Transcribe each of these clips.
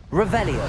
Revelio.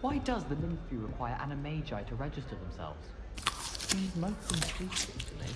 Why does the Nymphy require animagi to register themselves? Seems most intrusive to me.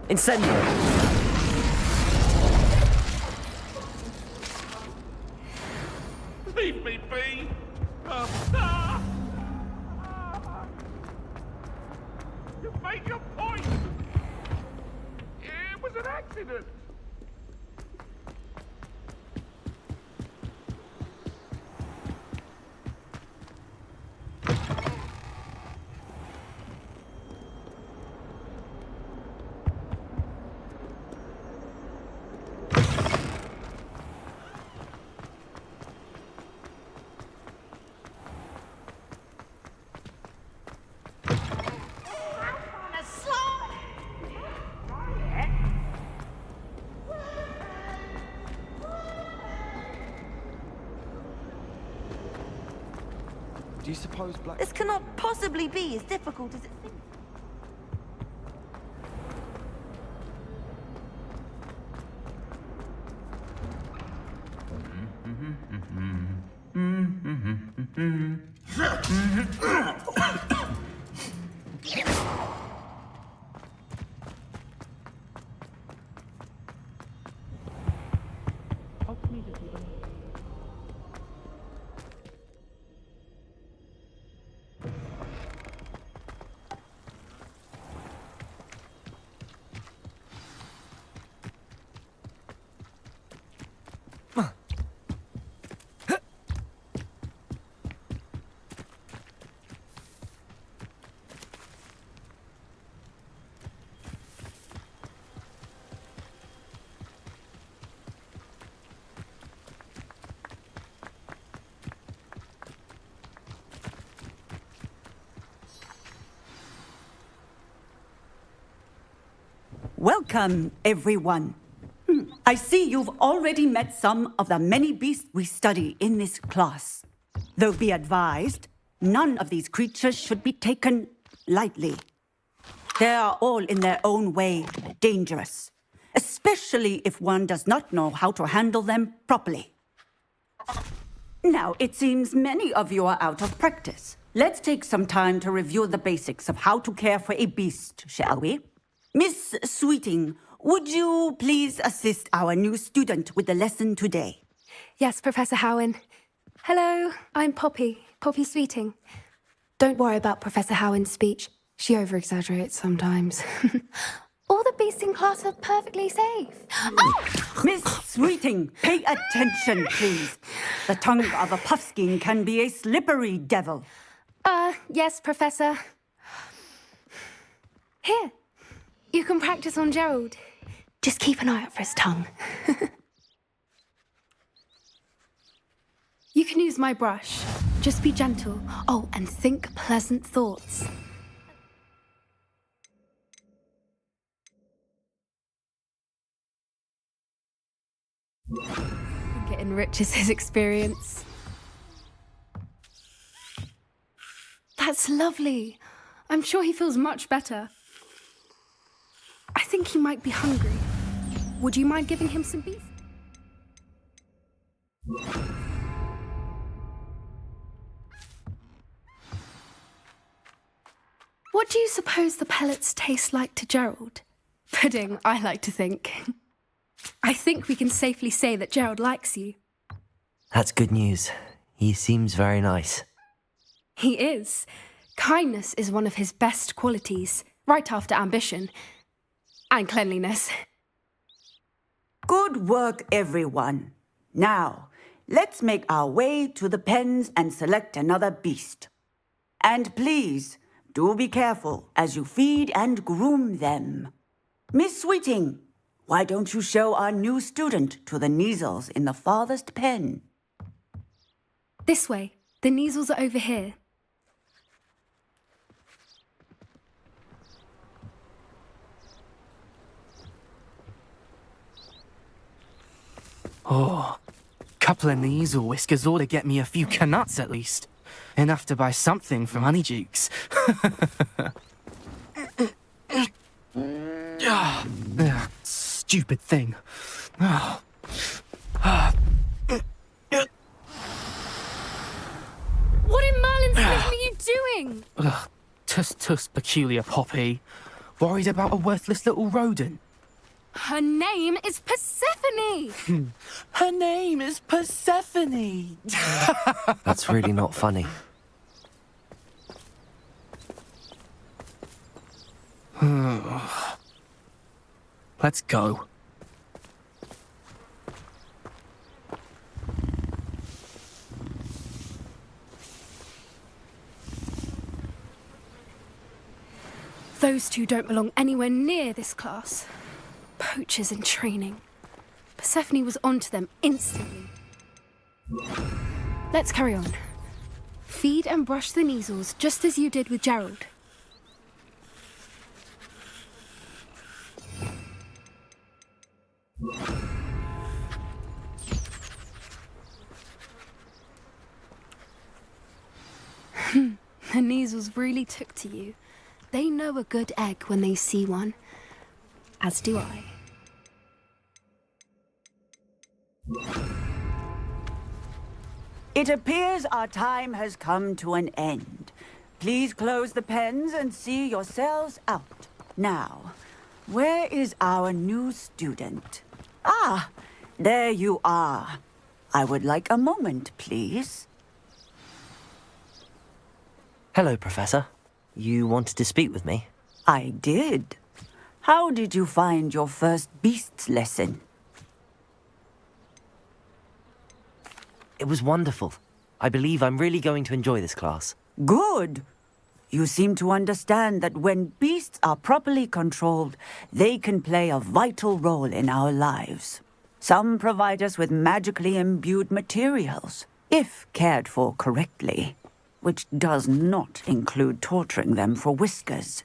Incendio. Leave me be! You made your point! It was an accident! Do you suppose Black... This cannot possibly be as difficult as it seems. Welcome, everyone. I see you've already met some of the many beasts we study in this class. Though be advised, none of these creatures should be taken lightly. They are all in their own way dangerous, especially if one does not know how to handle them properly. Now, it seems many of you are out of practice. Let's take some time to review the basics of how to care for a beast, shall we? Miss Sweeting, would you please assist our new student with the lesson today? Yes, Professor Howen. Hello, I'm Poppy Sweeting. Don't worry about Professor Howen's speech. She over-exaggerates sometimes. All the beasts in class are perfectly safe. Oh! Miss Sweeting, pay attention, please. The tongue of a puffskein can be a slippery devil. Yes, Professor. Here, you can practice on Gerald. Just keep an eye out for his tongue. You can use my brush. Just be gentle. Oh, and think pleasant thoughts. I think it enriches his experience. That's lovely. I'm sure he feels much better. I think he might be hungry. Would you mind giving him some beef? What do you suppose the pellets taste like to Gerald? Pudding, I like to think. I think we can safely say that Gerald likes you. That's good news. He seems very nice. He is. Kindness is one of his best qualities, right after ambition. And cleanliness. Good work, everyone. Now, let's make our way to the pens and select another beast. And please, do be careful as you feed and groom them. Miss Sweeting, why don't you show our new student to the Neasels in the farthest pen? This way. The Neasels are over here. Oh, couple of Neasel whiskers ought to get me a few canuts at least. Enough to buy something from Honeydukes. Stupid thing. Oh. What in Merlin's name are you doing? Tuss, peculiar Poppy. Worried about a worthless little rodent. Her name is Persephone! Her name is Persephone! That's really not funny. Let's go. Those two don't belong anywhere near this class. Poachers in training. Persephone was onto them instantly. Let's carry on. Feed and brush the Neasels just as you did with Gerald. The Neasels really took to you. They know a good egg when they see one. As do I. It appears our time has come to an end. Please close the pens and see yourselves out. Now, where is our new student? Ah, there you are. I would like a moment, please. Hello, Professor. You wanted to speak with me? I did. How did you find your first beasts lesson? It was wonderful. I believe I'm really going to enjoy this class. Good. You seem to understand that when beasts are properly controlled, they can play a vital role in our lives. Some provide us with magically imbued materials, if cared for correctly, which does not include torturing them for whiskers.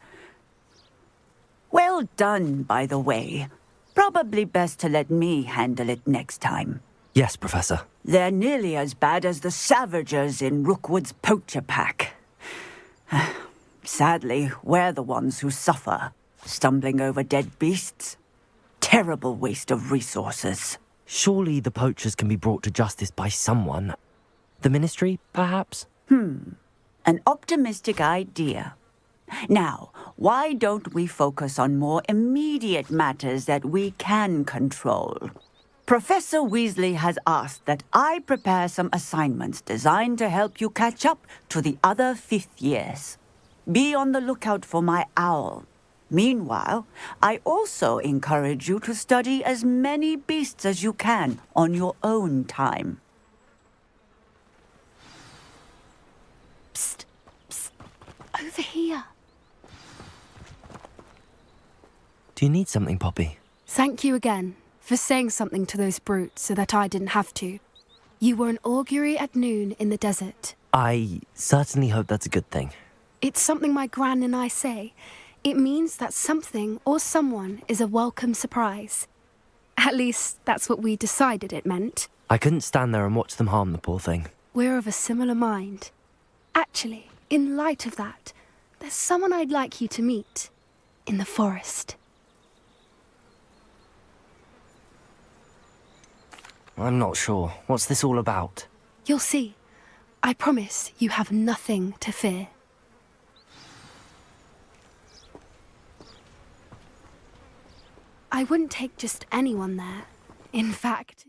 Well done, by the way. Probably best to let me handle it next time. Yes, Professor. They're nearly as bad as the Savagers in Rookwood's poacher pack. Sadly, we're the ones who suffer, stumbling over dead beasts. Terrible waste of resources. Surely the poachers can be brought to justice by someone. The Ministry, perhaps? An optimistic idea. Now, why don't we focus on more immediate matters that we can control? Professor Weasley has asked that I prepare some assignments designed to help you catch up to the other fifth years. Be on the lookout for my owl. Meanwhile, I also encourage you to study as many beasts as you can on your own time. Psst, psst, over here. Do you need something, Poppy? Thank you again for saying something to those brutes so that I didn't have to. You were an augury at noon in the desert. I certainly hope that's a good thing. It's something my gran and I say. It means that something or someone is a welcome surprise. At least, that's what we decided it meant. I couldn't stand there and watch them harm the poor thing. We're of a similar mind. Actually, in light of that, there's someone I'd like you to meet. In the forest. I'm not sure. What's this all about? You'll see. I promise you have nothing to fear. I wouldn't take just anyone there. In fact...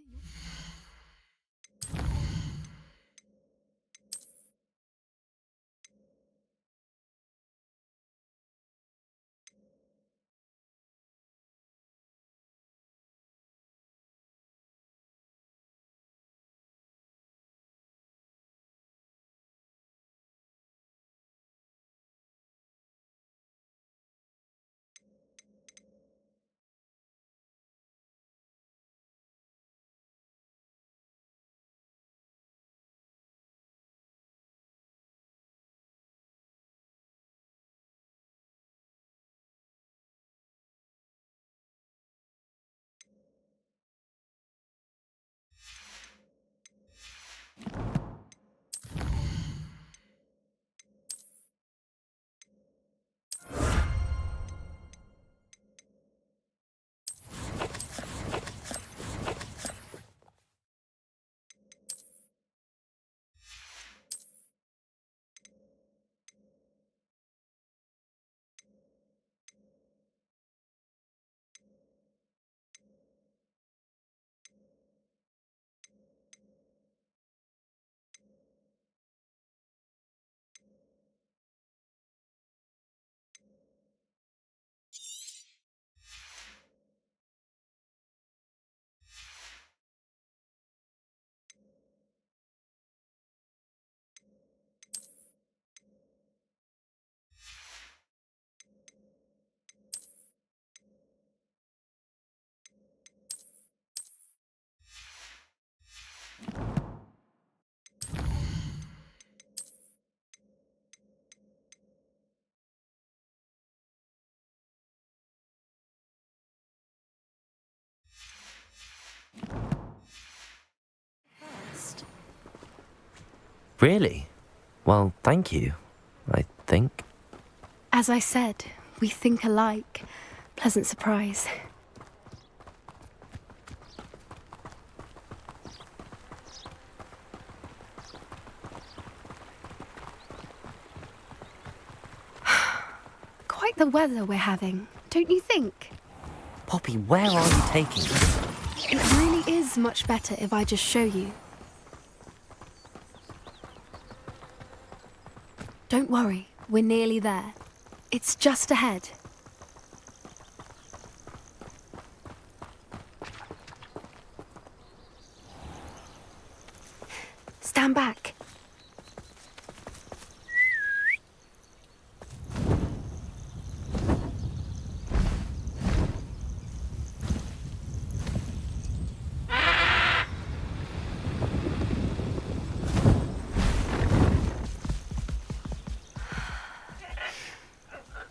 Really? Well, thank you, I think. As I said, we think alike. Pleasant surprise. Quite the weather we're having, don't you think? Poppy, where are you taking us? It really is much better if I just show you. Don't worry, we're nearly there. It's just ahead. Stand back.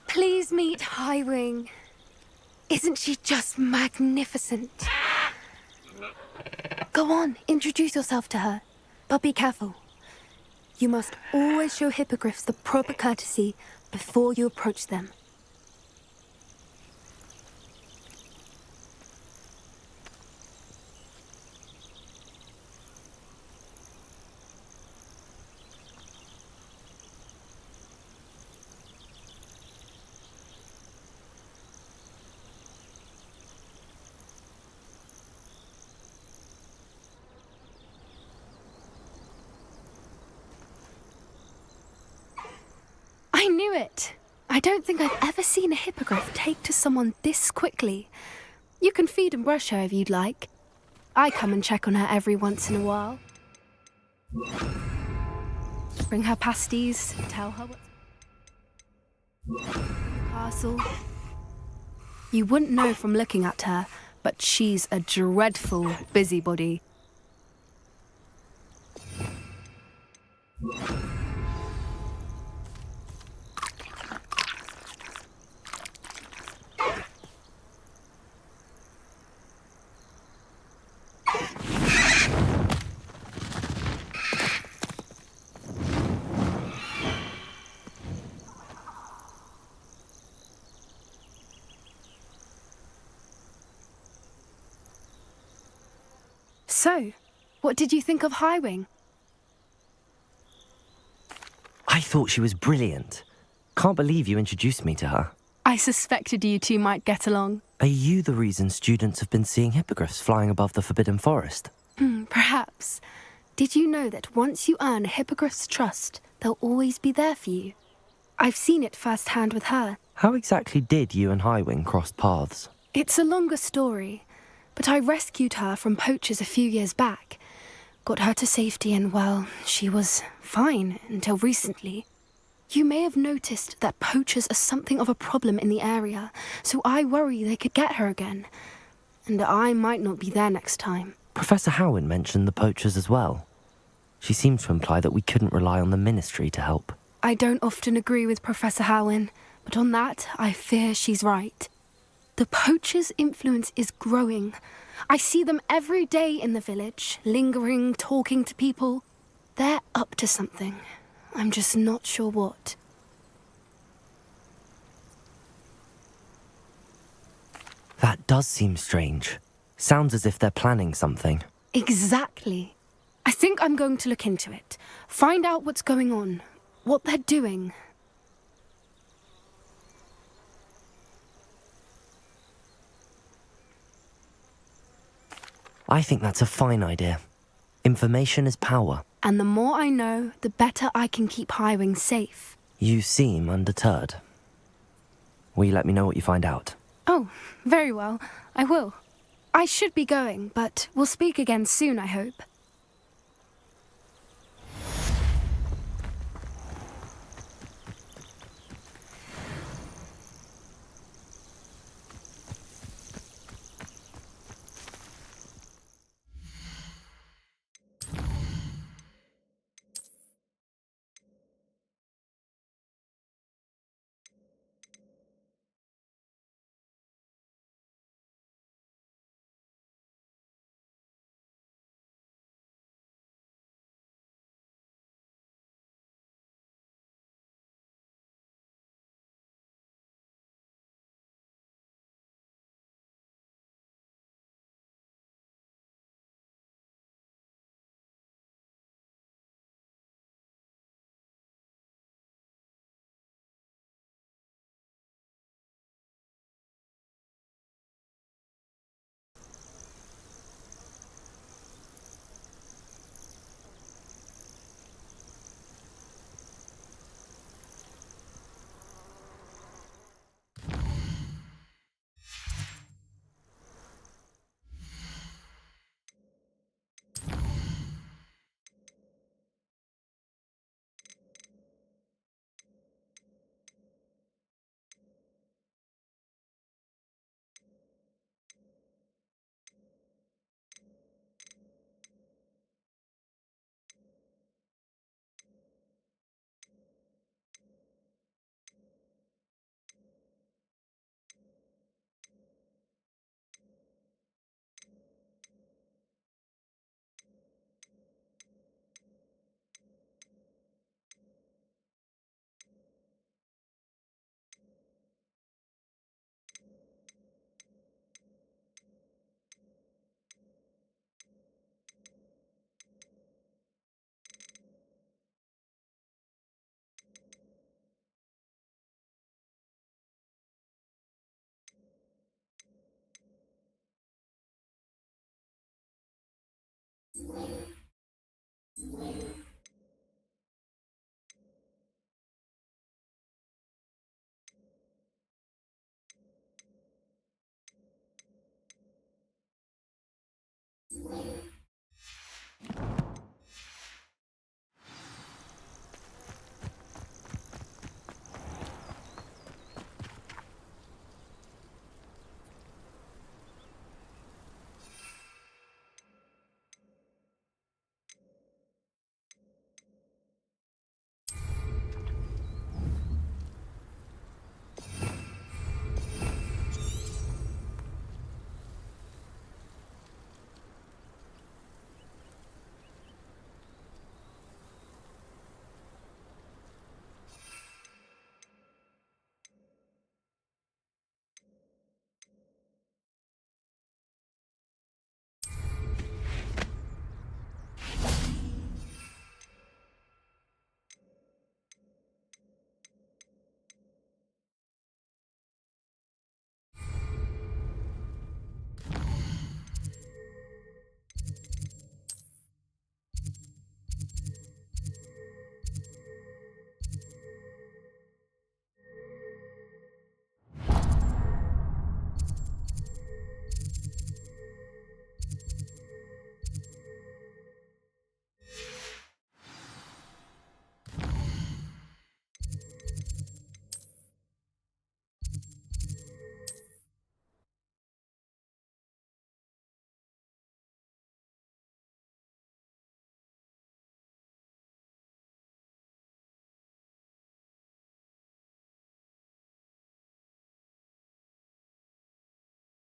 Please meet Highwing. Isn't she just magnificent? Go on, introduce yourself to her. But be careful. You must always show hippogriffs the proper courtesy before you approach them. I knew it. I don't think I've ever seen a hippogriff take to someone this quickly. You can feed and brush her if you'd like. I come and check on her every once in a while. Bring her pasties, tell her what's in the castle. You wouldn't know from looking at her, but she's a dreadful busybody. So, what did you think of Highwing? I thought she was brilliant. Can't believe you introduced me to her. I suspected you two might get along. Are you the reason students have been seeing hippogriffs flying above the Forbidden Forest? Perhaps. Did you know that once you earn a hippogriff's trust, they'll always be there for you? I've seen it firsthand with her. How exactly did you and Highwing cross paths? It's a longer story, but I rescued her from poachers a few years back. Got her to safety and, well, she was fine until recently. You may have noticed that poachers are something of a problem in the area, so I worry they could get her again. And I might not be there next time. Professor Howin mentioned the poachers as well. She seemed to imply that we couldn't rely on the Ministry to help. I don't often agree with Professor Howin, but on that, I fear she's right. The poachers' influence is growing. I see them every day in the village, lingering, talking to people. They're up to something. I'm just not sure what. That does seem strange. Sounds as if they're planning something. Exactly. I think I'm going to look into it. Find out what's going on, what they're doing. I think that's a fine idea. Information is power. And the more I know, the better I can keep Highwing safe. You seem undeterred. Will you let me know what you find out? Oh, very well. I will. I should be going, but we'll speak again soon, I hope.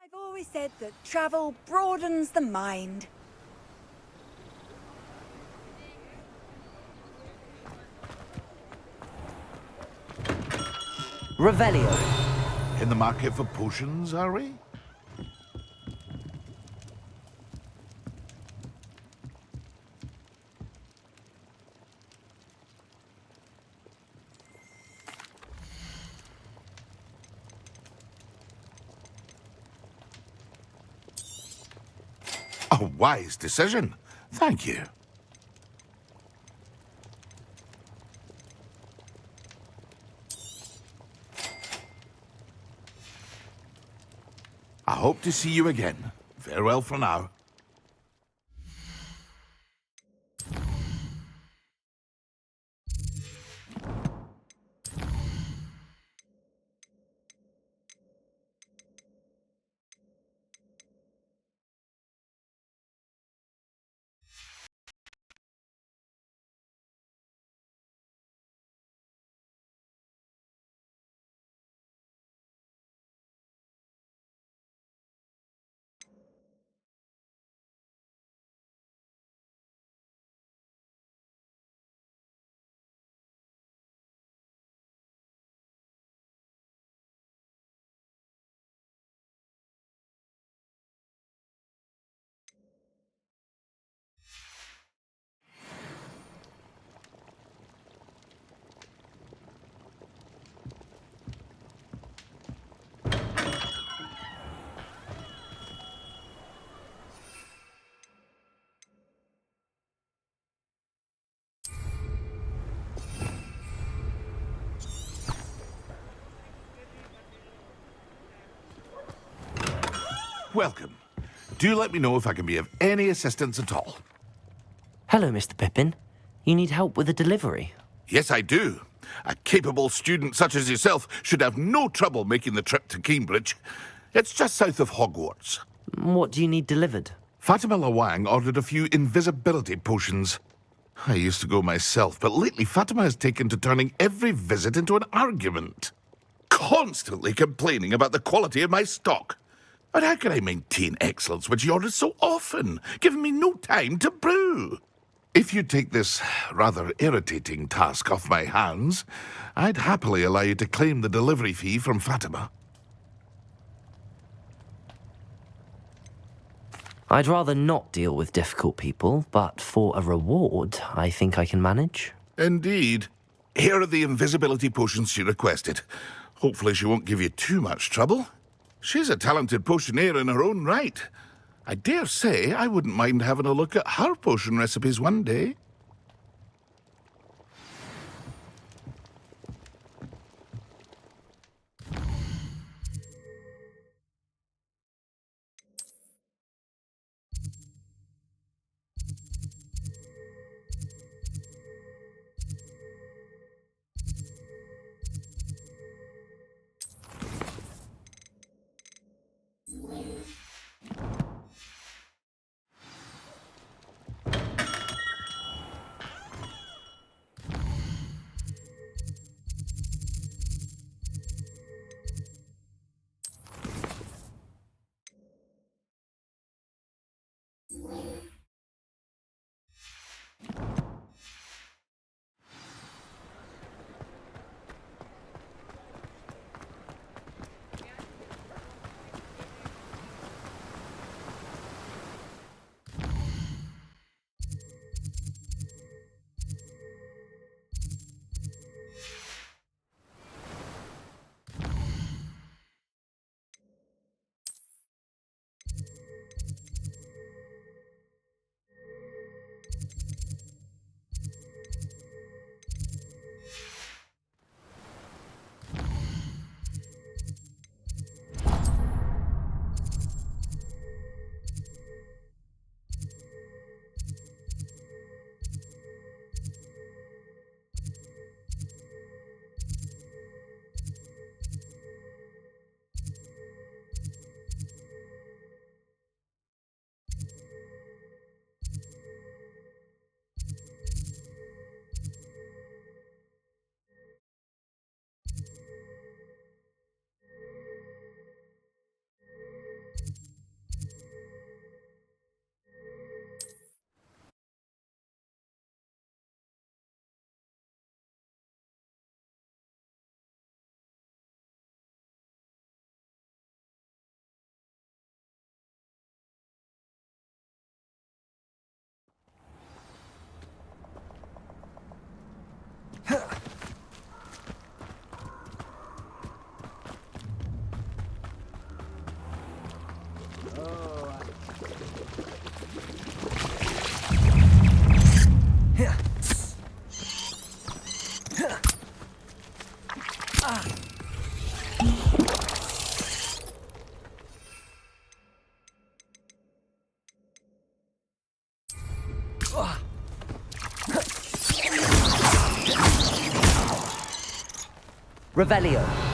I've always said that travel broadens the mind. Revelio. In the market for potions, are we? A wise decision. Thank you. I hope to see you again. Farewell for now. Welcome. Do let me know if I can be of any assistance at all. Hello, Mr. Pippin. You need help with a delivery? Yes, I do. A capable student such as yourself should have no trouble making the trip to Cambridge. It's just south of Hogwarts. What do you need delivered? Fatima Lawang ordered a few invisibility potions. I used to go myself, but lately Fatima has taken to turning every visit into an argument. Constantly complaining about the quality of my stock. But how can I maintain excellence when she orders so often, giving me no time to brew? If you take this rather irritating task off my hands, I'd happily allow you to claim the delivery fee from Fatima. I'd rather not deal with difficult people, but for a reward, I think I can manage. Indeed. Here are the invisibility potions she requested. Hopefully she won't give you too much trouble. She's a talented potioneer in her own right. I dare say I wouldn't mind having a look at her potion recipes one day. Revelio.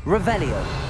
Revelio.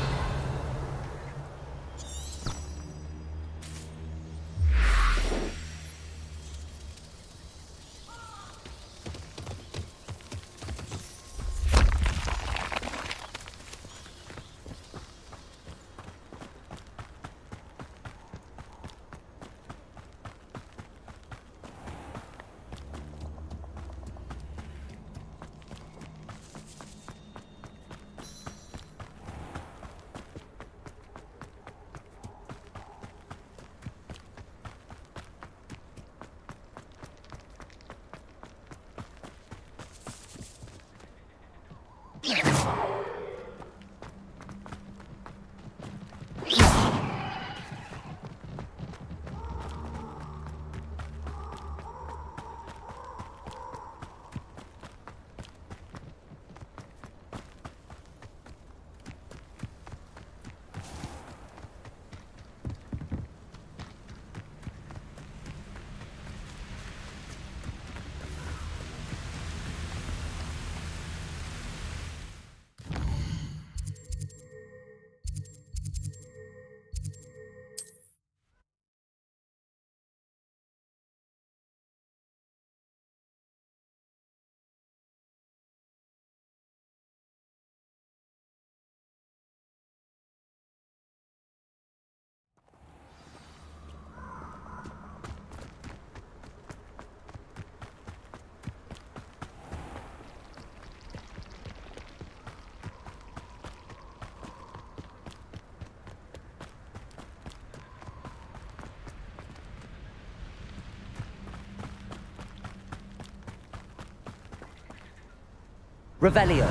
Revelio.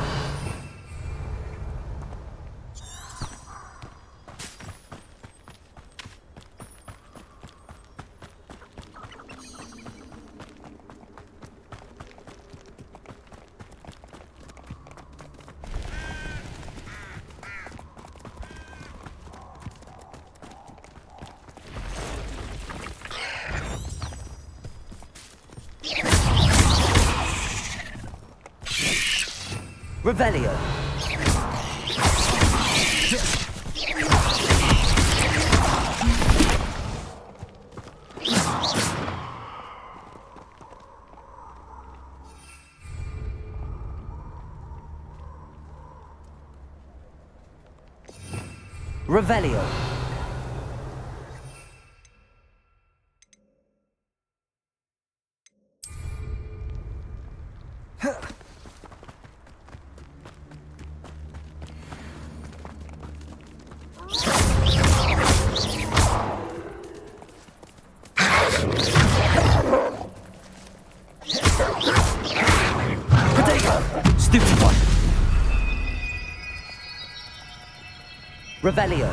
Revelio. Revelio. Stupid one. Revelio.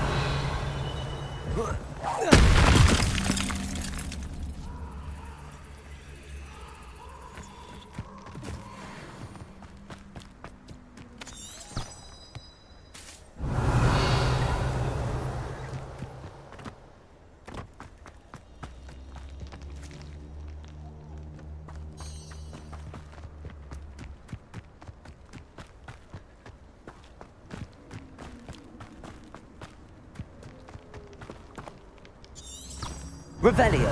Revelio.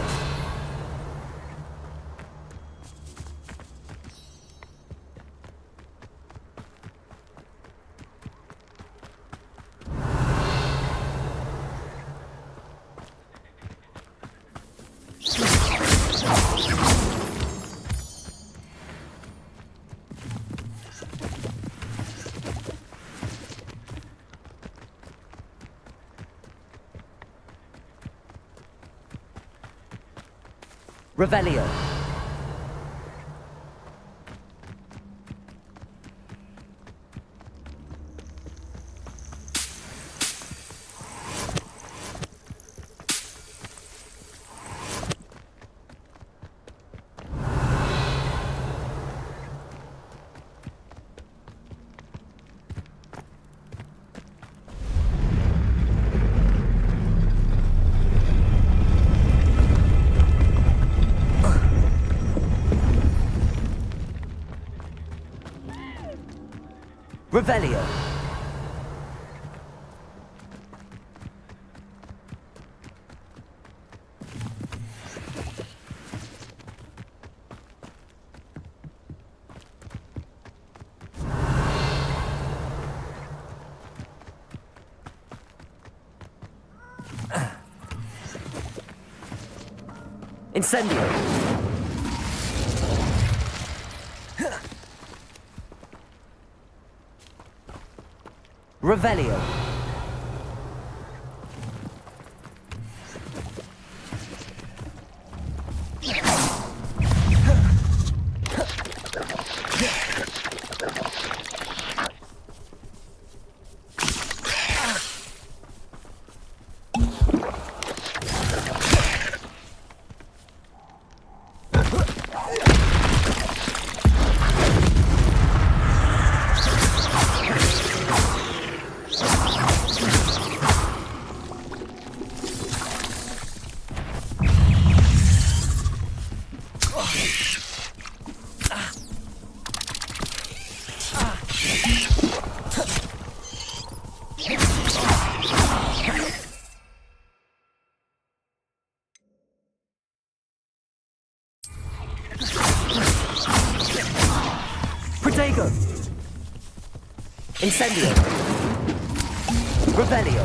Revelio. Revelio. Incendio. Revelio. Protego. Incendio. Revelio.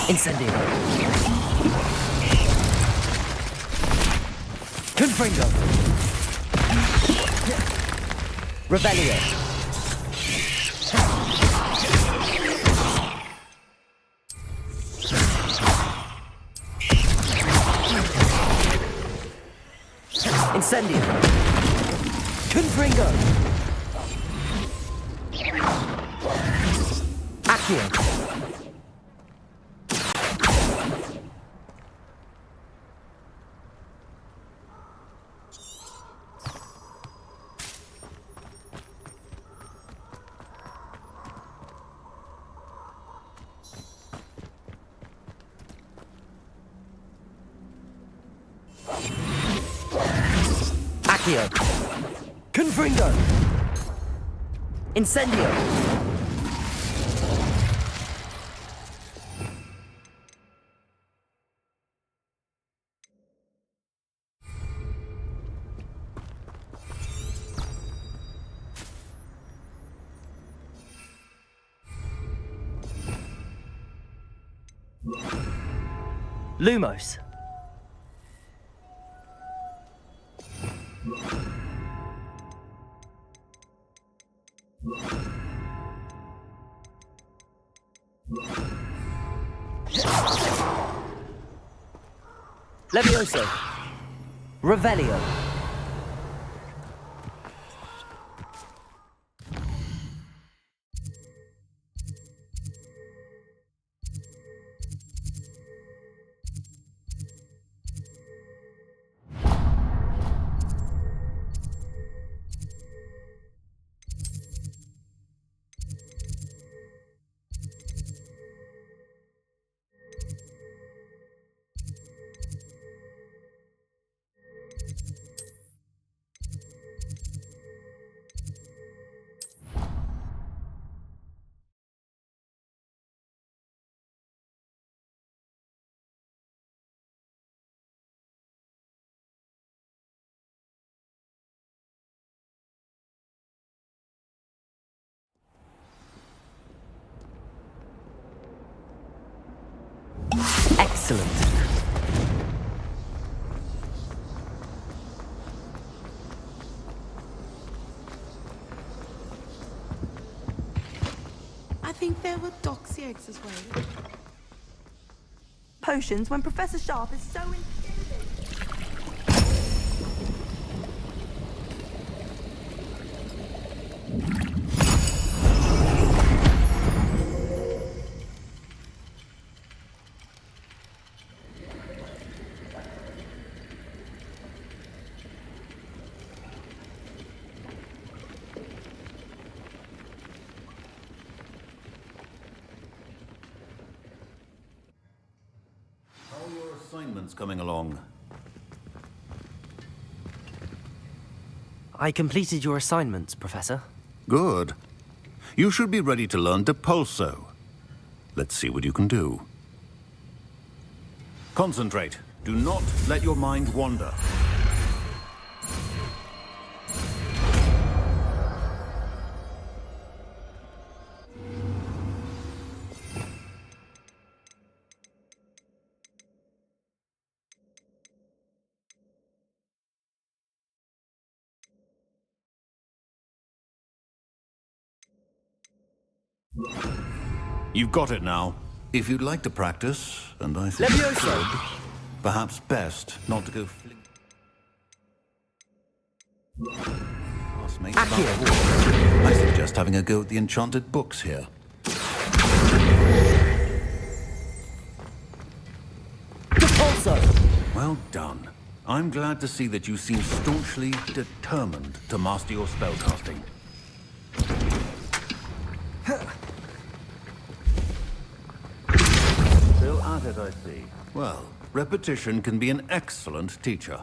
Incendio. Confringo. Revelio. Incendio. Confringo. Accio. Accio! Confringo! Incendio! Lumos. Levioso. Revelio. Excellent. I think there were doxy eggs as well. Potions when Professor Sharp is so intimidating. How are your assignments coming along? I completed your assignments, Professor. Good. You should be ready to learn Depulso. Let's see what you can do. Concentrate. Do not let your mind wander. You've got it now. If you'd like to practice, and I think you Levioso! should, perhaps best not to go classmates about Hogwarts. I suggest having a go at the enchanted books here. Depulso! Well done. I'm glad to see that you seem staunchly determined to master your spellcasting. Still at it, I see. Well, repetition can be an excellent teacher.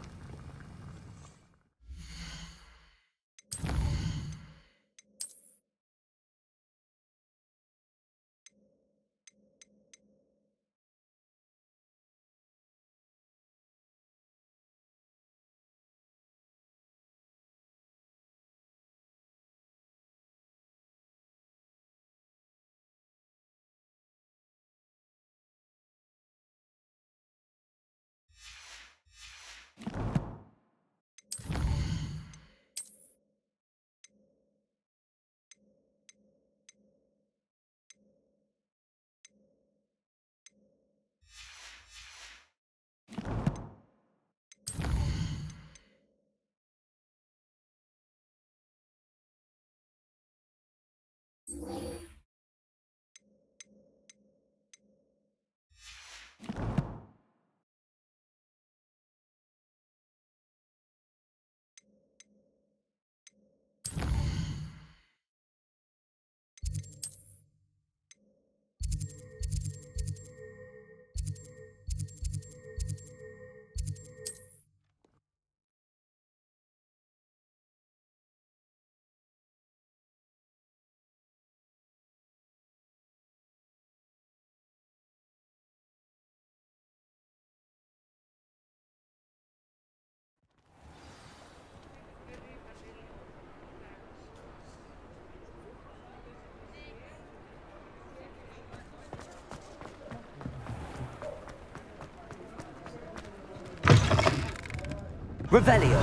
Revelio.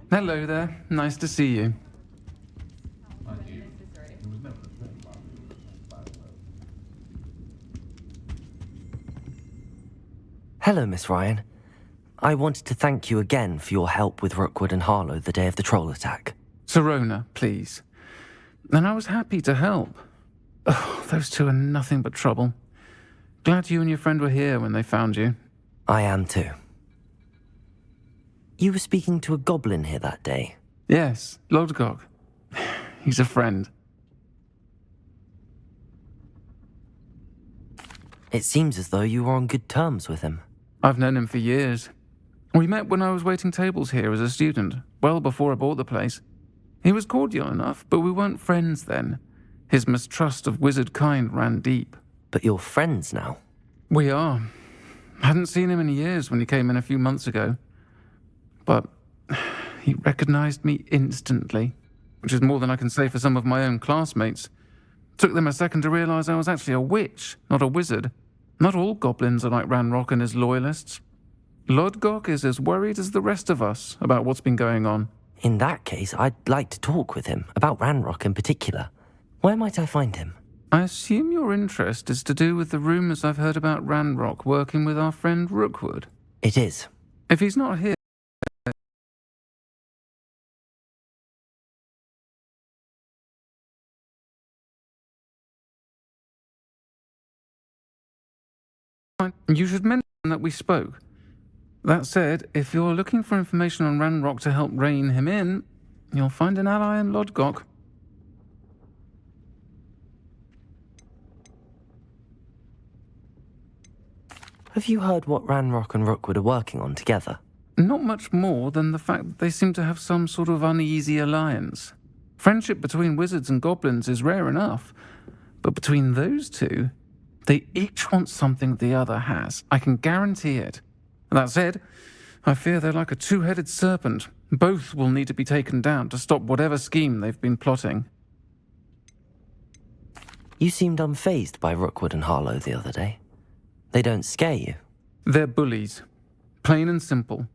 Hello there. Nice to see you. Hello, Miss Ryan. I wanted to thank you again for your help with Rookwood and Harlow the day of the troll attack. Sirona, please. And I was happy to help. Oh, those two are nothing but trouble. Glad you and your friend were here when they found you. I am too. You were speaking to a goblin here that day. Yes, Lodgok. He's a friend. It seems as though you were on good terms with him. I've known him for years. We met when I was waiting tables here as a student, well before I bought the place. He was cordial enough, but we weren't friends then. His mistrust of wizard kind ran deep. But you're friends now? We are. Hadn't seen him in years when he came in a few months ago. But he recognized me instantly, which is more than I can say for some of my own classmates. Took them a second to realize I was actually a witch, not a wizard. Not all goblins are like Ranrock and his loyalists. Lodgok is as worried as the rest of us about what's been going on. In that case, I'd like to talk with him, about Ranrock in particular. Where might I find him? I assume your interest is to do with the rumors I've heard about Ranrock working with our friend Rookwood. It is. If he's not here... You should mention that we spoke. That said, if you're looking for information on Ranrock to help rein him in, you'll find an ally in Lodgok. Have you heard what Ranrock and Rookwood are working on together? Not much more than the fact that they seem to have some sort of uneasy alliance. Friendship between wizards and goblins is rare enough, but between those two, they each want something the other has. I can guarantee it. That said, I fear they're like a two-headed serpent. Both will need to be taken down to stop whatever scheme they've been plotting. You seemed unfazed by Rookwood and Harlow the other day. They don't scare you. They're bullies. Plain and simple.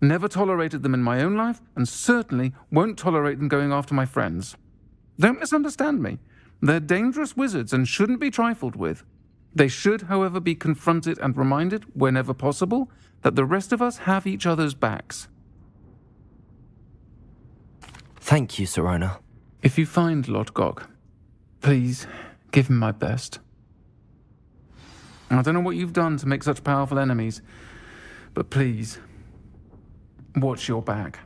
Never tolerated them in my own life, and certainly won't tolerate them going after my friends. Don't misunderstand me. They're dangerous wizards and shouldn't be trifled with. They should, however, be confronted and reminded, whenever possible, that the rest of us have each other's backs. Thank you, Sirona. If you find Lodgok, please give him my best. I don't know what you've done to make such powerful enemies, but please, watch your back.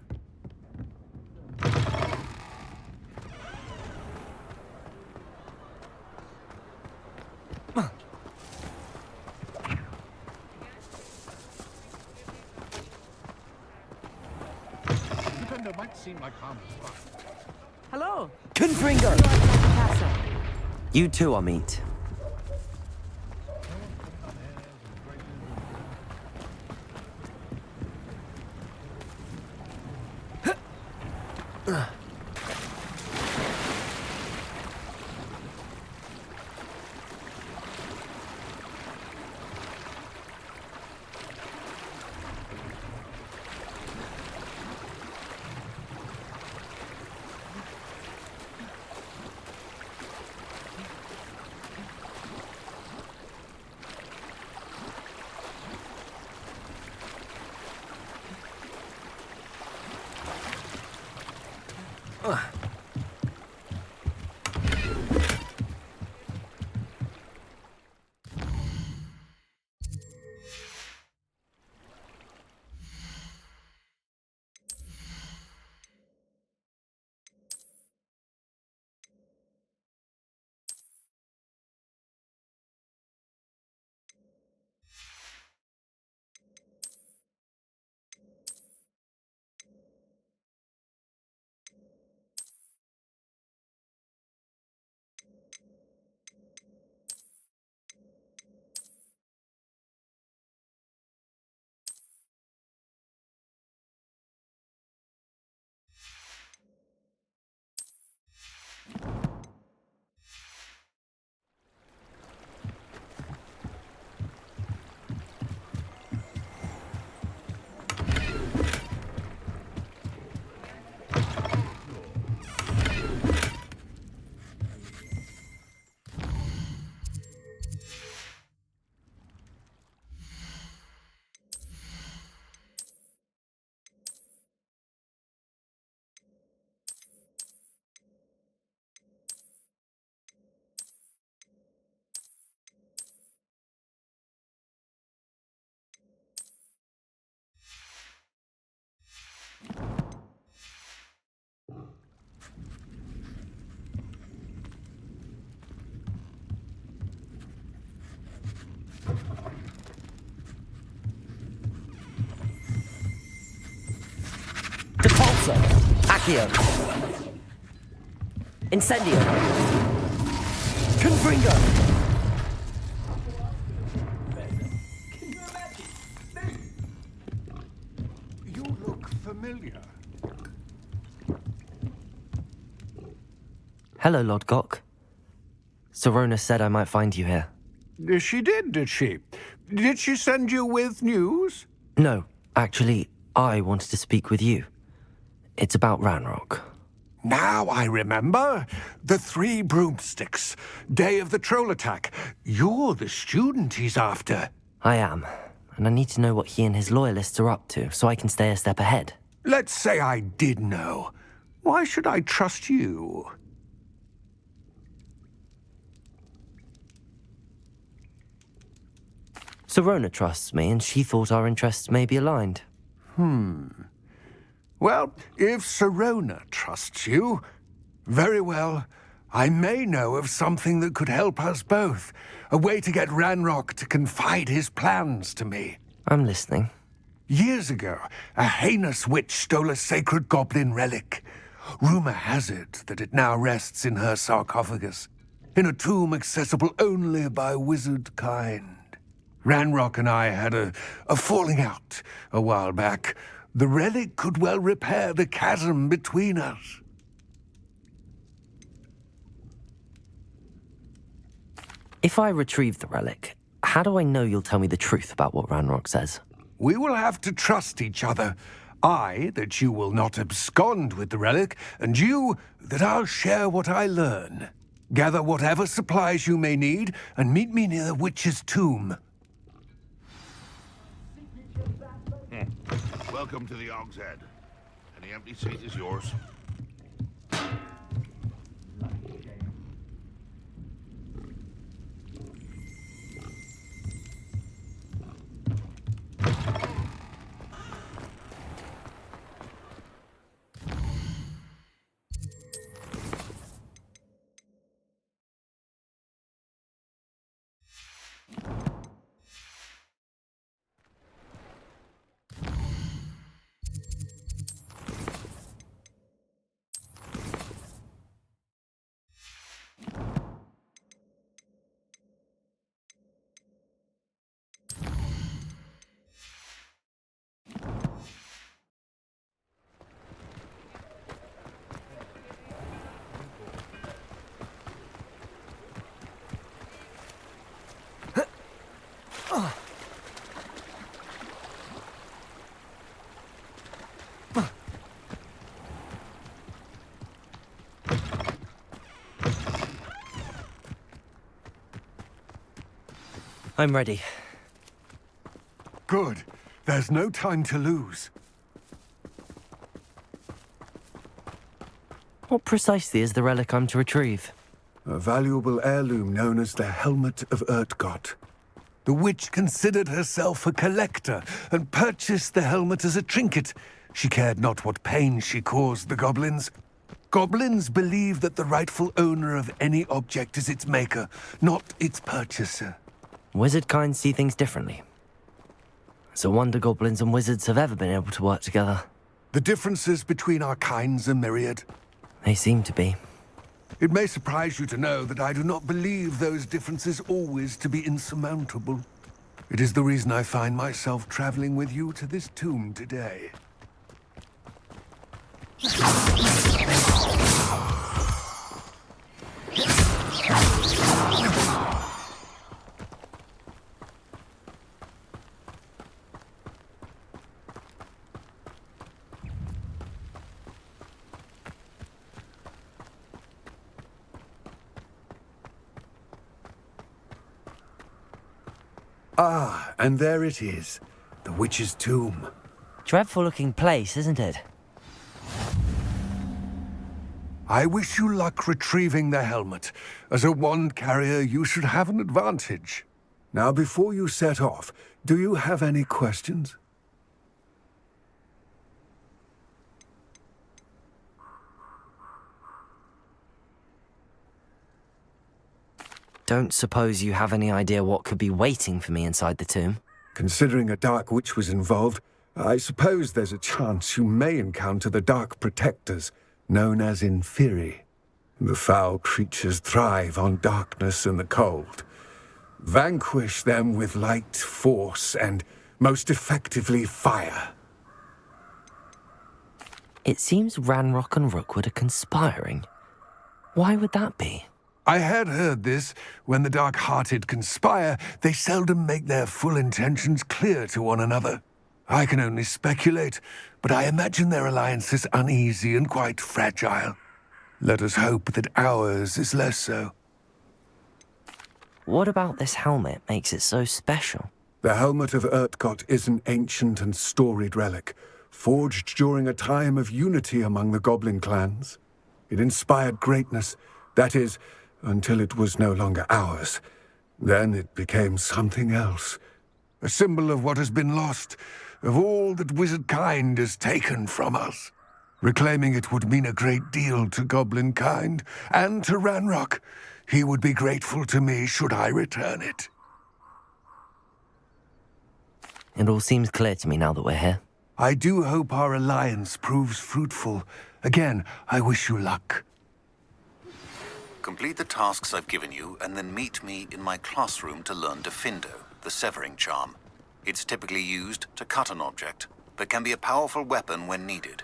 Hello. Confringo! You too, Amit. Expulso. Accio. Incendio. Confringo. You look familiar. Hello, Lord Gok. Sorona said I might find you here. She did she? Did she send you with news? No, actually, I wanted to speak with you. It's about Ranrock. Now I remember. The 3 broomsticks. Day of the troll attack. You're the student he's after. I am, and I need to know what he and his loyalists are up to, so I can stay a step ahead. Let's say I did know. Why should I trust you? Sorona trusts me, and she thought our interests may be aligned. Well, if Sorona trusts you, very well. I may know of something that could help us both. A way to get Ranrock to confide his plans to me. I'm listening. Years ago, a heinous witch stole a sacred goblin relic. Rumor has it that it now rests in her sarcophagus, in a tomb accessible only by wizard kind. Ranrock and I had a falling out a while back. The relic could well repair the chasm between us. If I retrieve the relic, how do I know you'll tell me the truth about what Ranrock says? We will have to trust each other. I, that you will not abscond with the relic, and you, that I'll share what I learn. Gather whatever supplies you may need, and meet me near the witch's tomb. Welcome to the Og's Head. Any empty seat is yours. I'm ready. Good. There's no time to lose. What precisely is the relic I'm to retrieve? A valuable heirloom known as the Helmet of Urtgott. The witch considered herself a collector and purchased the helmet as a trinket. She cared not what pain she caused the goblins. Goblins believe that the rightful owner of any object is its maker, not its purchaser. Wizard kind see things differently. It's a wonder goblins and wizards have ever been able to work together. The differences between our kinds are myriad. They seem to be. It may surprise you to know that I do not believe those differences always to be insurmountable. It is the reason I find myself traveling with you to this tomb today. Ah, and there it is. The witch's tomb. Dreadful looking place, isn't it? I wish you luck retrieving the helmet. As a wand carrier, you should have an advantage. Now, before you set off, do you have any questions? Don't suppose you have any idea what could be waiting for me inside the tomb? Considering a dark witch was involved, I suppose there's a chance you may encounter the Dark Protectors, known as Inferi. The foul creatures thrive on darkness and the cold. Vanquish them with light, force, and, most effectively, fire. It seems Ranrock and Rookwood are conspiring. Why would that be? I had heard this. When the dark-hearted conspire, they seldom make their full intentions clear to one another. I can only speculate, but I imagine their alliance is uneasy and quite fragile. Let us hope that ours is less so. What about this helmet makes it so special? The Helmet of Urtkot is an ancient and storied relic, forged during a time of unity among the goblin clans. It inspired greatness, that is, until it was no longer ours. Then it became something else. A symbol of what has been lost, of all that wizard kind has taken from us. Reclaiming it would mean a great deal to goblin kind, and to Ranrock. He would be grateful to me should I return it. It all seems clear to me now that we're here. I do hope our alliance proves fruitful. Again, I wish you luck. Complete the tasks I've given you, and then meet me in my classroom to learn Defindo, the severing charm. It's typically used to cut an object, but can be a powerful weapon when needed.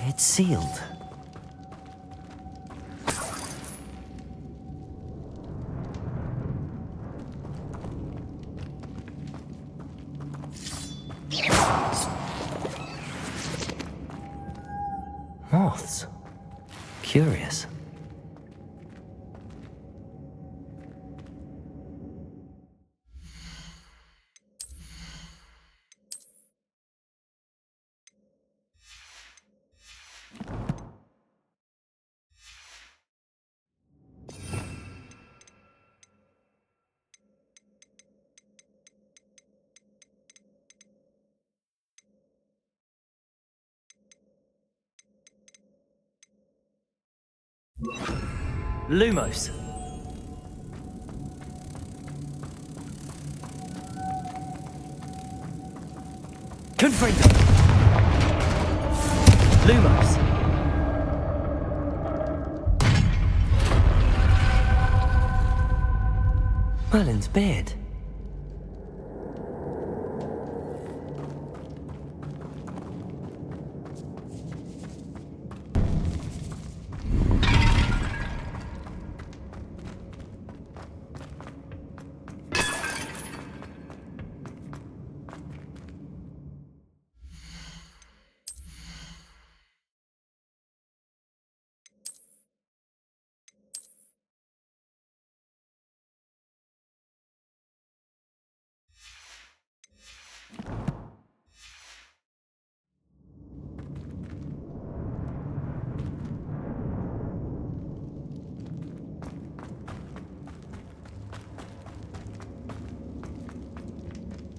It's sealed. Moths. Curious. Lumos. Confringo. Lumos. Merlin's beard.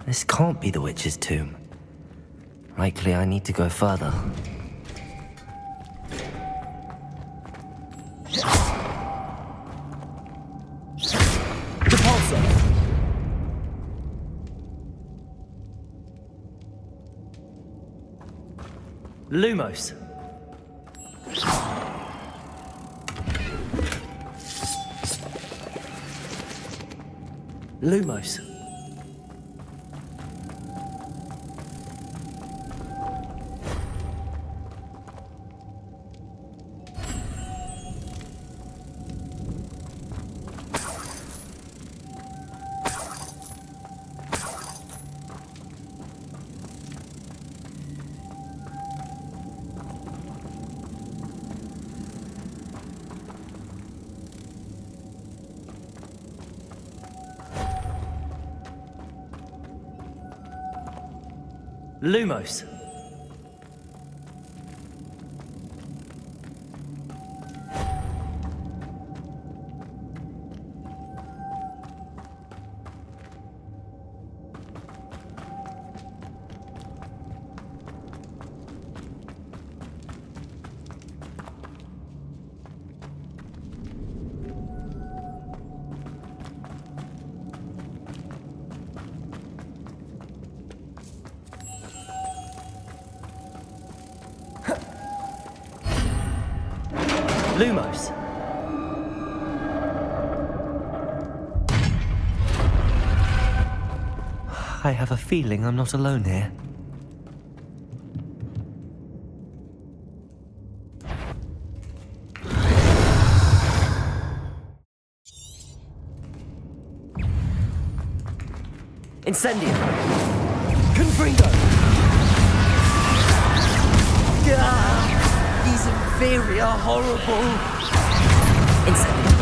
This can't be the witch's tomb. Likely I need to go further. Repulsor! Lumos. Lumos. Lumos. Lumos. I have a feeling I'm not alone here. Incendio! Confringo! These inferi are horrible! Incendio!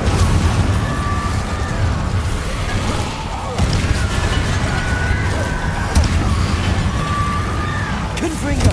Confringo!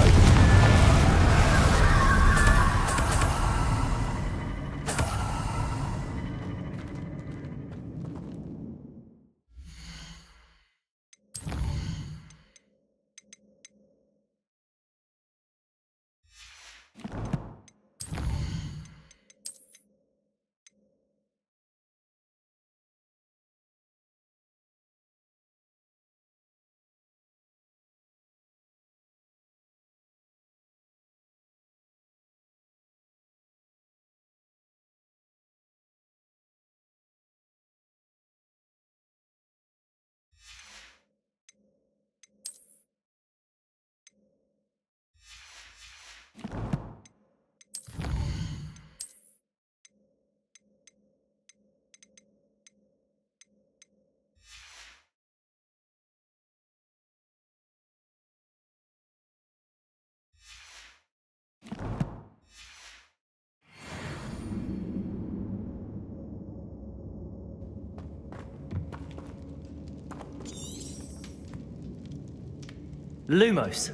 Lumos.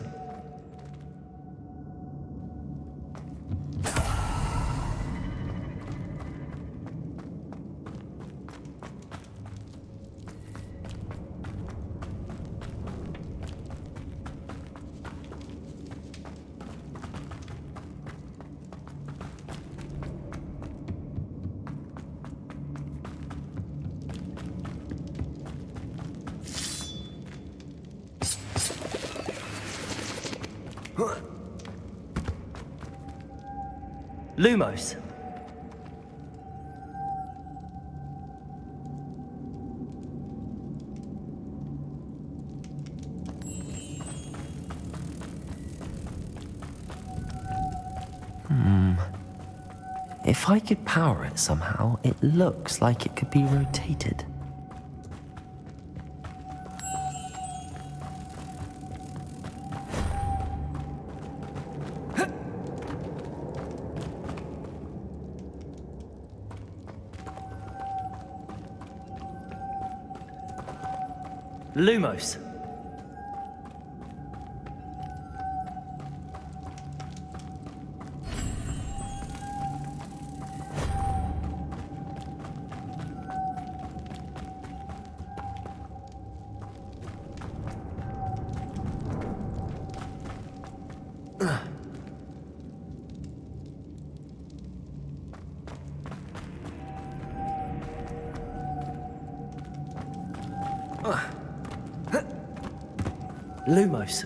Lumos. If I could power it somehow, it looks like it could be rotated. Lumos. Lumos.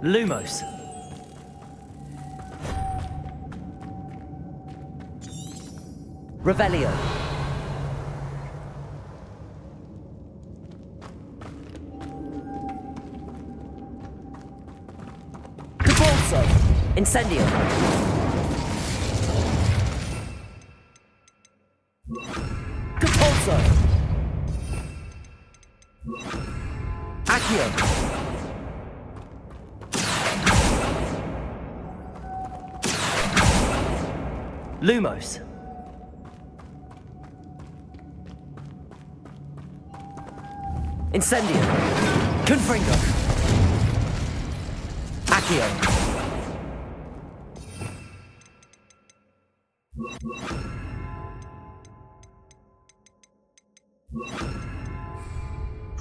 Lumos. Revelio. Depulso. Incendio. Depulso. Accio. Lumos. Incendio. Confringo. Accio.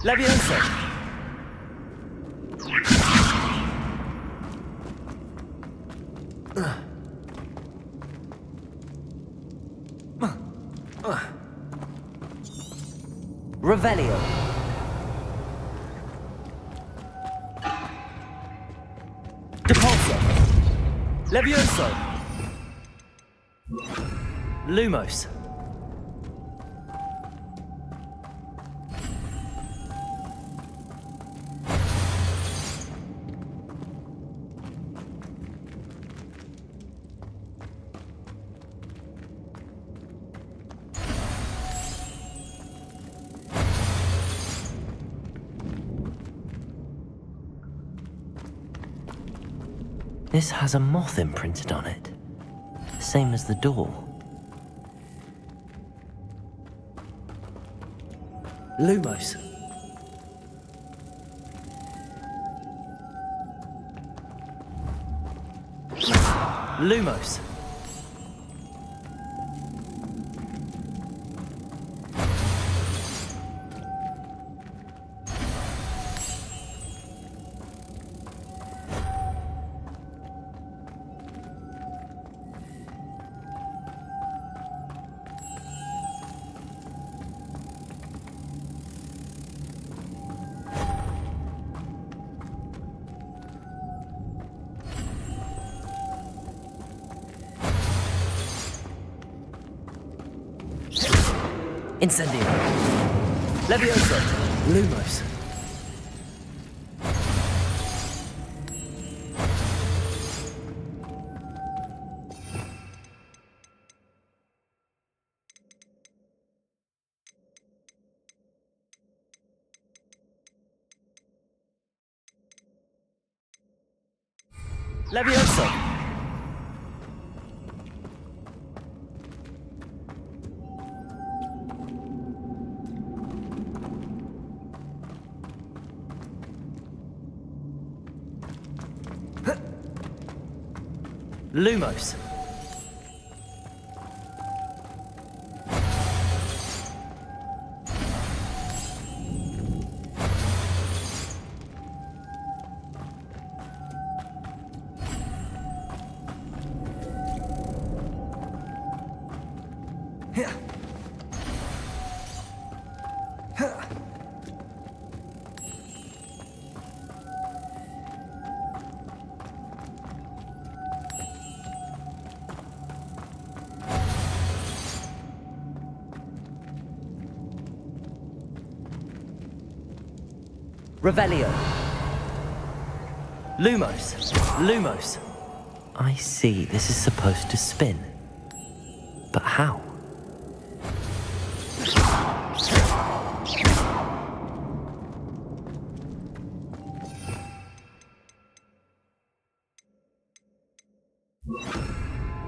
Levioso. Revelio. Depulso. Levioso. Lumos. This has a moth imprinted on it. Same as the door. Lumos. Lumos. Incendio. Levioso. Lumos. Levioso. Lumos. Revelio. Lumos. Lumos. I see, this is supposed to spin. But how?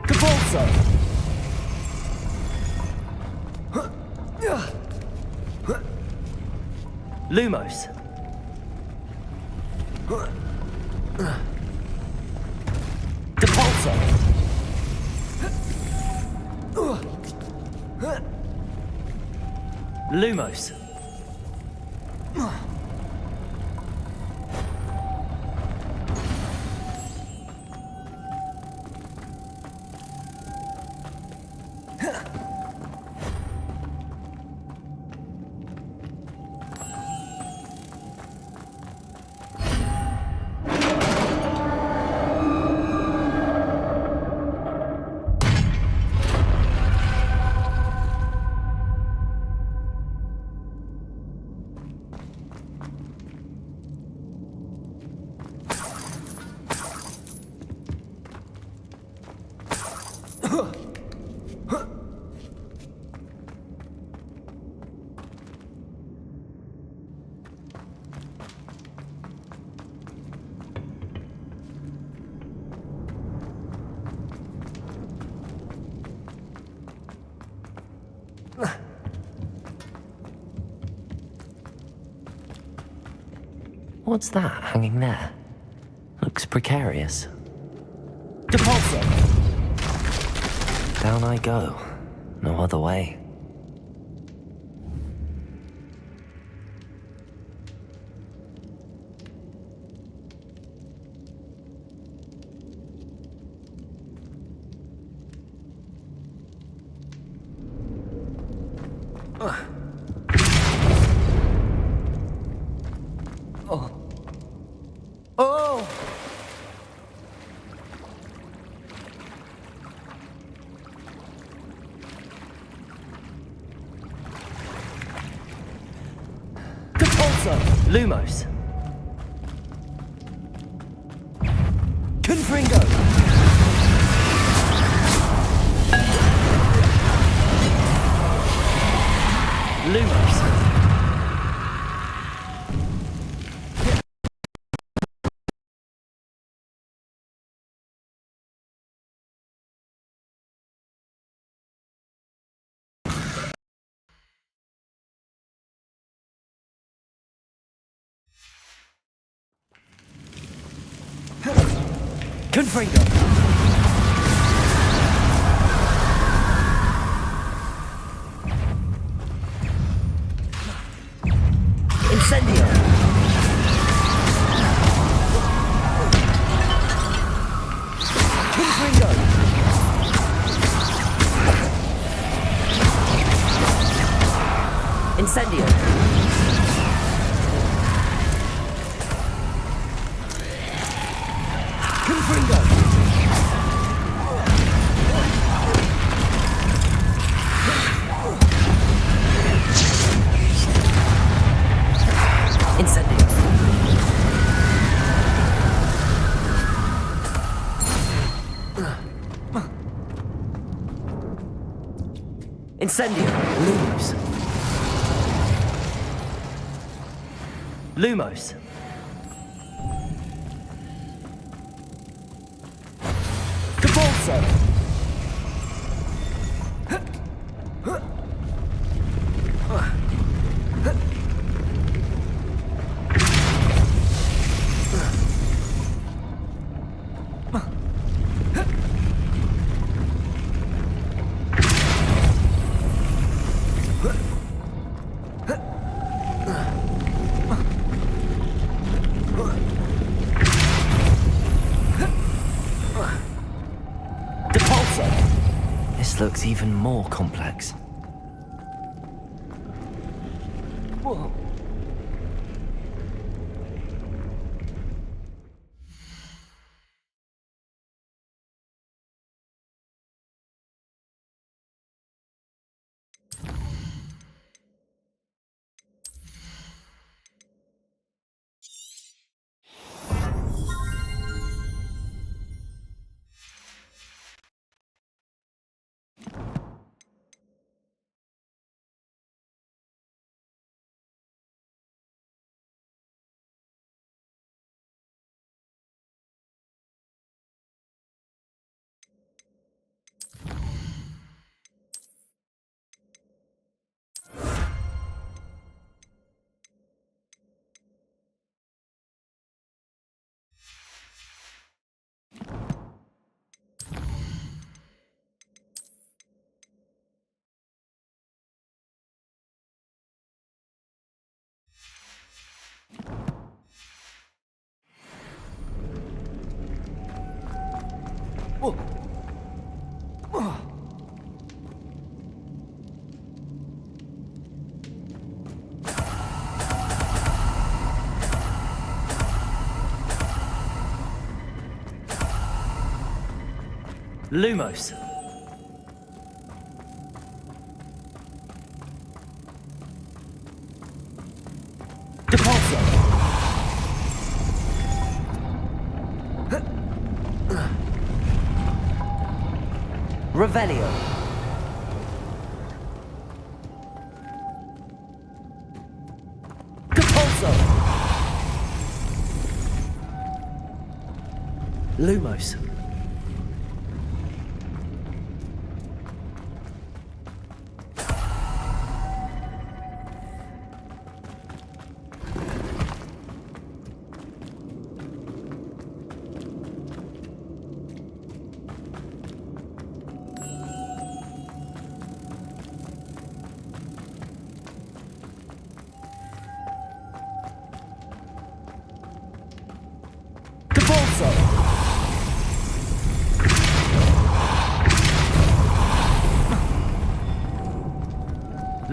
Depulso. Lumos. Depulso. Lumos. What's that hanging there? Looks precarious. Depulso! Down I go. No other way. Oh! Depulso! Lumos! Confringo! Lumos! Confringo! Incendio! Confringo! Incendio! Confringo! Incendio! Incendio! Lumos! Lumos! Depulso! Depulso! This looks even more complex. Whoa. Whoa. Oh. Lumos! Depulso! Revelio! Depulso! Lumos!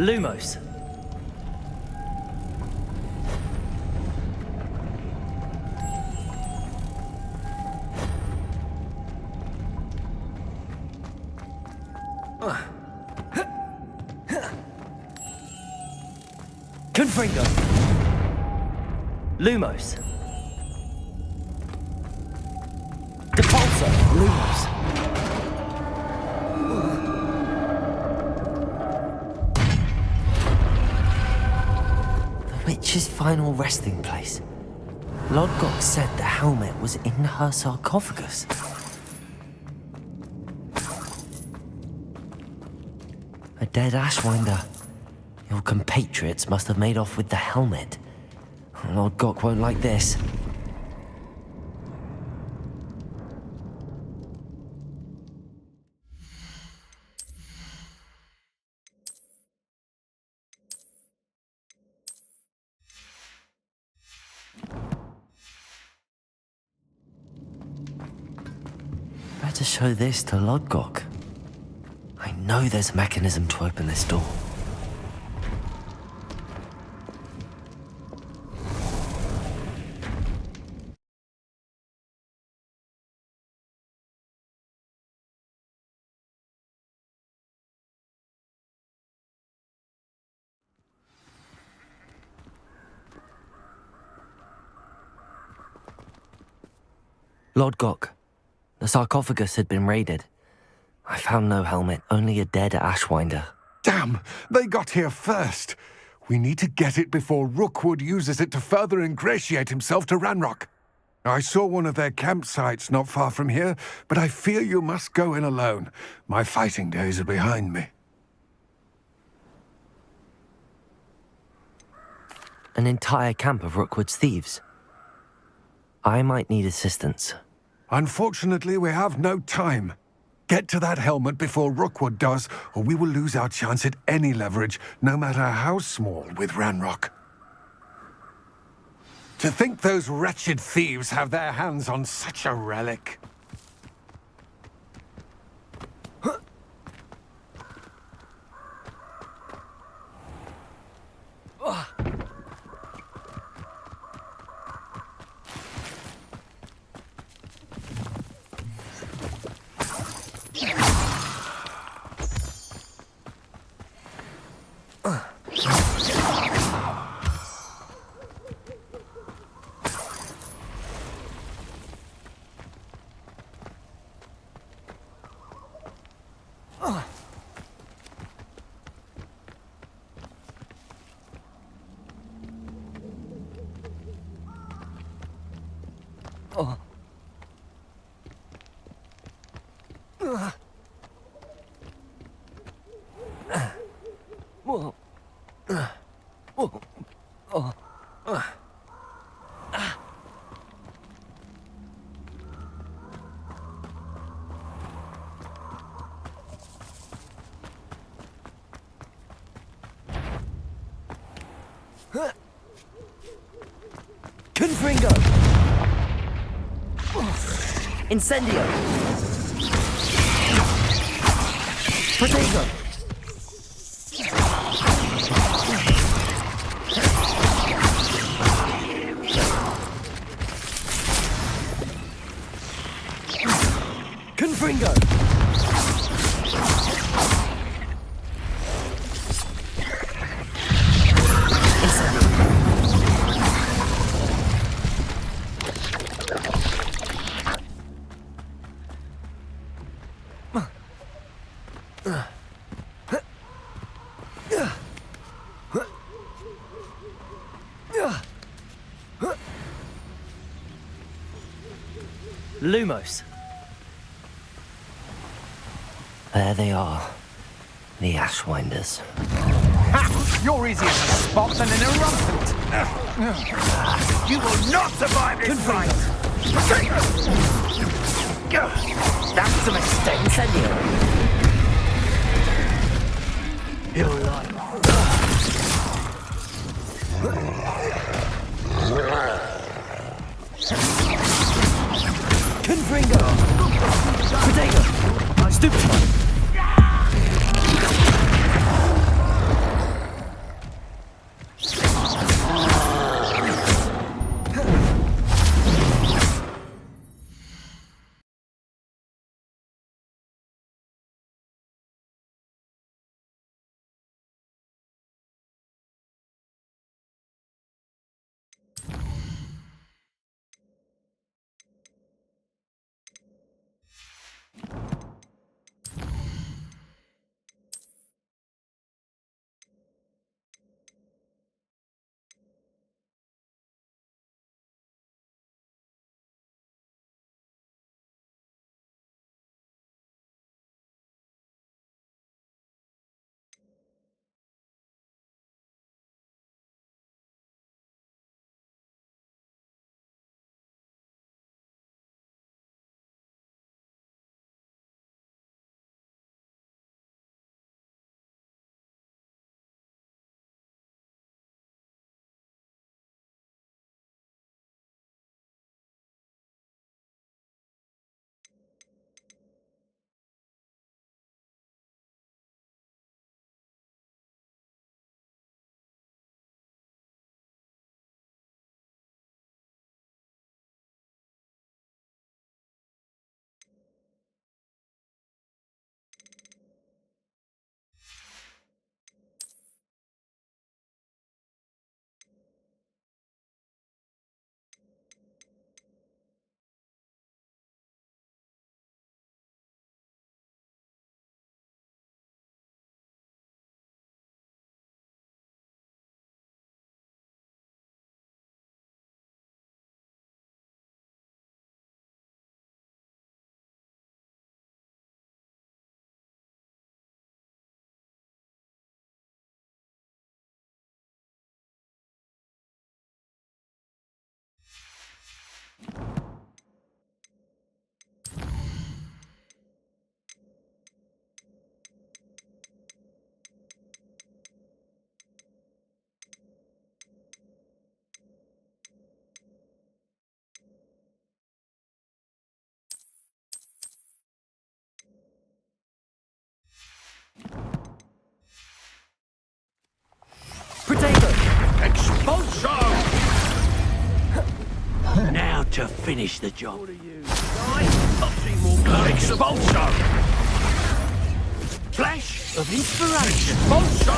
Lumos. Confringo. Lumos. Depulso. Lumos. The witch's final resting place. Lodgok said the helmet was in her sarcophagus. A dead Ashwinder. Your compatriots must have made off with the helmet. Lord Gok won't like this. Better show this to Lodgok. I know there's a mechanism to open this door. Lord Gok, the sarcophagus had been raided. I found no helmet, only a dead Ashwinder. Damn! They got here first. We need to get it before Rookwood uses it to further ingratiate himself to Ranrock. I saw one of their campsites not far from here, but I fear you must go in alone. My fighting days are behind me. An entire camp of Rookwood's thieves. I might need assistance. Unfortunately, we have no time. Get to that helmet before Rookwood does, or we will lose our chance at any leverage, no matter how small, with Ranrock. To think those wretched thieves have their hands on such a relic. Confringo! Incendio! Protego! Confringo! Lumos. There they are. The Ashwinders. Ha! You're easier to spot than an irrelevant. You will not survive this fight! That's a mistake. Incendio. You'll like. Confringo! Protego! Stupefy! to finish the job. What are you? Expulso! Flash of inspiration. Expulso!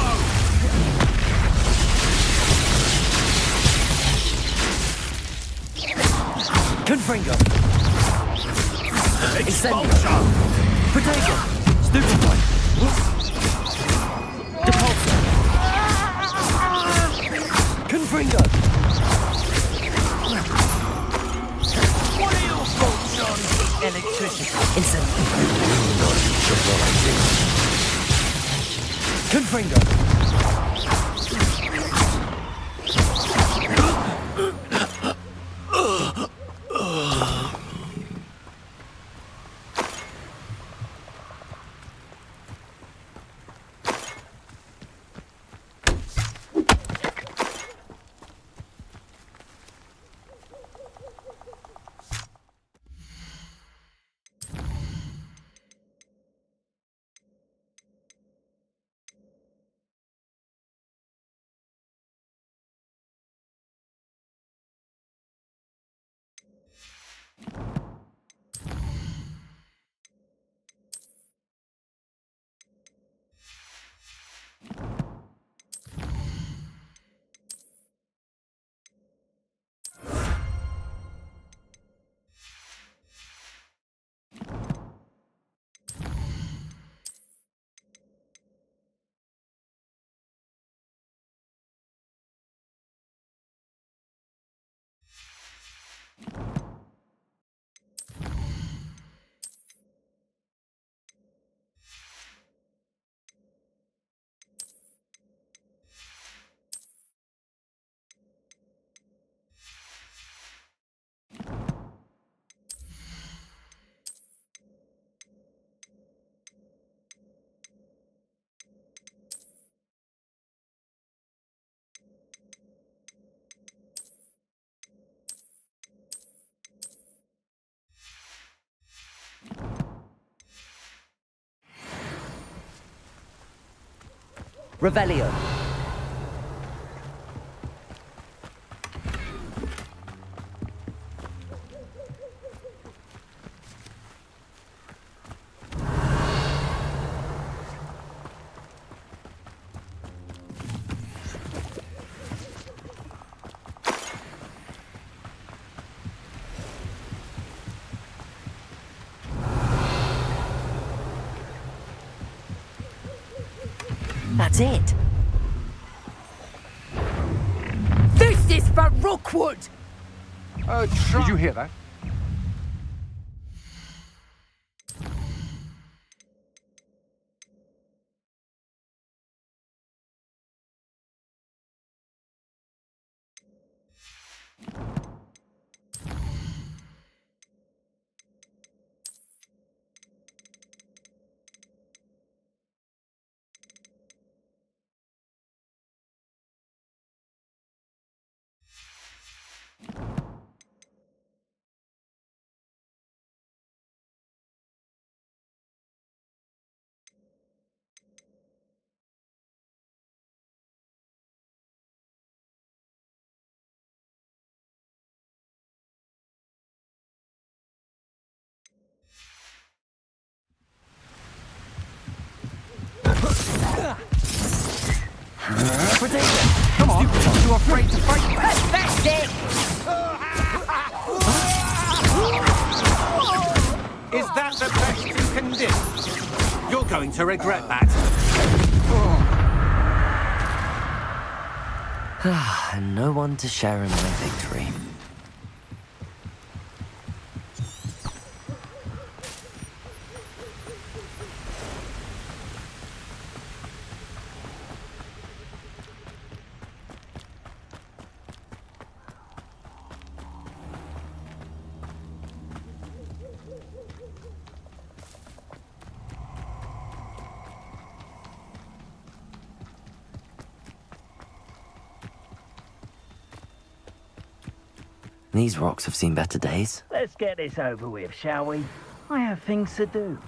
Confringo. Expulso! Potato. Stupefy. Depulso. Confringo. What are your thoughts on electricity? Confringo. Revelio. That's it. This is for Rookwood! Did you hear that? Come on, you afraid to fight? Pathetic! Is that the best you can do? You're going to regret that. And no one to share in my victory. These rocks have seen better days. Let's get this over with, shall we? I have things to do.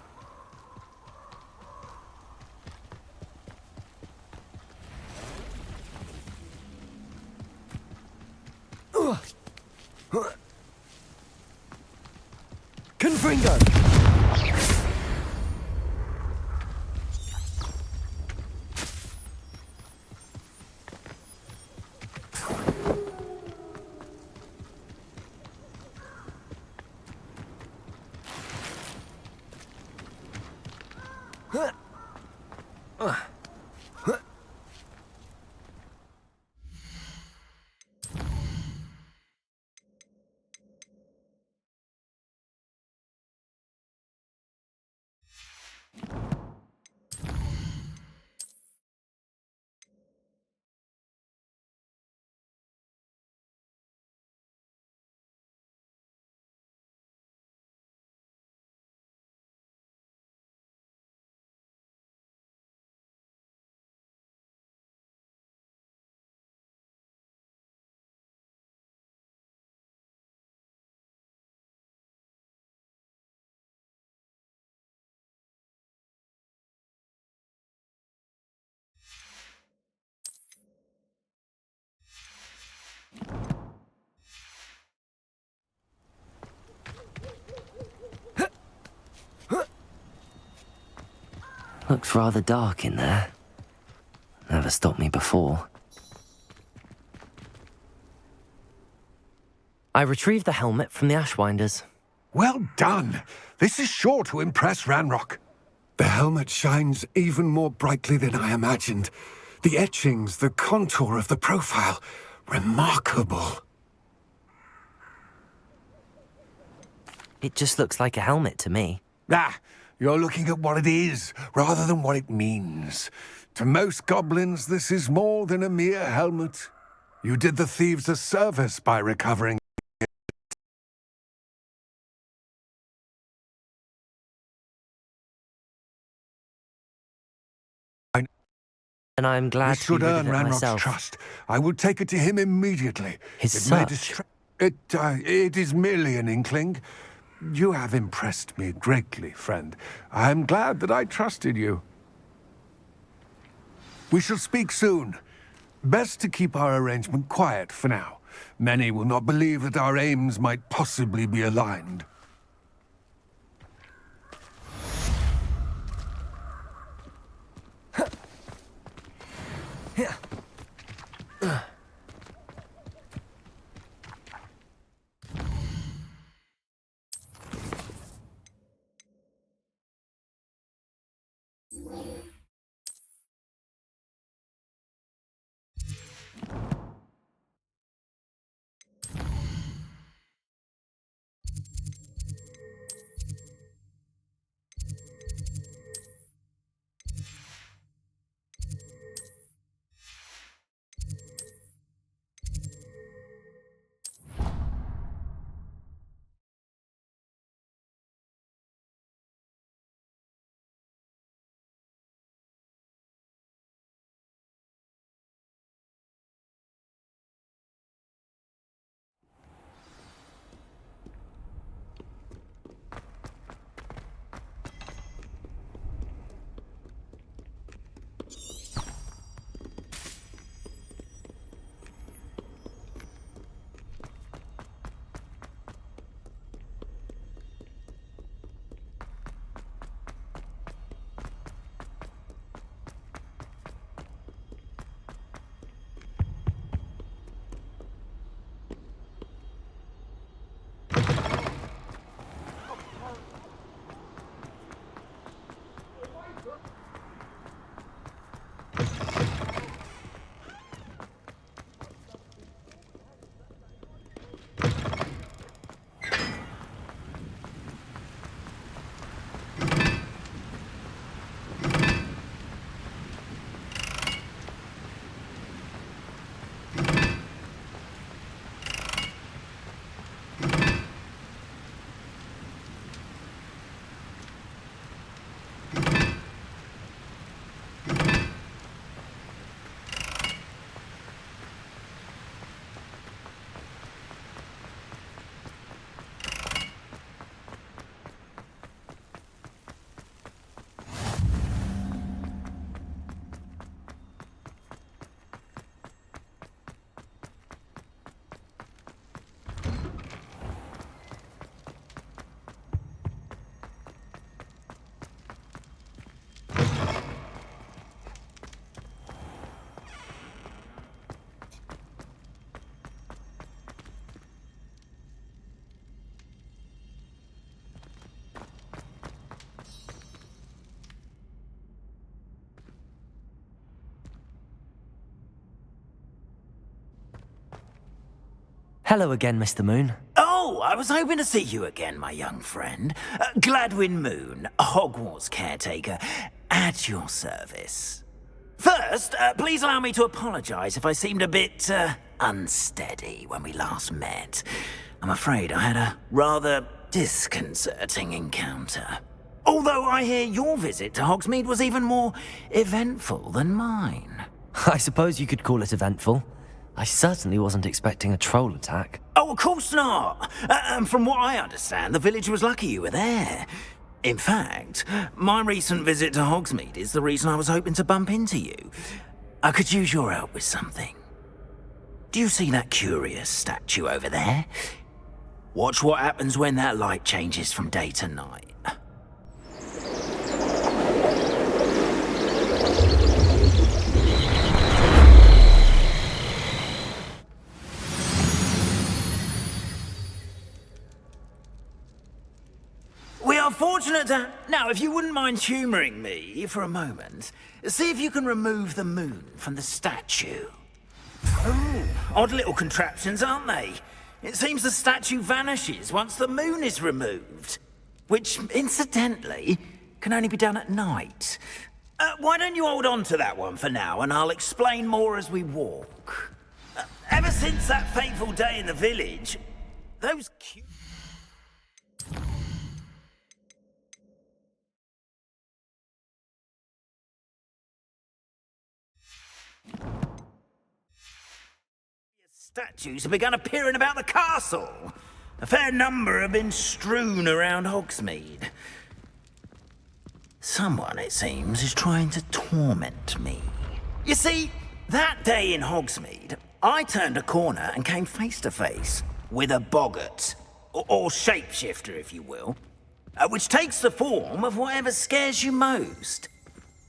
Fringo! Looks rather dark in there. Never stopped me before. I retrieved the helmet from the Ashwinders. Well done. This is sure to impress Ranrock. The helmet shines even more brightly than I imagined. The etchings, the contour of the profile, remarkable. It just looks like a helmet to me. Ah, you're looking at what it is, rather than what it means. To most goblins, this is more than a mere helmet. You did the thieves a service by recovering it. And I'm glad This to should be rid earn of it Ranrock's myself. trust. I will take it to him immediately. His It may search? it is merely an inkling. You have impressed me greatly, friend. I am glad that I trusted you. We shall speak soon. Best to keep our arrangement quiet for now. Many will not believe that our aims might possibly be aligned. Hello again, Mr. Moon. Oh, I was hoping to see you again, my young friend. Gladwin Moon, Hogwarts caretaker, at your service. First, please allow me to apologize if I seemed a bit, unsteady when we last met. I'm afraid I had a rather disconcerting encounter. Although I hear your visit to Hogsmeade was even more eventful than mine. I suppose you could call it eventful. I certainly wasn't expecting a troll attack. Oh, of course not. And from what I understand, the village was lucky you were there. In fact, my recent visit to Hogsmeade is the reason I was hoping to bump into you. I could use your help with something. Do you see that curious statue over there? Watch what happens when that light changes from day to night. We are fortunate to... Now, if you wouldn't mind humouring me for a moment, see if you can remove the moon from the statue. Oh, odd little contraptions, aren't they? It seems the statue vanishes once the moon is removed. Which, incidentally, can only be done at night. Why don't you hold on to that one for now, and I'll explain more as we walk. Ever since that fateful day in the village, those cute... statues have begun appearing about the castle. A fair number have been strewn around Hogsmeade. Someone, it seems, is trying to torment me. You see, that day in Hogsmeade, I turned a corner and came face to face with a boggart, or shapeshifter, if you will, which takes the form of whatever scares you most.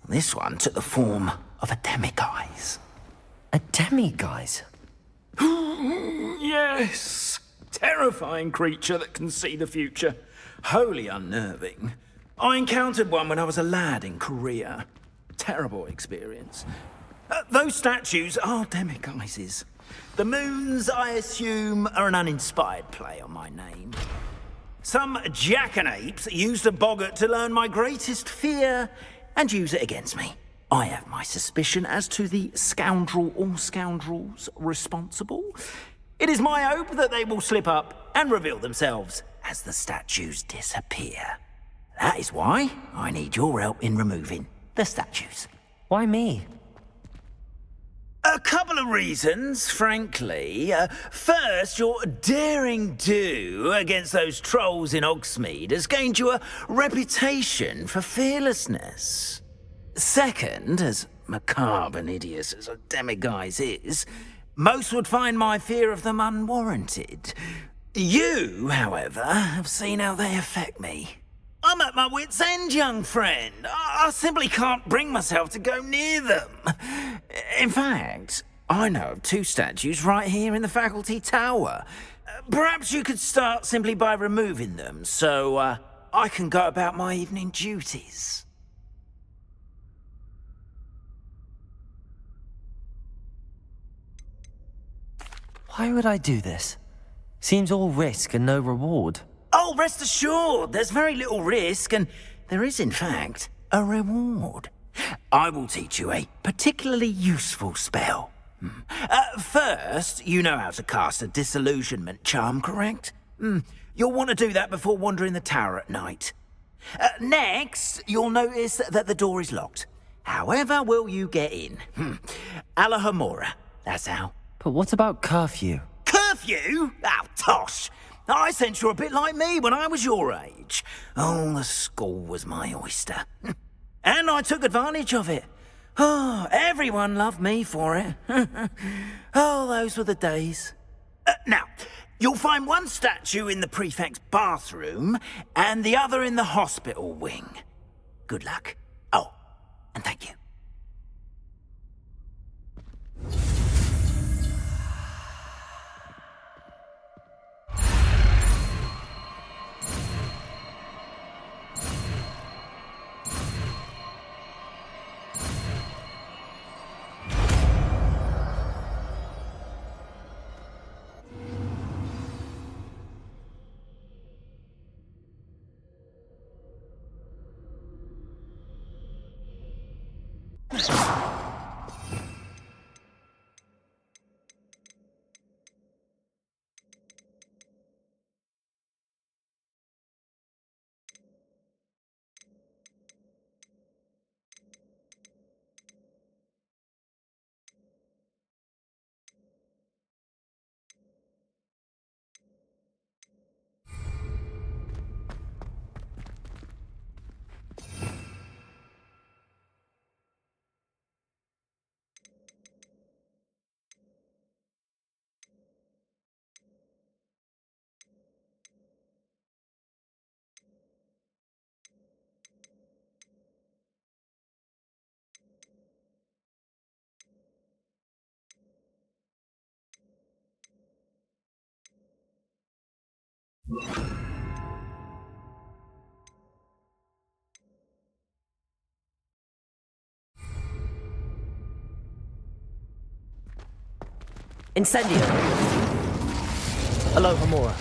This one took the form of a demiguise. A demiguise? Yes. Terrifying creature that can see the future. Wholly unnerving. I encountered one when I was a lad in Korea. Terrible experience. Those statues are demiguises. The moons, I assume, are an uninspired play on my name. Some jackanapes used a boggart to learn my greatest fear and use it against me. I have my suspicion as to the scoundrel or scoundrels responsible. It is my hope that they will slip up and reveal themselves as the statues disappear. That is why I need your help in removing the statues. Why me? A couple of reasons, frankly. First, your daring do against those trolls in Hogsmeade has gained you a reputation for fearlessness. Second, as macabre and hideous as a demiguise is, most would find my fear of them unwarranted. You, however, have seen how they affect me. I'm at my wit's end, young friend. I simply can't bring myself to go near them. In fact, I know of 2 statues right here in the faculty tower. Perhaps you could start simply by removing them, so I can go about my evening duties. Why would I do this? Seems all risk and no reward. Oh, rest assured, there's very little risk, and there is, in fact, a reward. I will teach you a particularly useful spell. First, you know how to cast a disillusionment charm, correct? You'll want to do that before wandering the tower at night. Next, you'll notice that the door is locked. However will you get in? Alahomora, that's how. But what about curfew? Curfew? Oh, tosh! I sense you're a bit like me when I was your age. Oh, the school was my oyster. And I took advantage of it. Oh, everyone loved me for it. Oh, those were the days. Now, you'll find one statue in the prefect's bathroom and the other in the hospital wing. Good luck. Oh, and thank you. Incendio! Aloha Mora.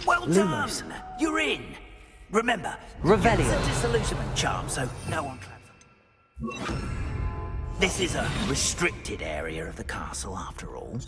Well Lumos. done! You're in! Remember, Revelio. it's a disillusionment charm, so no one traps. This is a restricted area of the castle, after all.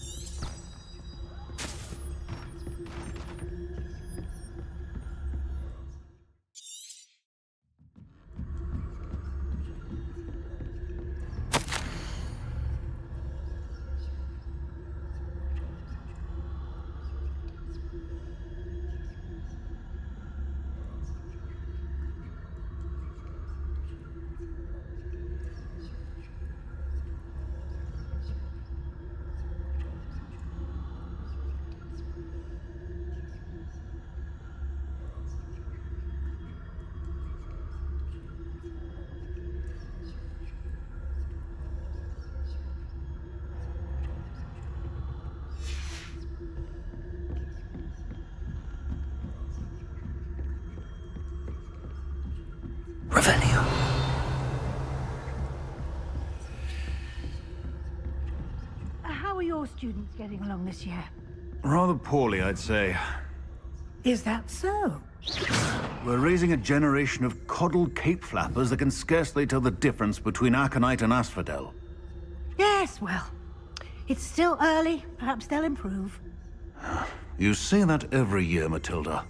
Revelio. How are your students getting along this year? Rather poorly, I'd say. Is that so? We're raising a generation of coddled cape flappers that can scarcely tell the difference between aconite and asphodel. Yes, well, it's still early. Perhaps they'll improve. You say that every year, Matilda.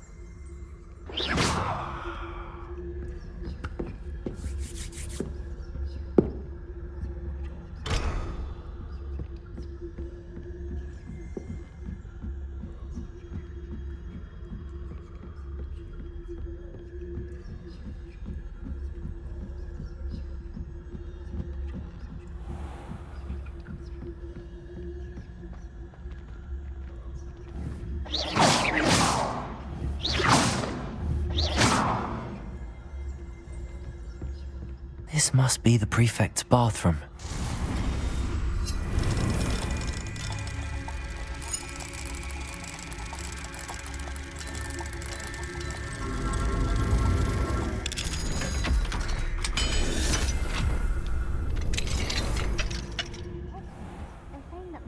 This must be the prefect's bathroom.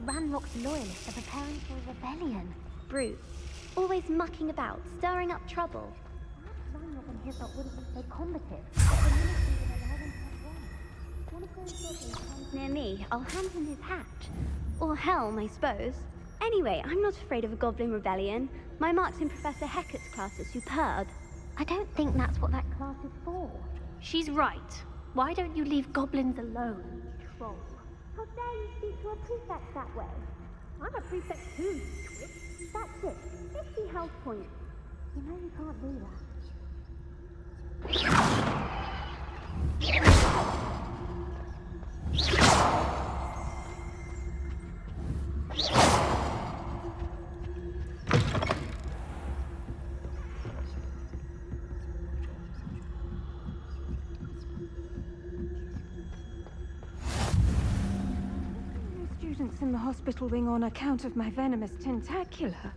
Ranrock's loyalists are preparing for a rebellion. Brute. Always mucking about, stirring up trouble. Perhaps Ranrock and his lot wouldn't be so combative. But the military would allow them to have one. One of those goblins comes near me, I'll hand him his hatch. Or helm, I suppose. Anyway, I'm not afraid of a goblin rebellion. My marks in Professor Hecat's class are superb. I don't think that's what that class is for. She's right. Why don't you leave goblins alone, troll? How dare you speak to a prefect that way? I'm a prefect too, you twit. That's it. 50 health points. You know you can't do that. Students in the hospital wing on account of my venomous tentacula.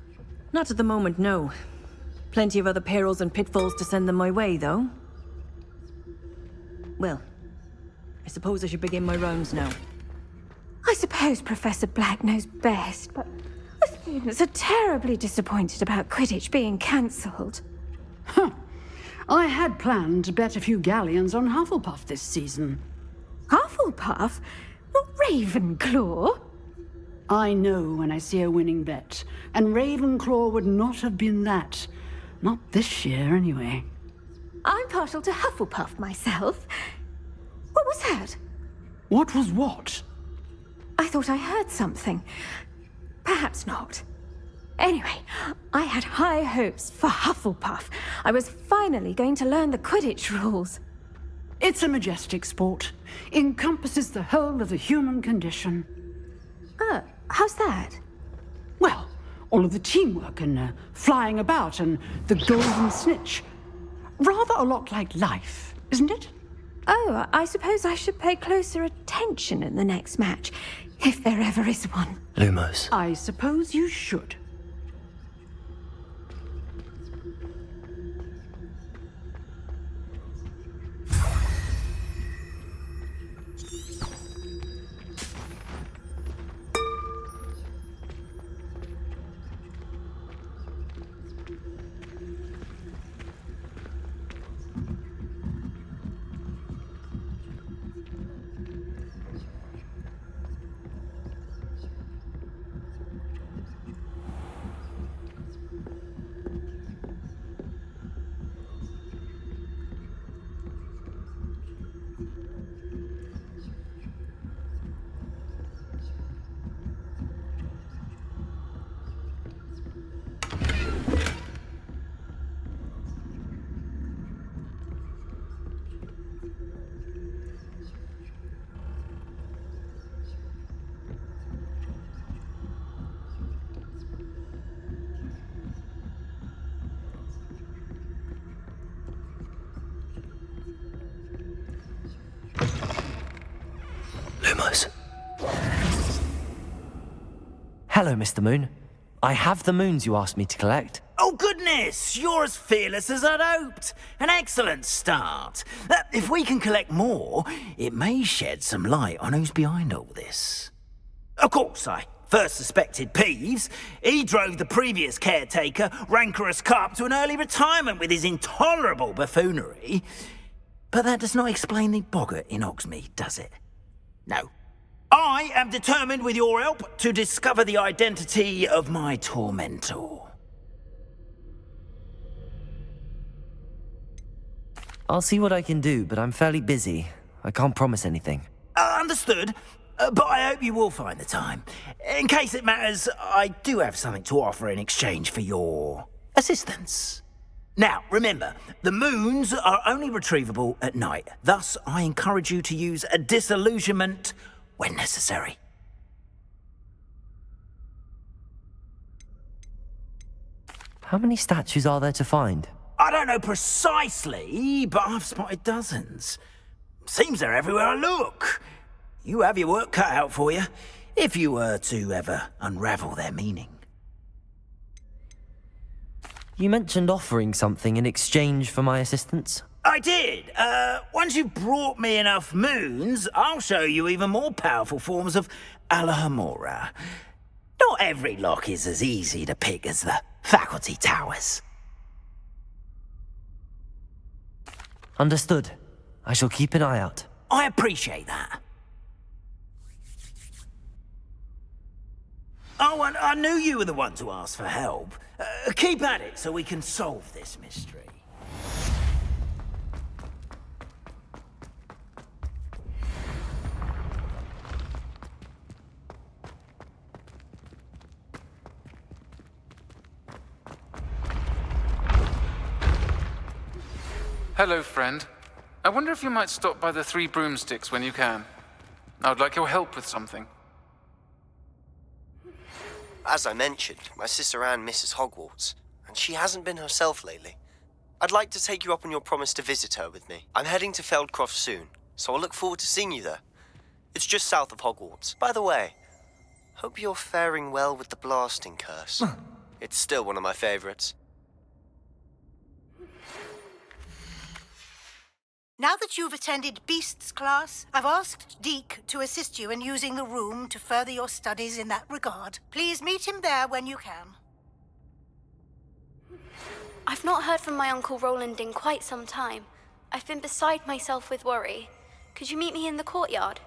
Not at the moment, no. Plenty of other perils and pitfalls to send them my way, though. Well, I suppose I should begin my rounds now. I suppose Professor Black knows best, but the students are terribly disappointed about Quidditch being cancelled. I had planned to bet a few galleons on Hufflepuff this season. Hufflepuff? Not Ravenclaw? I know when I see a winning bet, and Ravenclaw would not have been that. Not this year, anyway. I'm partial to Hufflepuff myself. What was that? What was what? I thought I heard something. Perhaps not. Anyway, I had high hopes for Hufflepuff. I was finally going to learn the Quidditch rules. It's a majestic sport. Encompasses the whole of the human condition. How's that? Well, all of the teamwork and flying about and the golden snitch. Rather a lot like life, isn't it? Oh, I suppose I should pay closer attention in the next match, if there ever is one. Lumos. I suppose you should. Lumos. Hello, Mr. Moon. I have the moons you asked me to collect. Oh, goodness! You're as fearless as I'd hoped. An excellent start. If we can collect more, it may shed some light on who's behind all this. Of course, I first suspected Peeves. He drove the previous caretaker, Rancorous Carp, to an early retirement with his intolerable buffoonery. But that does not explain the boggart in Hogsmeade, does it? No. I am determined, with your help, to discover the identity of my tormentor. I'll see what I can do, but I'm fairly busy. I can't promise anything. Understood. But I hope you will find the time. In case it matters, I do have something to offer in exchange for your assistance. Now, remember, the moons are only retrievable at night. Thus, I encourage you to use a disillusionment when necessary. How many statues are there to find? I don't know precisely, but I've spotted dozens. Seems they're everywhere I look. You have your work cut out for you, if you were to ever unravel their meaning. You mentioned offering something in exchange for my assistance? I did. Once you've brought me enough moons, I'll show you even more powerful forms of Alohomora. Not every lock is as easy to pick as the faculty towers. Understood. I shall keep an eye out. I appreciate that. Oh, and I knew you were the one to ask for help. Keep at it so we can solve this mystery. Hello, friend. I wonder if you might stop by the Three Broomsticks when you can. I would like your help with something. As I mentioned, my sister Anne misses Hogwarts, and she hasn't been herself lately. I'd like to take you up on your promise to visit her with me. I'm heading to Feldcroft soon, so I'll look forward to seeing you there. It's just south of Hogwarts. By the way, hope you're faring well with the blasting curse. It's still one of my favorites. Now that you've attended Beasts class, I've asked Deke to assist you in using the room to further your studies in that regard. Please meet him there when you can. I've not heard from my Uncle Roland in quite some time. I've been beside myself with worry. Could you meet me in the courtyard?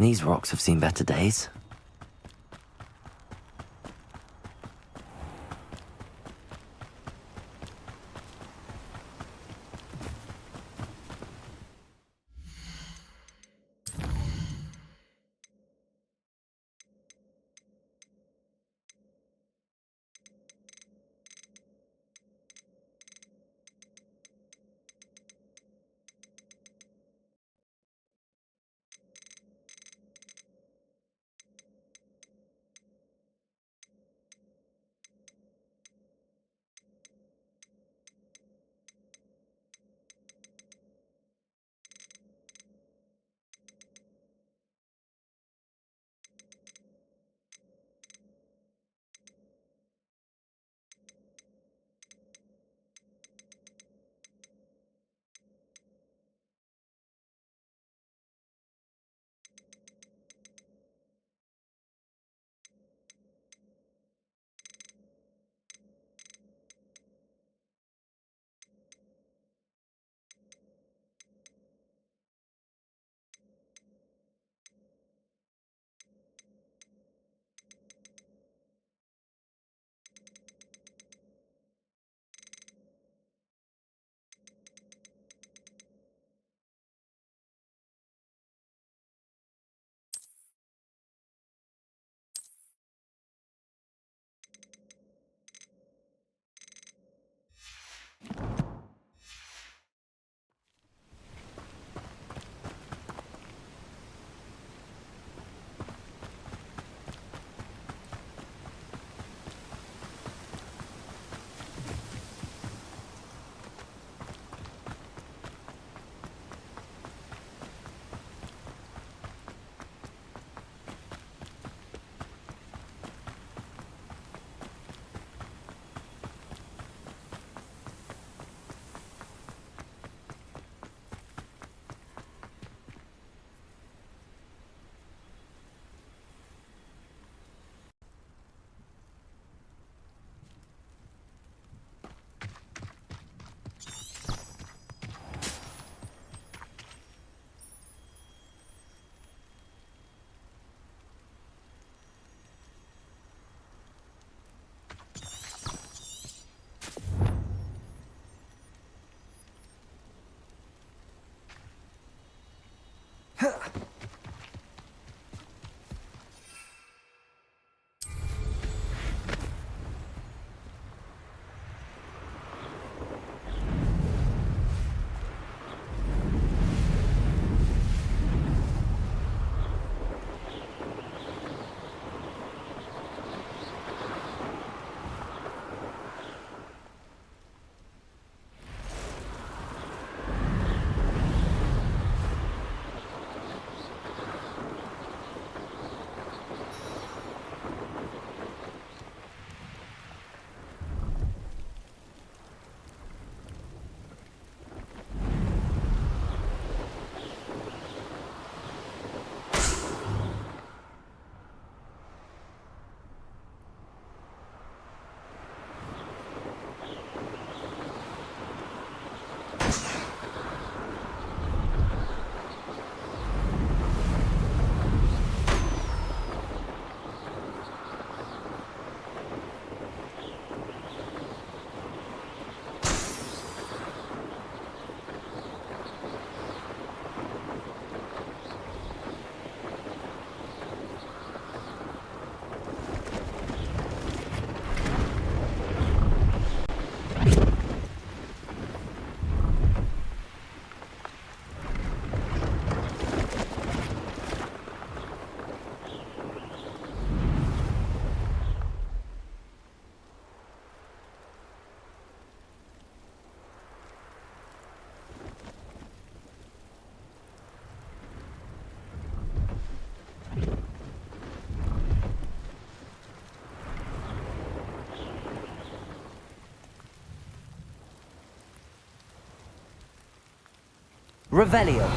These rocks have seen better days. Revelio.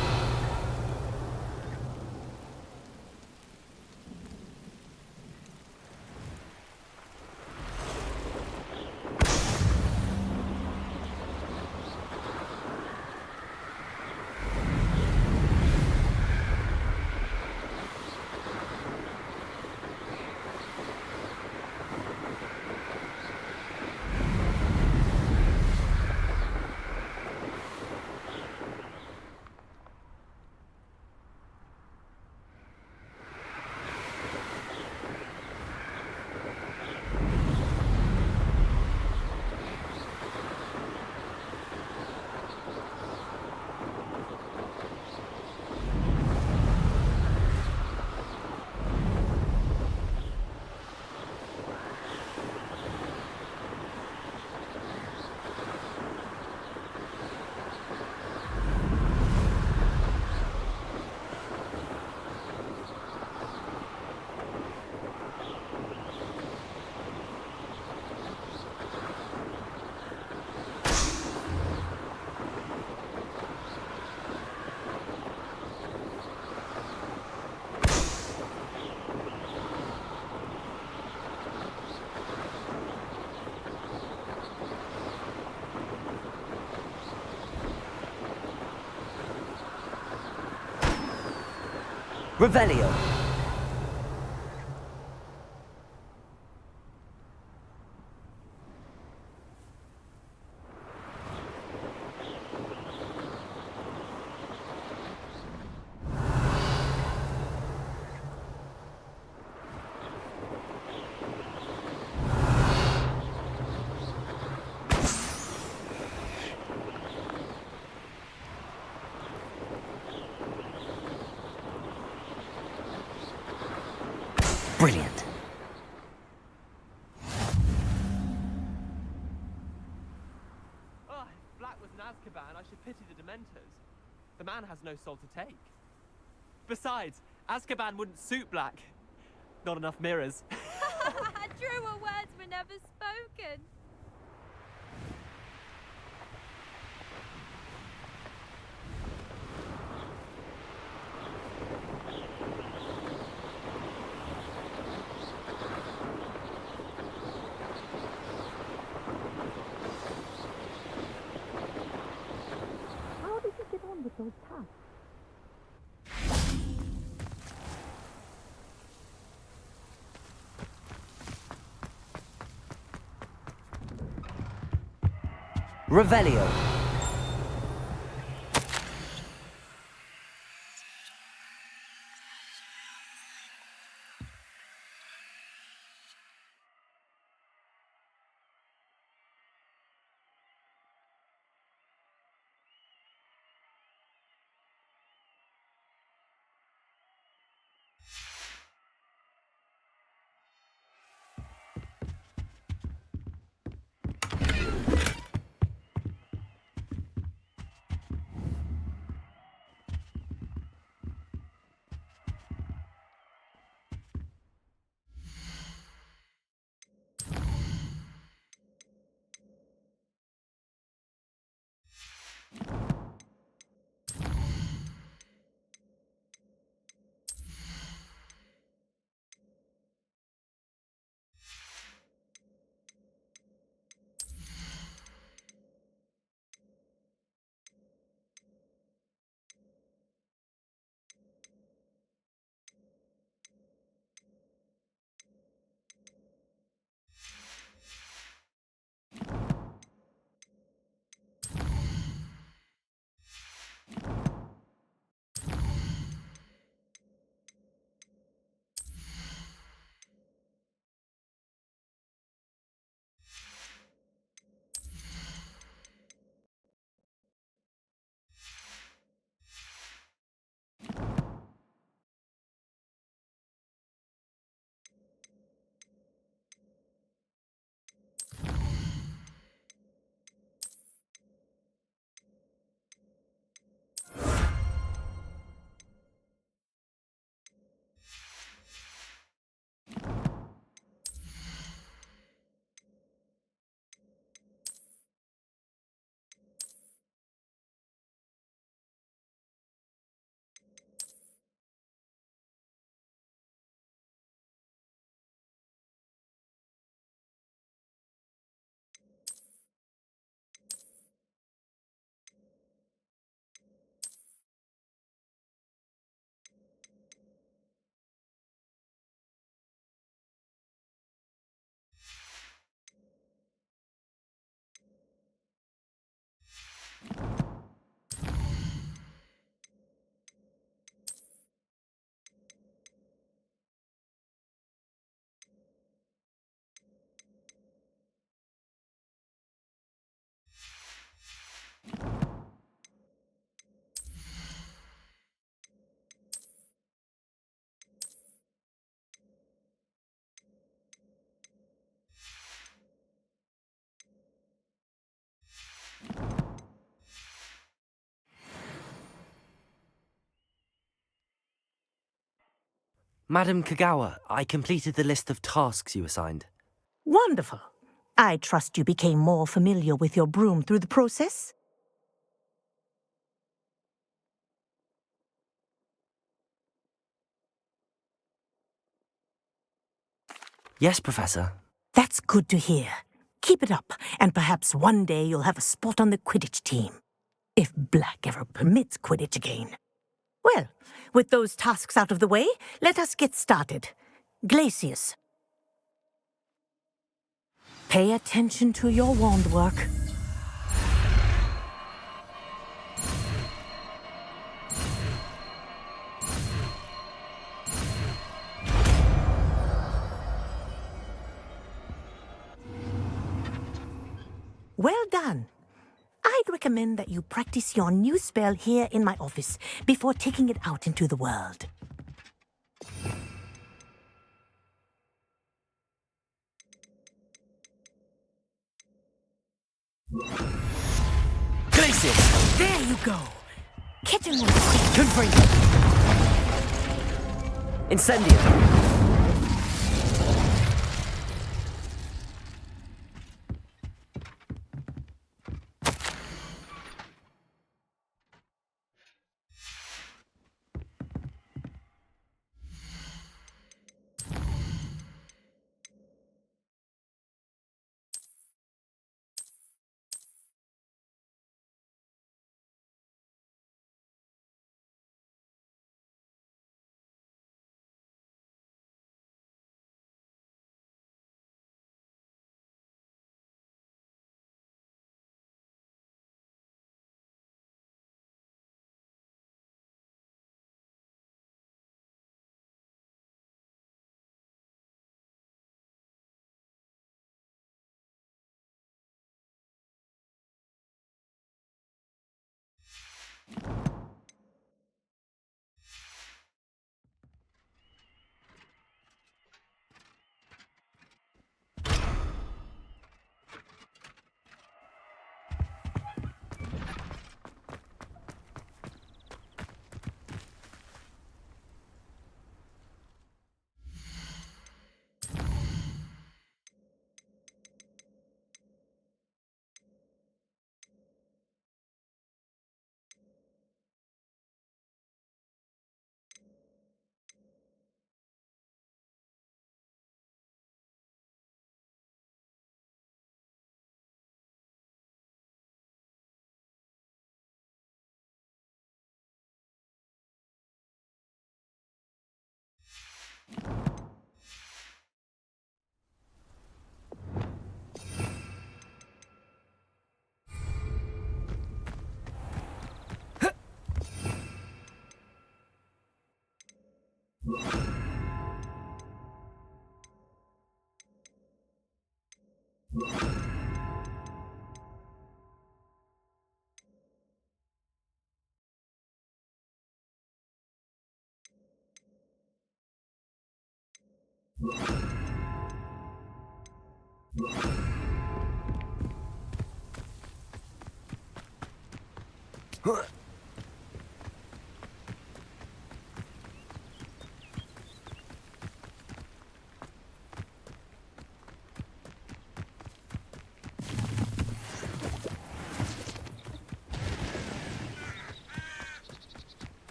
Revelio. Brilliant. Oh, if Black was in Azkaban, I should pity the Dementors. The man has no soul to take. Besides, Azkaban wouldn't suit Black. Not enough mirrors. Truer words were never spoken. How did you get on with those tasks? Revelio. Madam Kagawa, I completed the list of tasks you assigned. Wonderful. I trust you became more familiar with your broom through the process? Yes, Professor. That's good to hear. Keep it up, and perhaps one day you'll have a spot on the Quidditch team. If Black ever permits Quidditch again. Well, with those tasks out of the way, let us get started. Glacius. Pay attention to your wand work. Well done. I'd recommend that you practice your new spell here in my office before taking it out into the world. Glacius! There you go. Catch him. Confringo! Incendio!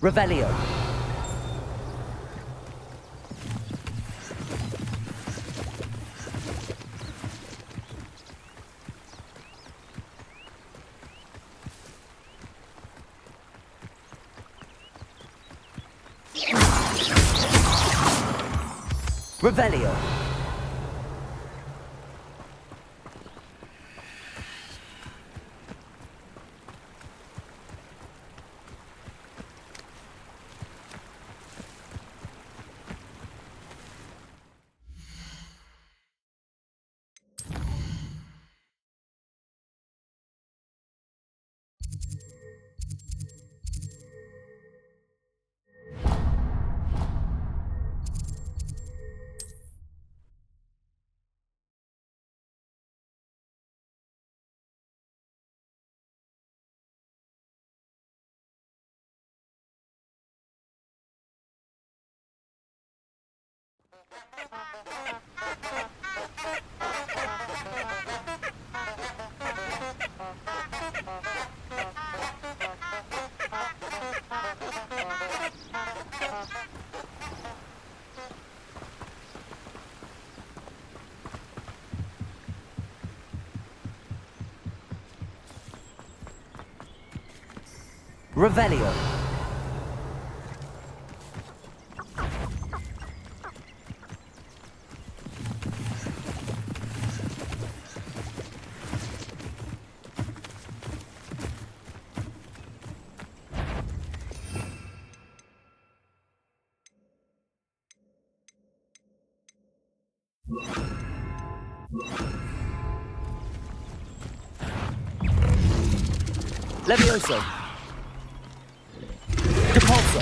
Revelio. Revelio. Revelio. Levioso. Depulso.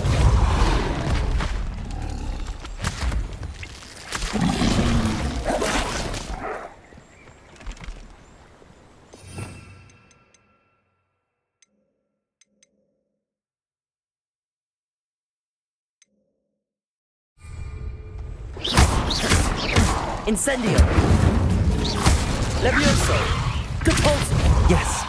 Incendio. Levioso. Depulso. Yes.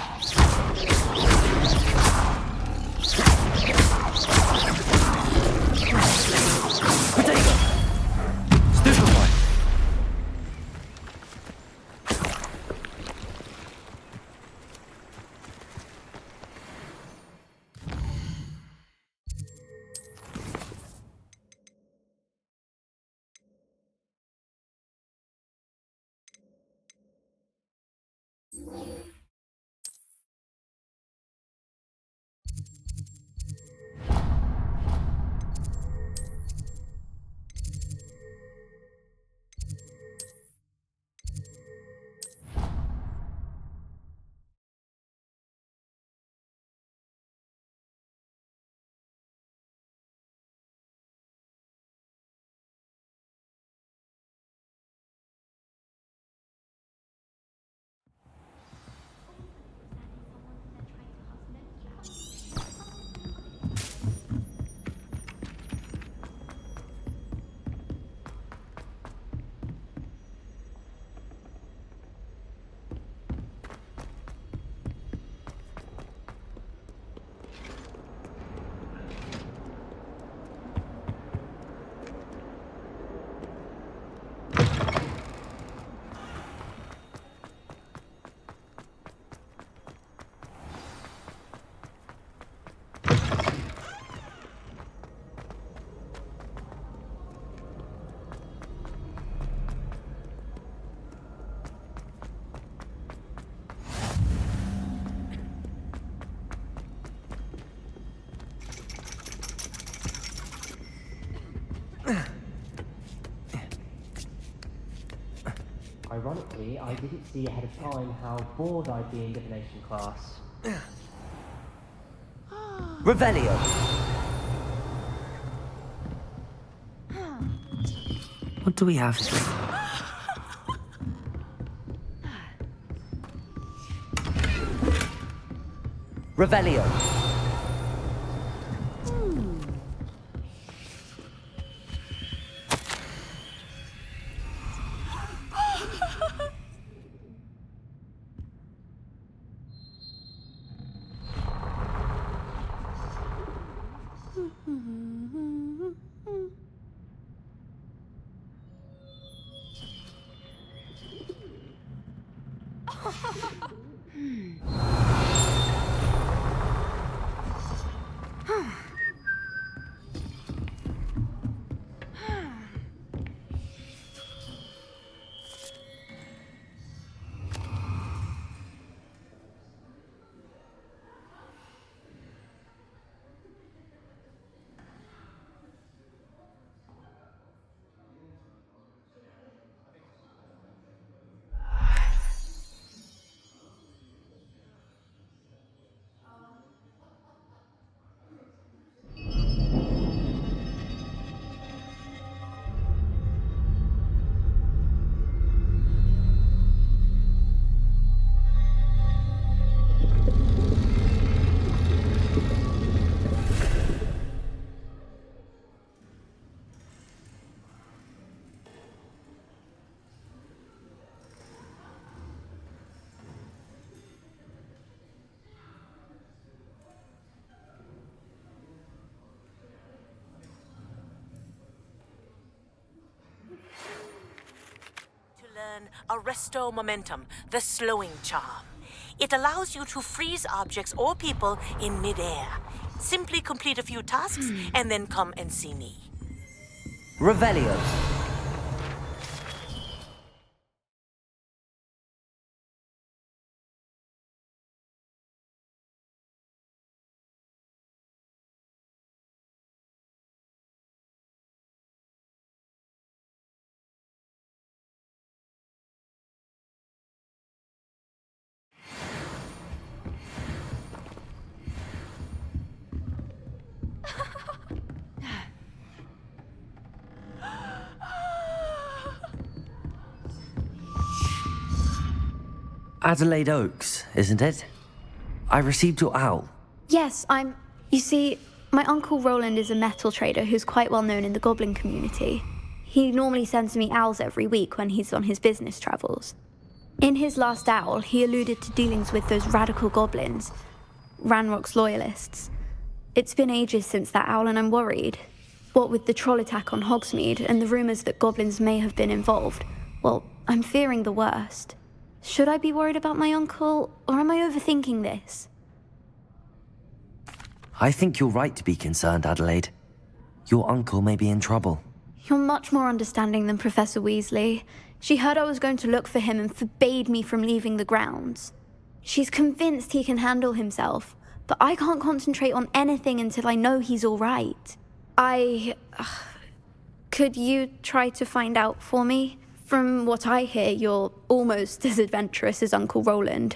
Ironically, I didn't see ahead of time how bored I'd be in divination class. Revelio. What do we have here? Revelio. Learn Arresto Momentum, the slowing charm. It allows you to freeze objects or people in midair. Simply complete a few tasks and then come and see me. Revelio. Adelaide Oaks, isn't it? I received your owl. Yes, You see, my Uncle Roland is a metal trader who's quite well known in the goblin community. He normally sends me owls every week when he's on his business travels. In his last owl, he alluded to dealings with those radical goblins, Ranrock's loyalists. It's been ages since that owl, and I'm worried. What with the troll attack on Hogsmeade and the rumors that goblins may have been involved, well, I'm fearing the worst. Should I be worried about my uncle, or am I overthinking this? I think you're right to be concerned, Adelaide. Your uncle may be in trouble. You're much more understanding than Professor Weasley. She heard I was going to look for him and forbade me from leaving the grounds. She's convinced he can handle himself, but I can't concentrate on anything until I know he's all right. Could you try to find out for me? From what I hear, you're almost as adventurous as Uncle Roland.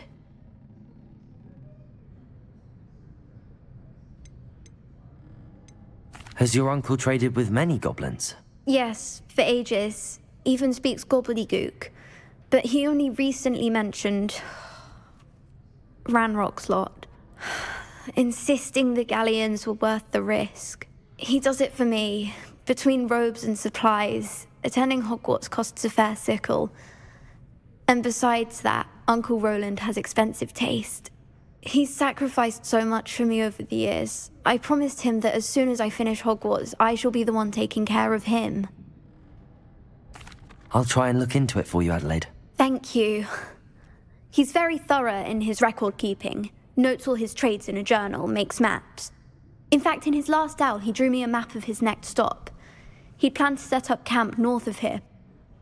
Has your uncle traded with many goblins? Yes, for ages. Even speaks gobbledygook. But he only recently mentioned Ranrock's lot, insisting the galleons were worth the risk. He does it for me. Between robes and supplies, attending Hogwarts costs a fair sickle. And besides that, Uncle Roland has expensive taste. He's sacrificed so much for me over the years. I promised him that as soon as I finish Hogwarts, I shall be the one taking care of him. I'll try and look into it for you, Adelaide. Thank you. He's very thorough in his record keeping, notes all his trades in a journal, makes maps. In fact, in his last owl, he drew me a map of his next stop. He planned to set up camp north of here.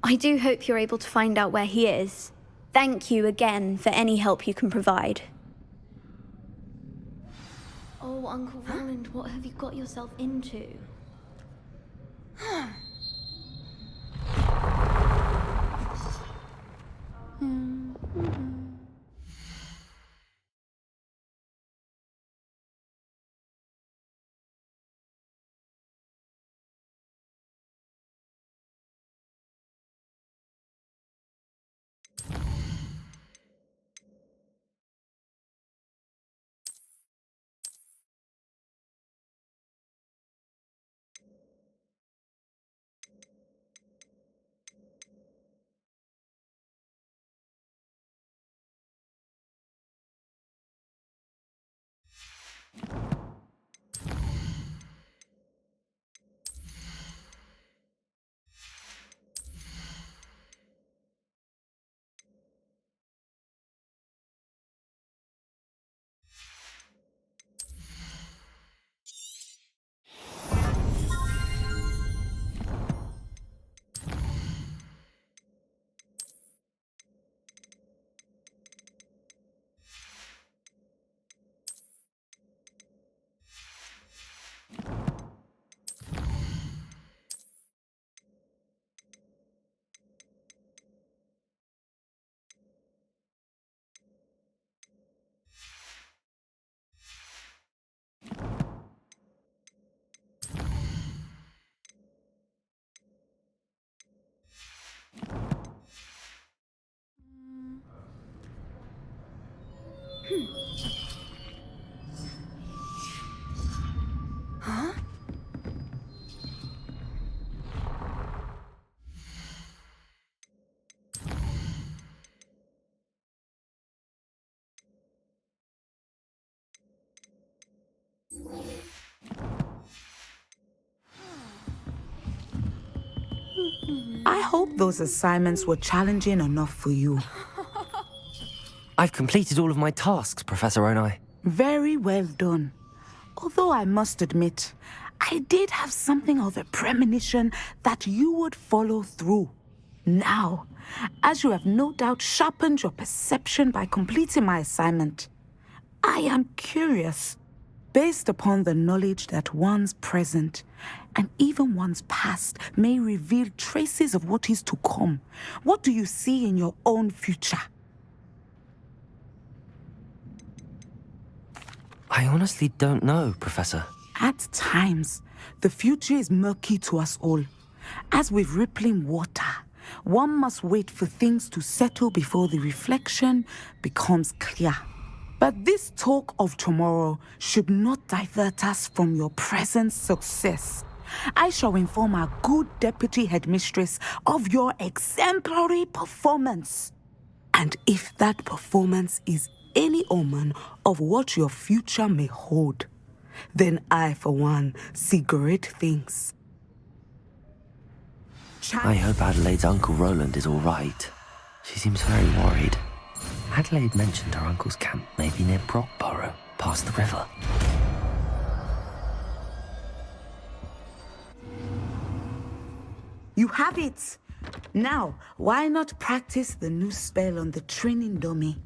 I do hope you're able to find out where he is. Thank you again for any help you can provide. Oh, Uncle Roland, what have you got yourself into? Huh? I hope those assignments were challenging enough for you. I've completed all of my tasks, Professor Onai. Very well done. Although I must admit, I did have something of a premonition that you would follow through. Now, as you have no doubt sharpened your perception by completing my assignment, I am curious, based upon the knowledge that one's present and even one's past may reveal traces of what is to come. What do you see in your own future? I honestly don't know, Professor. At times, the future is murky to us all. As with rippling water, one must wait for things to settle before the reflection becomes clear. But this talk of tomorrow should not divert us from your present success. I shall inform our good deputy headmistress of your exemplary performance. And if that performance is any omen of what your future may hold, then I, for one, see great things. I hope Adelaide's Uncle Roland is all right. She seems very worried. Adelaide mentioned her uncle's camp may be near Brockborough, past the river. You have it! Now, why not practice the new spell on the training dummy?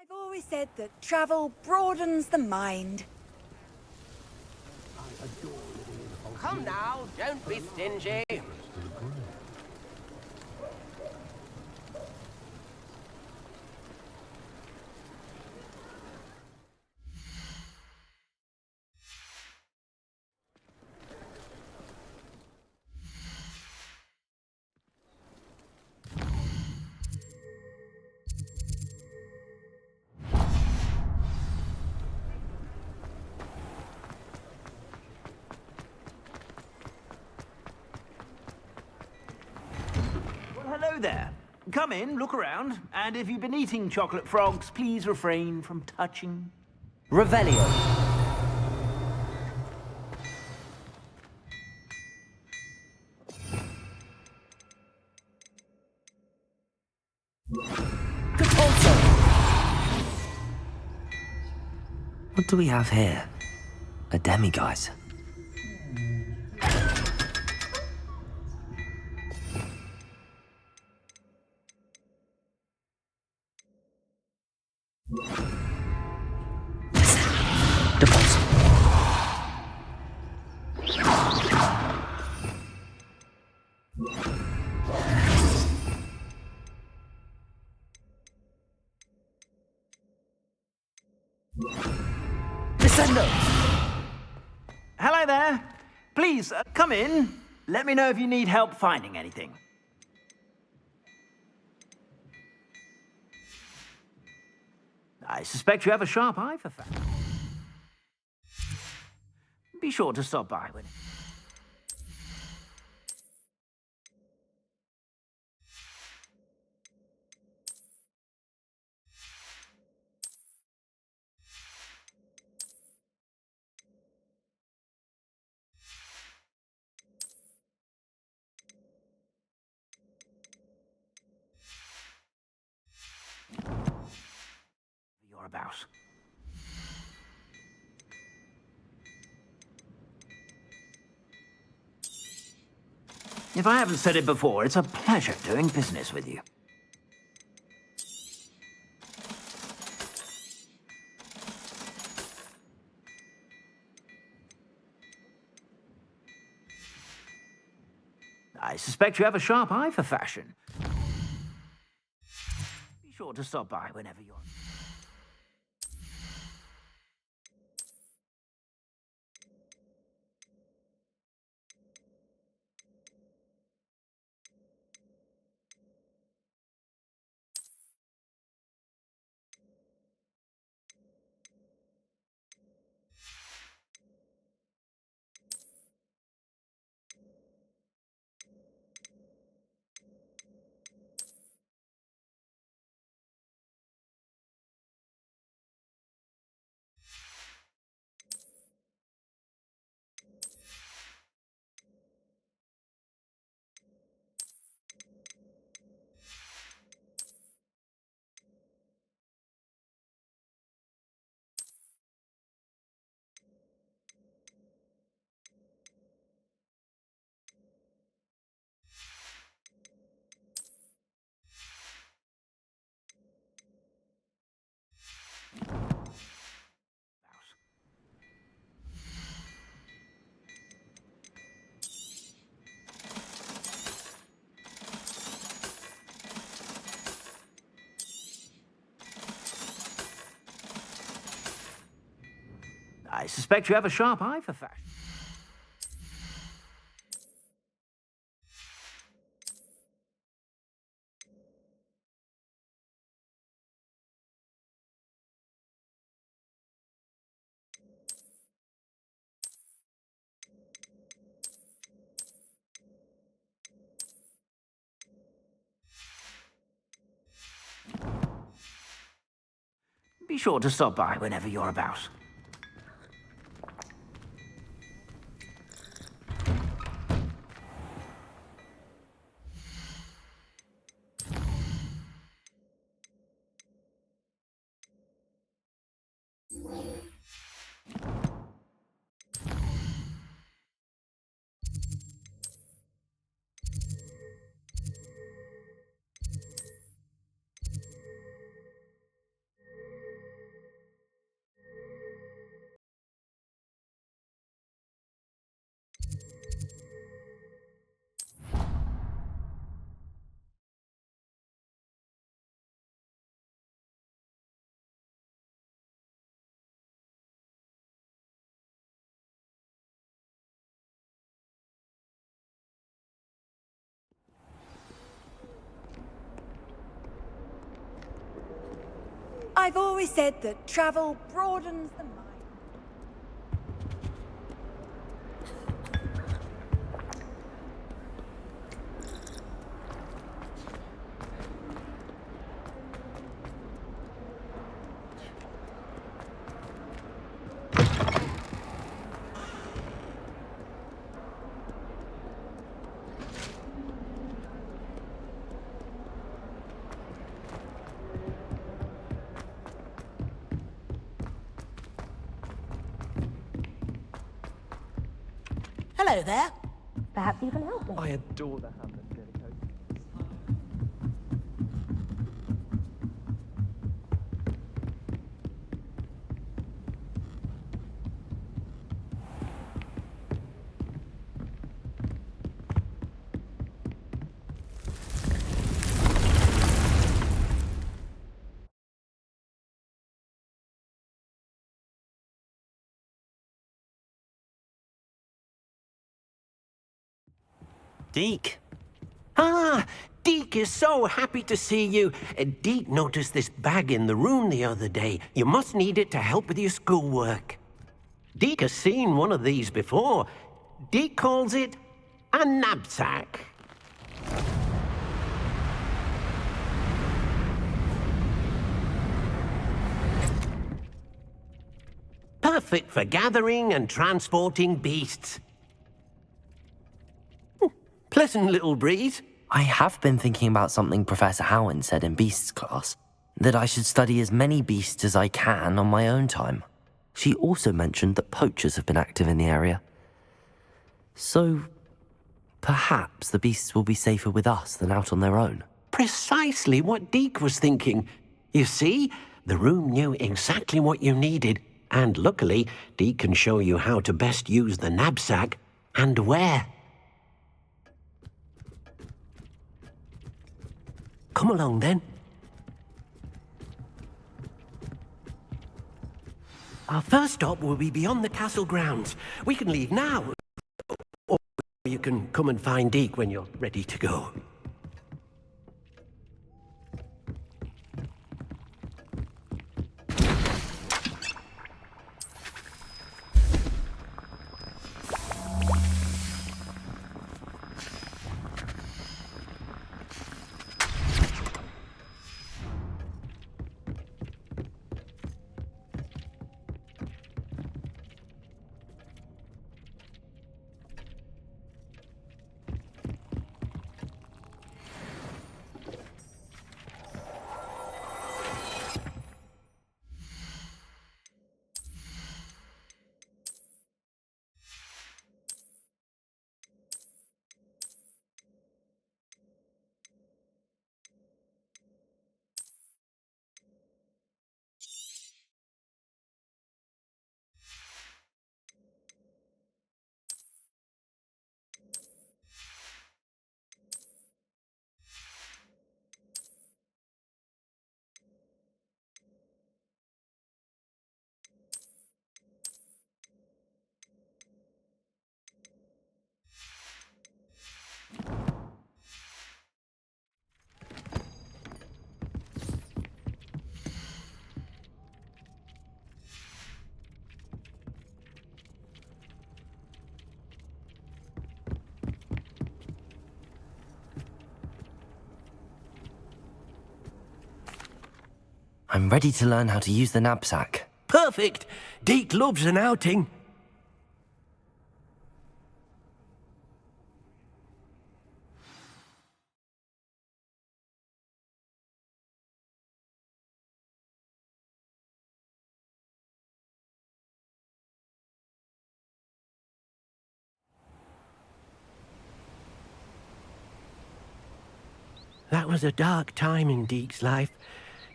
I've always said that travel broadens the mind. Come now, don't be stingy. Hello there. Come in, look around, and if you've been eating chocolate frogs, please refrain from touching. Revelio. What do we have here? A demiguise. Deposit. Descendo! Hello there. Please, come in. Let me know if you need help finding anything. I suspect you have a sharp eye for fashion. Be sure to stop by when... you're about. If I haven't said it before, it's a pleasure doing business with you. I suspect you have a sharp eye for fashion. Be sure to stop by whenever you're... I suspect you have a sharp eye for fashion. Be sure to stop by whenever you're about. I've always said that travel broadens the mind. Hello there. Perhaps you can help me. I adore the Hamlet Scarecrow. Deke. Ah, Deke is so happy to see you. Deke noticed this bag in the room the other day. You must need it to help with your schoolwork. Deke has seen one of these before. Deke calls it a knapsack. Perfect for gathering and transporting beasts. Pleasant little breeze. I have been thinking about something Professor Howen said in Beasts class, that I should study as many beasts as I can on my own time. She also mentioned that poachers have been active in the area. So, perhaps the beasts will be safer with us than out on their own. Precisely what Deke was thinking. You see, the room knew exactly what you needed, and luckily, Deke can show you how to best use the knapsack and where. Come along, then. Our first stop will be beyond the castle grounds. We can leave now, or you can come and find Deke when you're ready to go. I'm ready to learn how to use the knapsack. Perfect! Deke loves an outing. That was a dark time in Deke's life.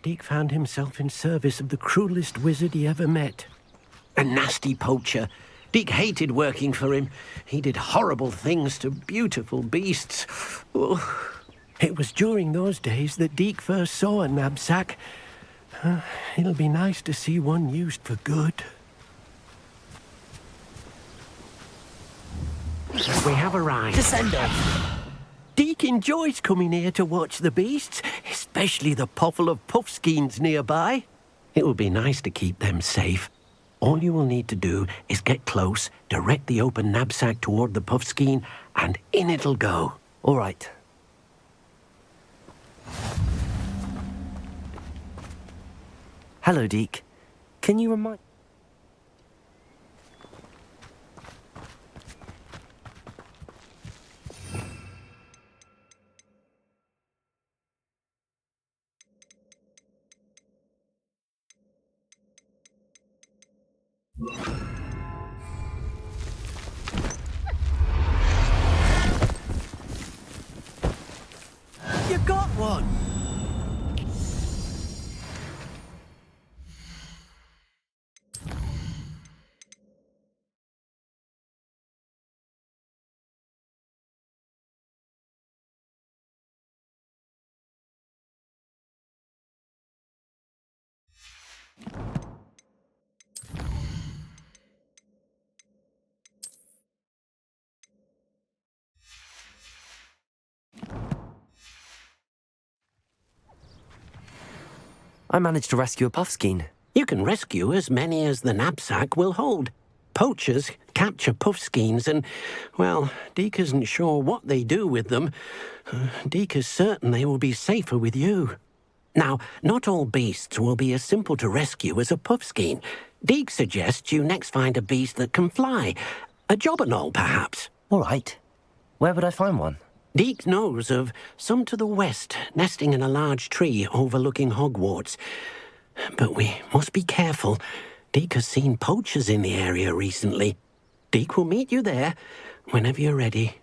Deke found himself in service of the cruelest wizard he ever met. A nasty poacher. Deke hated working for him. He did horrible things to beautiful beasts. Oh. It was during those days that Deke first saw a knapsack. It'll be nice to see one used for good. We have arrived. Descend off. Deke enjoys coming here to watch the beasts, especially the potful of puffskeins nearby. It will be nice to keep them safe. All you will need to do is get close, direct the open knapsack toward the puffskein, and in it'll go. All right. Hello, Deke. Can you remind... What? I managed to rescue a puffskein. You can rescue as many as the knapsack will hold. Poachers capture puffskeins and, well, Deke isn't sure what they do with them. Deke is certain they will be safer with you. Now, not all beasts will be as simple to rescue as a puffskein. Deke suggests you next find a beast that can fly. A jobberknoll, perhaps. All right. Where would I find one? Deke knows of some to the west, nesting in a large tree overlooking Hogwarts. But we must be careful. Deke has seen poachers in the area recently. Deke will meet you there whenever you're ready.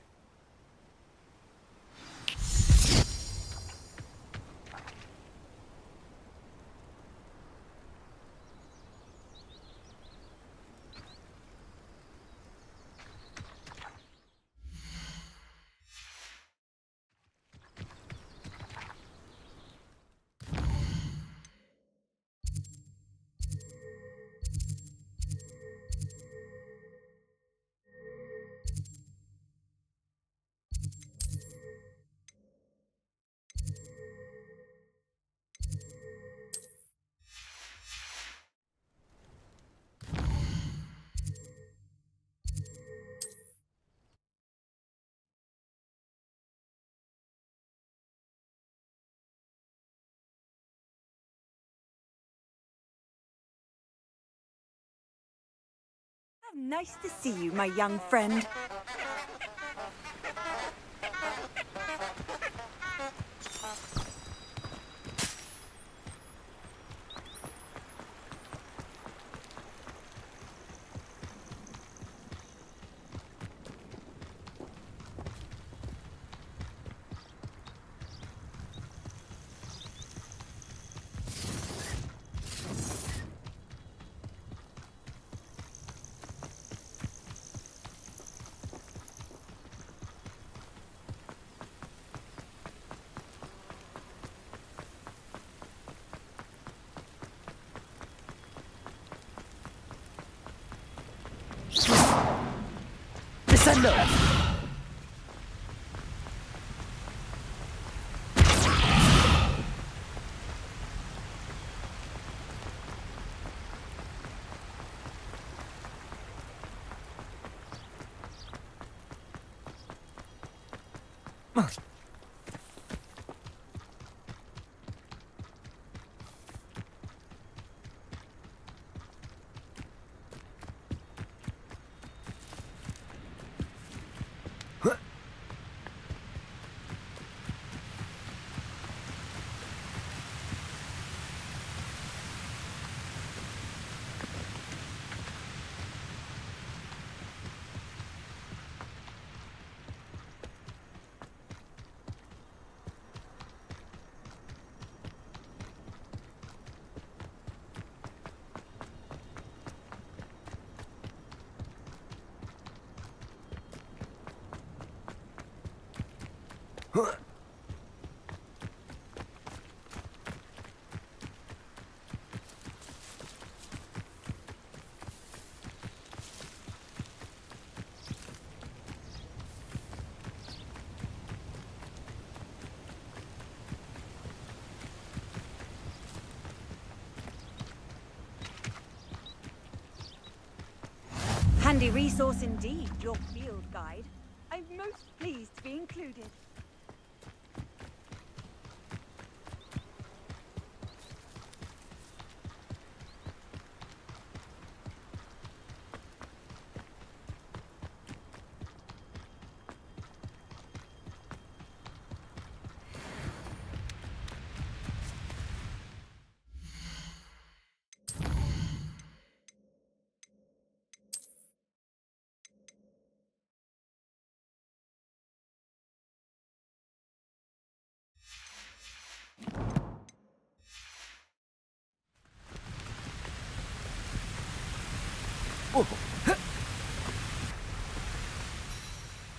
Nice to see you, my young friend. Descendo! Handy resource indeed, your field guide. I'm most pleased to be included.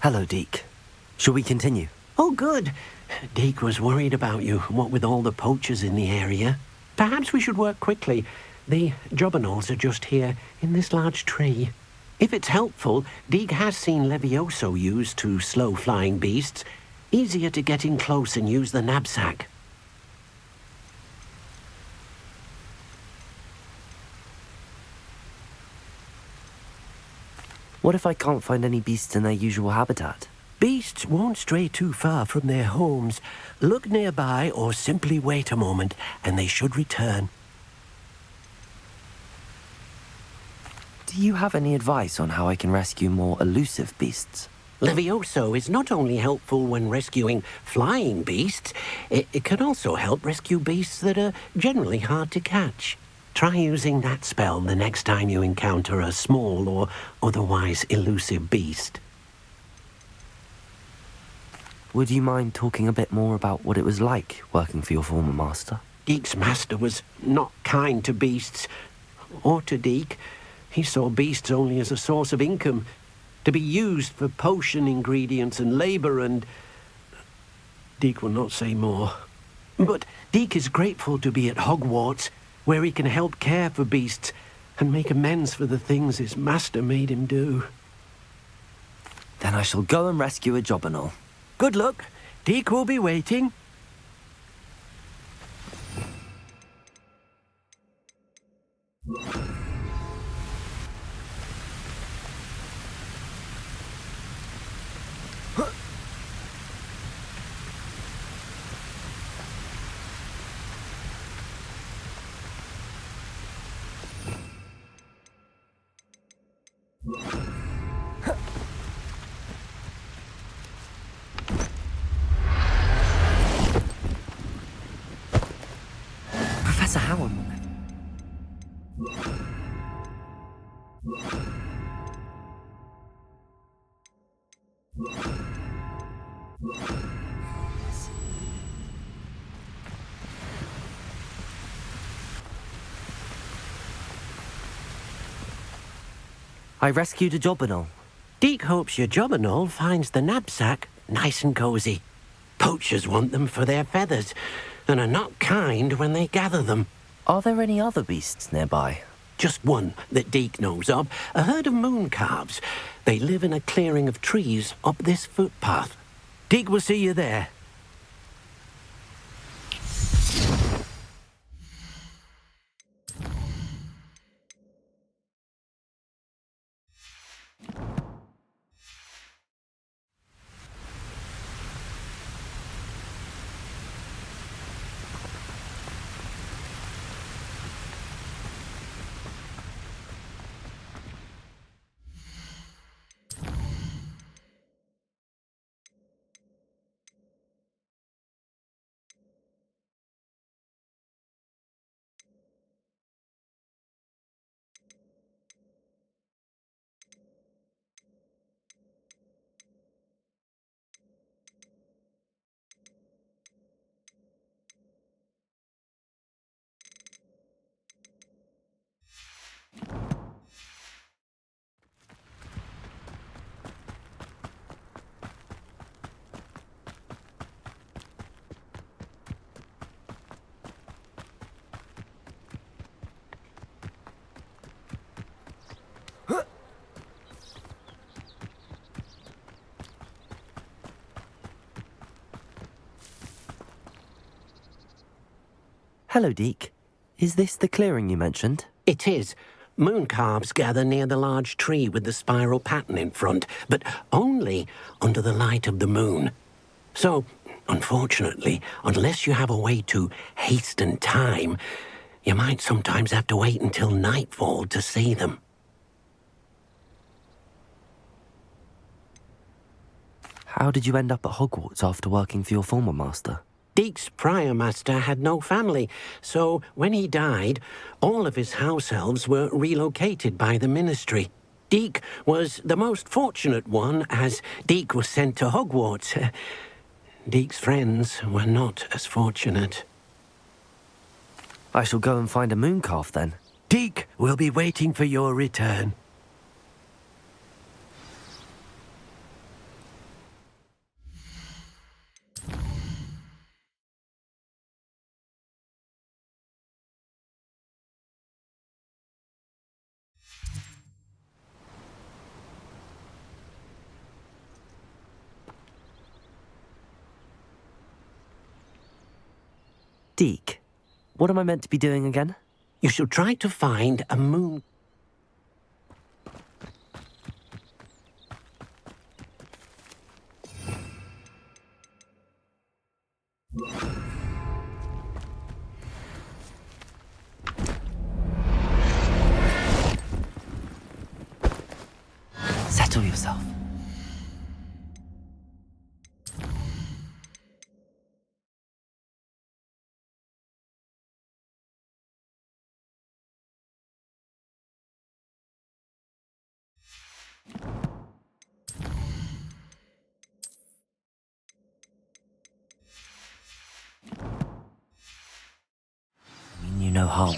Hello, Deke. Shall we continue? Oh, good. Deke was worried about you, what with all the poachers in the area. Perhaps we should work quickly. The jobberknolls are just here, in this large tree. If it's helpful, Deke has seen Levioso used to slow flying beasts. Easier to get in close and use the knapsack. What if I can't find any beasts in their usual habitat? Beasts won't stray too far from their homes. Look nearby or simply wait a moment, and they should return. Do you have any advice on how I can rescue more elusive beasts? Levioso is not only helpful when rescuing flying beasts, it can also help rescue beasts that are generally hard to catch. Try using that spell the next time you encounter a small or otherwise elusive beast. Would you mind talking a bit more about what it was like working for your former master? Deke's master was not kind to beasts, or to Deke. He saw beasts only as a source of income, to be used for potion ingredients and labour, and Deke will not say more. But Deke is grateful to be at Hogwarts, where he can help care for beasts and make amends for the things his master made him do. Then I shall go and rescue a jobberknoll. Good luck. Deke will be waiting. Professor Howard. I rescued a jobberknoll. Deke hopes your jobberknoll finds the knapsack nice and cozy. Poachers want them for their feathers, and are not kind when they gather them. Are there any other beasts nearby? Just one that Deke knows of, a herd of moon calves. They live in a clearing of trees up this footpath. Deke will see you there. Hello, Deke. Is this the clearing you mentioned? It is. Moon calves gather near the large tree with the spiral pattern in front, but only under the light of the moon. So, unfortunately, unless you have a way to hasten time, you might sometimes have to wait until nightfall to see them. How did you end up at Hogwarts after working for your former master? Deke's prior master had no family, so when he died, all of his house elves were relocated by the ministry. Deke was the most fortunate one, as Deke was sent to Hogwarts. Deke's friends were not as fortunate. I shall go and find a mooncalf then. Deke will be waiting for your return. Deke, what am I meant to be doing again? You should try to find a moon... Settle yourself. I mean you no harm.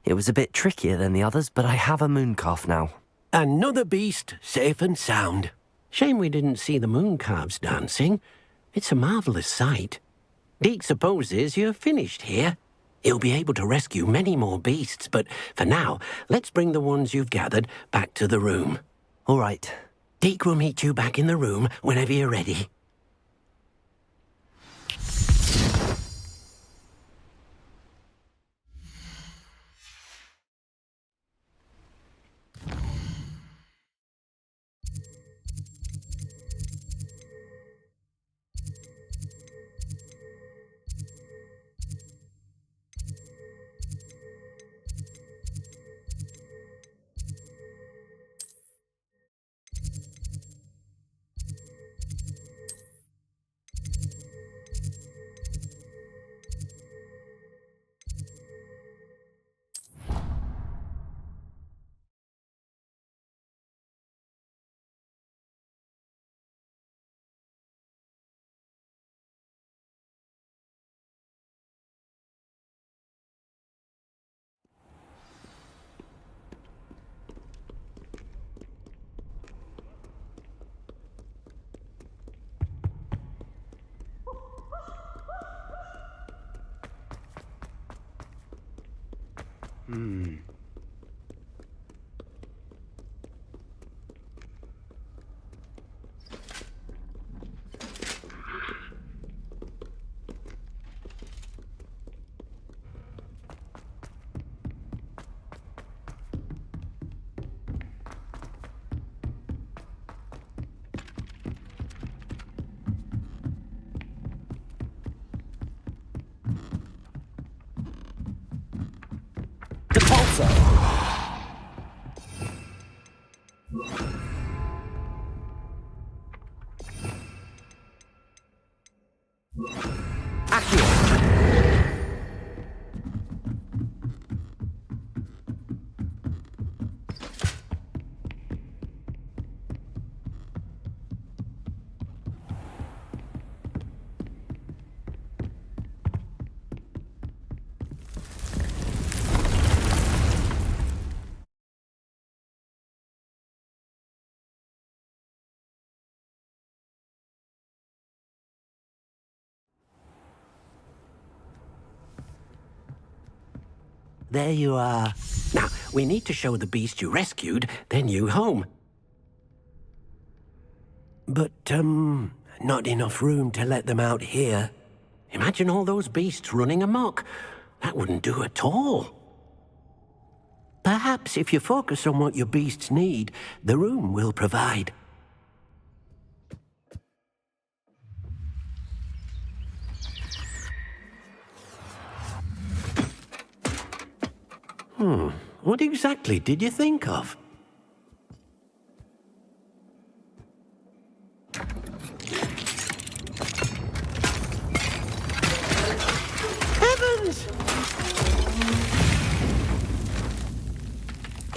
It was a bit trickier than the others, but I have a mooncalf now. Another beast, safe and sound. Shame we didn't see the mooncalves dancing. It's a marvellous sight. Deke supposes you're finished here. He'll be able to rescue many more beasts, but for now, let's bring the ones you've gathered back to the room. All right. Deke will meet you back in the room whenever you're ready. There you are. Now, we need to show the beast you rescued their new home. But, not enough room to let them out here. Imagine all those beasts running amok. That wouldn't do at all. Perhaps if you focus on what your beasts need, the room will provide. What exactly did you think of? Heavens!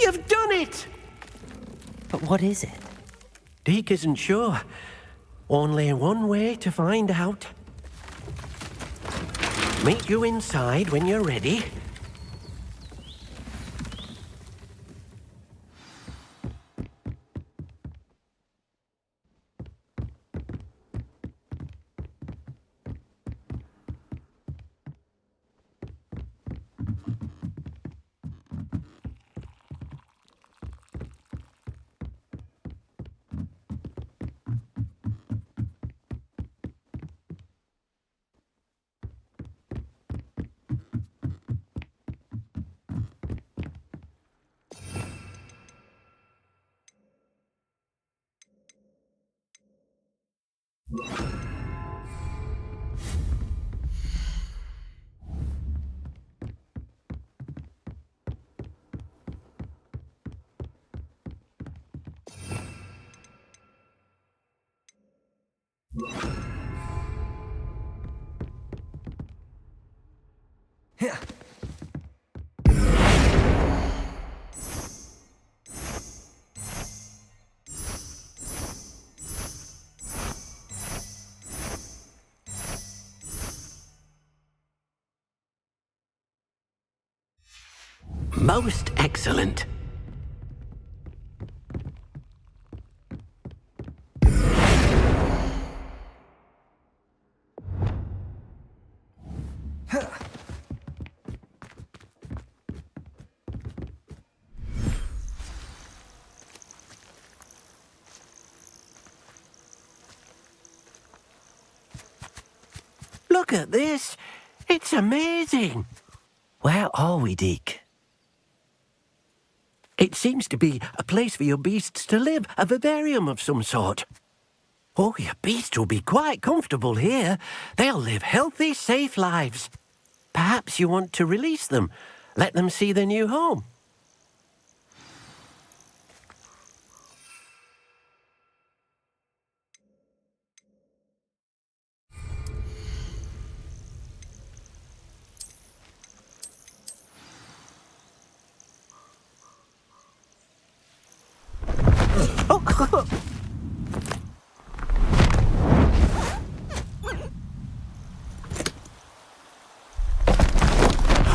You've done it! But what is it? Deke isn't sure. Only one way to find out. Meet you inside when you're ready. Most excellent. Look at this. It's amazing. Where are we, Deke? It seems to be a place for your beasts to live, a vivarium of some sort. Oh, your beasts will be quite comfortable here. They'll live healthy, safe lives. Perhaps you want to release them, let them see their new home.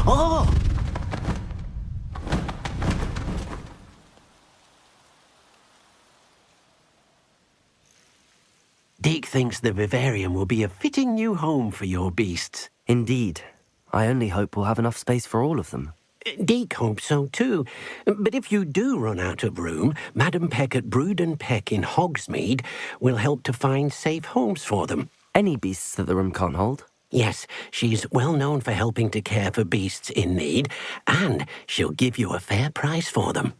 Oh! Deke thinks the vivarium will be a fitting new home for your beasts. Indeed. I only hope we'll have enough space for all of them. Deke hopes so too. But if you do run out of room, Madam Peck at Brood and Peck in Hogsmeade will help to find safe homes for them. Any beasts that the room can't hold? Yes, she's well known for helping to care for beasts in need, and she'll give you a fair price for them.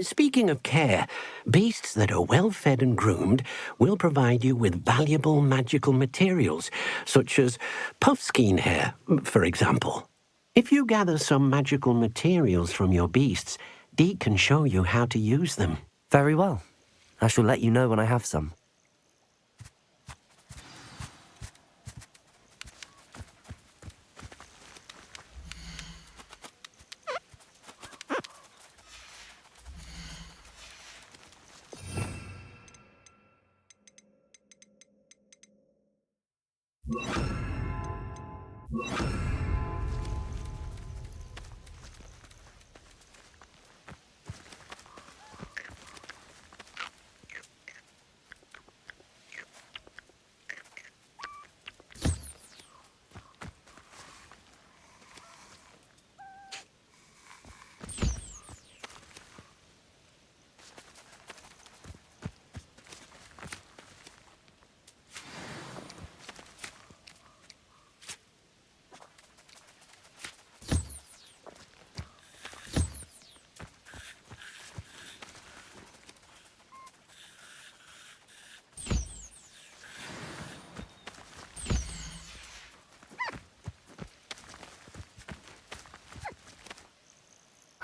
Speaking of care, beasts that are well fed and groomed will provide you with valuable magical materials, such as puffskein hair, for example. If you gather some magical materials from your beasts, Deke can show you how to use them. Very well. I shall let you know when I have some.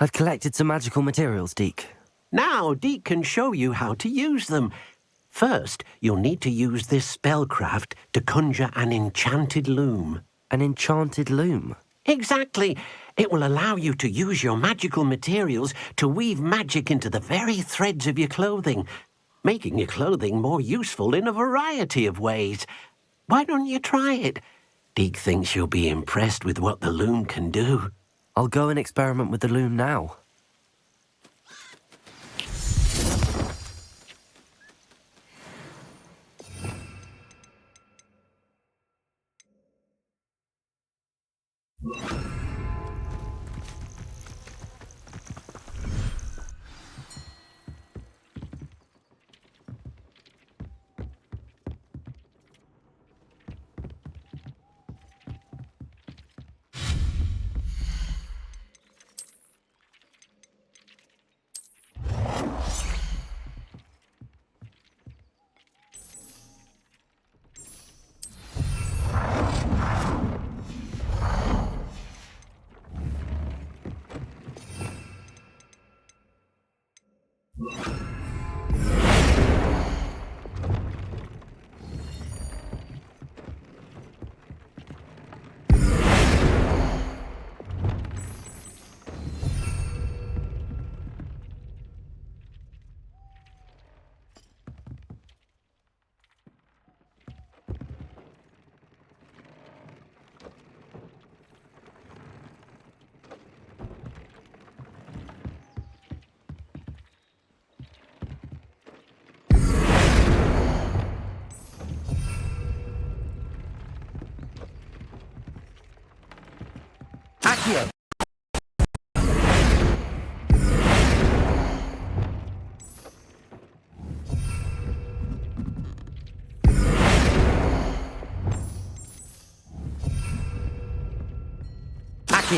I've collected some magical materials, Deke. Now Deke can show you how to use them. First, you'll need to use this spellcraft to conjure an enchanted loom. An enchanted loom? Exactly. It will allow you to use your magical materials to weave magic into the very threads of your clothing, making your clothing more useful in a variety of ways. Why don't you try it? Deke thinks you'll be impressed with what the loom can do. I'll go and experiment with the loom now.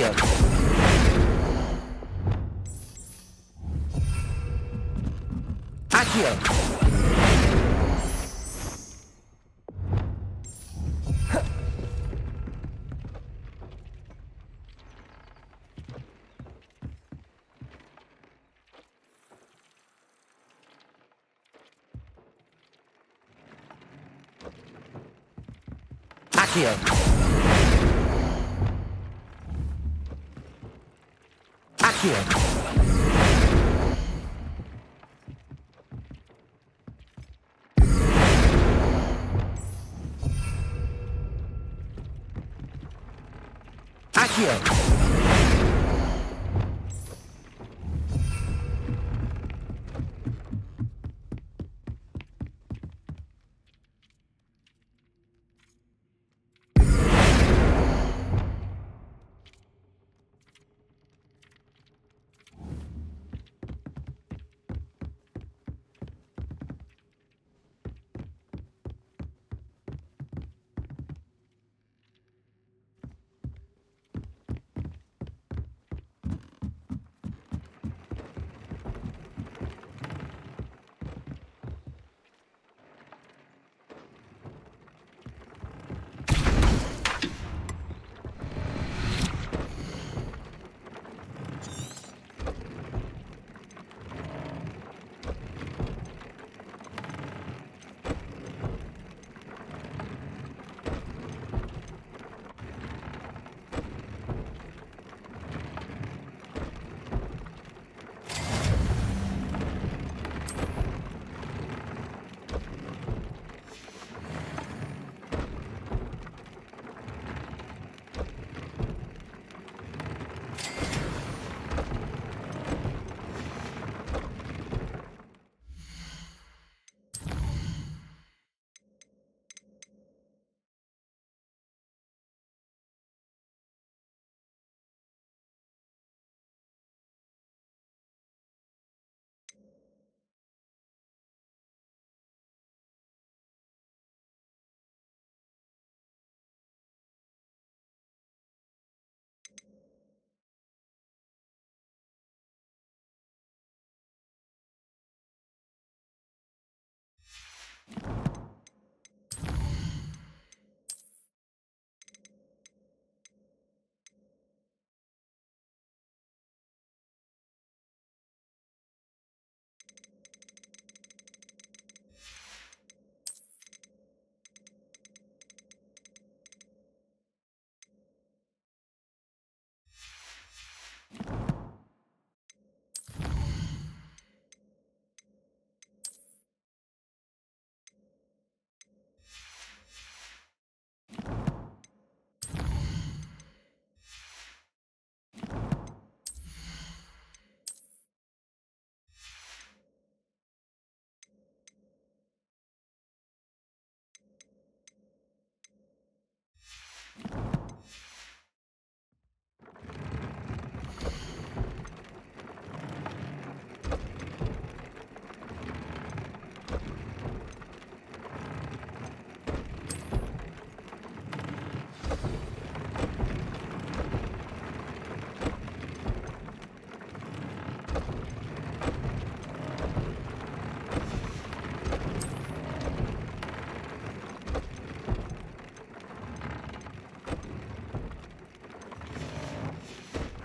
Accio. Accio. Accio. Accio. Accio.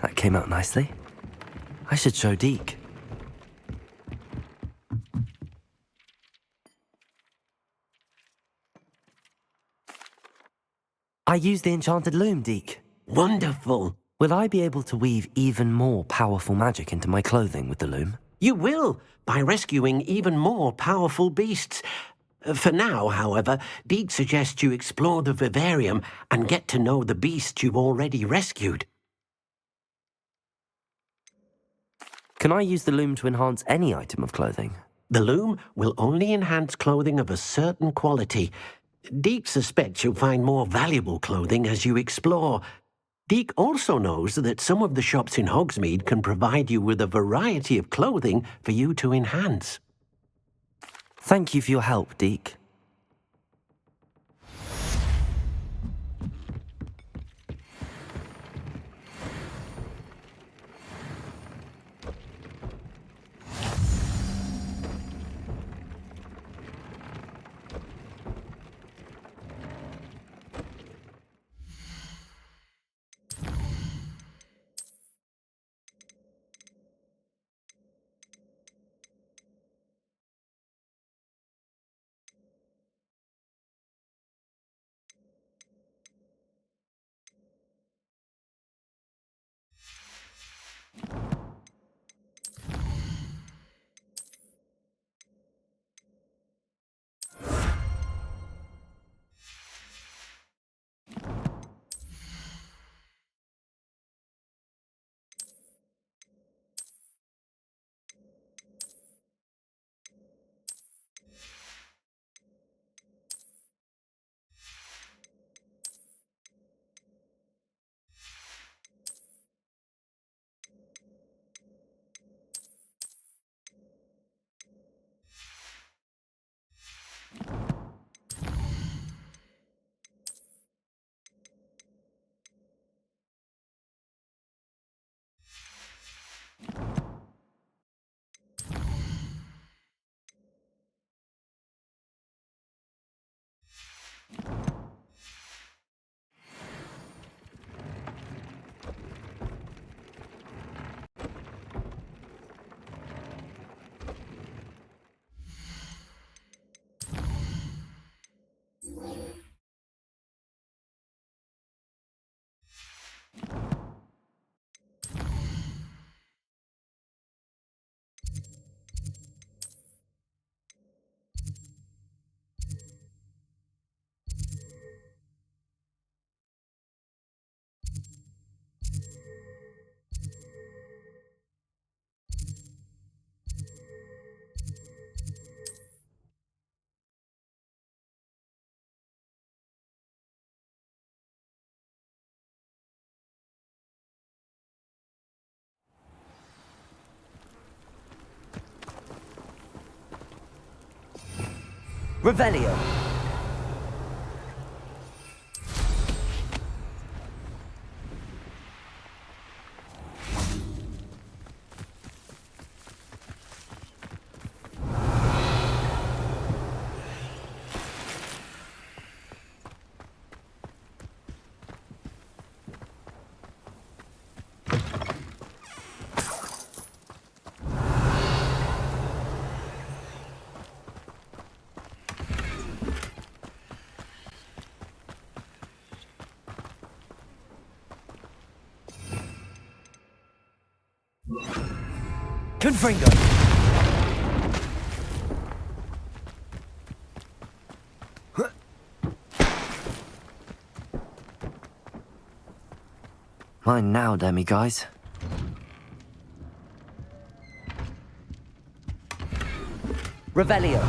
That came out nicely. I should show Deke. I used the enchanted loom, Deke. Wonderful. Will I be able to weave even more powerful magic into my clothing with the loom? You will, by rescuing even more powerful beasts. For now, however, Deke suggests you explore the vivarium and get to know the beasts you've already rescued. Can I use the loom to enhance any item of clothing? The loom will only enhance clothing of a certain quality. Deke suspects you'll find more valuable clothing as you explore. Deke also knows that some of the shops in Hogsmeade can provide you with a variety of clothing for you to enhance. Thank you for your help, Deke. Revelio. Confringo. Mine now, demi-guys. Revelio.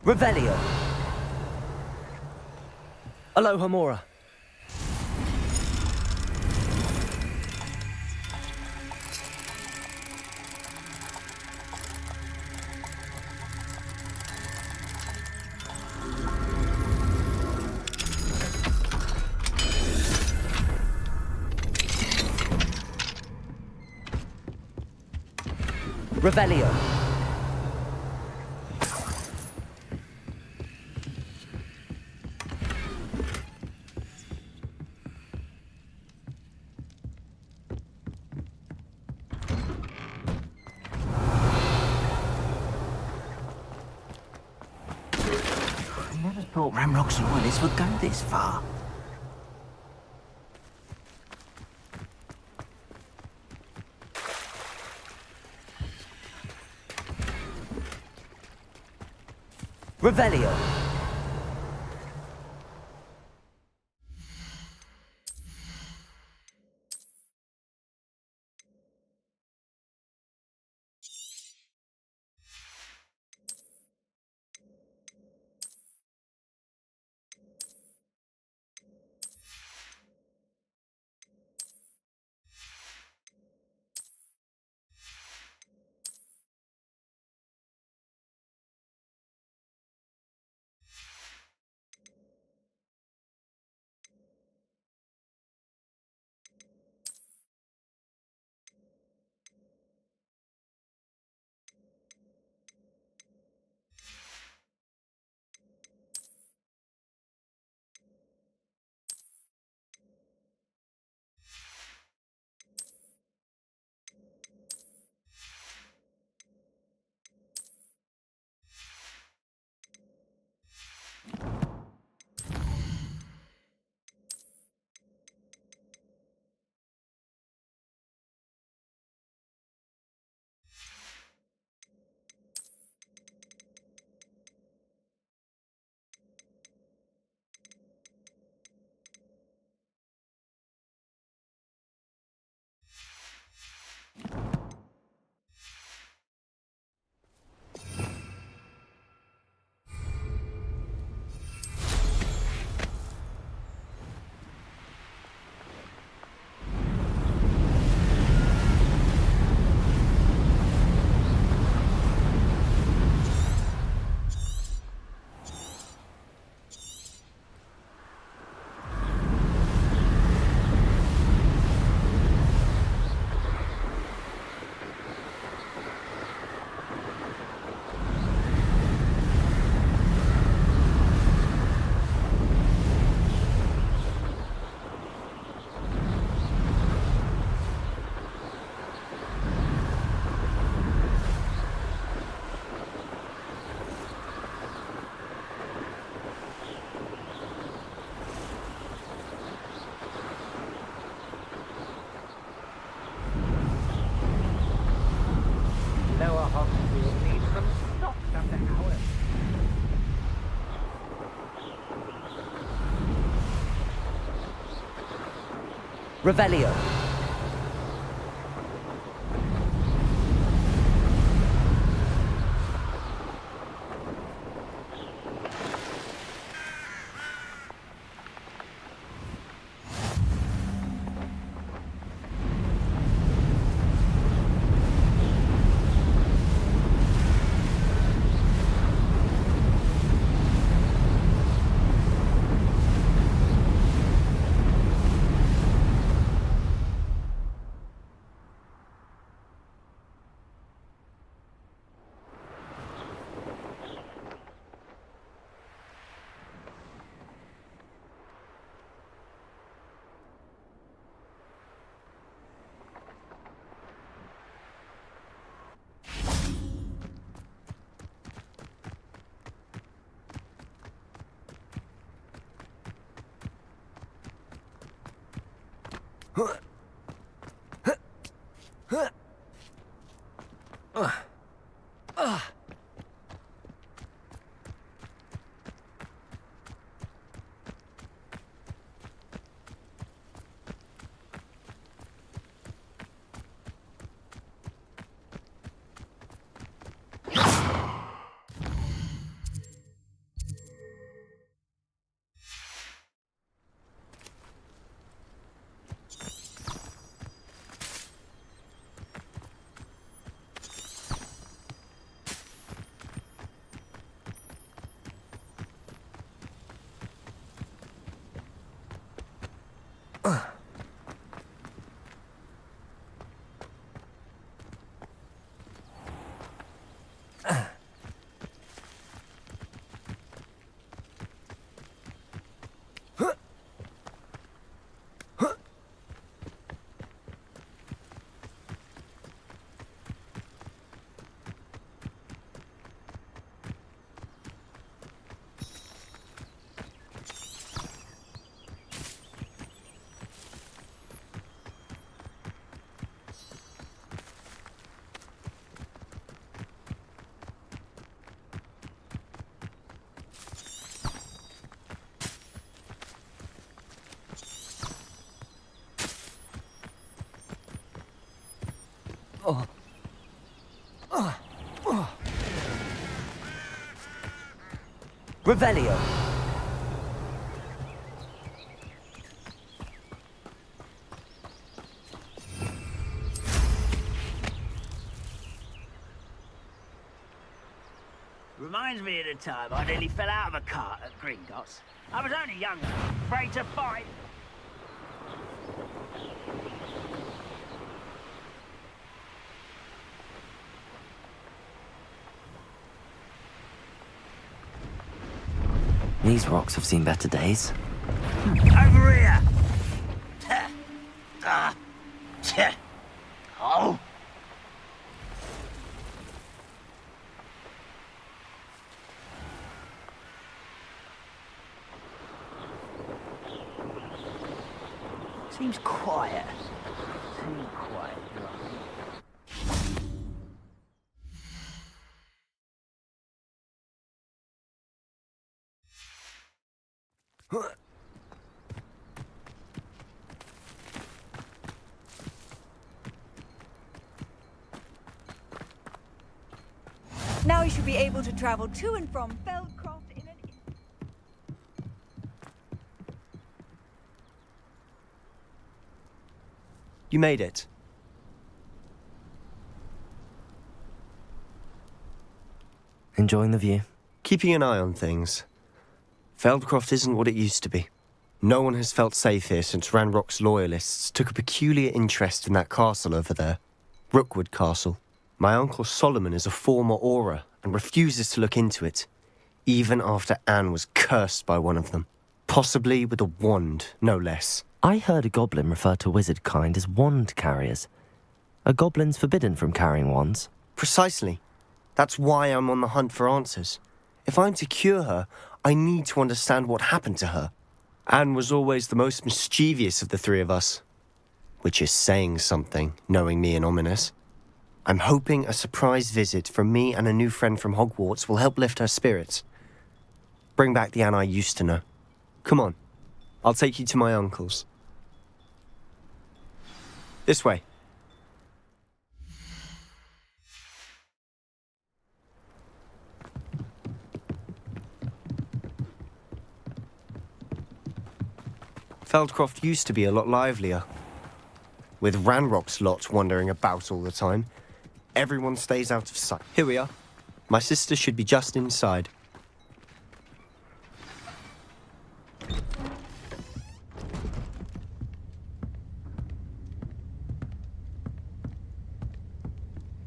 Revelio. Aloha Mora. Revelio. I never thought Ramrocks and Willis would go this far. Revelio. Revelio. Revelio. Reminds me of the time I nearly fell out of a cart at Gringotts. I was only young, afraid to fight. These rocks have seen better days. Over here! Oh! Seems quiet. Too quiet. Now you should be able to travel to and from Feldcroft in an... You made it. Enjoying the view? Keeping an eye on things. Feldcroft isn't what it used to be. No one has felt safe here since Ranrock's loyalists took a peculiar interest in that castle over there. Rookwood Castle. My uncle Solomon is a former Auror and refuses to look into it, even after Anne was cursed by one of them. Possibly with a wand, no less. I heard a goblin refer to wizard kind as wand carriers. Are goblins forbidden from carrying wands? Precisely. That's why I'm on the hunt for answers. If I'm to cure her, I need to understand what happened to her. Anne was always the most mischievous of the three of us. Which is saying something, knowing me and Ominous. I'm hoping a surprise visit from me and a new friend from Hogwarts will help lift her spirits. Bring back the Anne I used to know. Come on, I'll take you to my uncle's. This way. Feldcroft used to be a lot livelier. With Ranrock's lot wandering about all the time, everyone stays out of sight. Here we are. My sister should be just inside.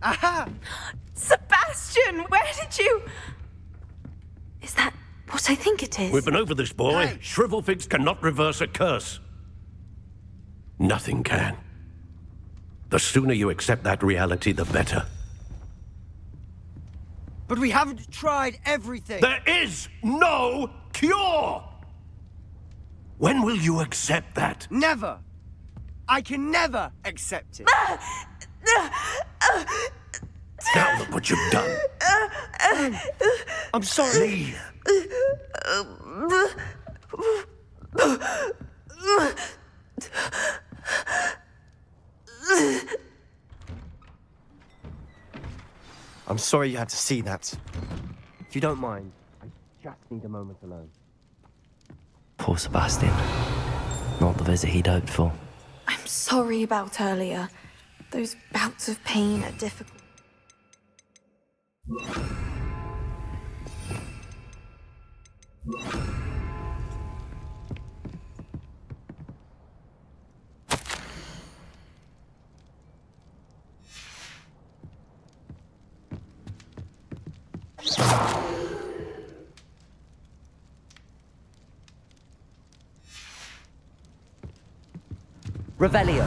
Aha! Sebastian, where did you... Is that what I think it is? We've been over this, boy. Hey. Shrivelfigs cannot reverse a curse. Nothing can. The sooner you accept that reality, the better. But we haven't tried everything. There is no cure! When will you accept that? Never! I can never accept it. Now look what you've done. I'm sorry. I'm sorry you had to see that. If you don't mind, I just need a moment alone. Poor Sebastian. Not the visit he'd hoped for. I'm sorry about earlier. Those bouts of pain are difficult. Revelio.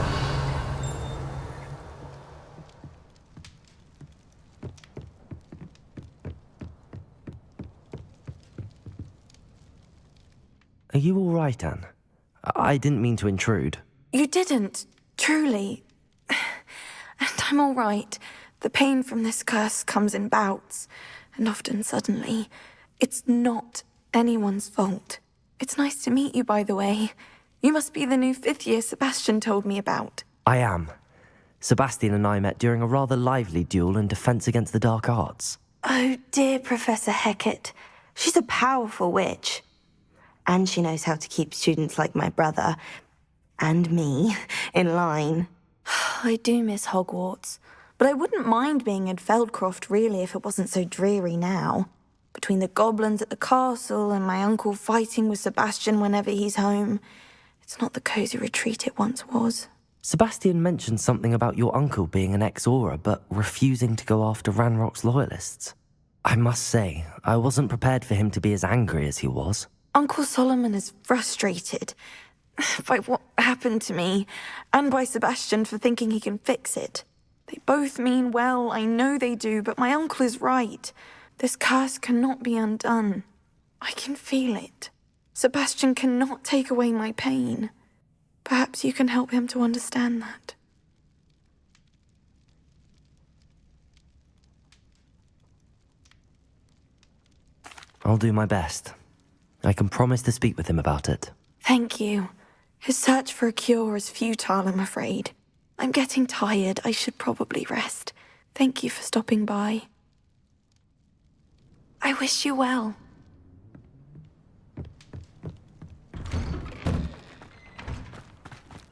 Are you all right, Anne? I didn't mean to intrude. You didn't, truly. And I'm all right. The pain from this curse comes in bouts, and often suddenly. It's not anyone's fault. It's nice to meet you, by the way. You must be the new 5th year Sebastian told me about. I am. Sebastian and I met during a rather lively duel in Defense Against the Dark Arts. Oh, dear Professor Hecat. She's a powerful witch. And she knows how to keep students like my brother, and me, in line. I do miss Hogwarts, but I wouldn't mind being in Feldcroft, really, if it wasn't so dreary now. Between the goblins at the castle and my uncle fighting with Sebastian whenever he's home, it's not the cosy retreat it once was. Sebastian mentioned something about your uncle being an ex-Auror, but refusing to go after Ranrock's loyalists. I must say, I wasn't prepared for him to be as angry as he was. Uncle Solomon is frustrated by what happened to me, and by Sebastian for thinking he can fix it. They both mean well, I know they do, but my uncle is right. This curse cannot be undone. I can feel it. Sebastian cannot take away my pain. Perhaps you can help him to understand that. I'll do my best. I can promise to speak with him about it. Thank you. His search for a cure is futile, I'm afraid. I'm getting tired. I should probably rest. Thank you for stopping by. I wish you well.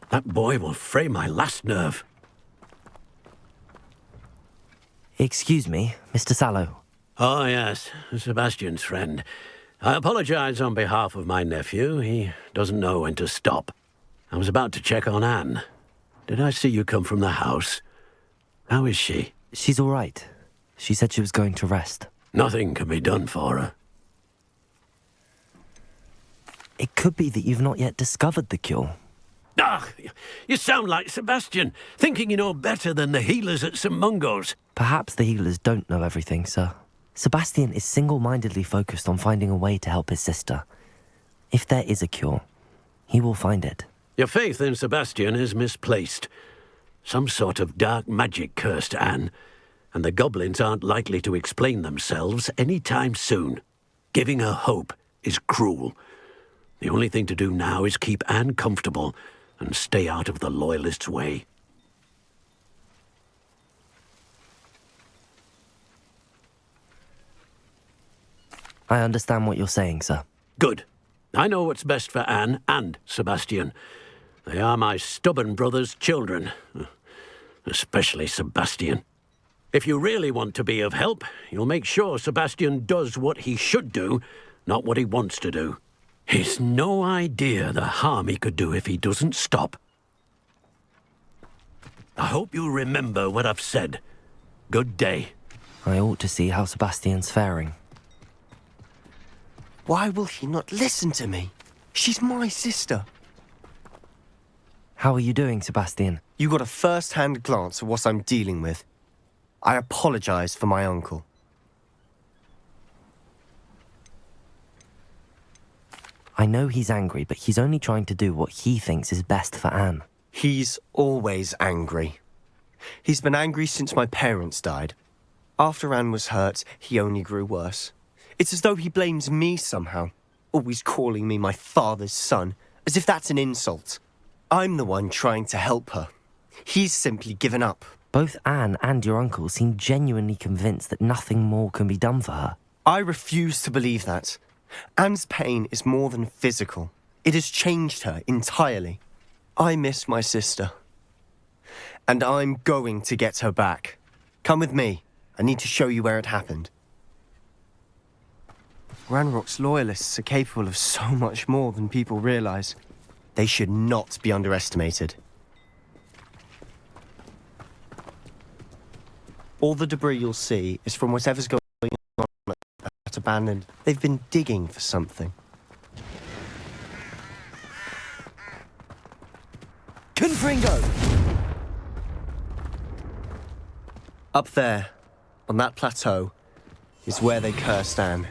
That boy will fray my last nerve. Excuse me, Mr. Sallow. Oh, yes, Sebastian's friend. I apologize on behalf of my nephew. He doesn't know when to stop. I was about to check on Anne. Did I see you come from the house? How is she? She's all right. She said she was going to rest. Nothing can be done for her. It could be that you've not yet discovered the cure. Ah, you sound like Sebastian, thinking you know better than the healers at St. Mungo's. Perhaps the healers don't know everything, sir. Sebastian is single-mindedly focused on finding a way to help his sister. If there is a cure, he will find it. Your faith in Sebastian is misplaced. Some sort of dark magic cursed Anne, and the goblins aren't likely to explain themselves any time soon. Giving her hope is cruel. The only thing to do now is keep Anne comfortable and stay out of the Loyalists' way. I understand what you're saying, sir. Good. I know what's best for Anne and Sebastian. They are my stubborn brother's children. Especially Sebastian. If you really want to be of help, you'll make sure Sebastian does what he should do, not what he wants to do. He's no idea the harm he could do if he doesn't stop. I hope you remember what I've said. Good day. I ought to see how Sebastian's faring. Why will he not listen to me? She's my sister. How are you doing, Sebastian? You got a first-hand glance at what I'm dealing with. I apologize for my uncle. I know he's angry, but he's only trying to do what he thinks is best for Anne. He's always angry. He's been angry since my parents died. After Anne was hurt, he only grew worse. It's as though he blames me somehow, always calling me my father's son, as if that's an insult. I'm the one trying to help her. He's simply given up. Both Anne and your uncle seem genuinely convinced that nothing more can be done for her. I refuse to believe that. Anne's pain is more than physical. It has changed her entirely. I miss my sister. And I'm going to get her back. Come with me. I need to show you where it happened. Ranrock's loyalists are capable of so much more than people realize. They should not be underestimated. All the debris you'll see is from whatever's going on at abandoned. They've been digging for something. Confringo! Up there, on that plateau, is where they cursed Anne.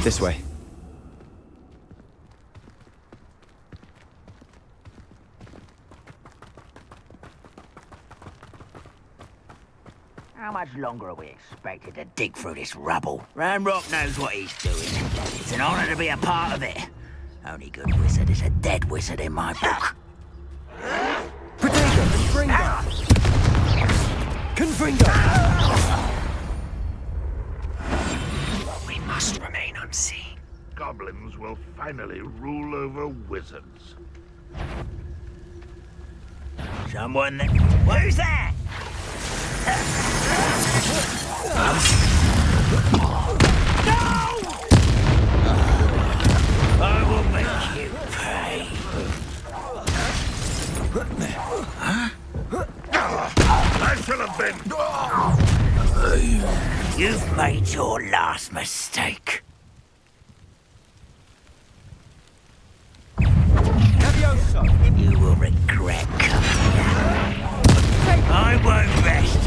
This way. How much longer are we expected to dig through this rubble? Ranrock knows what he's doing. It's an honor to be a part of it. Only good wizard is a dead wizard in my book. Confringo! We must remain unseen. Goblins will finally rule over wizards. Someone... Who's that? I will make you pay. I shall have been... You've made your last mistake. You will regret coming here. I won't rest.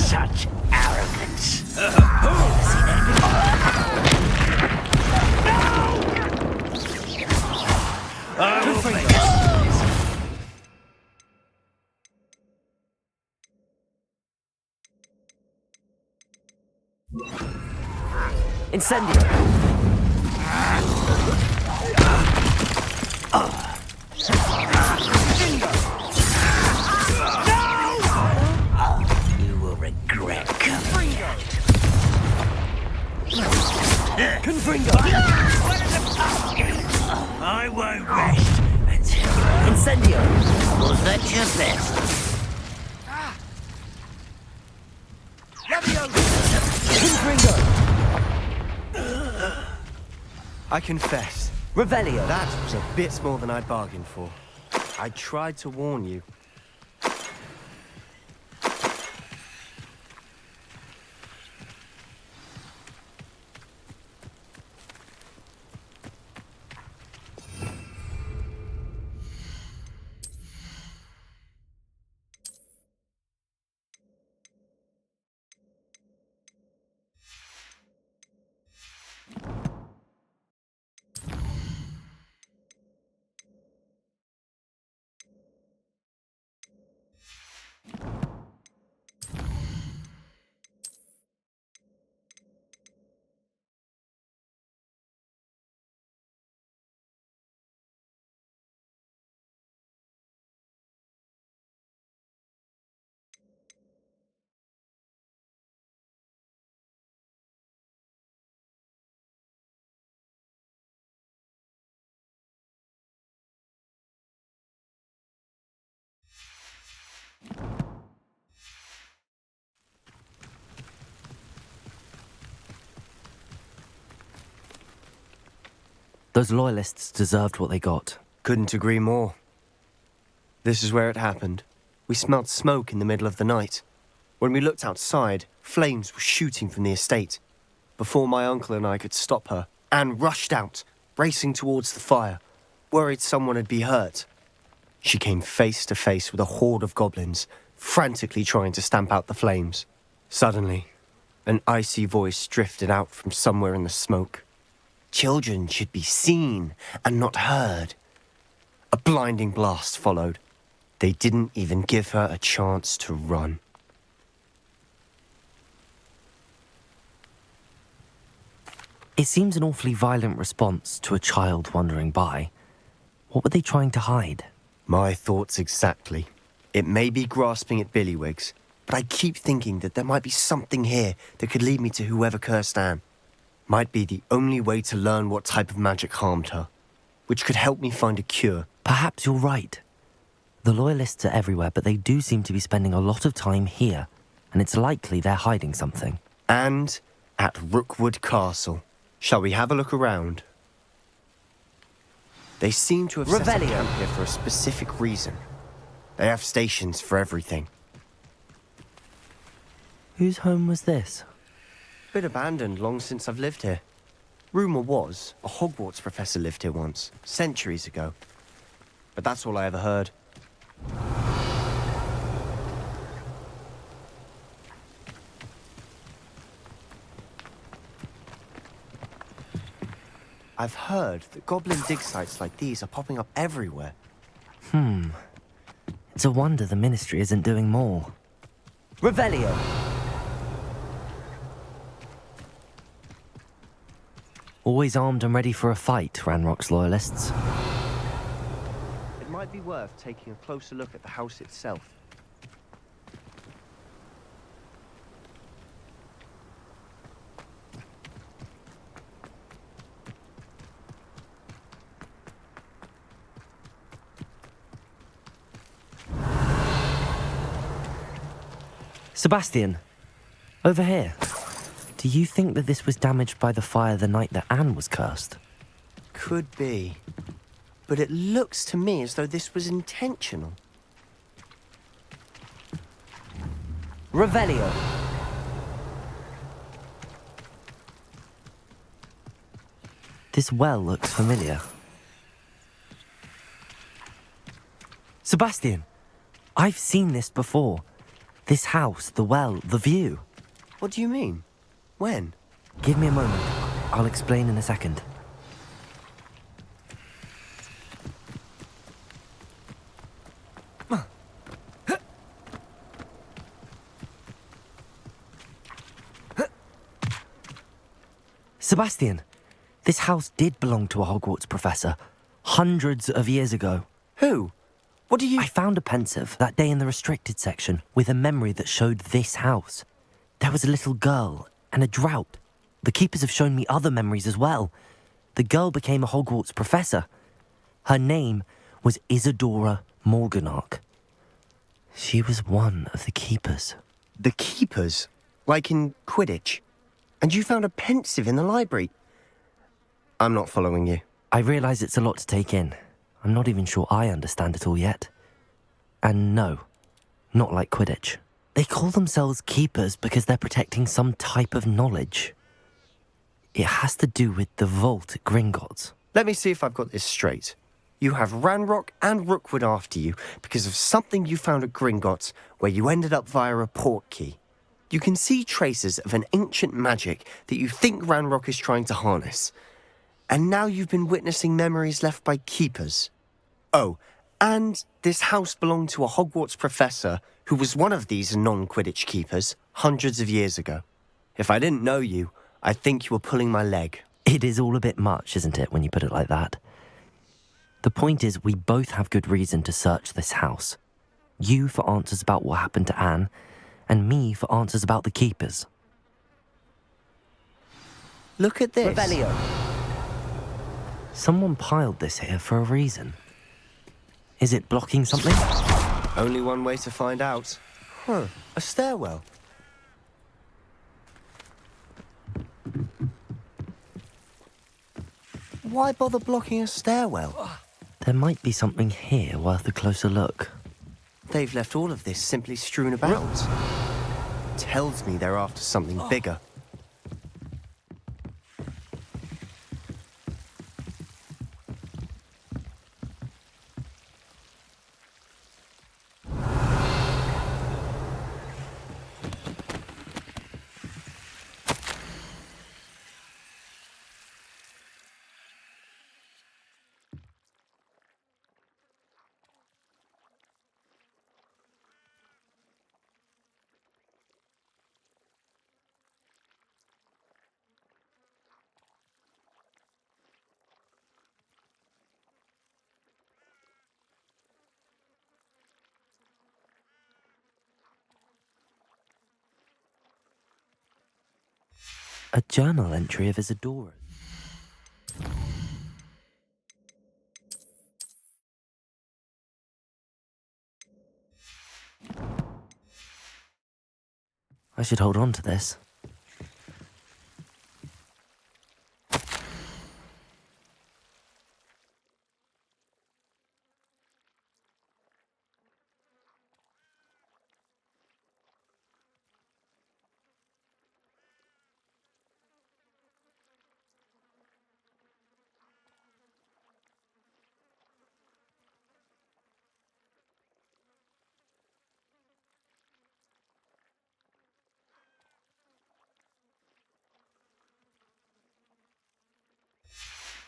Such arrogance. I will make Incendio! You will regret coming here. Confringo! I won't rest until... Incendio! Was that your best? I confess. Revelio! That was a bit more than I'd bargained for. I tried to warn you. Those loyalists deserved what they got. Couldn't agree more. This is where it happened. We smelled smoke in the middle of the night. When we looked outside, flames were shooting from the estate. Before my uncle and I could stop her, Anne rushed out, racing towards the fire, worried someone had been hurt. She came face to face with a horde of goblins, frantically trying to stamp out the flames. Suddenly, an icy voice drifted out from somewhere in the smoke. Children should be seen and not heard. A blinding blast followed. They didn't even give her a chance to run. It seems an awfully violent response to a child wandering by. What were they trying to hide? My thoughts exactly. It may be grasping at billywhigs, but I keep thinking that there might be something here that could lead me to whoever cursed Anne. Might be the only way to learn what type of magic harmed her, which could help me find a cure. Perhaps you're right. The Loyalists are everywhere, but they do seem to be spending a lot of time here, and it's likely they're hiding something. And at Rookwood Castle. Shall we have a look around? They seem to have set up camp here for a specific reason. They have stations for everything. Whose home was this? Been abandoned long since I've lived here. Rumour was a Hogwarts professor lived here once, centuries ago. But that's all I ever heard. I've heard that goblin dig sites like these are popping up everywhere. It's a wonder the Ministry isn't doing more. Revelio! Always armed and ready for a fight, Ranrock's Loyalists. It might be worth taking a closer look at the house itself. Sebastian, over here. Do you think that this was damaged by the fire the night that Anne was cursed? Could be. But it looks to me as though this was intentional. Revelio. This well looks familiar. Sebastian, I've seen this before. This house, the well, the view. What do you mean? When? Give me a moment. I'll explain in a second. Sebastian, this house did belong to a Hogwarts professor, hundreds of years ago. Who? What do you... I found a pensive that day in the restricted section with a memory that showed this house. There was a little girl and a drought. The keepers have shown me other memories as well. The girl became a Hogwarts professor. Her name was Isadora Morganach. She was one of the keepers. The keepers? Like in Quidditch? And you found a pensive in the library? I'm not following you. I realise it's a lot to take in. I'm not even sure I understand it all yet. And no, not like Quidditch. They call themselves keepers because they're protecting some type of knowledge. It has to do with the vault at Gringotts. Let me see if I've got this straight. You have Ranrock and Rookwood after you because of something you found at Gringotts where you ended up via a portkey. You can see traces of an ancient magic that you think Ranrock is trying to harness. And now you've been witnessing memories left by keepers. Oh, and this house belonged to a Hogwarts professor who was one of these non-Quidditch keepers hundreds of years ago. If I didn't know you, I'd think you were pulling my leg. It is all a bit much, isn't it, when you put it like that? The point is, we both have good reason to search this house. You for answers about what happened to Anne, and me for answers about the keepers. Look at this. Revelio. Someone piled this here for a reason. Is it blocking something? Only one way to find out. A stairwell. why bother blocking a stairwell? There might be something here worth a closer look. They've left all of this simply strewn about. Tells me they're after something bigger. A journal entry of Isadora's. I should hold on to this.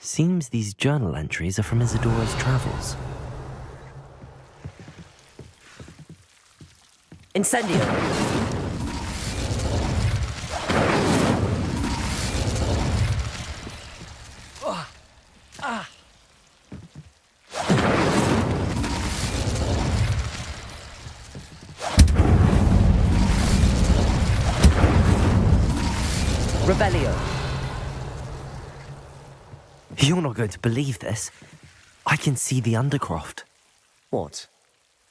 Seems these journal entries are from Isadora's travels. Incendio! Rebellio! You're not going to believe this. I can see the Undercroft. What?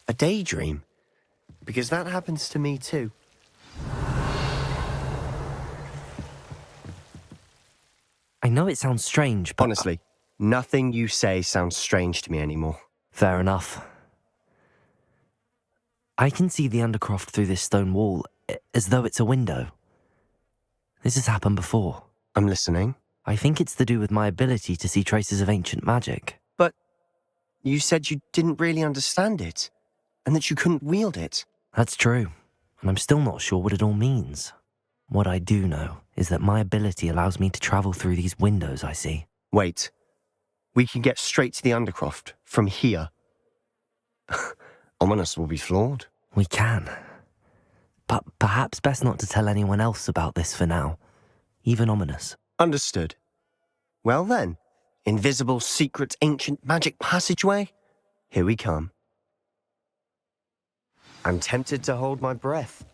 A daydream? Because that happens to me too. I know it sounds strange, but... Honestly, nothing you say sounds strange to me anymore. Fair enough. I can see the Undercroft through this stone wall, as though it's a window. This has happened before. I'm listening. I think it's to do with my ability to see traces of ancient magic. But you said you didn't really understand it, and that you couldn't wield it. That's true, and I'm still not sure what it all means. What I do know is that my ability allows me to travel through these windows I see. Wait. We can get straight to the Undercroft from here. Ominous will be floored. We can. But perhaps best not to tell anyone else about this for now. Even Ominous. Understood. Well then, invisible, secret, ancient magic passageway? Here we come. I'm tempted to hold my breath.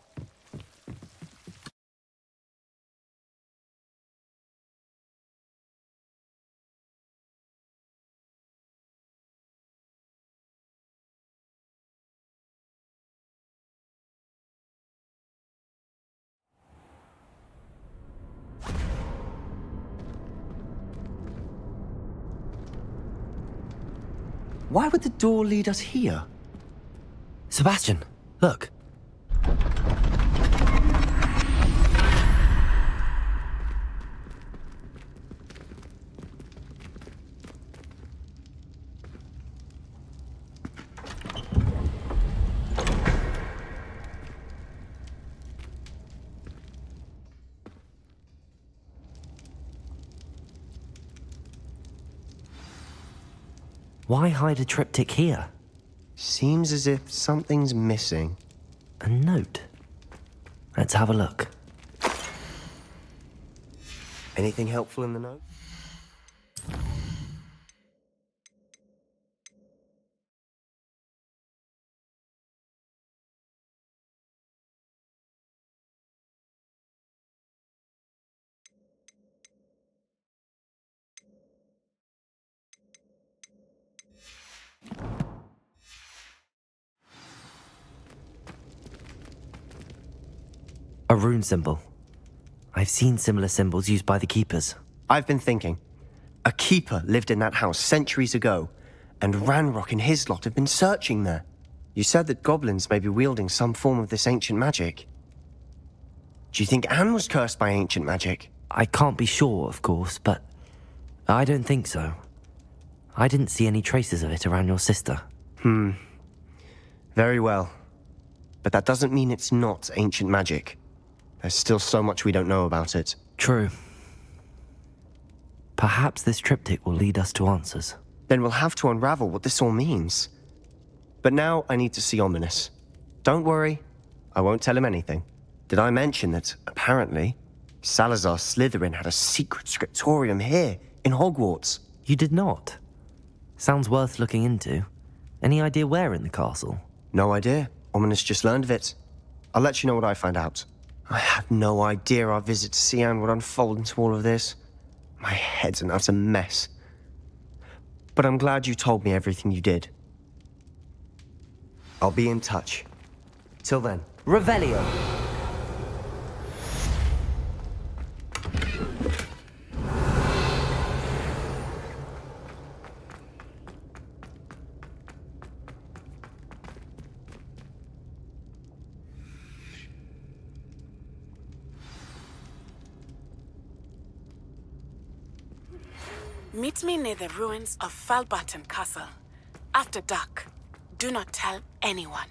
Why would the door lead us here? Sebastian, look. Why hide a triptych here? Seems as if something's missing. A note. Let's have a look. Anything helpful in the note? A rune symbol. I've seen similar symbols used by the keepers. I've been thinking. A keeper lived in that house centuries ago, and Ranrock and his lot have been searching there. You said that goblins may be wielding some form of this ancient magic. Do you think Anne was cursed by ancient magic? I can't be sure, of course, but I don't think so. I didn't see any traces of it around your sister. Very well. But that doesn't mean it's not ancient magic. There's still so much we don't know about it. True. Perhaps this triptych will lead us to answers. Then we'll have to unravel what this all means. But now I need to see Ominous. Don't worry, I won't tell him anything. Did I mention that, apparently, Salazar Slytherin had a secret scriptorium here, in Hogwarts? You did not? Sounds worth looking into. Any idea where in the castle? No idea. Ominous just learned of it. I'll let you know what I find out. I had no idea our visit to see Anne would unfold into all of this. My head's an utter mess. But I'm glad you told me everything you did. I'll be in touch. Till then. Revelio! Meet me near the ruins of Falbarton Castle. After dark. Do not tell anyone.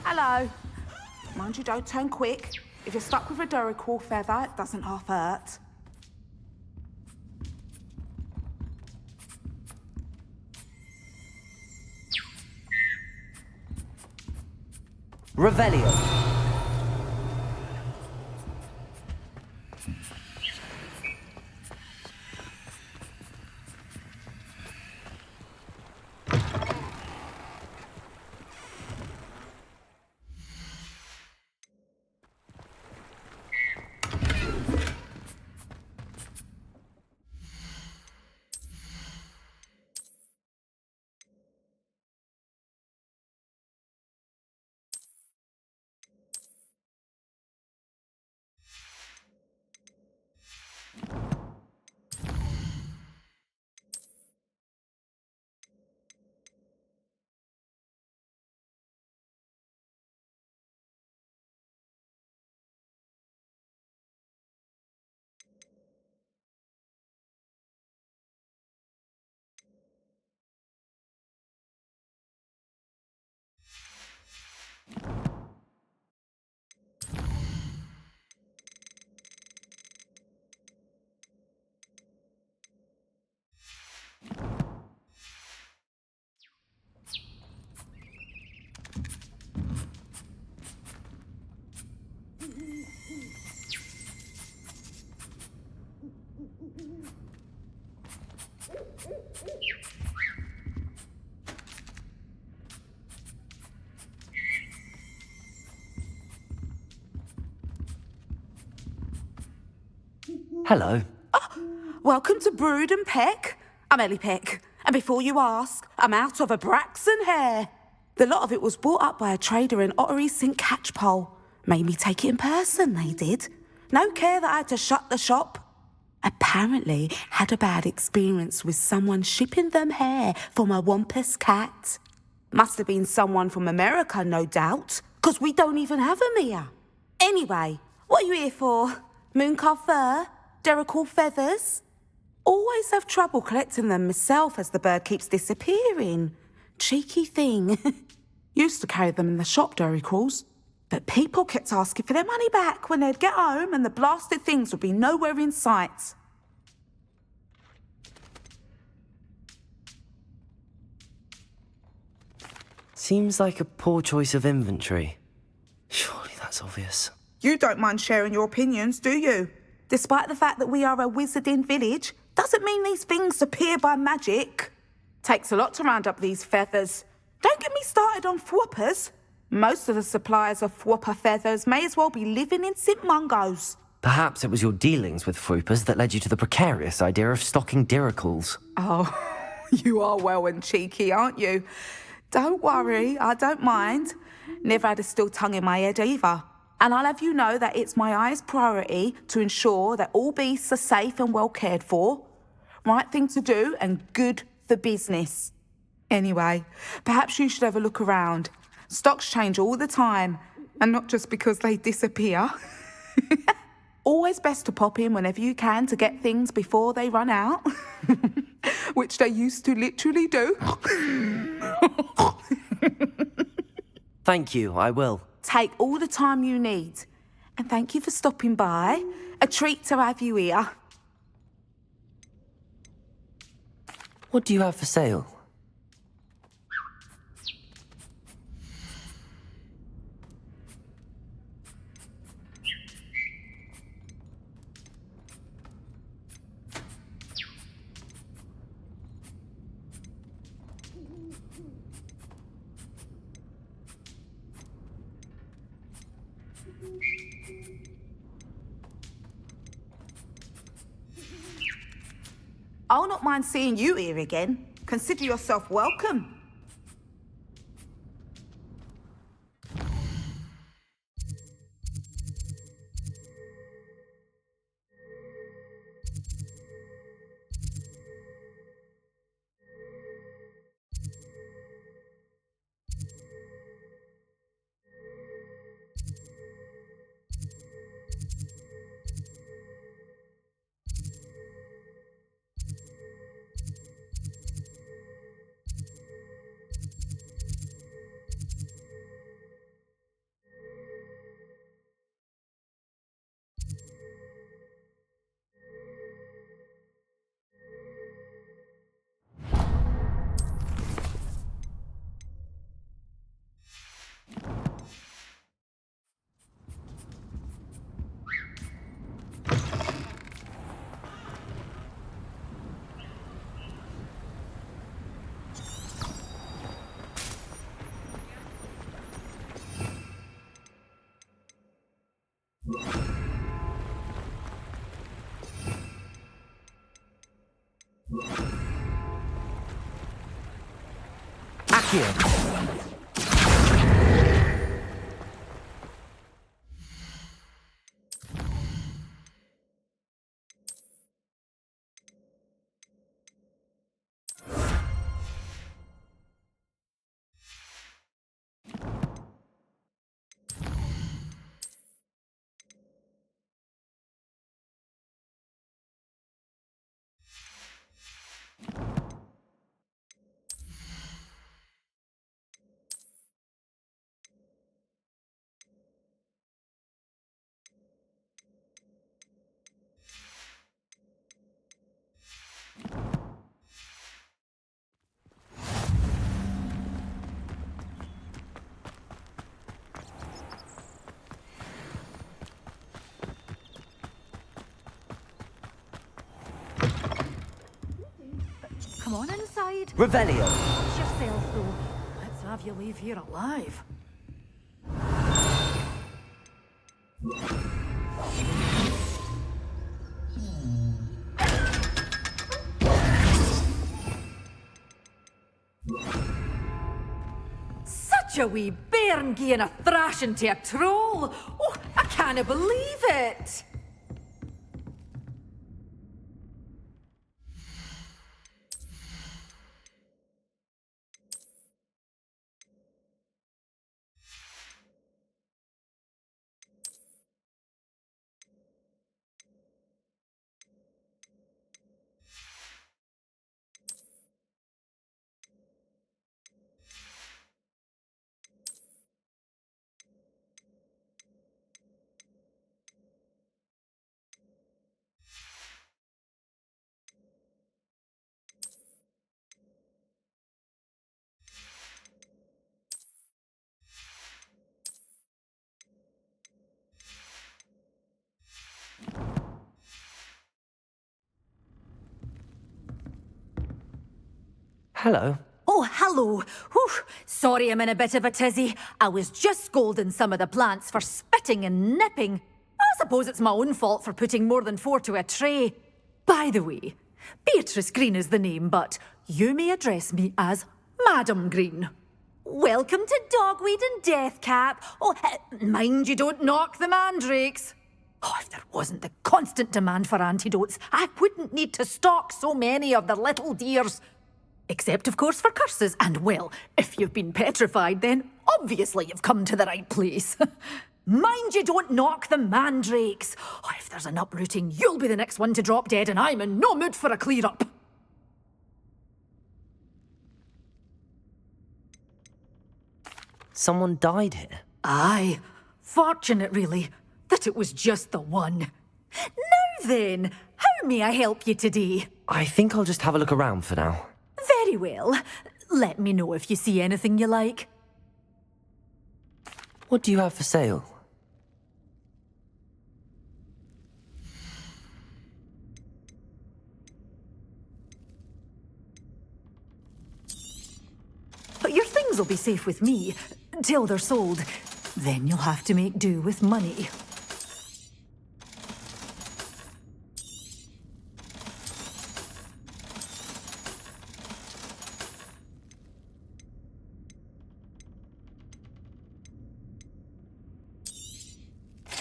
Hello. Mind you, don't turn quick. If you're stuck with a Duracell feather, it doesn't half hurt. Revelio! Hello. Welcome to Brood and Peck. I'm Ellie Peck, and before you ask, I'm out of a Braxton hair. The lot of it was bought up by a trader in Ottery St. Catchpole. Made me take it in person, they did. No care that I had to shut the shop. Apparently had a bad experience with someone shipping them hair from a Wampus cat. Must have been someone from America, no doubt, 'cause we don't even have them here. Anyway, what are you here for? Mooncar fur? Derrickle feathers? Always have trouble collecting them myself as the bird keeps disappearing. Cheeky thing. Used to carry them in the shop, Derricles. But people kept asking for their money back when they'd get home and the blasted things would be nowhere in sight. Seems like a poor choice of inventory. Surely that's obvious. You don't mind sharing your opinions, do you? Despite the fact that we are a wizarding village, doesn't mean these things appear by magic. Takes a lot to round up these feathers. Don't get me started on thwoppers. Most of the suppliers of thwopper feathers may as well be living in St. Mungo's. Perhaps it was your dealings with Froopers that led you to the precarious idea of stocking Diricles. Oh, you are well and cheeky, aren't you? Don't worry, I don't mind. Never had a still tongue in my head either. And I'll have you know that it's my highest priority to ensure that all beasts are safe and well cared for. Right thing to do and good for business. Anyway, perhaps you should have a look around. Stocks change all the time, and not just because they disappear. Always best to pop in whenever you can to get things before they run out. Which they used to literally do. Thank you, I will. Take all the time you need. And thank you for stopping by. A treat to have you here. What do you have for sale? I'll not mind seeing you here again. Consider yourself welcome. Accio. Come on inside. Revelio. Watch yourself, though. Let's have you leave here alive. Such a wee bairn gieing a thrashing to a troll. Oh, I can't believe it. Hello. Oh, hello. Whew. Sorry I'm in a bit of a tizzy. I was just scolding some of the plants for spitting and nipping. I suppose it's my own fault for putting more than 4 to a tray. By the way, Beatrice Green is the name, but you may address me as Madam Green. Welcome to Dogweed and Deathcap. Oh, mind you don't knock the mandrakes. Oh, if there wasn't the constant demand for antidotes, I wouldn't need to stock so many of the little dears. Except, of course, for curses. And, well, if you've been petrified, then obviously you've come to the right place. Mind you don't knock the mandrakes. Oh, if there's an uprooting, you'll be the next one to drop dead, and I'm in no mood for a clear-up. Someone died here? Aye. Fortunate, really, that it was just the one. Now then, how may I help you today? I think I'll just have a look around for now. Very well. Let me know if you see anything you like. What do you have for sale? But your things will be safe with me, till they're sold. Then you'll have to make do with money.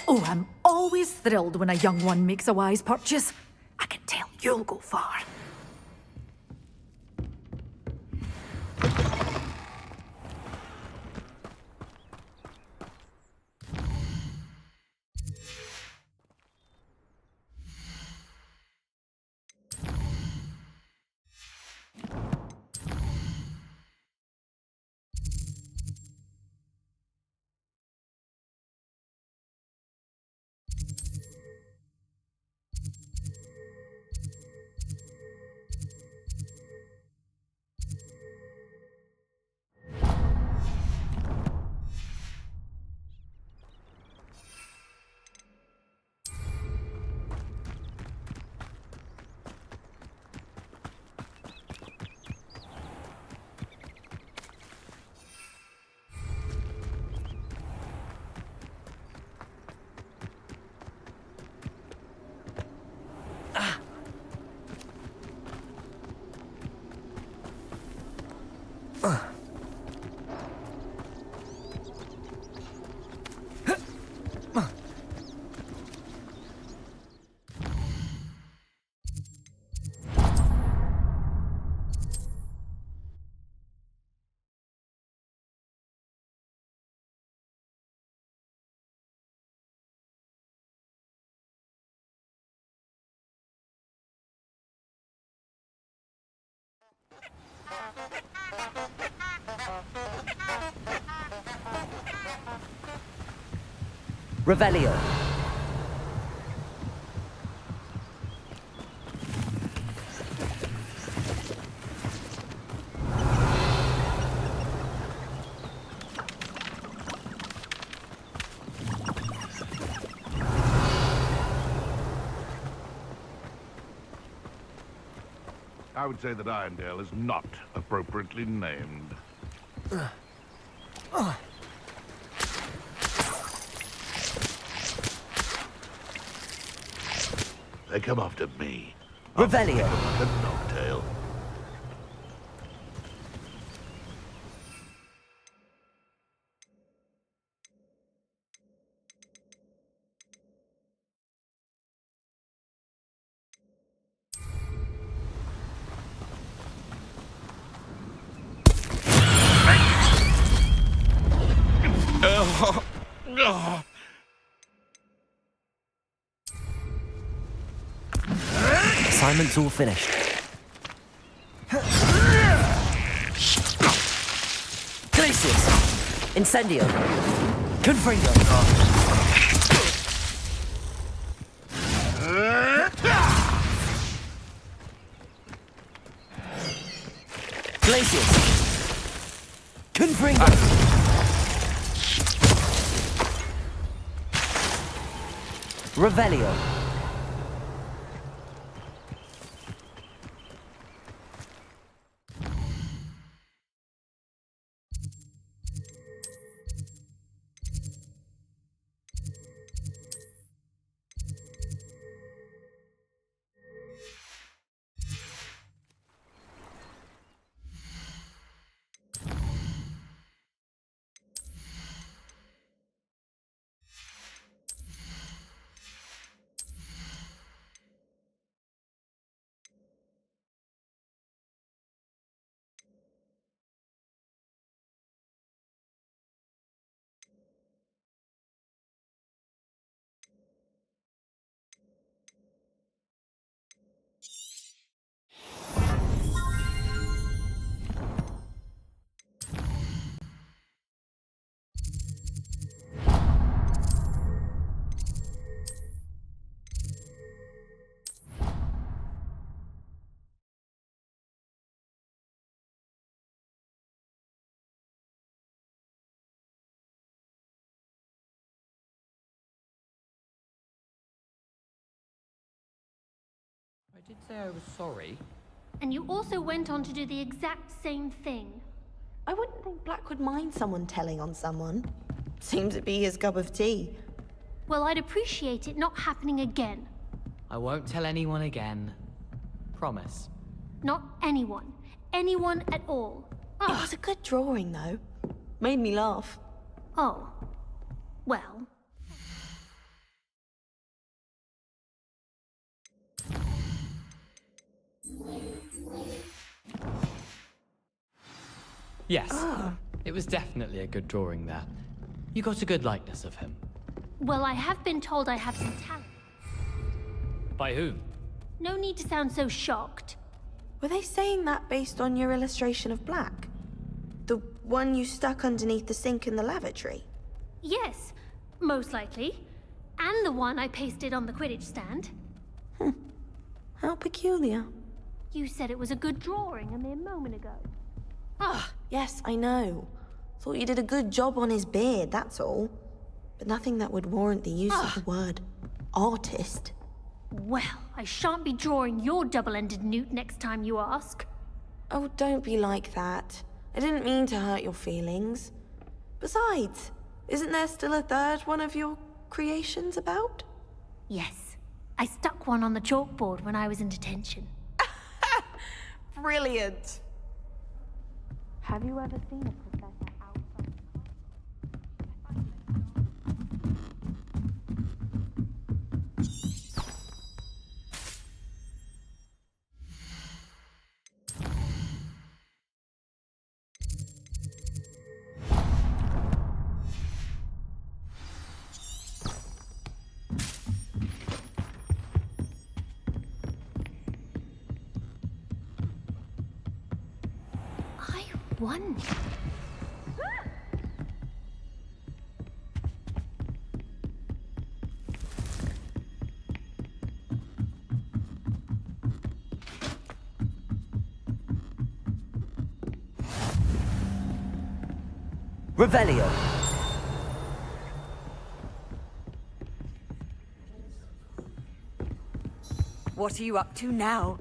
Oh, I'm always thrilled when a young one makes a wise purchase. I can tell you'll go far. Revelio. I would say that Irondale is not appropriately named. They come after me. Revelio. Like a knocktail. Assignment's all finished. Glacius! Incendio! Confringo! Glacius! Confringo! Revelio! I did say I was sorry. And you also went on to do the exact same thing. I wouldn't think Black would mind someone telling on someone. Seems to be his cup of tea. Well, I'd appreciate it not happening again. I won't tell anyone again. Promise. Not anyone. Anyone at all. It was a good drawing, though. Made me laugh. Oh. Well. Yes. It was definitely a good drawing there. You got a good likeness of him. Well, I have been told I have some talent. By whom? No need to sound so shocked. Were they saying that based on your illustration of Black? The one you stuck underneath the sink in the lavatory? Yes, most likely. And the one I pasted on the Quidditch stand. How peculiar. You said it was a good drawing a mere moment ago. Yes, I know. Thought you did a good job on his beard, that's all. But nothing that would warrant the use of the word artist. Well, I shan't be drawing your double-ended newt next time you ask. Oh, don't be like that. I didn't mean to hurt your feelings. Besides, isn't there still a third one of your creations about? Yes. I stuck one on the chalkboard when I was in detention. Brilliant. Have you ever seen a professor outside? One. Revelio. What are you up to now?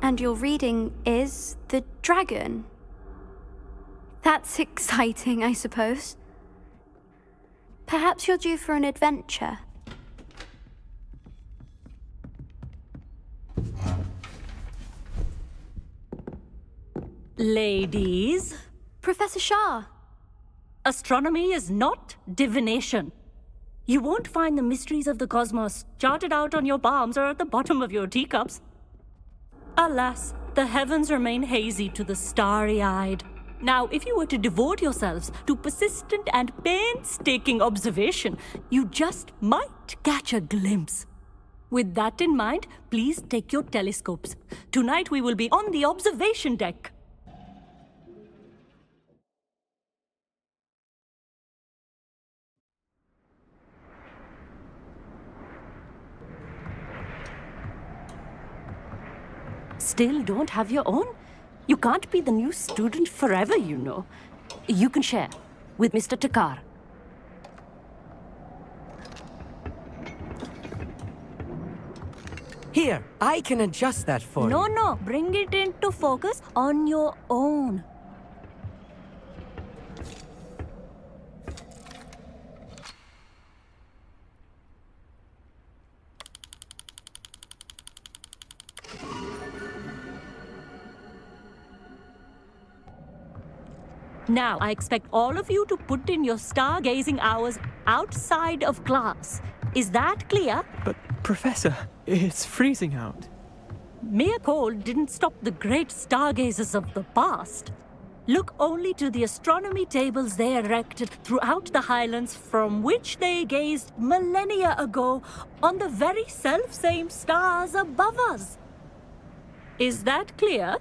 And your reading is The Dragon. That's exciting, I suppose. Perhaps you're due for an adventure. Ladies. Professor Shah. Astronomy is not divination. You won't find the mysteries of the cosmos charted out on your palms or at the bottom of your teacups. Alas, the heavens remain hazy to the starry-eyed. Now, if you were to devote yourselves to persistent and painstaking observation, you just might catch a glimpse. With that in mind, please take your telescopes. Tonight we will be on the observation deck. Still don't have your own? You can't be the new student forever, you know. You can share with Mr. Takar. Here, I can adjust that for you. No, bring it into focus on your own. Now, I expect all of you to put in your stargazing hours outside of class. Is that clear? But, Professor, it's freezing out. Mere cold didn't stop the great stargazers of the past. Look only to the astronomy tables they erected throughout the highlands from which they gazed millennia ago on the very self-same stars above us. Is that clear?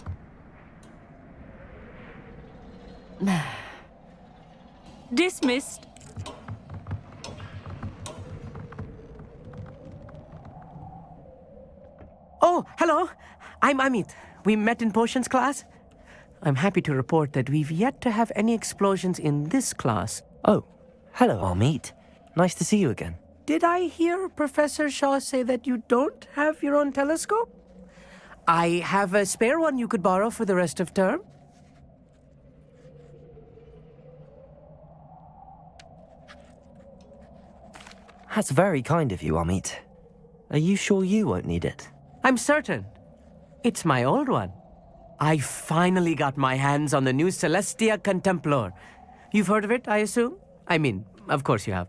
Dismissed. Oh, hello. I'm Amit. We met in potions class. I'm happy to report that we've yet to have any explosions in this class. Oh, hello, Amit. Nice to see you again. Did I hear Professor Shaw say that you don't have your own telescope? I have a spare one you could borrow for the rest of term. That's very kind of you, Amit. Are you sure you won't need it? I'm certain. It's my old one. I finally got my hands on the new Celestia Contemplar. You've heard of it, I assume? I mean, of course you have.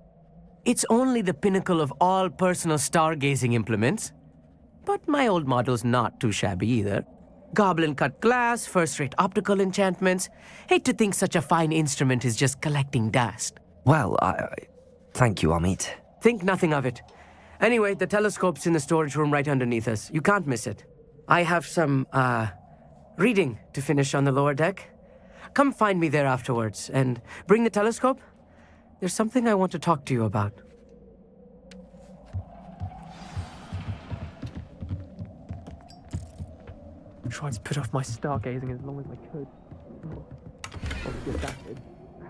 It's only the pinnacle of all personal stargazing implements. But my old model's not too shabby either. Goblin-cut glass, first-rate optical enchantments. Hate to think such a fine instrument is just collecting dust. Well, thank you, Amit. Think nothing of it. Anyway, the telescope's in the storage room right underneath us. You can't miss it. I have some, reading to finish on the lower deck. Come find me there afterwards, and bring the telescope. There's something I want to talk to you about. I tried to put off my stargazing as long as I could. Obviously adapted.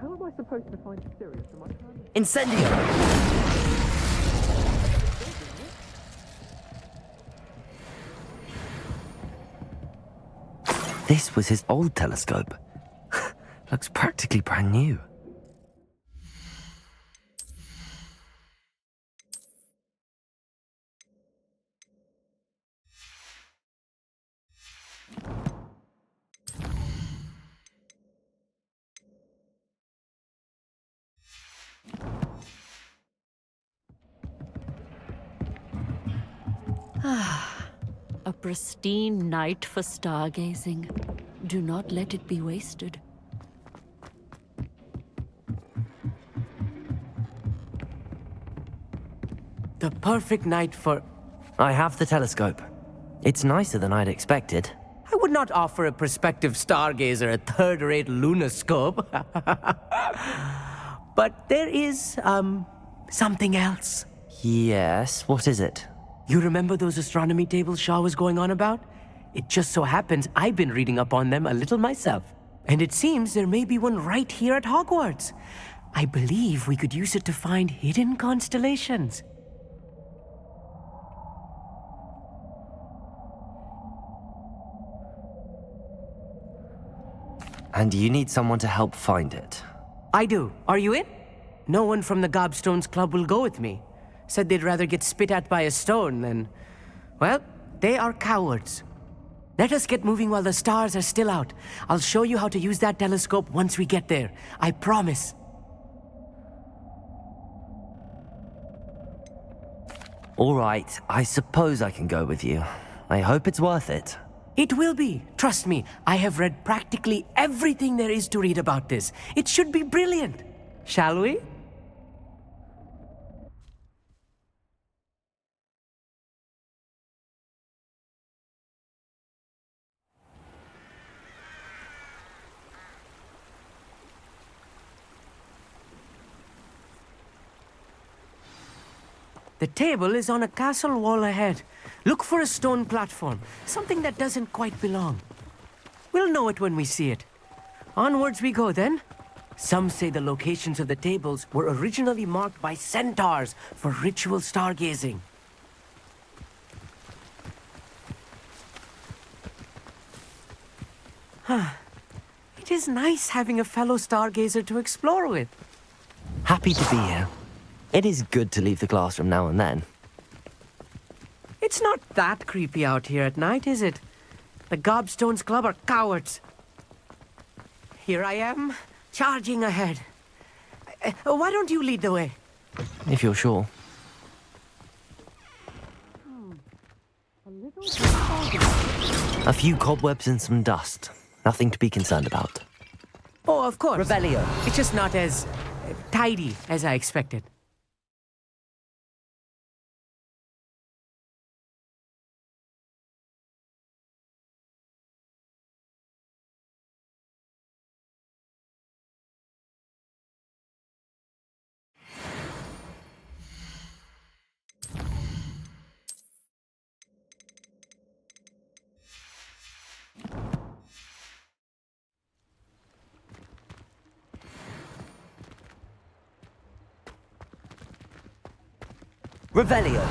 How am I supposed to find Sirius? Am I trying to... Incendio! This was his old telescope. Looks practically brand new. A pristine night for stargazing. Do not let it be wasted. The perfect night for... I have the telescope. It's nicer than I'd expected. I would not offer a prospective stargazer a third-rate lunoscope. But there is, something else. Yes, what is it? You remember those astronomy tables Shaw was going on about? It just so happens I've been reading up on them a little myself. And it seems there may be one right here at Hogwarts. I believe we could use it to find hidden constellations. And you need someone to help find it. I do. Are you in? No one from the Gobstones Club will go with me. Said they'd rather get spit at by a stone than... Well, they are cowards. Let us get moving while the stars are still out. I'll show you how to use that telescope once we get there. I promise. All right, I suppose I can go with you. I hope it's worth it. It will be. Trust me, I have read practically everything there is to read about this. It should be brilliant. Shall we? The table is on a castle wall ahead. Look for a stone platform, something that doesn't quite belong. We'll know it when we see it. Onwards we go then. Some say the locations of the tables were originally marked by centaurs for ritual stargazing. It is nice having a fellow stargazer to explore with. Happy to be here. It is good to leave the classroom now and then. It's not that creepy out here at night, is it? The Gobstones Club are cowards. Here I am, charging ahead. Why don't you lead the way? If you're sure. A few cobwebs and some dust. Nothing to be concerned about. Oh, of course. Revelio. It's just not as tidy as I expected. Revelio.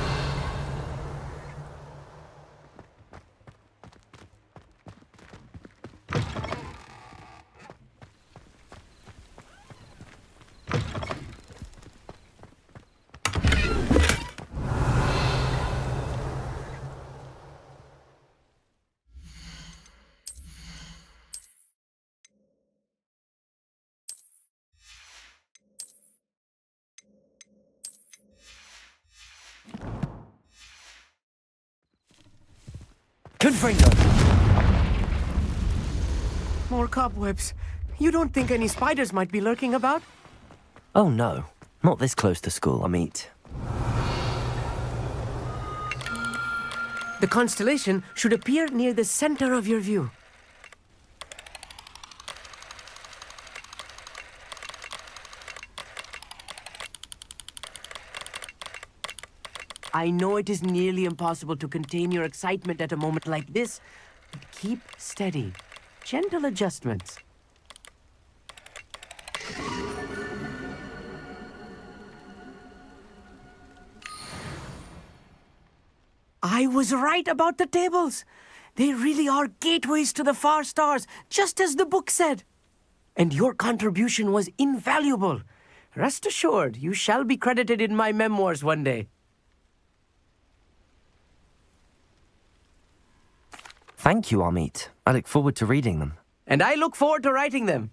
Confringo. More cobwebs. You don't think any spiders might be lurking about? Oh no, not this close to school, Amit. The constellation should appear near the center of your view. I know it is nearly impossible to contain your excitement at a moment like this, but keep steady. Gentle adjustments. I was right about the tables. They really are gateways to the far stars, just as the book said. And your contribution was invaluable. Rest assured, you shall be credited in my memoirs one day. Thank you, Amit. I look forward to reading them. And I look forward to writing them.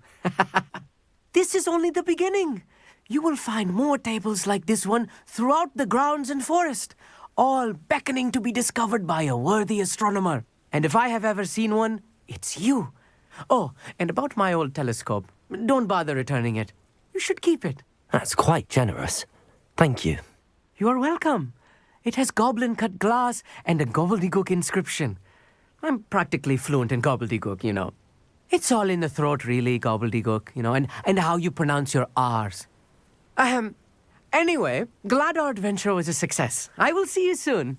This is only the beginning. You will find more tables like this one throughout the grounds and forest, all beckoning to be discovered by a worthy astronomer. And if I have ever seen one, it's you. Oh, and about my old telescope, don't bother returning it. You should keep it. That's quite generous. Thank you. You're welcome. It has goblin-cut glass and a gobbledygook inscription. I'm practically fluent in gobbledygook, you know. It's all in the throat, really, gobbledygook, you know, and how you pronounce your R's. Anyway, glad our adventure was a success. I will see you soon.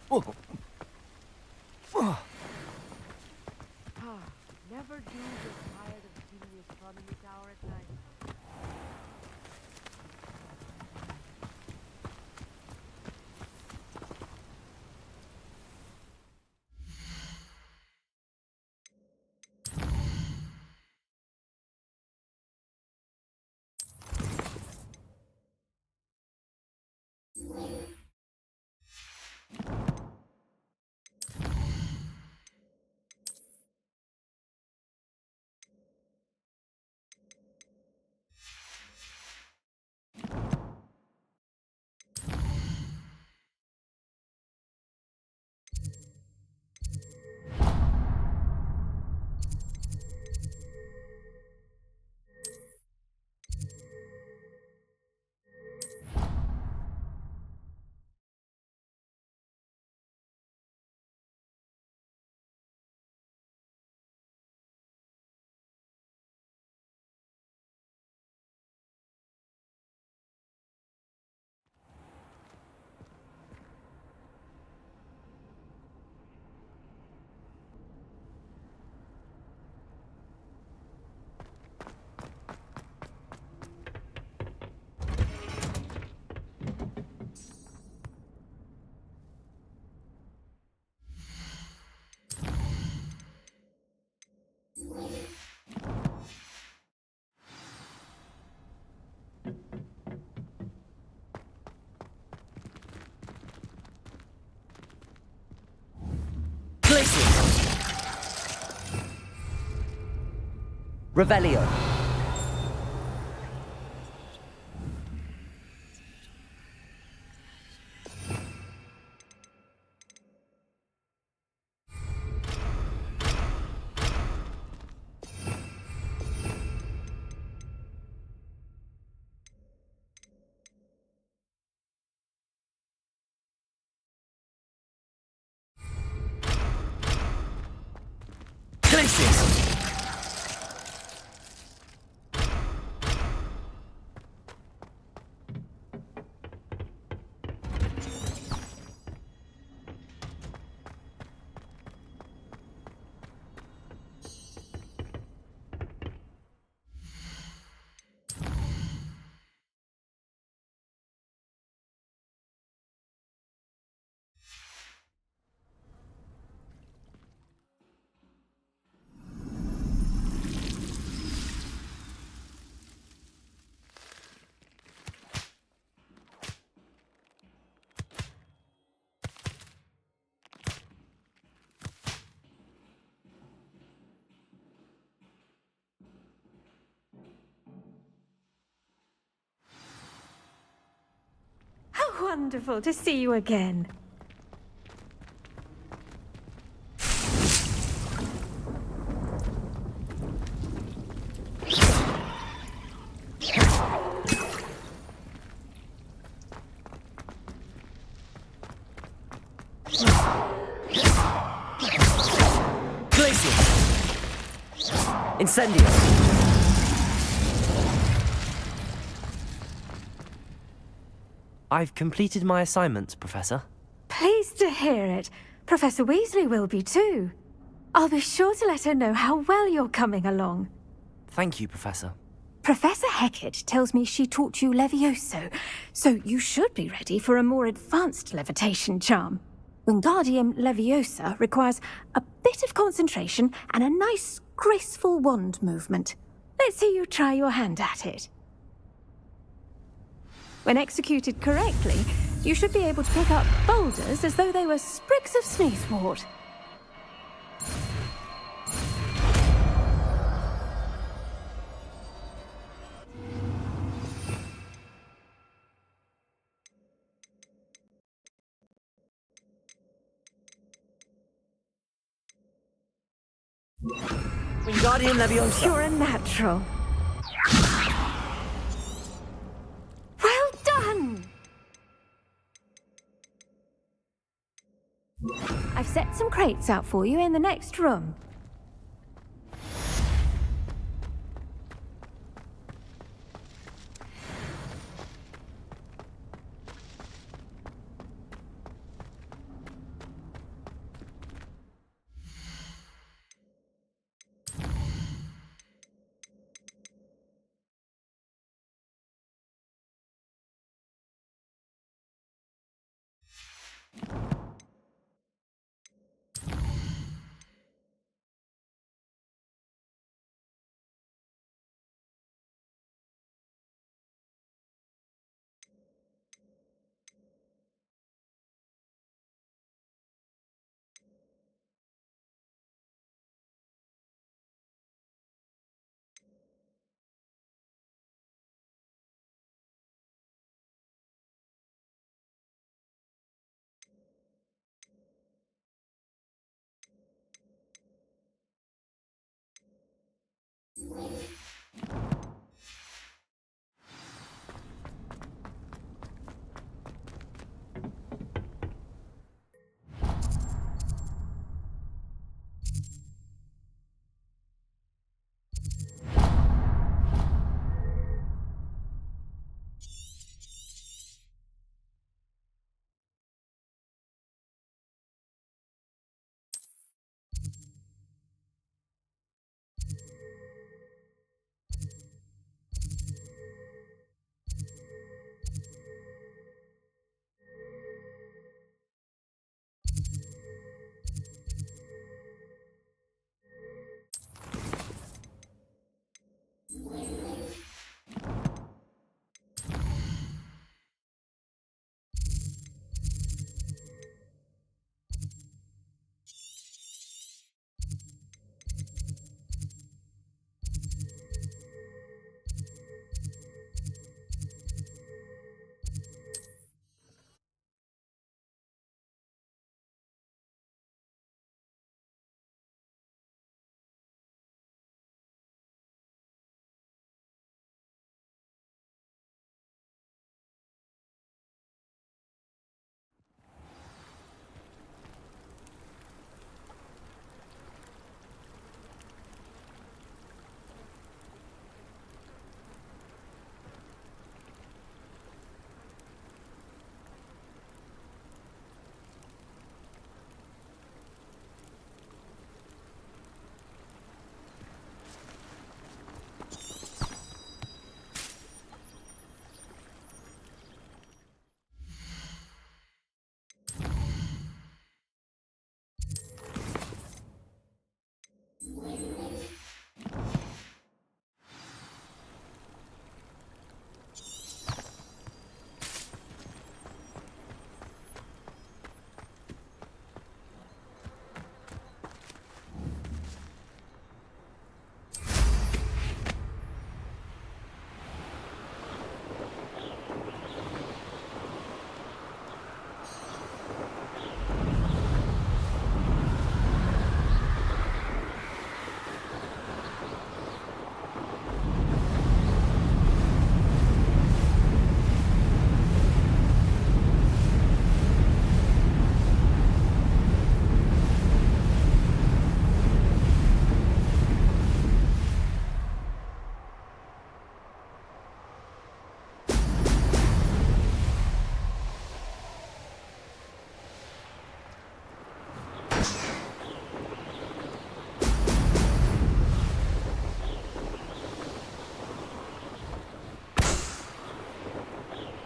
Oh. Oh. Never do get tired of seeing the astronomy tower at night. Revelio. How wonderful to see you again. Incendio. I've completed my assignments, Professor. Pleased to hear it. Professor Weasley will be too. I'll be sure to let her know how well you're coming along. Thank you, Professor. Professor Hecat tells me she taught you Levioso, so you should be ready for a more advanced levitation charm. Wingardium Leviosa requires a bit of concentration and a nice, graceful wand movement. Let's see you try your hand at it. When executed correctly, you should be able to pick up boulders as though they were sprigs of sneezewort. Wingardium Leviosa. You're a natural. Well done! I've set some crates out for you in the next room.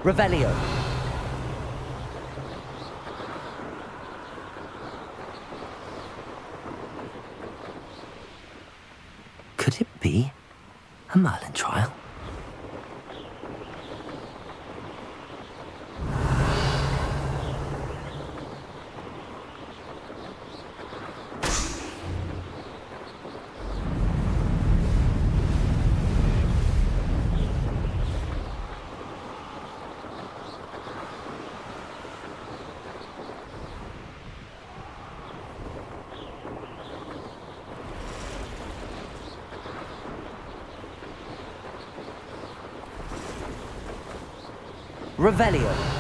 Revelio. Could it be a Merlin trial? Revelio.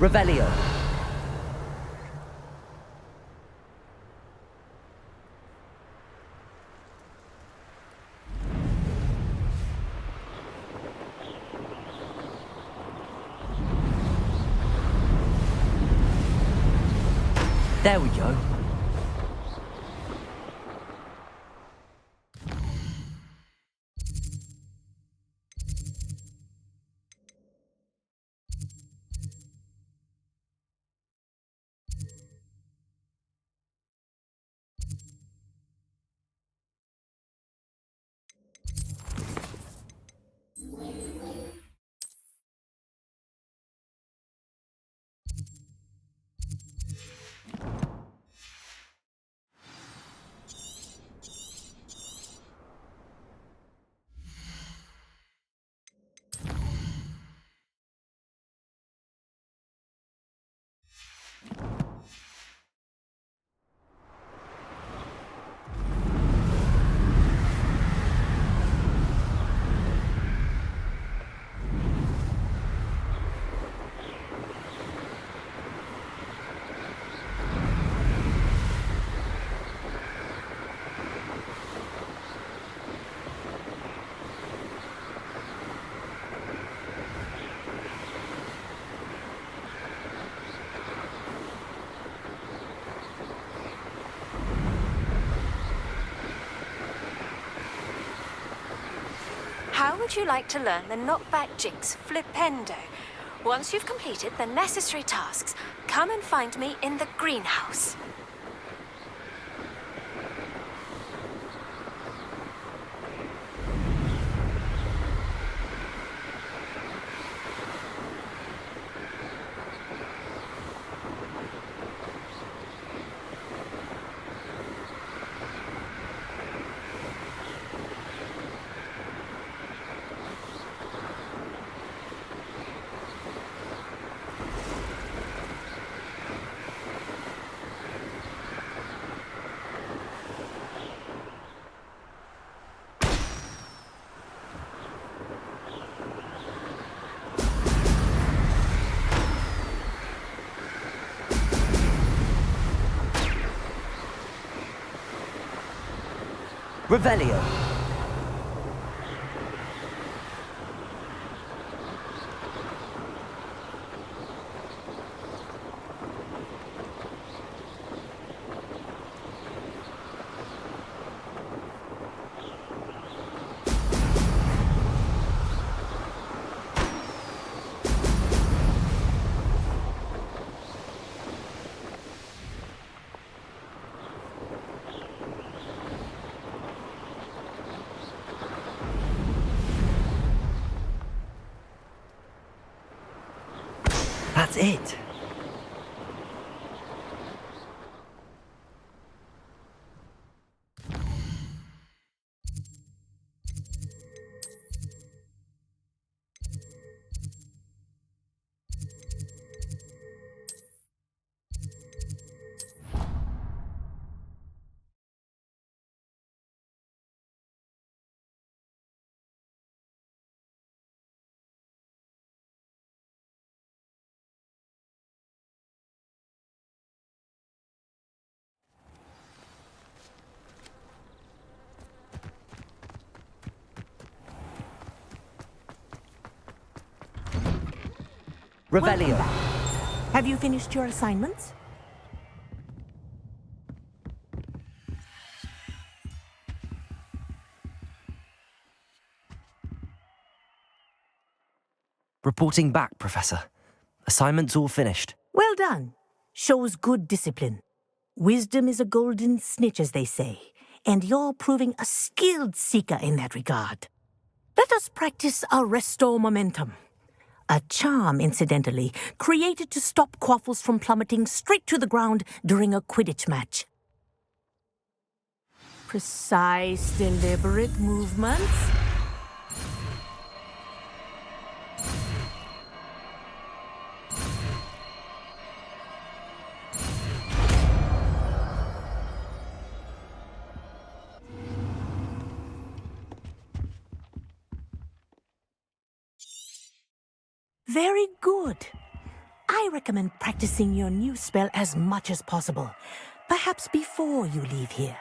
Revelio. There we go. How would you like to learn the knockback jinx flipendo? Once you've completed the necessary tasks, come and find me in the greenhouse. Revelio. That's it. Welcome back. Have you finished your assignments? Reporting back, Professor. Assignments all finished. Well done. Shows good discipline. Wisdom is a golden snitch, as they say, and you're proving a skilled seeker in that regard. Let us practice our resto momentum. A charm, incidentally, created to stop Quaffles from plummeting straight to the ground during a Quidditch match. Precise, deliberate movements. Very good. I recommend practicing your new spell as much as possible, perhaps before you leave here.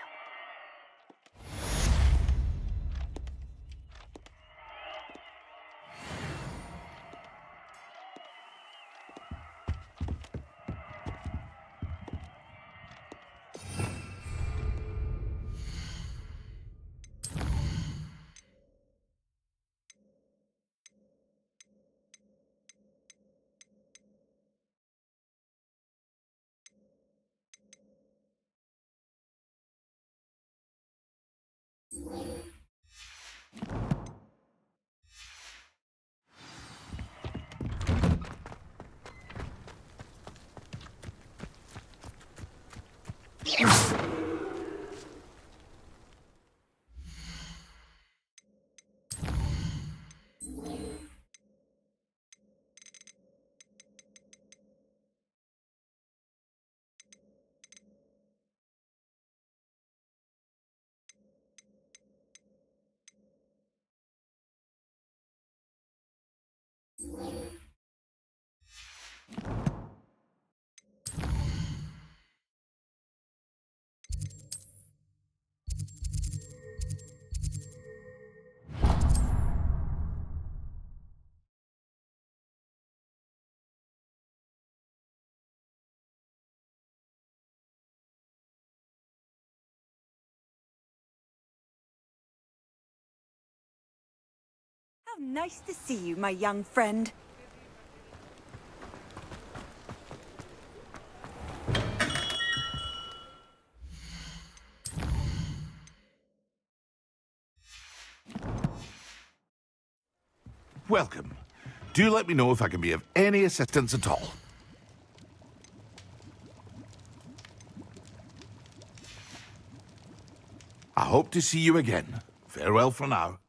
How nice to see you, my young friend. Welcome. Do let me know if I can be of any assistance at all. I hope to see you again. Farewell for now.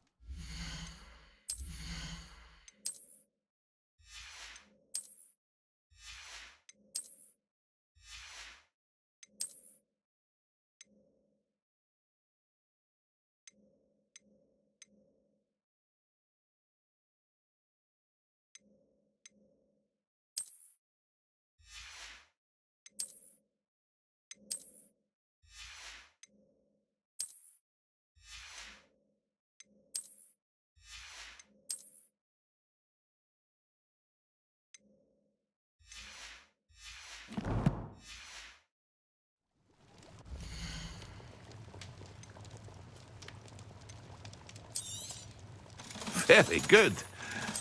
Very good.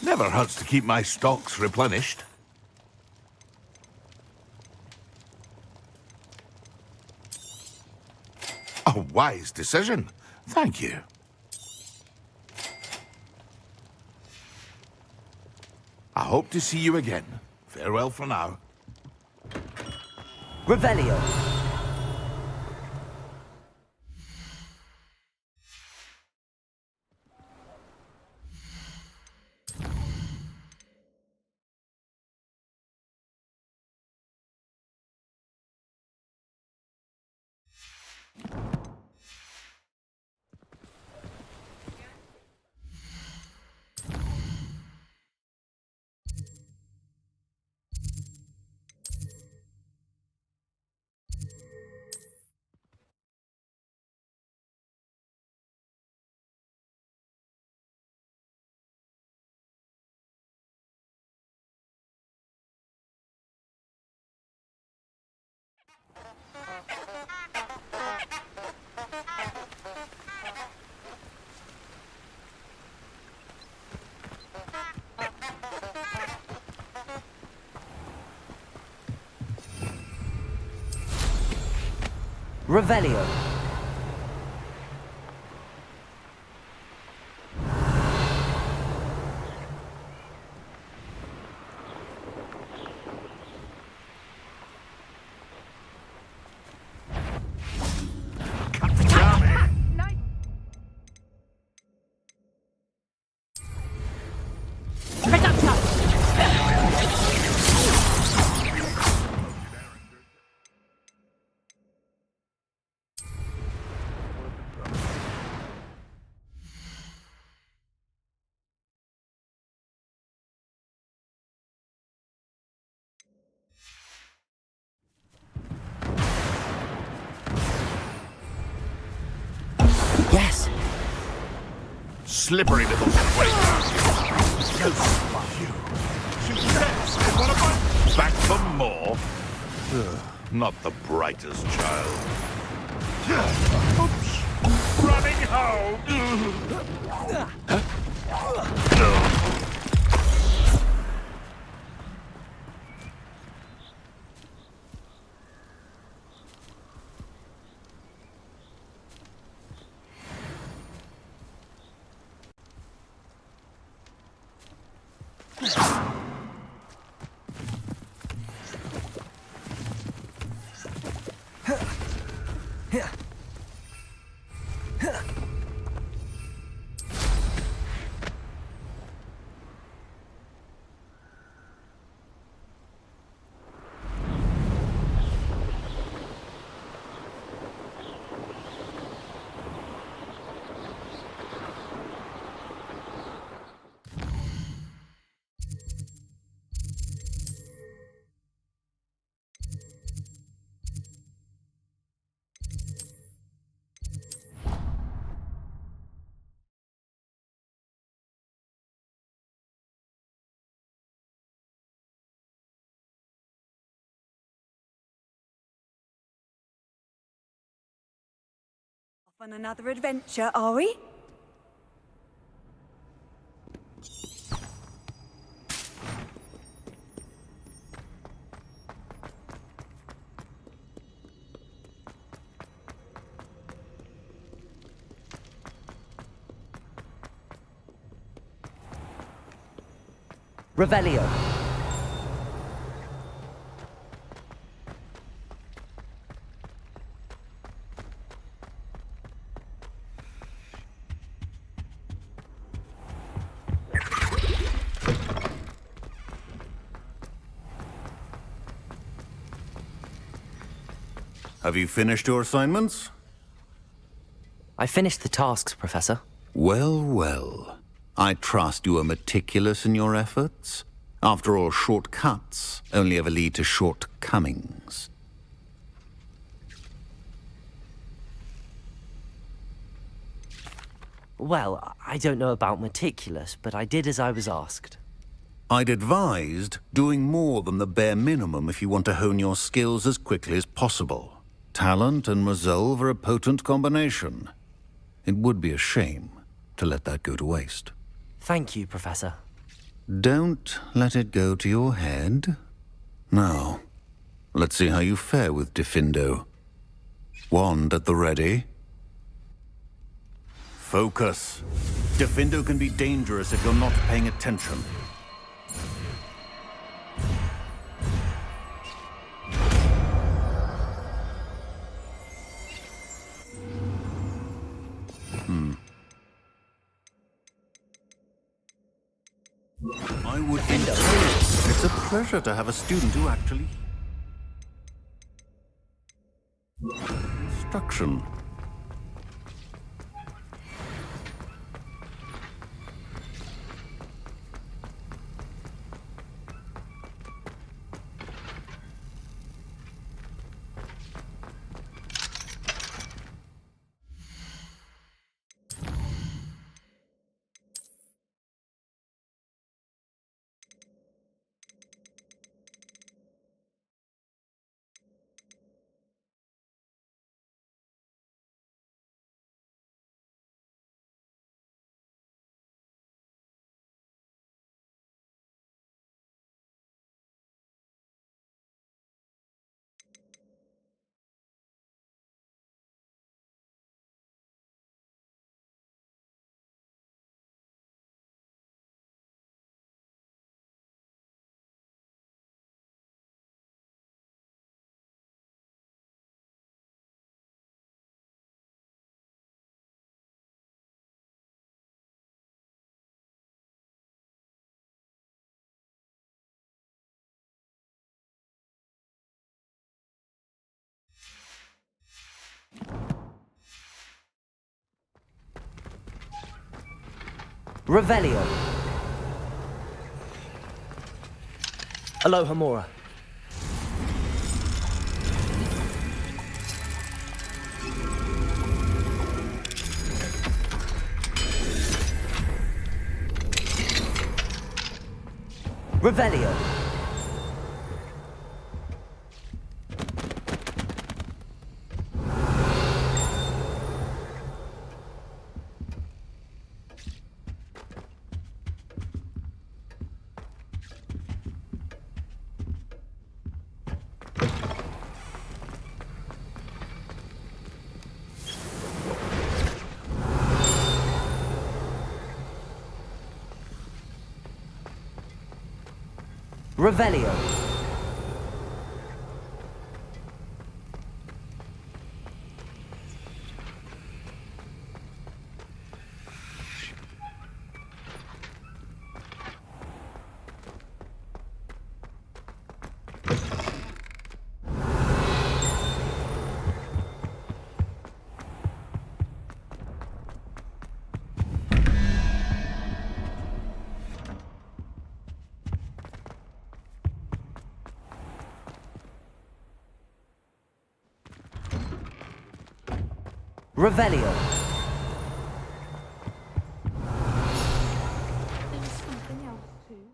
Never hurts to keep my stocks replenished. A wise decision. Thank you. I hope to see you again. Farewell for now. Revelio. Revelio. Yes. Slippery little traitor. She says in one of my... Back for more? Ugh, not the brightest child. Oops. Running home. Off on another adventure, are we? Revelio. Have you finished your assignments? I finished the tasks, Professor. Well, well. I trust you are meticulous in your efforts. After all, shortcuts only ever lead to shortcomings. Well, I don't know about meticulous, but I did as I was asked. I'd advised doing more than the bare minimum if you want to hone your skills as quickly as possible. Talent and resolve are a potent combination. It would be a shame to let that go to waste. Thank you, Professor. Don't let it go to your head. Now, let's see how you fare with Diffindo. Wand at the ready. Focus. Diffindo can be dangerous if you're not paying attention. I would think it's a pleasure to have a student who actually... Instruction. Revelio. Aloha Mora. Revelio. Revelio. Revelio. There's something else too.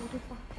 What is that?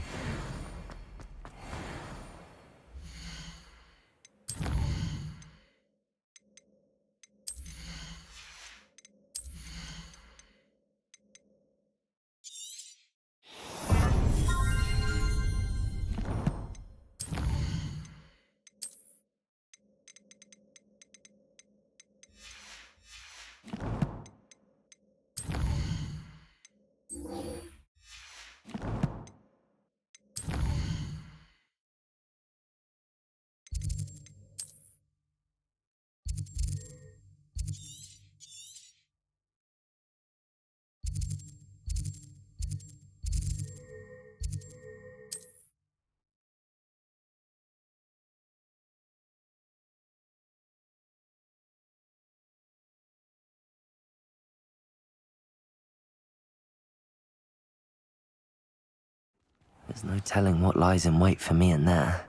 There's no telling what lies in wait for me in there.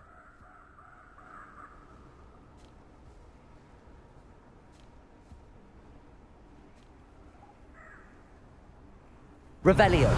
Revelio.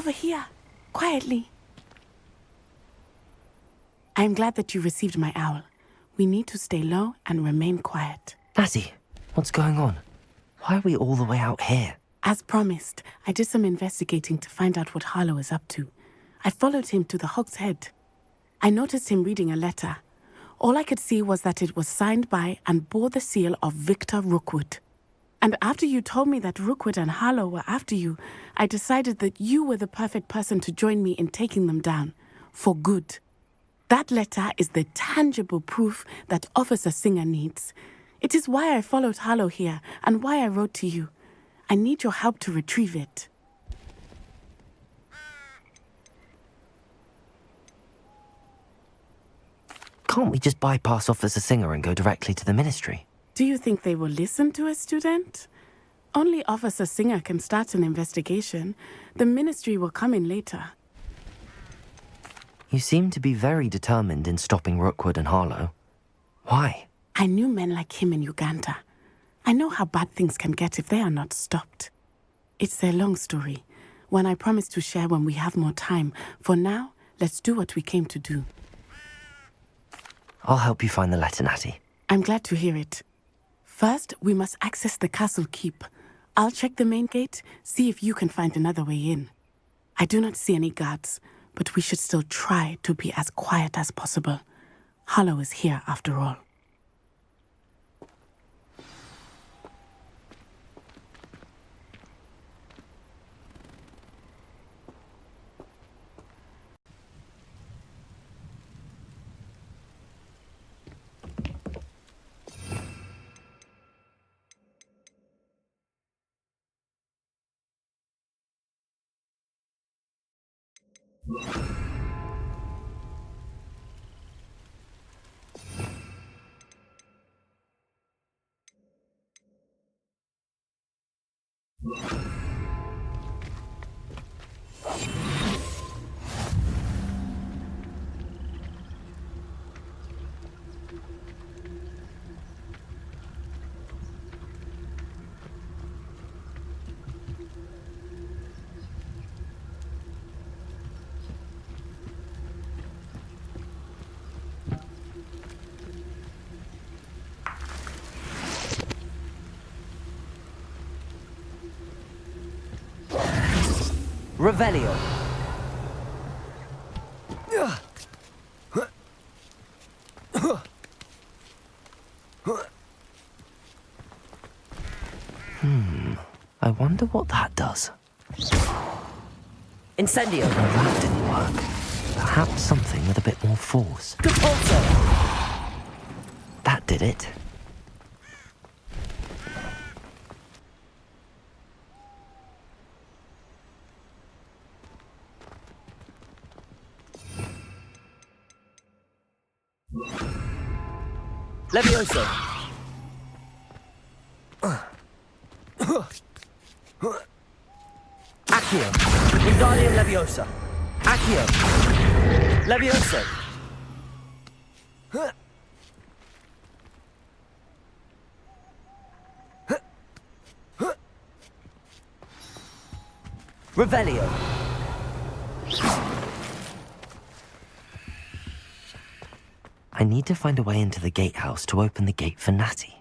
Over here, quietly. I'm glad that you received my owl. We need to stay low and remain quiet. Natty, what's going on? Why are we all the way out here? As promised, I did some investigating to find out what Harlow is up to. I followed him to the Hog's Head. I noticed him reading a letter. All I could see was that it was signed by and bore the seal of Victor Rookwood. And after you told me that Rookwood and Harlow were after you, I decided that you were the perfect person to join me in taking them down. For good. That letter is the tangible proof that Officer Singer needs. It is why I followed Harlow here and why I wrote to you. I need your help to retrieve it. Can't we just bypass Officer Singer and go directly to the Ministry? Do you think they will listen to a student? Only Officer Singer can start an investigation. The Ministry will come in later. You seem to be very determined in stopping Rookwood and Harlow. Why? I knew men like him in Uganda. I know how bad things can get if they are not stopped. It's a long story, one I promise to share when we have more time. For now, let's do what we came to do. I'll help you find the letter, Natty. I'm glad to hear it. First, we must access the castle keep. I'll check the main gate, see if you can find another way in. I do not see any guards, but we should still try to be as quiet as possible. Harlow is here after all. Revelio. I wonder what that does. Incendio. Well, that didn't work. Perhaps something with a bit more force. Repulsor. That did it. Levioso. Accio. Wingardium Leviosa. Accio. Levioso. Revelio. I need to find a way into the gatehouse to open the gate for Natty.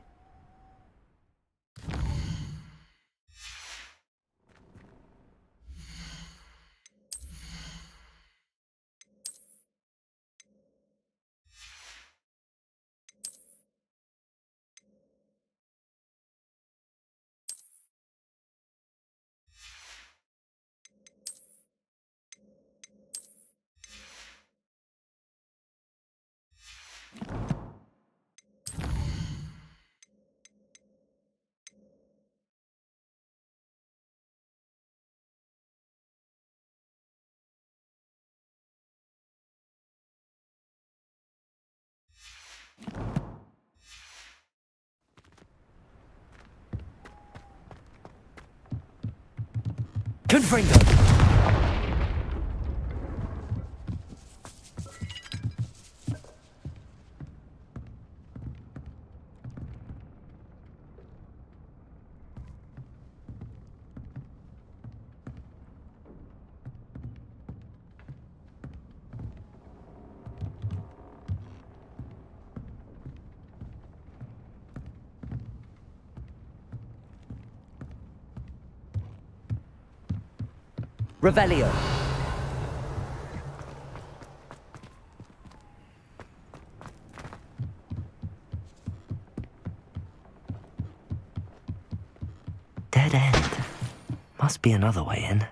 Confringo. Revelio. Dead end. Must be another way in.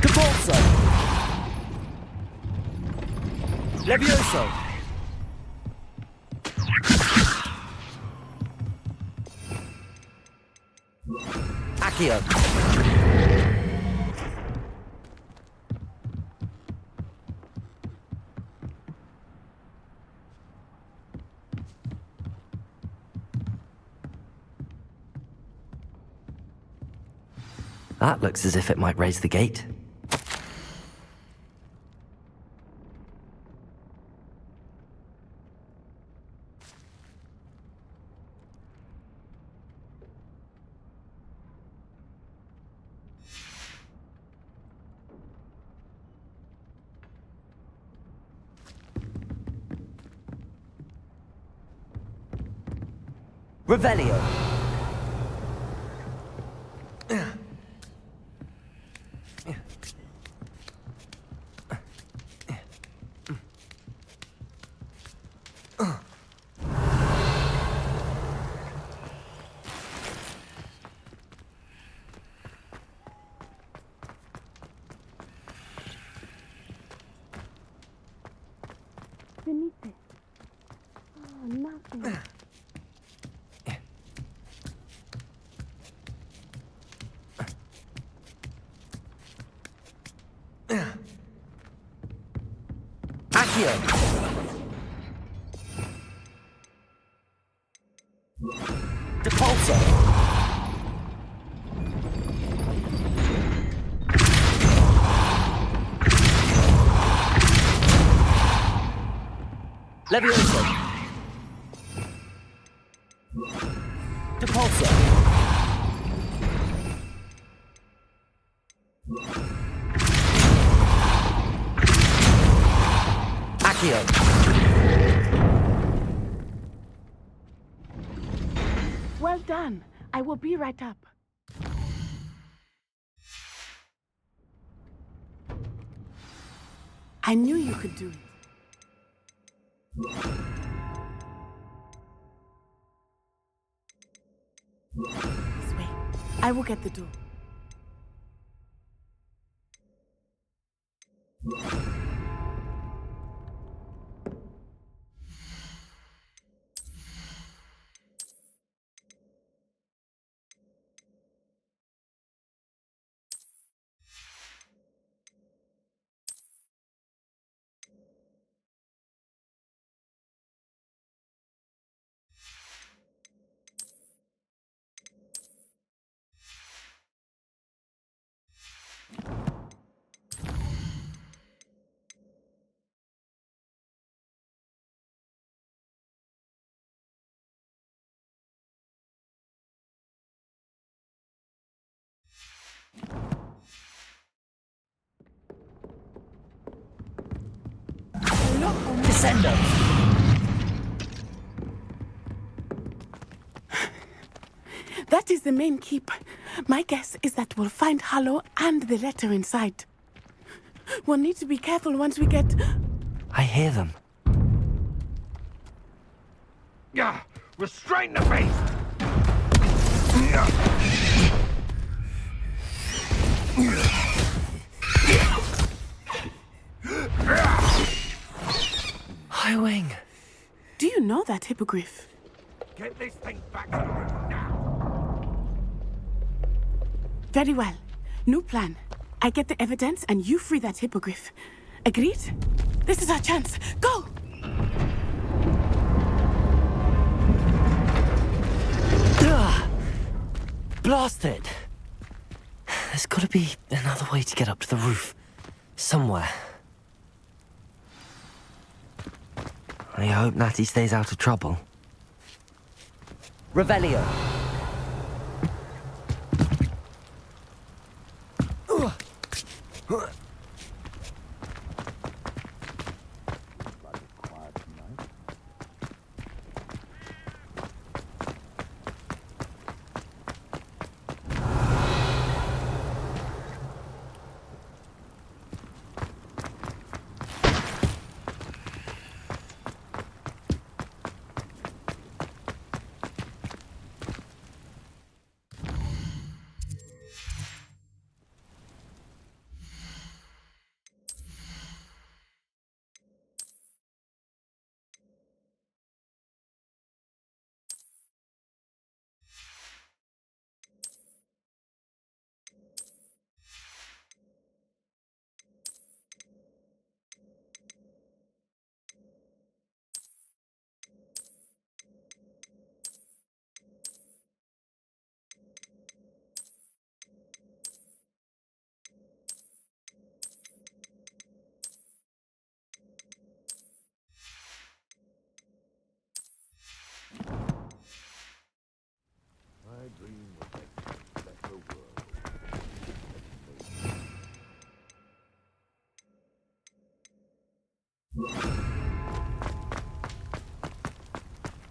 Capolso! Levioso! Accio. That looks as if it might raise the gate. Revelio. Beneath it. Oh, nothing. Accio. Depulso! Levioso. Depulso! Accio. Well done. I will be right up. I knew you could do it. This way. I will get the door. Descendo! That is the main keep. My guess is that we'll find Hallow and the letter inside. We'll need to be careful once we get... I hear them. Yeah, restrain the beast! Highwing. Do you know that hippogriff? Get this thing back to the room now! Very well. New plan. I get the evidence and you free that hippogriff. Agreed? This is our chance. Go! Blasted! There's got to be another way to get up to the roof. Somewhere. I hope Natty stays out of trouble. Revelio.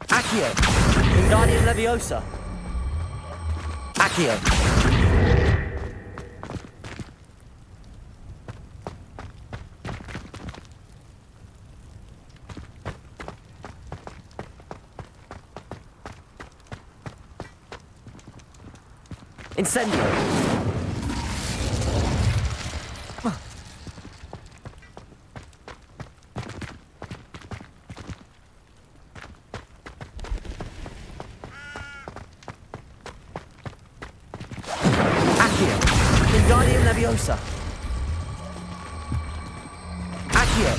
Accio. Wingardium Leviosa. Accio. Incendio. Accio. Wingardium Leviosa. Accio.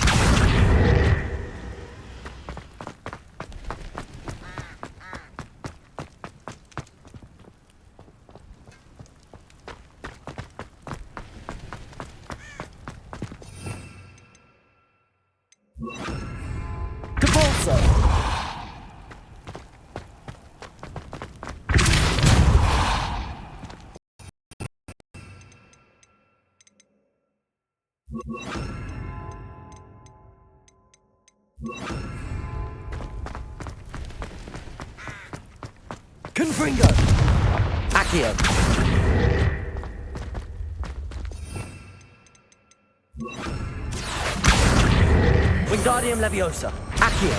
Confringo. Accio. Wingardium Leviosa. Accio.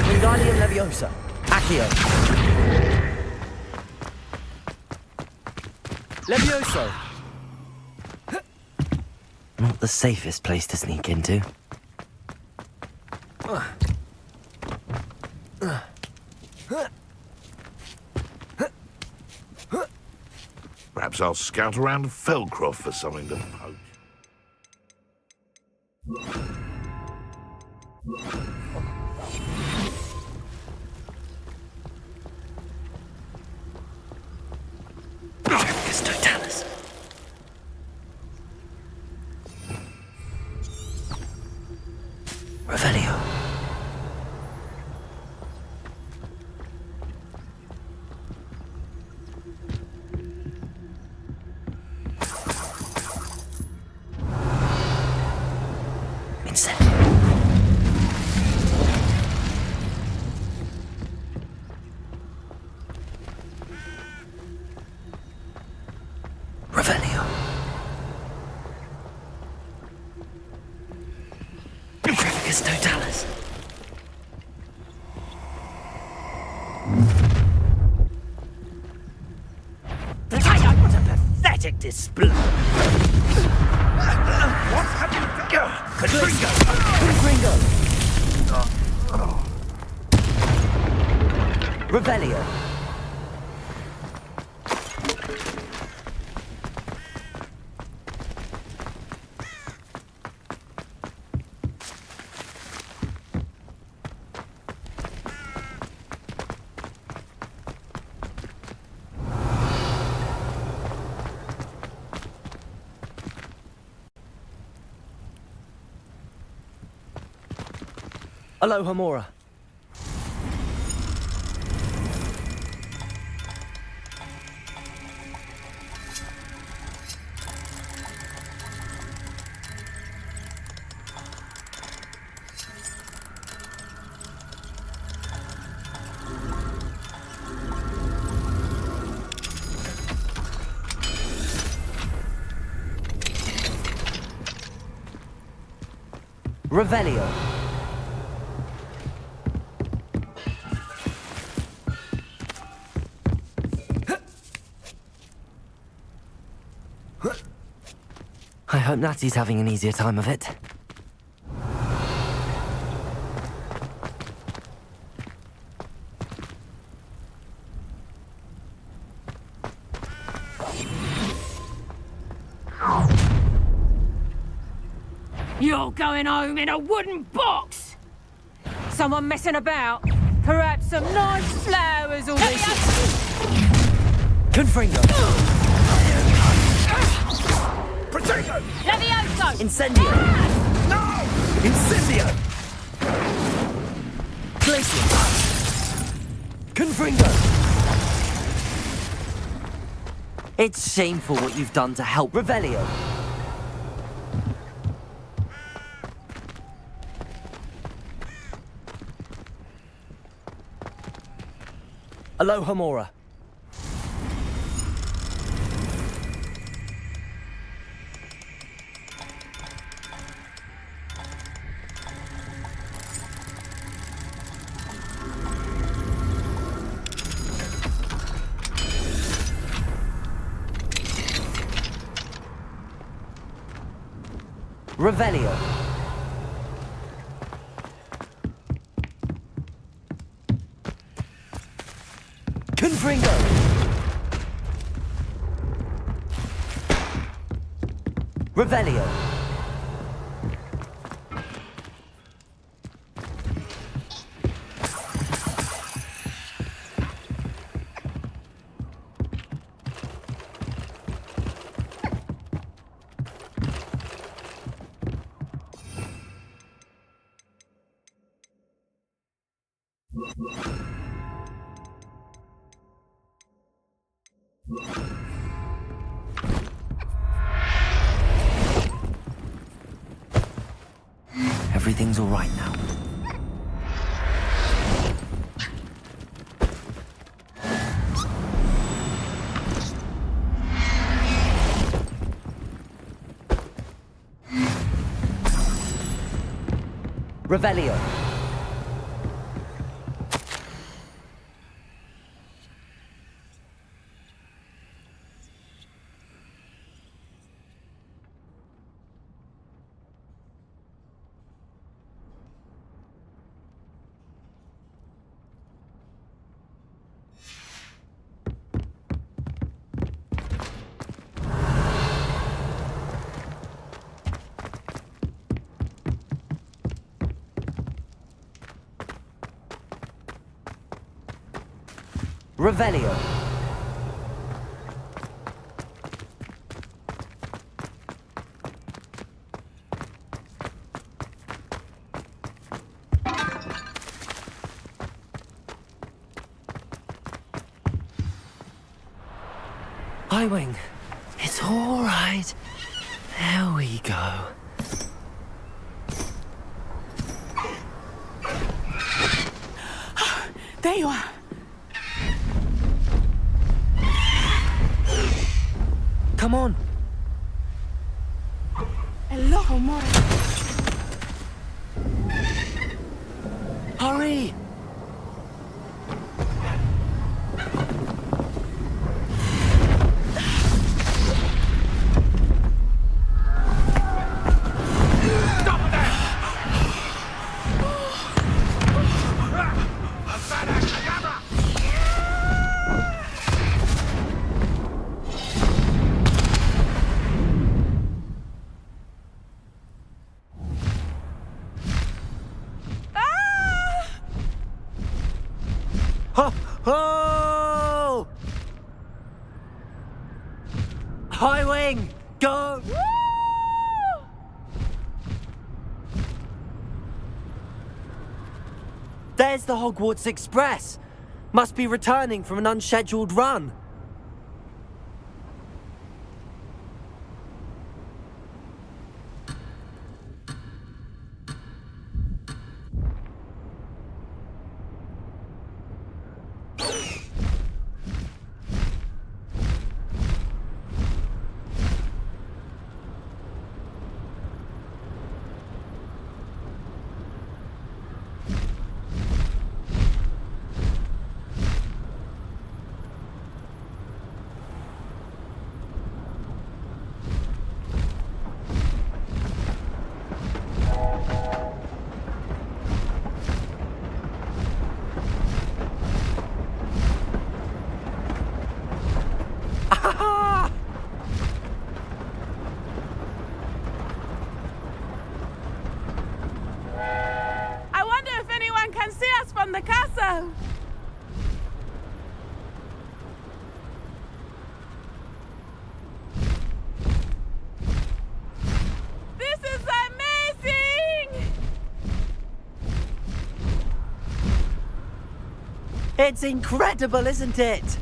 Wingardium Leviosa. Accio. Levioso. Not the safest place to sneak into. Perhaps I'll scout around Felcroft for something to poach. Totalis. Revelio. Revelio. Imprecus Totalis. What a pathetic display! What have you done? Confringo! Confringo! Revelio. Aloha Mora. Revelio. I hope Natty's having an easier time of it. You're going home in a wooden box! Someone messing about? Perhaps some nice flowers or Confringo. Potato! Levioso! Incendio. No! Incendio. Glacier. Confringo. It's shameful what you've done to help. Revelio. Aloha Mora. Revelio. Confringo. Revelio. Everything's all right now. Revelio. Revelio. Highwing. It's all right. There we go. There you are. Come on. Aloha Mora. Hurry. Oh! Highwing, go! There's the Hogwarts Express. Must be returning from an unscheduled run. I wonder if anyone can see us from the castle. This is amazing! It's incredible, isn't it?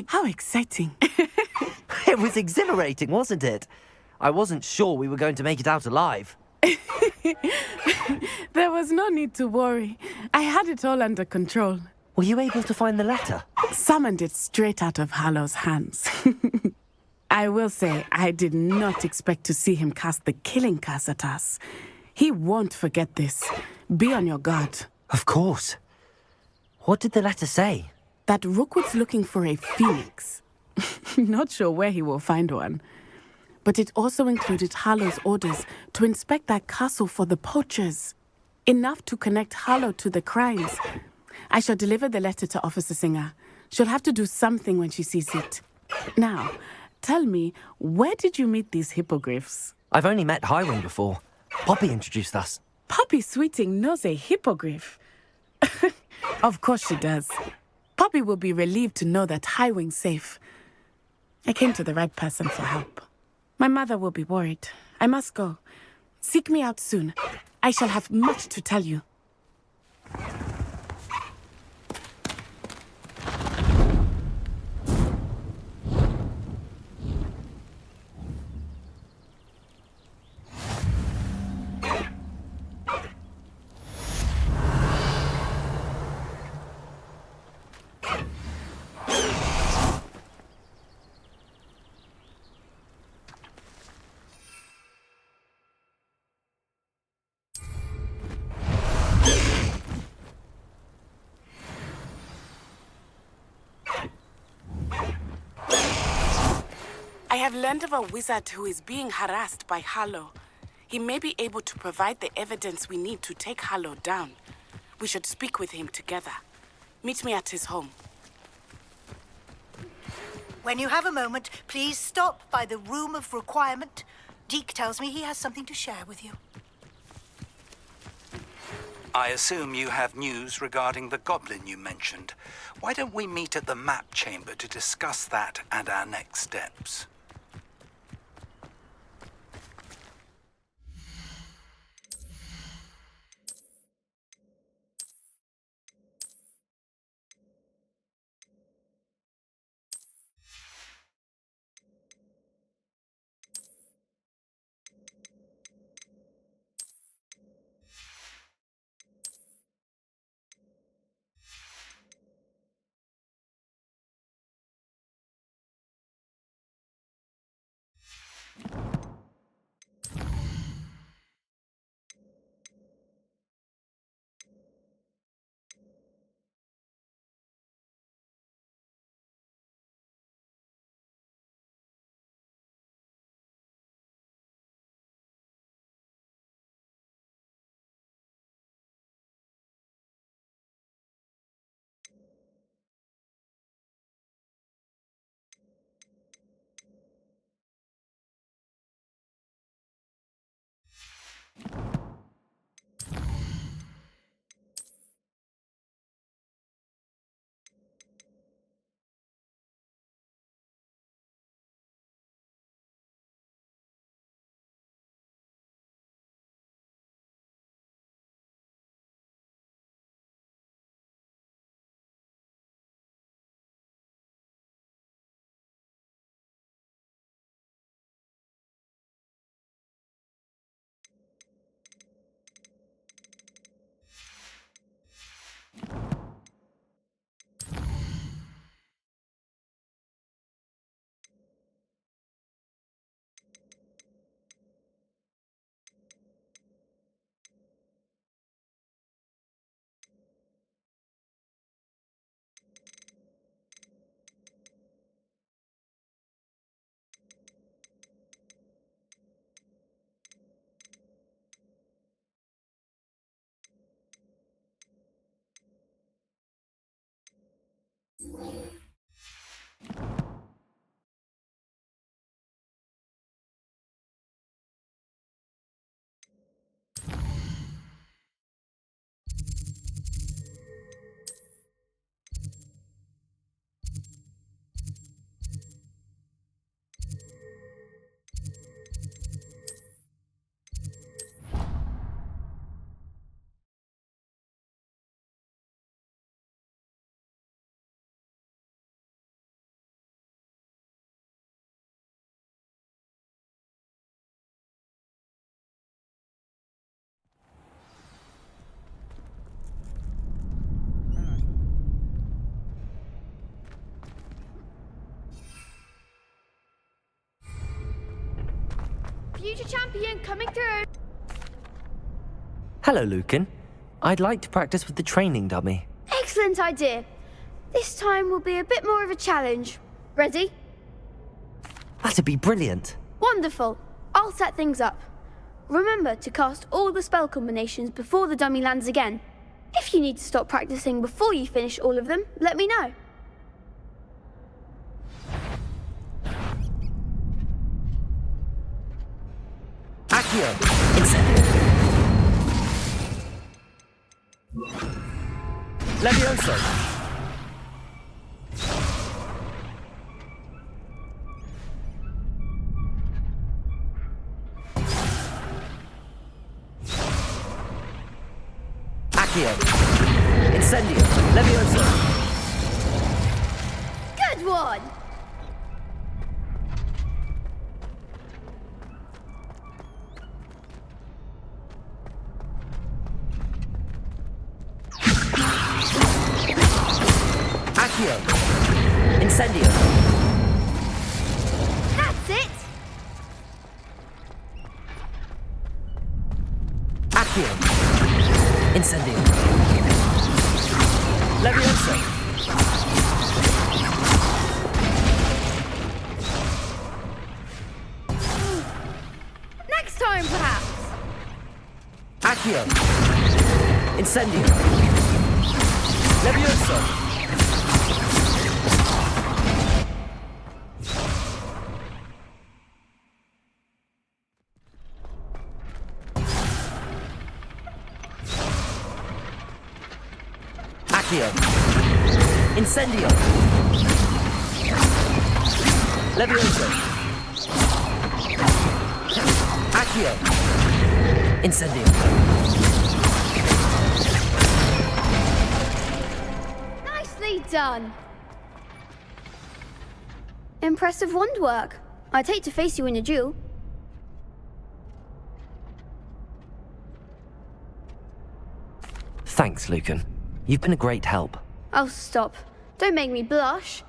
How exciting. It was exhilarating, wasn't it? I wasn't sure we were going to make it out alive. There was no need to worry. I had it all under control. Were you able to find the letter? Summoned it straight out of Hallow's hands. I will say, I did not expect to see him cast the killing curse at us. He won't forget this. Be on your guard. Of course. What did the letter say? That Rookwood's looking for a phoenix. Not sure where he will find one. But it also included Harlow's orders to inspect that castle for the poachers. Enough to connect Harlow to the crimes. I shall deliver the letter to Officer Singer. She'll have to do something when she sees it. Now, tell me, where did you meet these hippogriffs? I've only met Highwing before. Poppy introduced us. Poppy Sweeting knows a hippogriff. Of course she does. Poppy will be relieved to know that Highwing's safe. I came to the right person for help. My mother will be worried. I must go. Seek me out soon. I shall have much to tell you. I have learned of a wizard who is being harassed by Harlow. He may be able to provide the evidence we need to take Harlow down. We should speak with him together. Meet me at his home. When you have a moment, please stop by the Room of Requirement. Deke tells me he has something to share with you. I assume you have news regarding the goblin you mentioned. Why don't we meet at the map chamber to discuss that and our next steps? Future champion coming through. Hello, Lucan. I'd like to practice with the training dummy. Excellent idea. This time will be a bit more of a challenge. Ready? That'd be brilliant. Wonderful. I'll set things up. Remember to cast all the spell combinations before the dummy lands again. If you need to stop practicing before you finish all of them, let me know. Accio! Incendio! Levioso! Accio! Incendio! Levioso! Good one! Accio! Incendio! That's it! Accio! Incendio! Levioso! Next time, perhaps! Accio! Incendio! Levioso! Accio! Incendio! Levioso! Accio! Incendio! Nicely done! Impressive wand work. I'd hate to face you in a duel. Thanks, Lucan. You've been a great help. Oh, stop. Don't make me blush.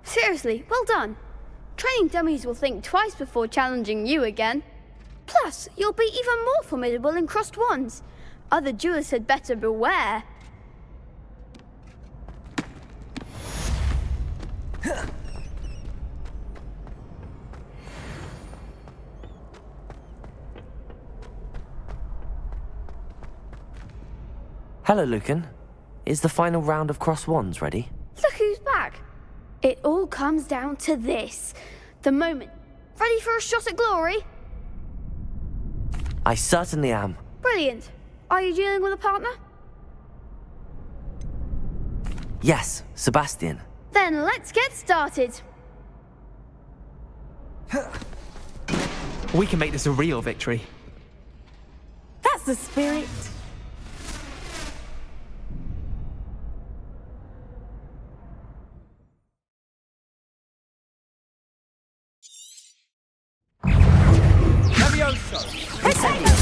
Seriously, well done. Training dummies will think twice before challenging you again. Plus, you'll be even more formidable in crossed wands. Other duelists had better beware. Hello, Lucan. Is the final round of cross wands ready? Look who's back. It all comes down to this. The moment. Ready for a shot at glory? I certainly am. Brilliant. Are you dealing with a partner? Yes, Sebastian. Then let's get started. We can make this a real victory. That's the spirit. Levioso! Incendio!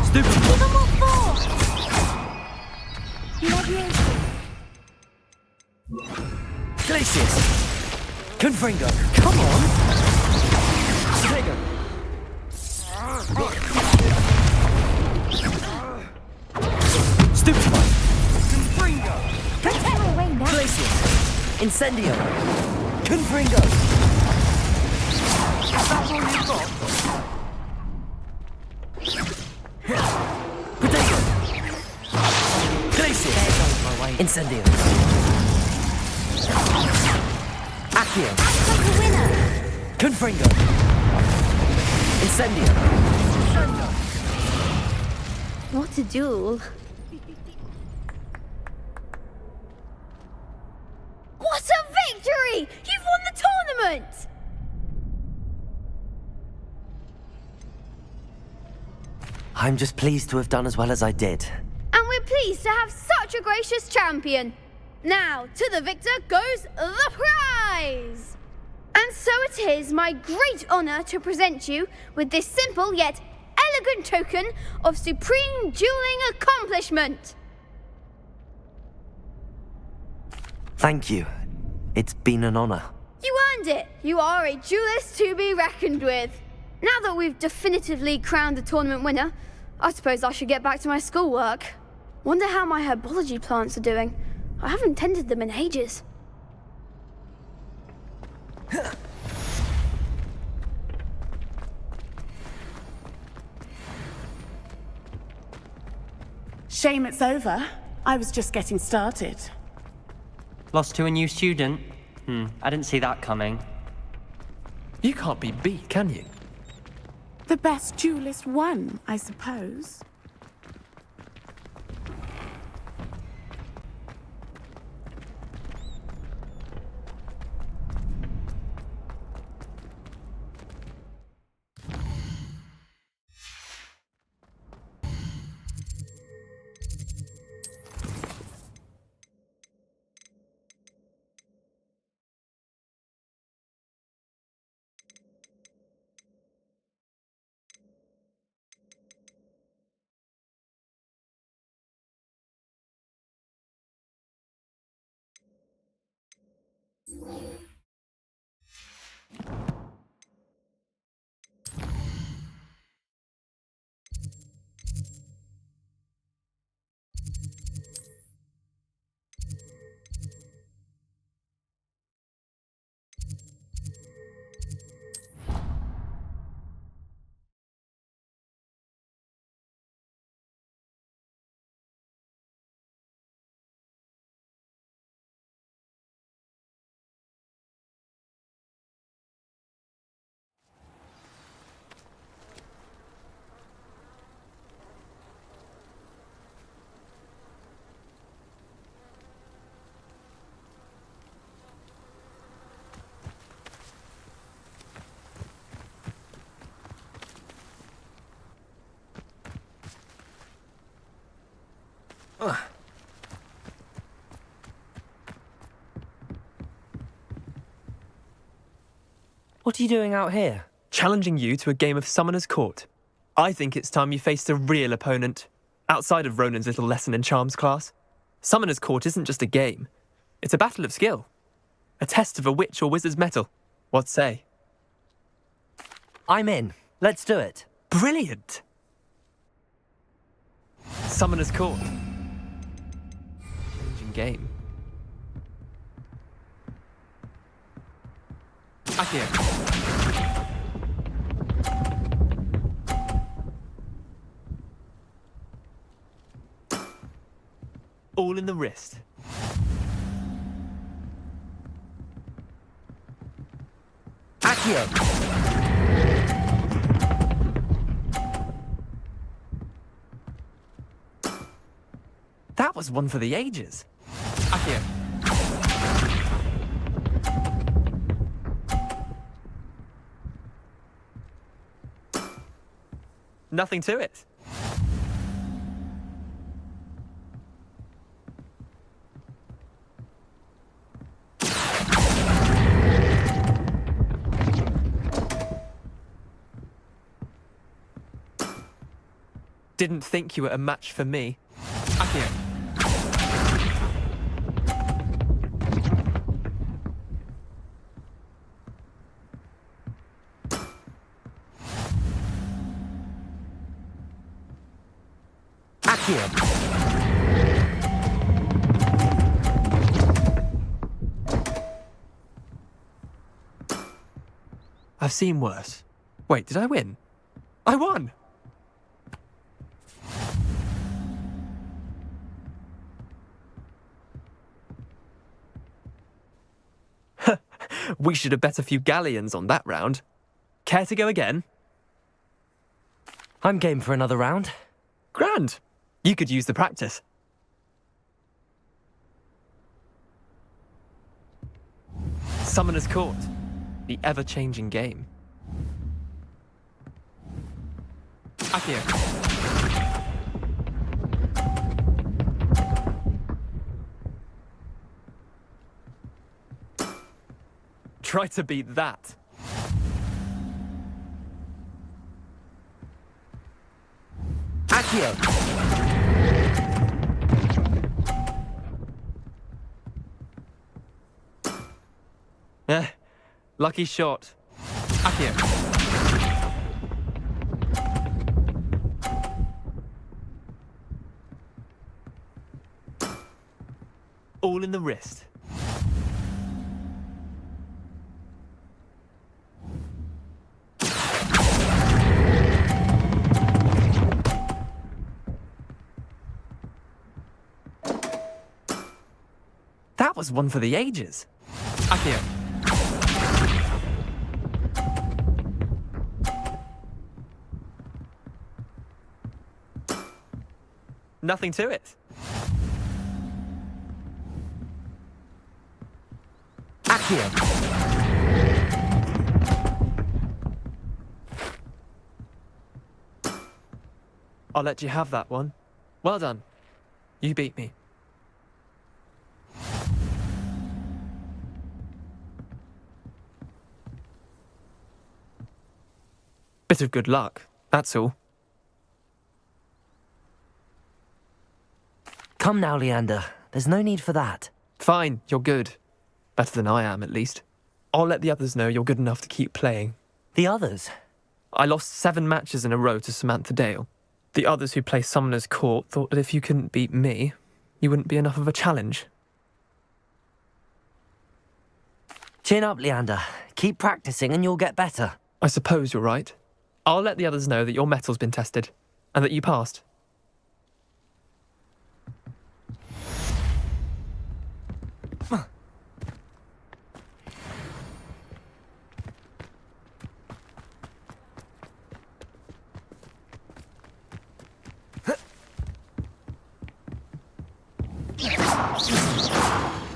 Stupid! Give them more force! Glacius! Confringo! Come on! Trigger! Stupefy! Confringo! Glacius! Incendio! Confringo! That's all you've got? Potato! Glacius! Incendio! Accio! Confringo! Incendio! What a duel. What a victory! You've won the tournament! I'm just pleased to have done as well as I did. And we're pleased to have such a gracious champion. Now, to the victor goes the prize! And so it is my great honor to present you with this simple yet elegant token of supreme dueling accomplishment. Thank you. It's been an honor. You earned it! You are a duelist to be reckoned with. Now that we've definitively crowned the tournament winner, I suppose I should get back to my schoolwork. Wonder how my herbology plants are doing. I haven't tended them in ages. Shame it's over. I was just getting started. Lost to a new student? I didn't see that coming. You can't be beat, can you? The best duelist won, I suppose. What are you doing out here? Challenging you to a game of Summoner's Court. I think it's time you faced a real opponent, outside of Ronan's little lesson in charms class. Summoner's Court isn't just a game. It's a battle of skill. A test of a witch or wizard's mettle. What say? I'm in. Let's do it. Brilliant! Summoner's Court. Changing game. Akio. All in the wrist. Akio! That was one for the ages. Akio. Nothing to it. Didn't think you were a match for me. Akio. Akio. I've seen worse. Wait, did I win? I won! We should have bet a few galleons on that round. Care to go again? I'm game for another round. Grand. You could use the practice. Summoner's Court. The ever-changing game. Akio. Try to beat that. Akio! Lucky shot. Accio. All in the wrist. That was one for the ages. Accio. Nothing to it. Accio. I'll let you have that one. Well done. You beat me. Bit of good luck, that's all. Come now, Leander. There's no need for that. Fine, you're good. Better than I am, at least. I'll let the others know you're good enough to keep playing. The others? I lost 7 matches in a row to Samantha Dale. The others who play Summoner's Court thought that if you couldn't beat me, you wouldn't be enough of a challenge. Chin up, Leander. Keep practicing and you'll get better. I suppose you're right. I'll let the others know that your metal's been tested, and that you passed.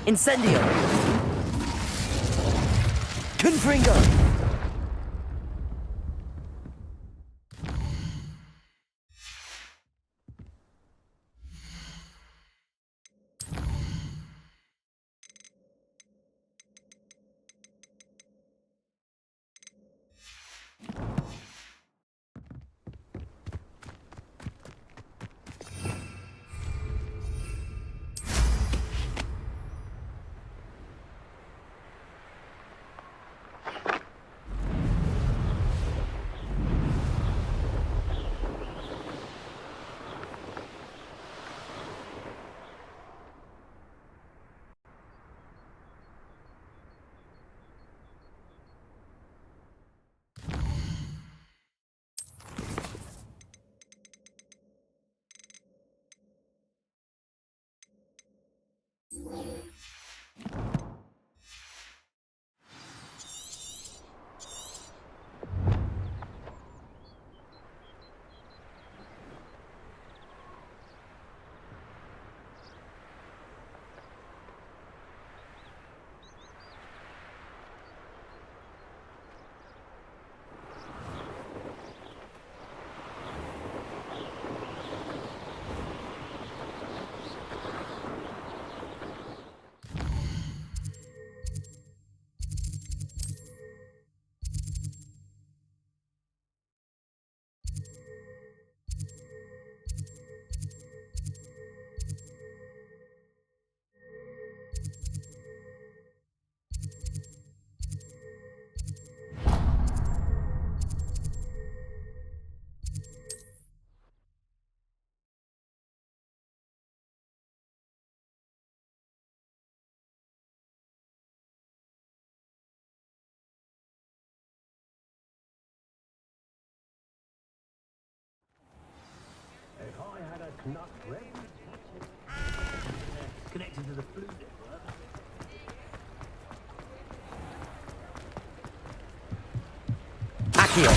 Incendio! Confringo! Connected to the flu network. Accio!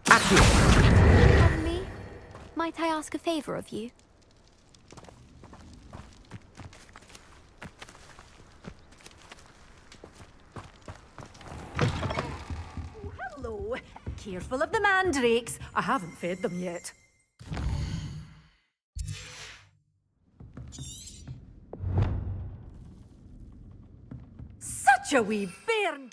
Pardon me? Might I ask a favor of you? Careful of the mandrakes. I haven't fed them yet. Such a wee bairn!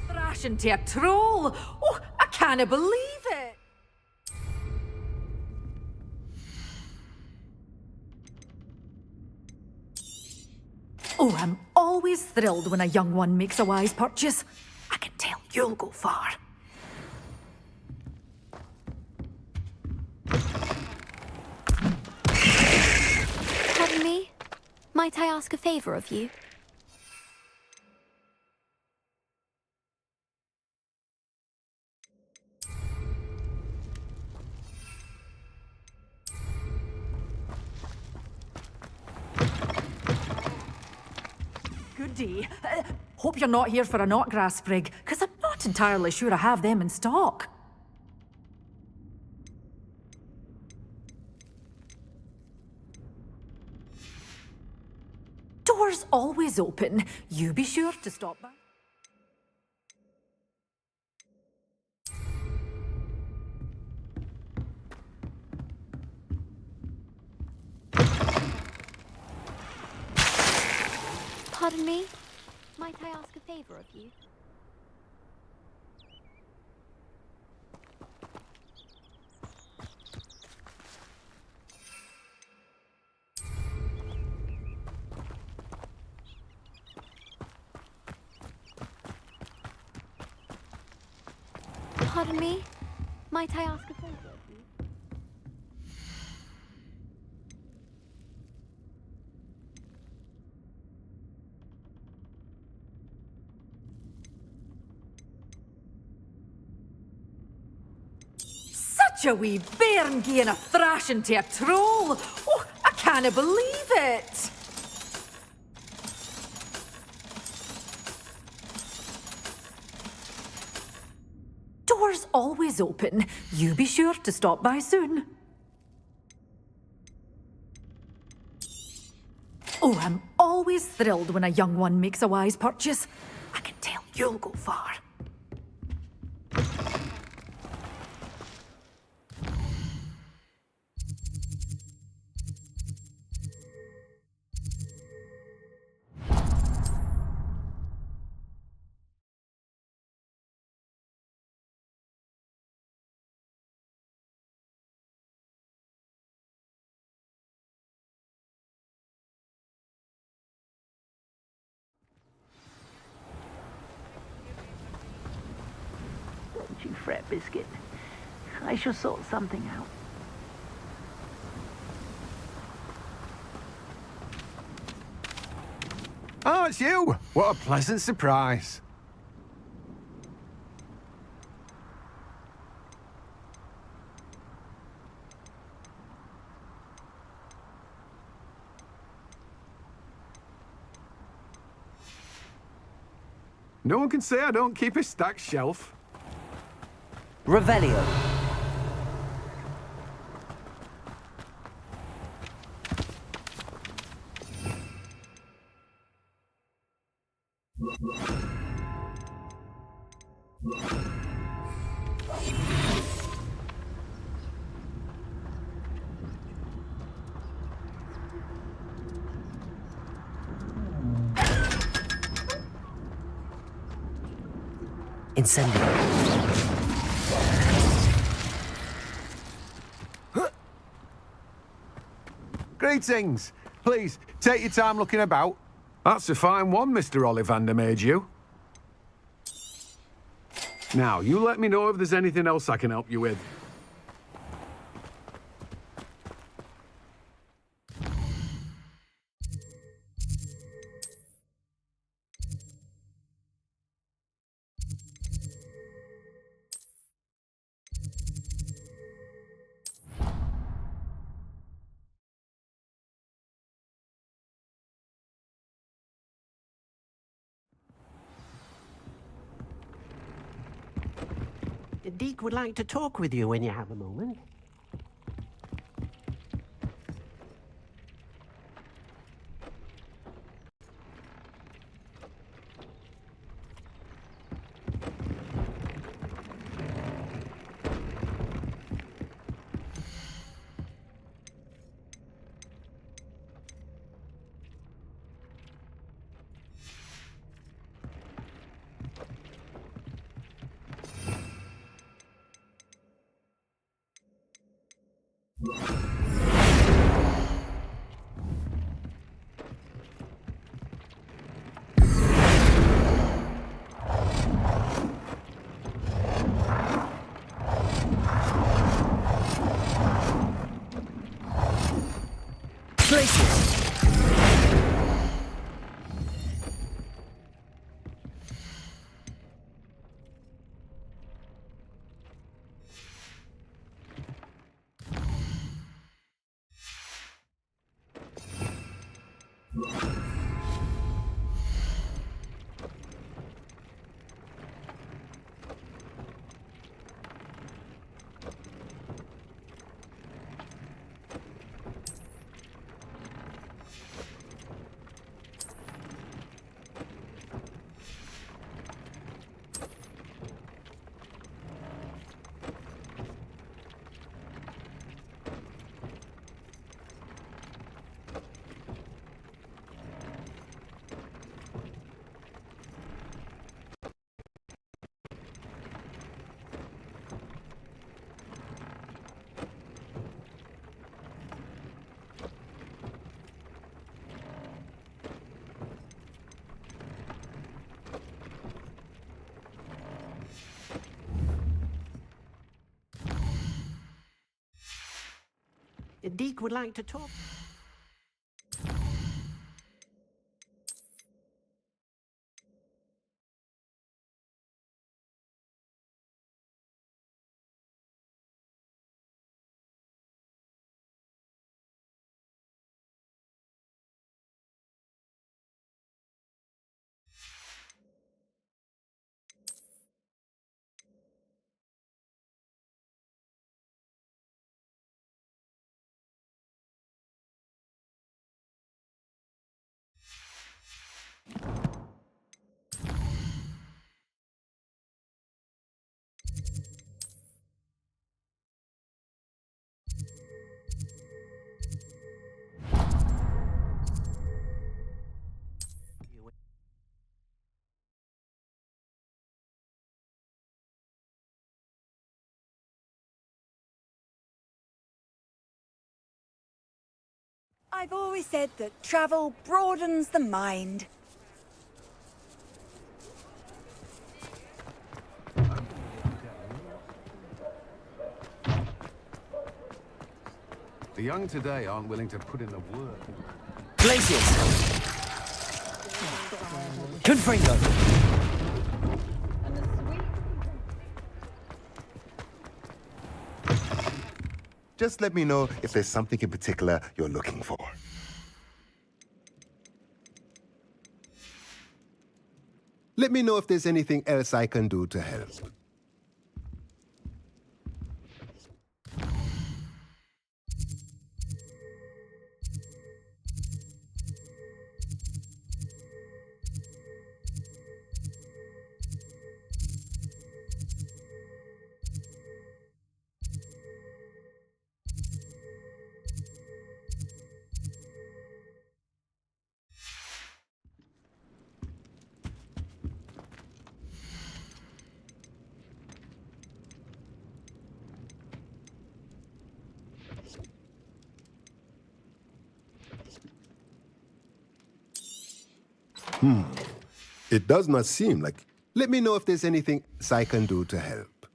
Thrash into a troll! Oh, I can't believe it! Oh, I'm always thrilled when a young one makes a wise purchase. I can tell you'll go far. Pardon me? Might I ask a favor of you? Good day. Hope you're not here for a knotgrass sprig, because I'm not entirely sure I have them in stock. Doors always open. You be sure to stop by. Pardon me? Might I ask a favor of you? Pardon me? Might I ask a favor of you? Such a wee bairn gieing a thrash into a troll! Oh, I can't believe it! Doors always open. You be sure to stop by soon. Oh, I'm always thrilled when a young one makes a wise purchase. I can tell you'll go far. Don't you fret, Biscuit. I shall sort something out. Oh, it's you! What a pleasant surprise. No one can say I don't keep a stacked shelf. Revelio. Incendio. Greetings. Please, take your time looking about. That's a fine one Mr. Ollivander made you. Now, you let me know if there's anything else I can help you with. Deke would like to talk with you when you have a moment. Deke would like to talk. I've always said that travel broadens the mind. The young today aren't willing to put in the work. Glaciers! Confringo! Just let me know if there's something in particular you're looking for. Let me know if there's anything else I can do to help. It does not seem like... Let me know if there's anything else I can do to help.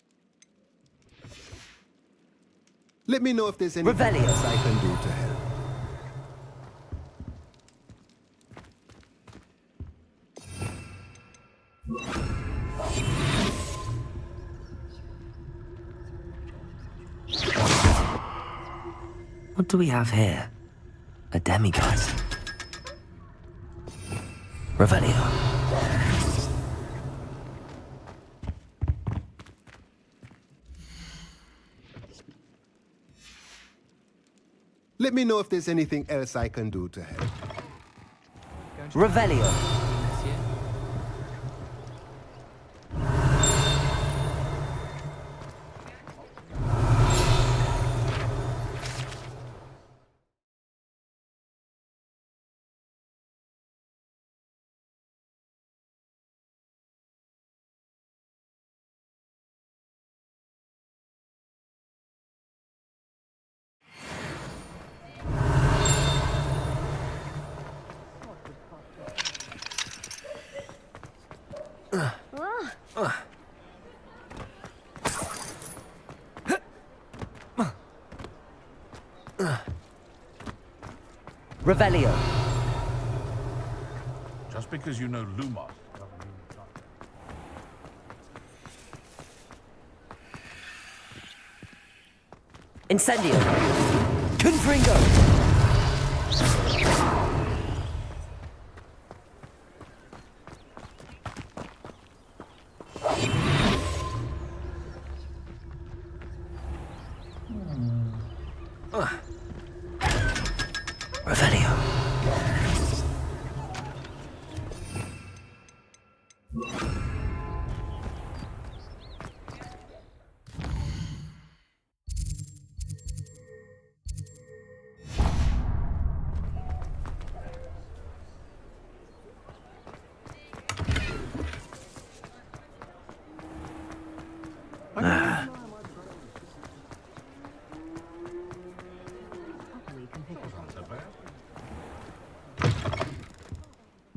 Let me know if there's anything else I can do to help. What do we have here? A demigod. Revelio. Let me know if there's anything else I can do to help. Revelio. Revelio. Just because you know Lumos. Incendio. Confringo. Revelio.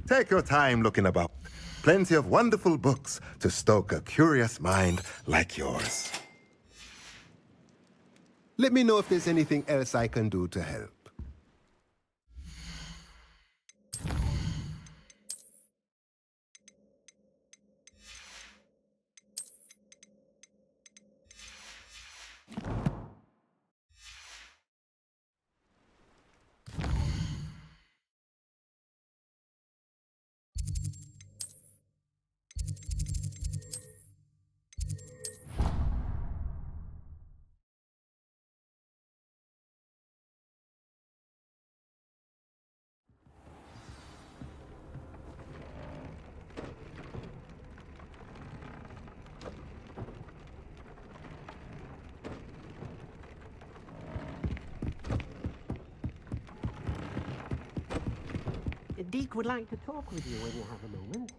Take your time looking about. Plenty of wonderful books to stoke a curious mind like yours. Let me know if there's anything else I can do to help. Deke would like to talk with you when you have a moment.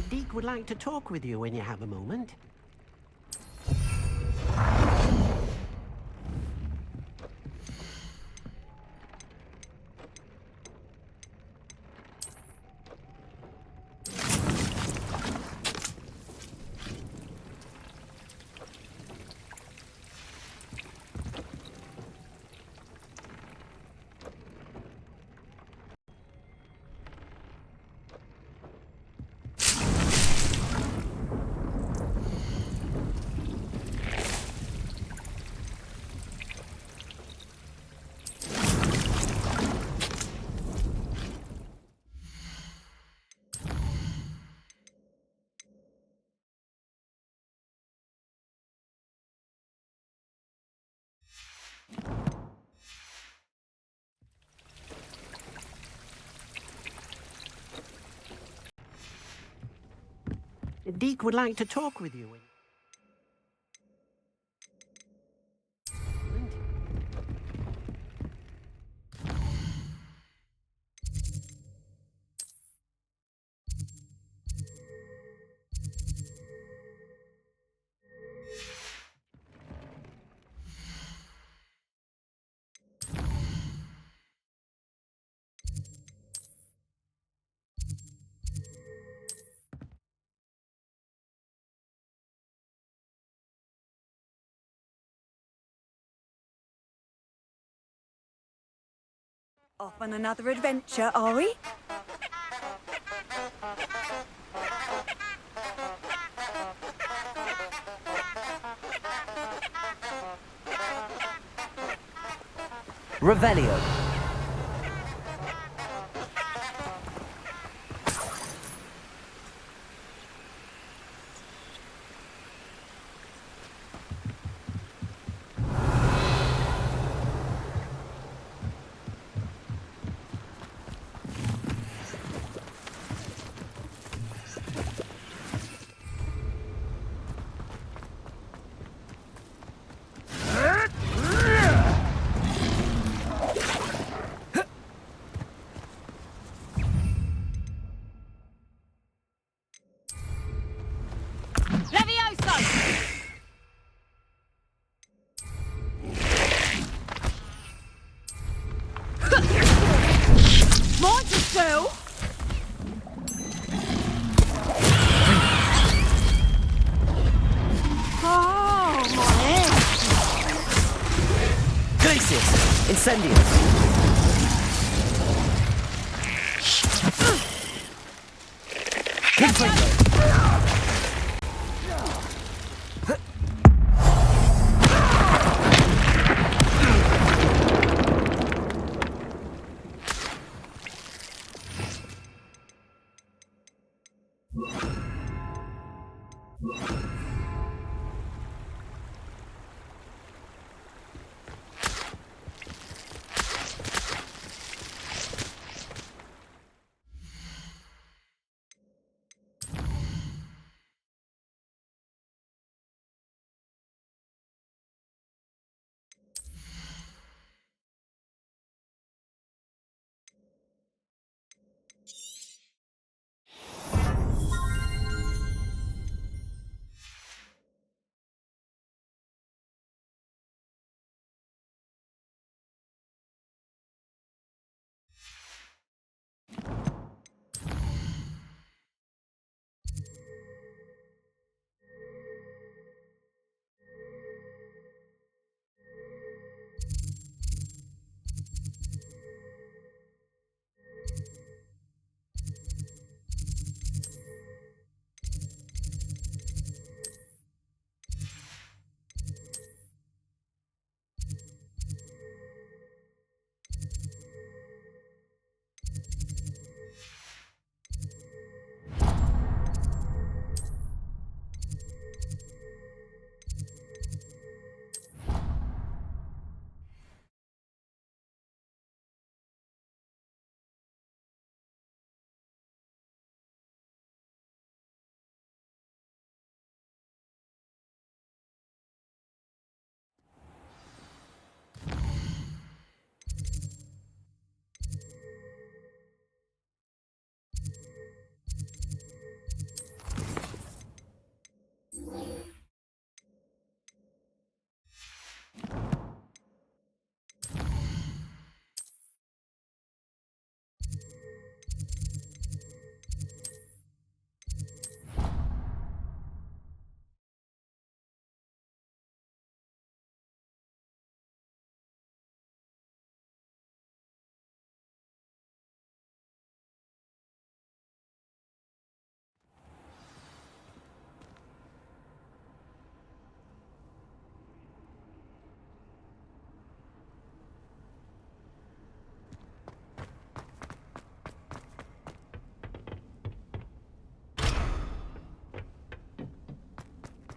Deke would like to talk with you when you have a moment. Deke would like to talk with you. Off on another adventure, are we? Revelio. Incendious.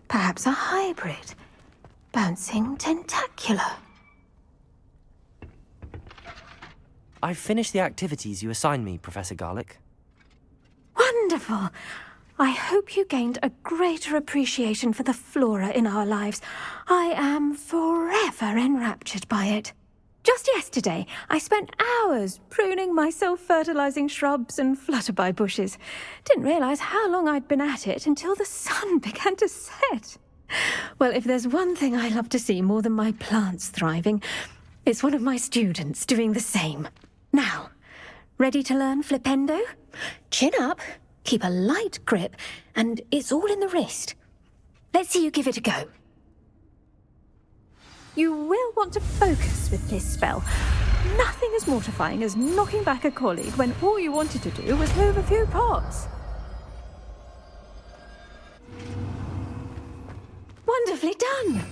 Perhaps a hybrid. Bouncing tentacular. I've finished the activities you assigned me, Professor Garlick. Wonderful. I hope you gained a greater appreciation for the flora in our lives. I am forever enraptured by it. Just yesterday, I spent hours pruning my self-fertilizing shrubs and flutterby bushes. Didn't realize how long I'd been at it until the sun began to set. Well, if there's one thing I love to see more than my plants thriving, it's one of my students doing the same. Now, ready to learn flipendo? Chin up, keep a light grip, and it's all in the wrist. Let's see you give it a go. You will want to focus with this spell. Nothing as mortifying as knocking back a colleague when all you wanted to do was move a few pots. Wonderfully done.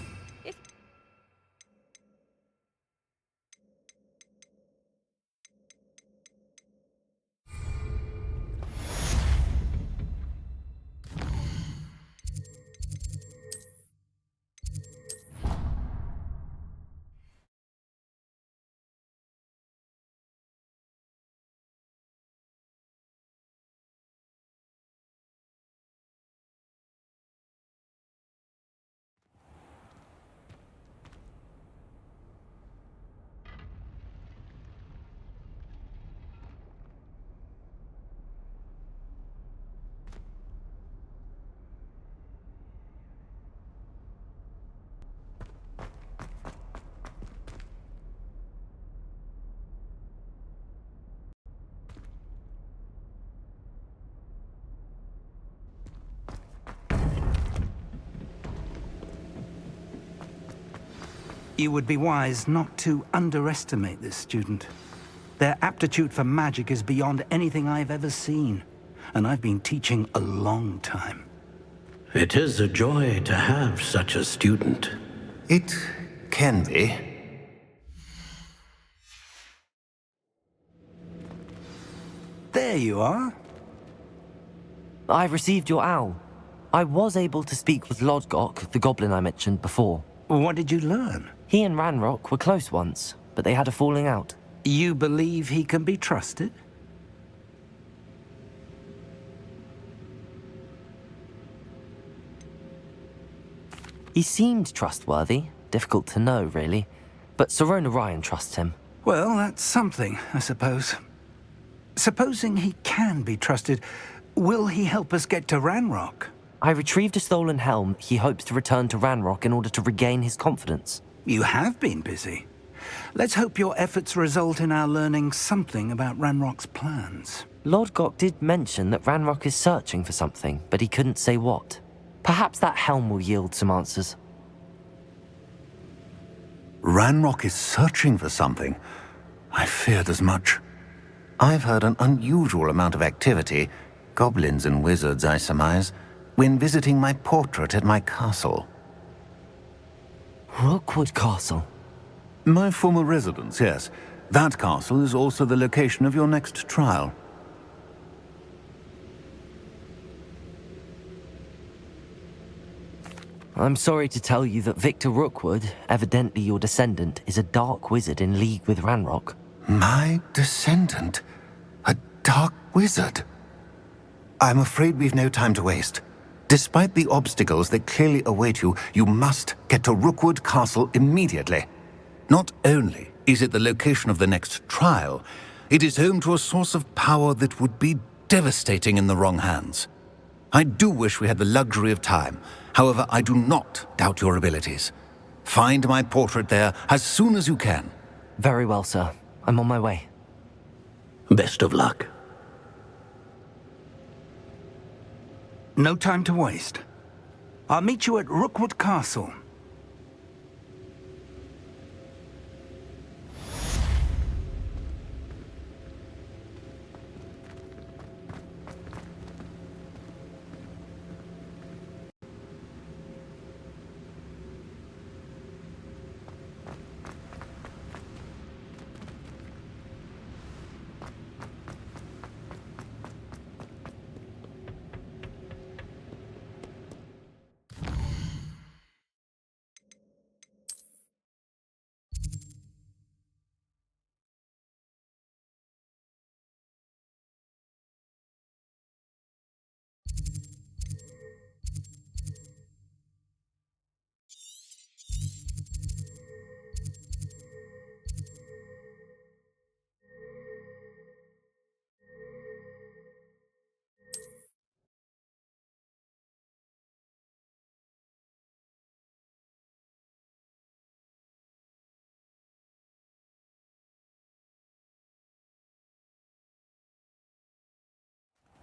You would be wise not to underestimate this student. Their aptitude for magic is beyond anything I've ever seen, and I've been teaching a long time. It is a joy to have such a student. It can be. There you are. I received your owl. I was able to speak with Lodgok, the goblin I mentioned before. What did you learn? He and Ranrock were close once, but they had a falling out. You believe he can be trusted? He seemed trustworthy. Difficult to know, really. But Sirona Ryan trusts him. Well, that's something, I suppose. Supposing he can be trusted, will he help us get to Ranrock? I retrieved a stolen helm he hopes to return to Ranrock in order to regain his confidence. You have been busy. Let's hope your efforts result in our learning something about Ranrock's plans. Lodgok did mention that Ranrock is searching for something, but he couldn't say what. Perhaps that helm will yield some answers. Ranrock is searching for something. I feared as much. I've heard an unusual amount of activity, goblins and wizards, I surmise, when visiting my portrait at my castle. Rookwood Castle? My former residence, yes. That castle is also the location of your next trial. I'm sorry to tell you that Victor Rookwood, evidently your descendant, is a dark wizard in league with Ranrock. My descendant? A dark wizard? I'm afraid we've no time to waste. Despite the obstacles that clearly await you, you must get to Rookwood Castle immediately. Not only is it the location of the next trial, it is home to a source of power that would be devastating in the wrong hands. I do wish we had the luxury of time. However, I do not doubt your abilities. Find my portrait there as soon as you can. Very well, sir. I'm on my way. Best of luck. No time to waste. I'll meet you at Rookwood Castle.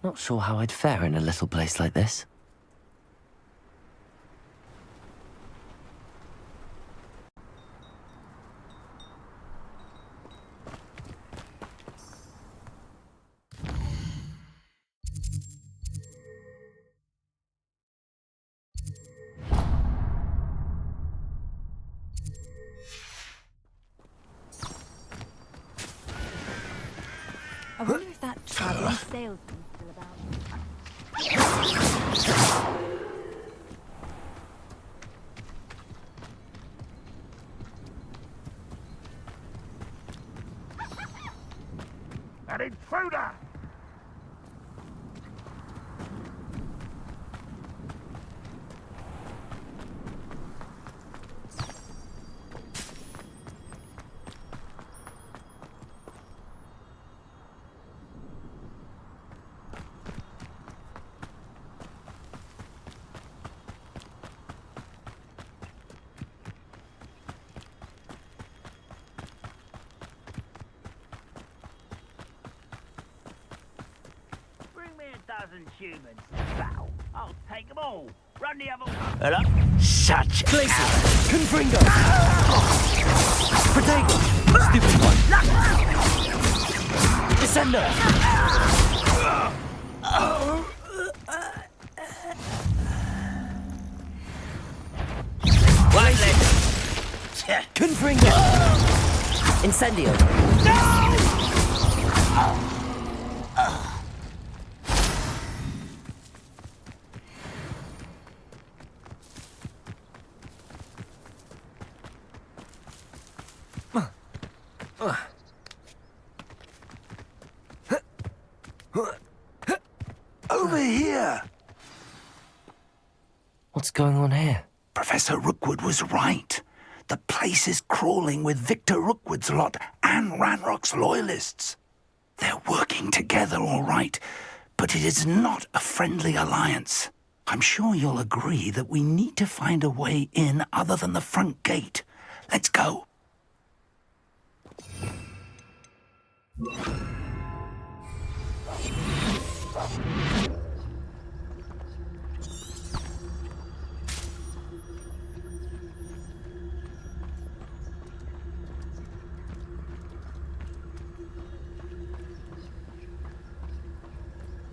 Not sure how I'd fare in a little place like this. I wonder if that traveling salesman's still about. An intruder! Bring me a dozen humans to battle. I'll take them all. Run the other way. Hello? Such Glacier! Confringo! Protego! Stupid one! Descender! Confringo! Incendio! Over here! What's going on here? Professor Rookwood was right. The place is crawling with Victor Rookwood's lot and Ranrock's loyalists. They're working together all right, but it is not a friendly alliance. I'm sure you'll agree that we need to find a way in other than the front gate. Let's go.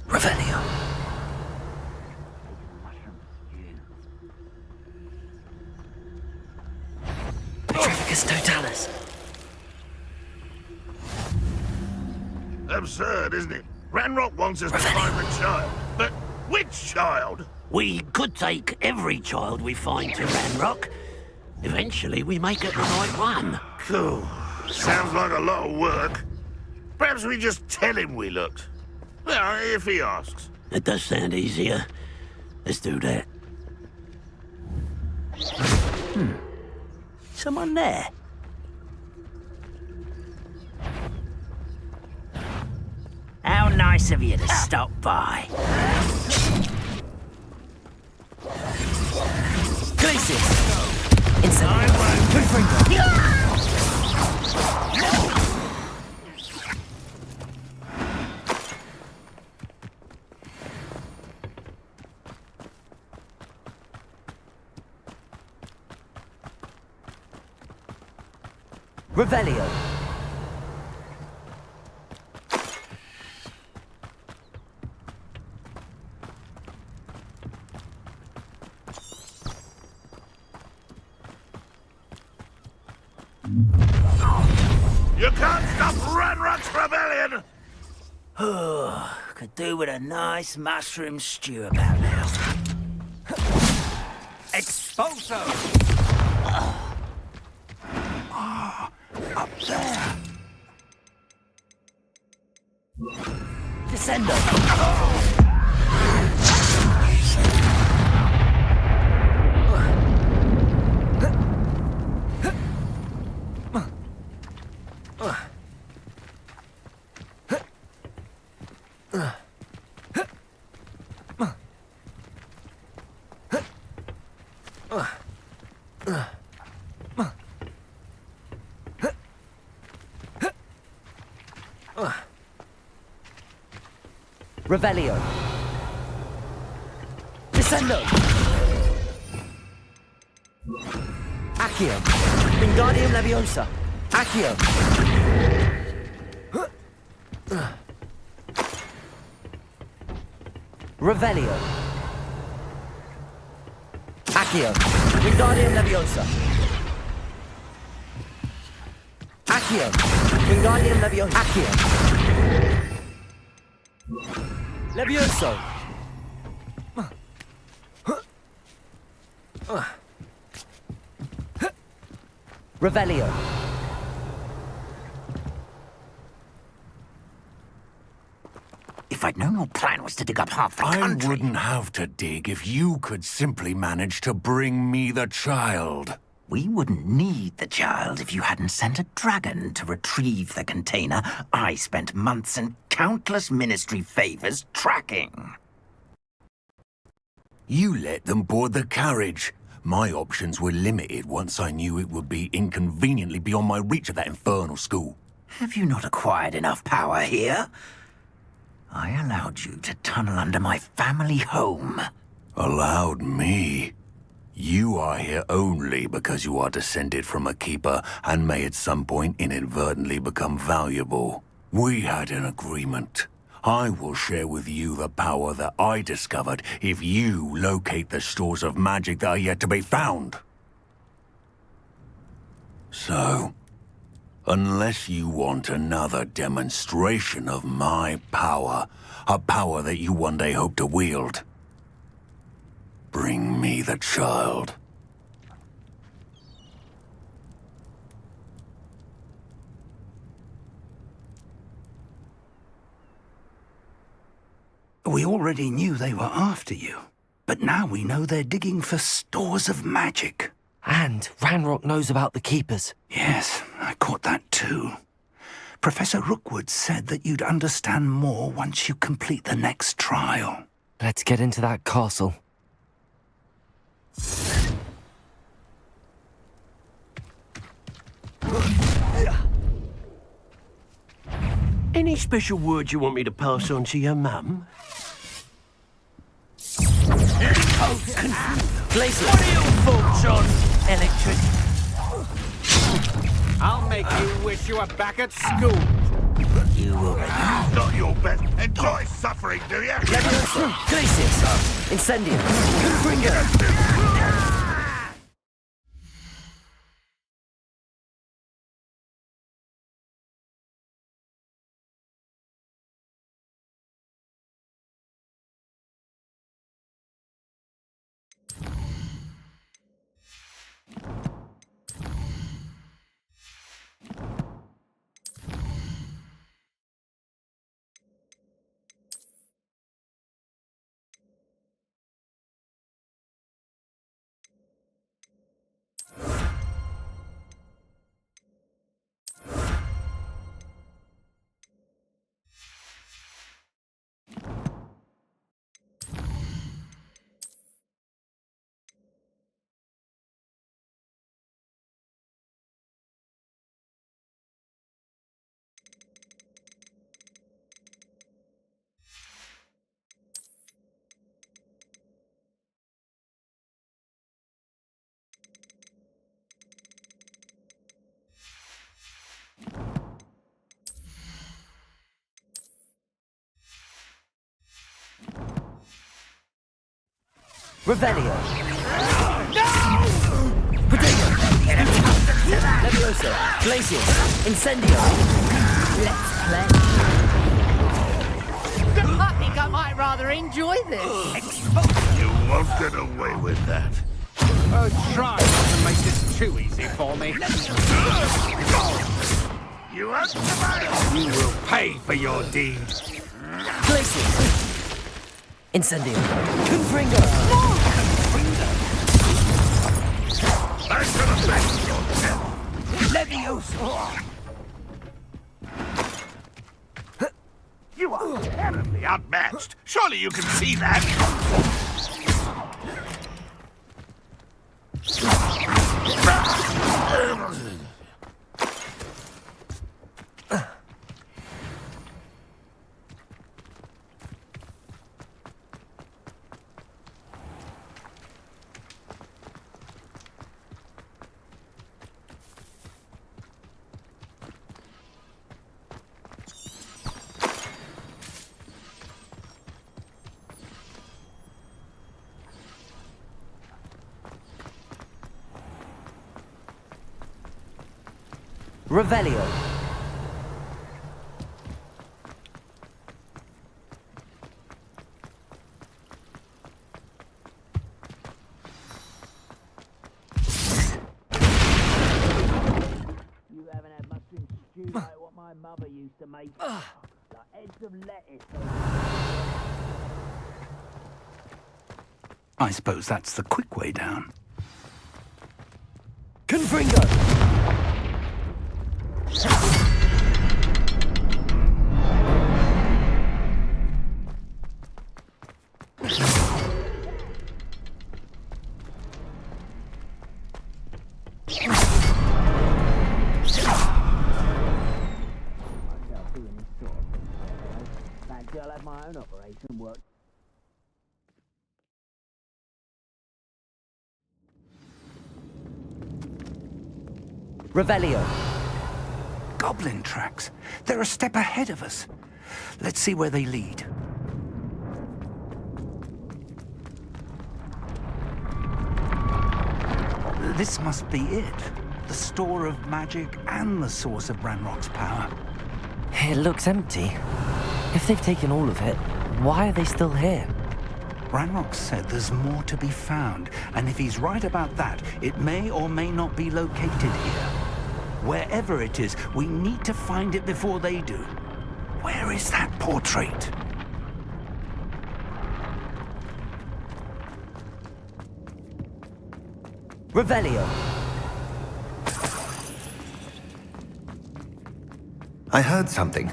Revelio. Petrificus totalis. Absurd, isn't it? Ranrock wants us to find the child. But which child? We could take every child we find to Ranrock. Eventually, we may get the right one. Cool. Sounds like a lot of work. Perhaps we just tell him we looked. Well, if he asks. It does sound easier. Let's do that. Someone there? How nice of you to stop by. Glacier! Revelio. You can't stop Ranrock's rebellion! Oh, could do with a nice mushroom stew about now. Expulso! Up there. Descendo. Revelio. Descendo. Accio. Wingardium Leviosa. Accio. Revelio. Accio. Wingardium Leviosa. Accio. Wingardium Leviosa. Accio. Levioso. Revelio. If I'd known your plan was to dig up half the country... I wouldn't have to dig if you could simply manage to bring me the child. We wouldn't need the child if you hadn't sent a dragon to retrieve the container I spent months and countless ministry favors tracking. You let them board the carriage. My options were limited once I knew it would be inconveniently beyond my reach at that infernal school. Have you not acquired enough power here? I allowed you to tunnel under my family home. Allowed me? You are here only because you are descended from a keeper and may at some point inadvertently become valuable. We had an agreement. I will share with you the power that I discovered if you locate the stores of magic that are yet to be found. So, unless you want another demonstration of my power, a power that you one day hope to wield, bring me the child. We already knew they were after you, but now we know they're digging for stores of magic. And Ranrock knows about the Keepers. Yes, I caught that too. Professor Rookwood said that you'd understand more once you complete the next trial. Let's get into that castle. Any special words you want me to pass on to your mum? Glacier. What are your thoughts on electric? I'll make you wish you were back at school. You will. Not your best. Enjoy suffering, do you? Leviosa. Glacius. Incendio. Confringo. Revelio. No! Protego. Leviosa. Glacius. Incendio. Let's play. I think I might rather enjoy this. You won't get away with that. Oh, try not to make this too easy for me. You understand? You will pay for your deed. Glacius. Incendio. Confringo. No! I'm gonna make your death. Leviosa. You are terribly outmatched. Surely you can see that. Revelio. You haven't had mushroom stew like what my mother used to make. Like heads of lettuce. I suppose that's the quick way down. Confringo. Fancy I'll have my own operation work. Revelio. Goblin tracks. They're a step ahead of us. Let's see where they lead. This must be it. The store of magic and the source of Ranrock's power. It looks empty. If they've taken all of it, why are they still here? Ranrock said there's more to be found, and if he's right about that, it may or may not be located here. Wherever it is, we need to find it before they do. Where is that portrait? Revelio. I heard something.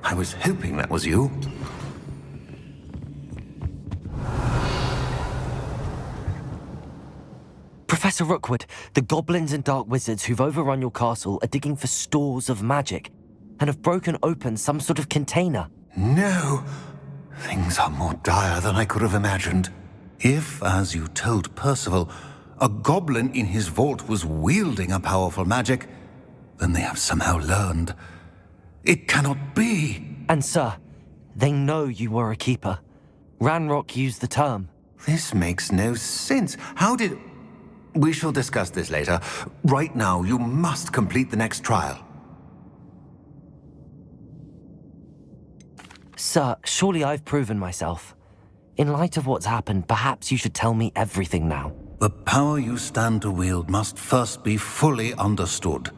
I was hoping that was you. Professor Rookwood, the goblins and dark wizards who've overrun your castle are digging for stores of magic and have broken open some sort of container. No! Things are more dire than I could have imagined. If, as you told Percival, a goblin in his vault was wielding a powerful magic, then they have somehow learned. It cannot be! And sir, they know you were a keeper. Ranrock used the term. This makes no sense. How did... We shall discuss this later. Right now, you must complete the next trial. Sir, surely I've proven myself. In light of what's happened, perhaps you should tell me everything now. The power you stand to wield must first be fully understood.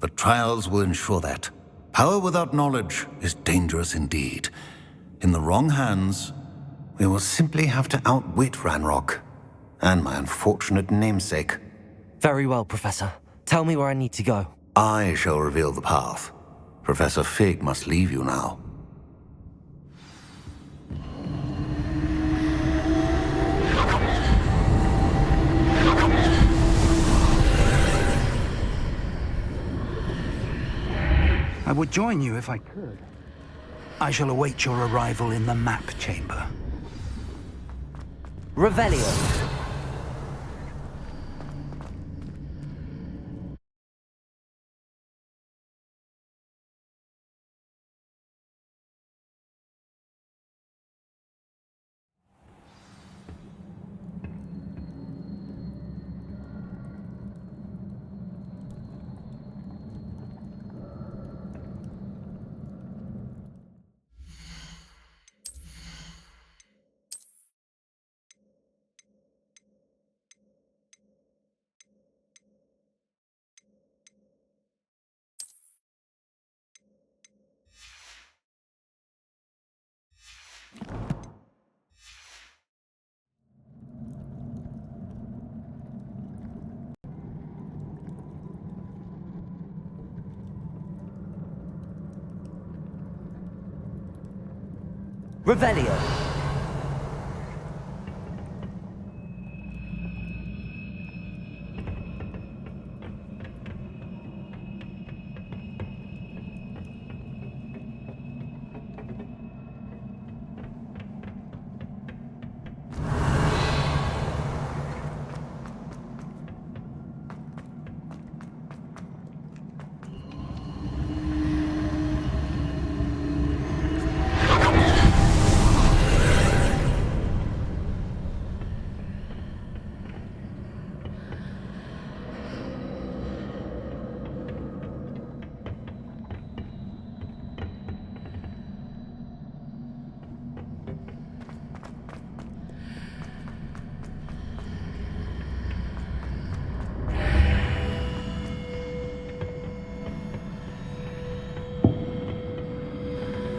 The trials will ensure that. Power without knowledge is dangerous indeed. In the wrong hands, we will simply have to outwit Ranrock and my unfortunate namesake. Very well, Professor. Tell me where I need to go. I shall reveal the path. Professor Fig must leave you now. I would join you if I could. I shall await your arrival in the map chamber. Revelio. Revelio.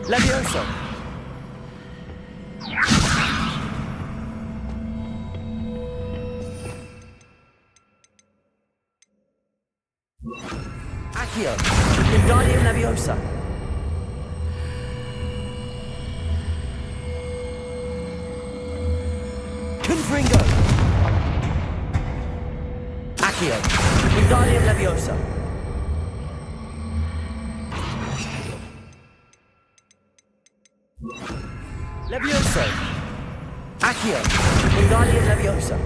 Levioso. Accio. Wingardium Leviosa. Confringo. Accio. Wingardium Leviosa. Levioso. Accio. Wingardium Leviosa.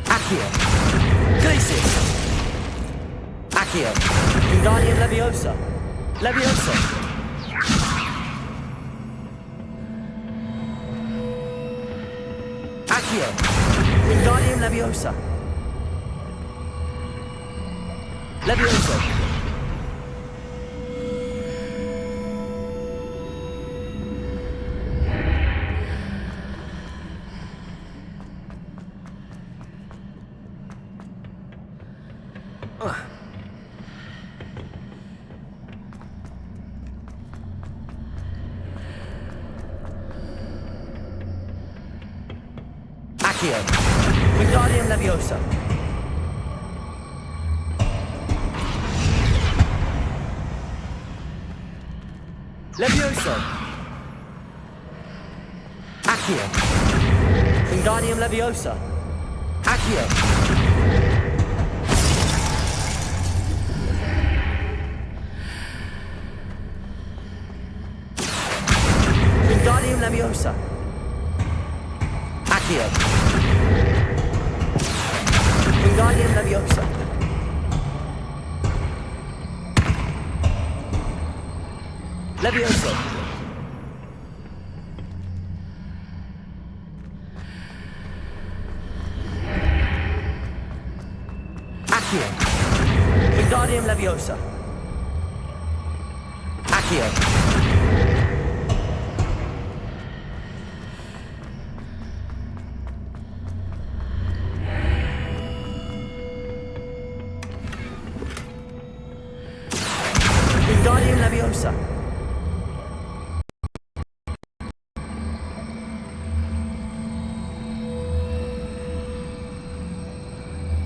Accio. Glacius! Accio! Wingardium Leviosa! Leviosa! Accio! Wingardium Leviosa! Leviosa! Accio! Wingardium Leviosa! Leviosa! Accio! Wingardium Leviosa! Accio! Wingardium Leviosa! Accio! Wingardium Leviosa! Leviosa! Accio! Wingardium Leviosa! Accio! Wingardium Leviosa!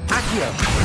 Accio!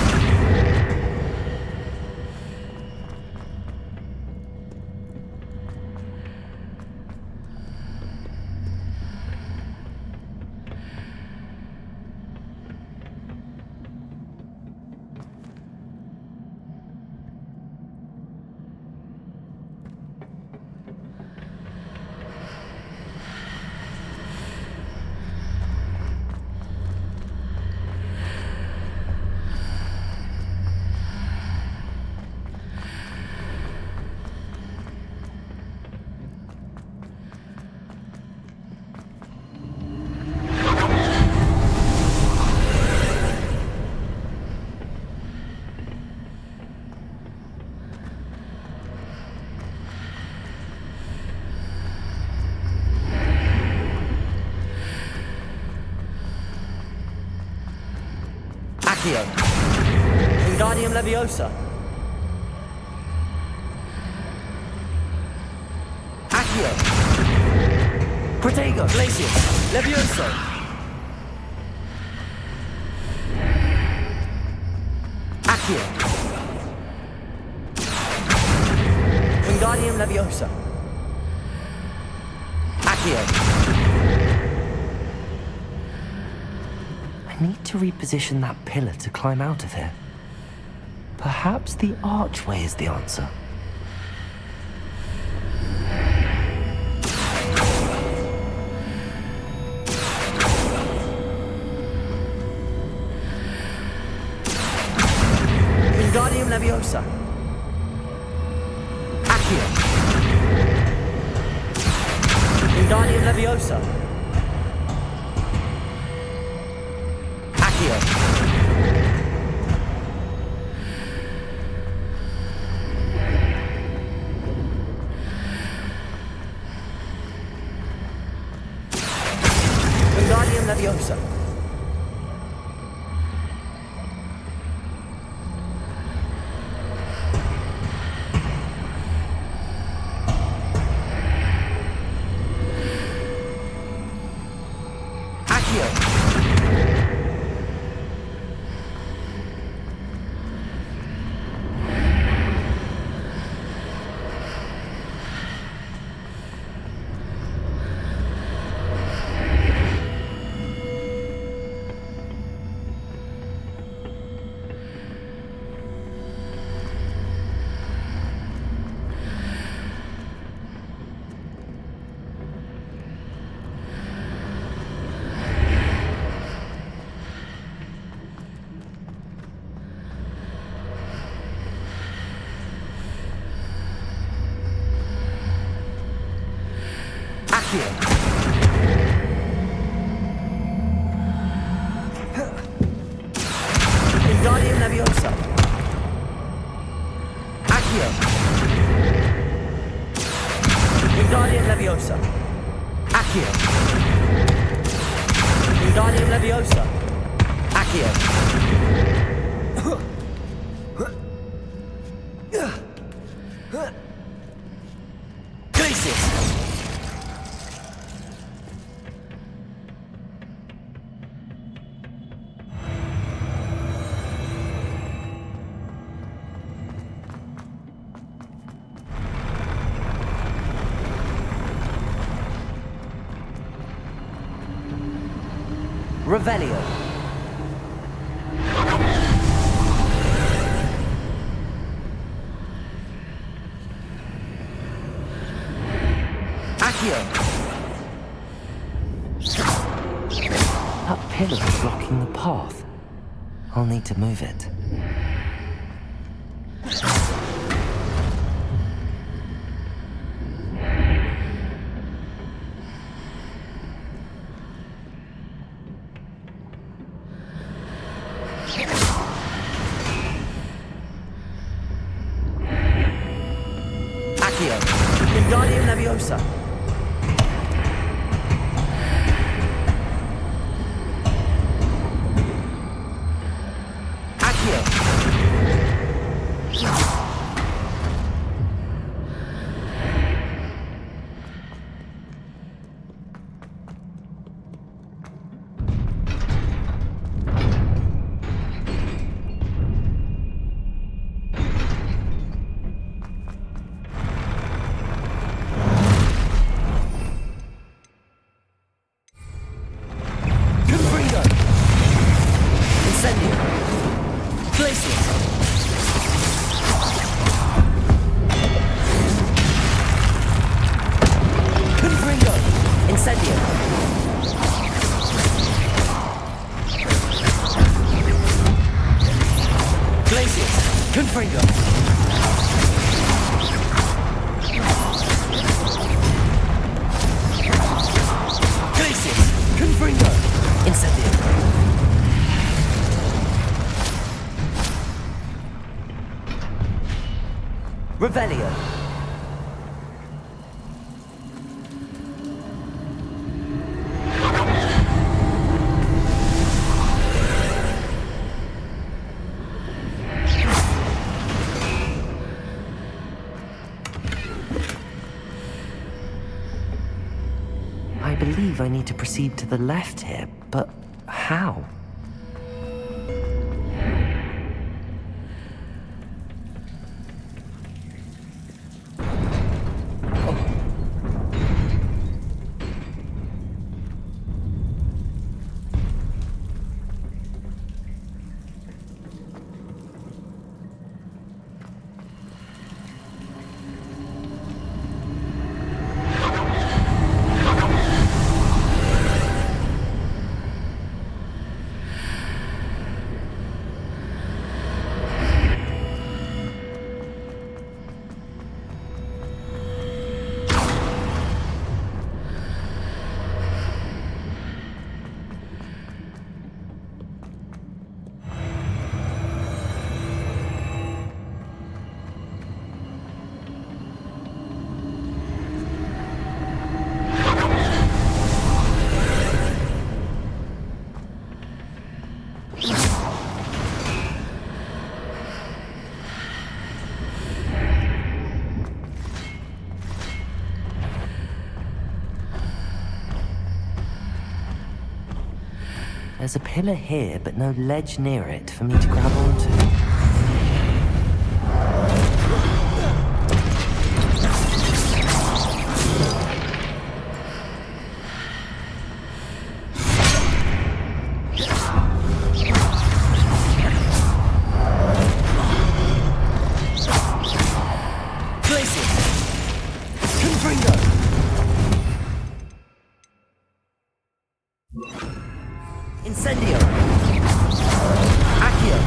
Accio! Wingardium Leviosa! Accio! Protego! Glacius! Leviosa! Accio! Wingardium Leviosa! Accio! I need to reposition that pillar to climb out of here. Perhaps the archway is the answer. Wingardium Leviosa! Accio! Wingardium Leviosa! Accio! Wingardium Leviosa! Accio! Wingardium Leviosa. Accio. Wingardium Leviosa. Accio. Wingardium Leviosa. Accio. Glacius. Revelio. Accio. That pillar is blocking the path. I'll need to move it. Accio. Wingardium Leviosa. Accio. Confringo. Incendio. Glacius. Confringo. Incendio. Glacius. Confringo. Glacius. Confringo. Incendio. Revelio. I believe I need to proceed to the left here, but how? There's a pillar here, but no ledge near it for me to grab onto. Incendio. Accio.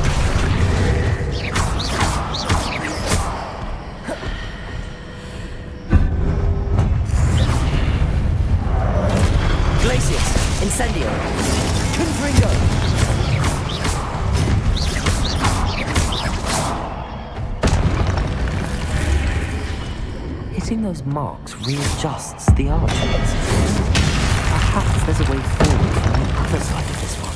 those marks readjusts the archways. Perhaps there's a way forward from the other side of this one.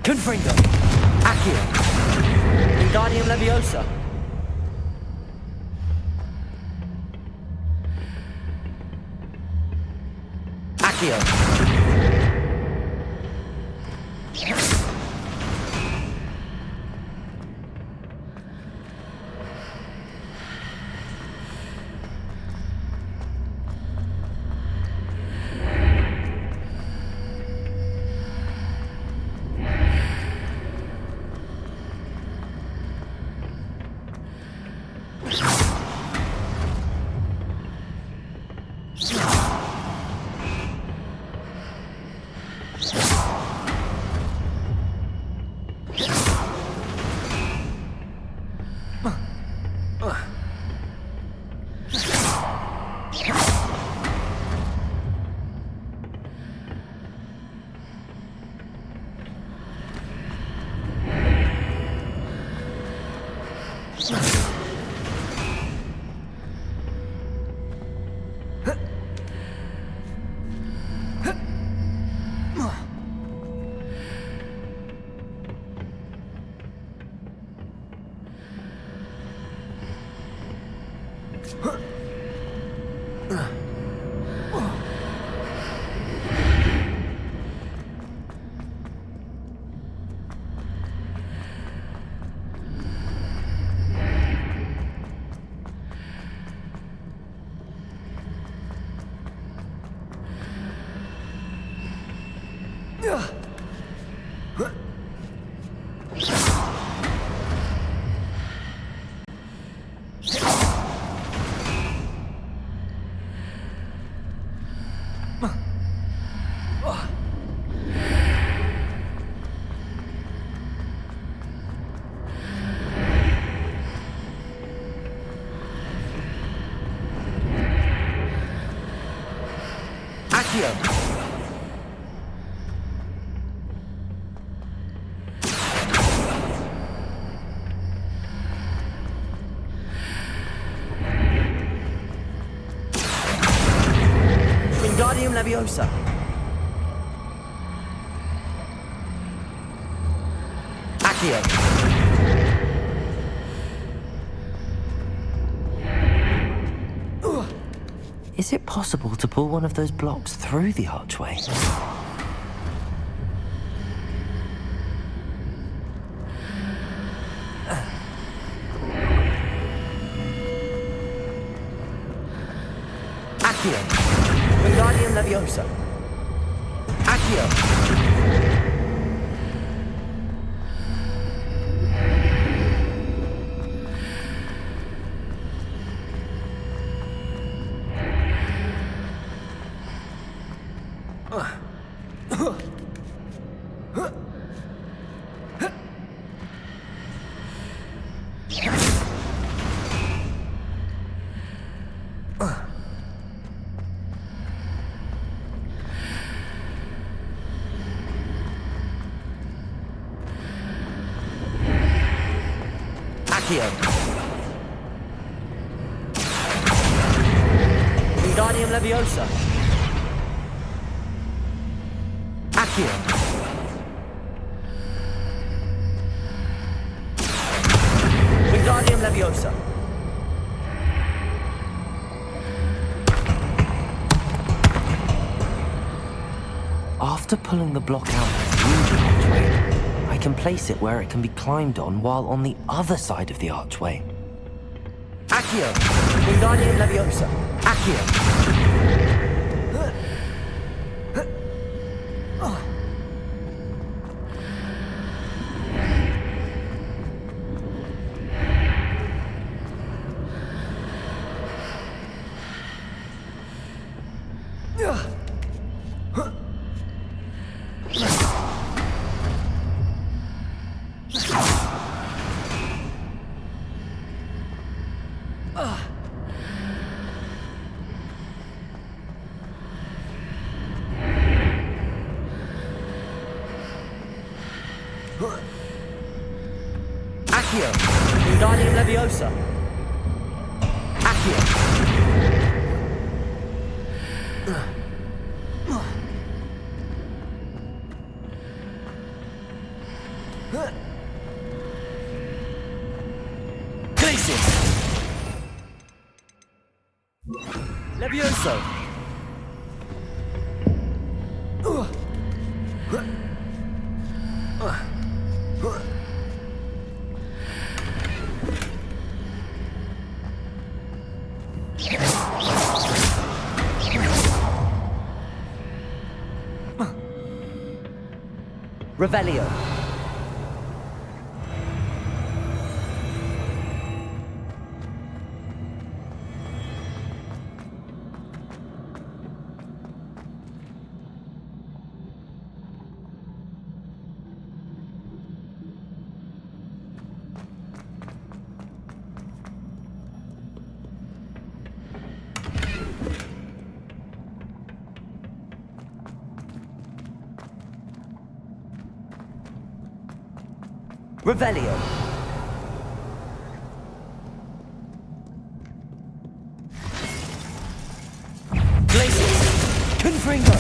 Confringo. Accio. Wingardium Leviosa. Accio. Wingardium Leviosa. Accio. Is it possible to pull one of those blocks through the archway? Accio. Wingardium Leviosa. Accio. Wingardium Leviosa. Accio. Wingardium Leviosa. After pulling the block out through the archway, I can place it where it can be climbed on while on the other side of the archway. Accio. Wingardium Leviosa. Accio. Accio. Wingardium Leviosa. Accio. Glacius. Levioso. Revelio. Revelio. Glacius. Confringo.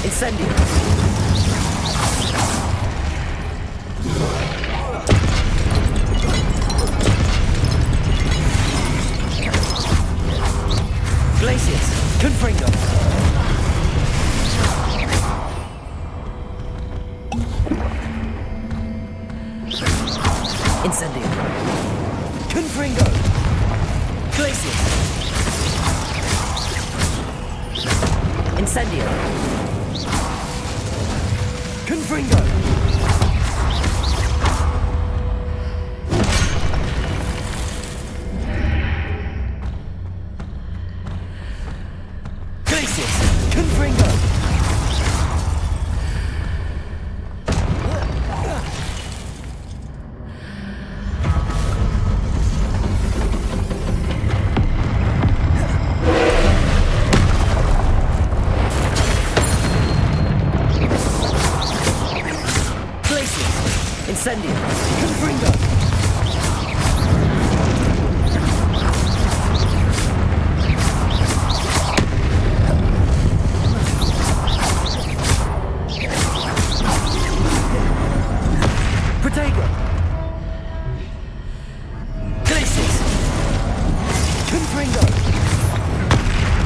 Incendio. Glacius. Confringo. Incendio. Confringo. Glacius. Incendio. Confringo! Glacius! Confringo! Incendio. Confringo. Protego. Glacius. Confringo.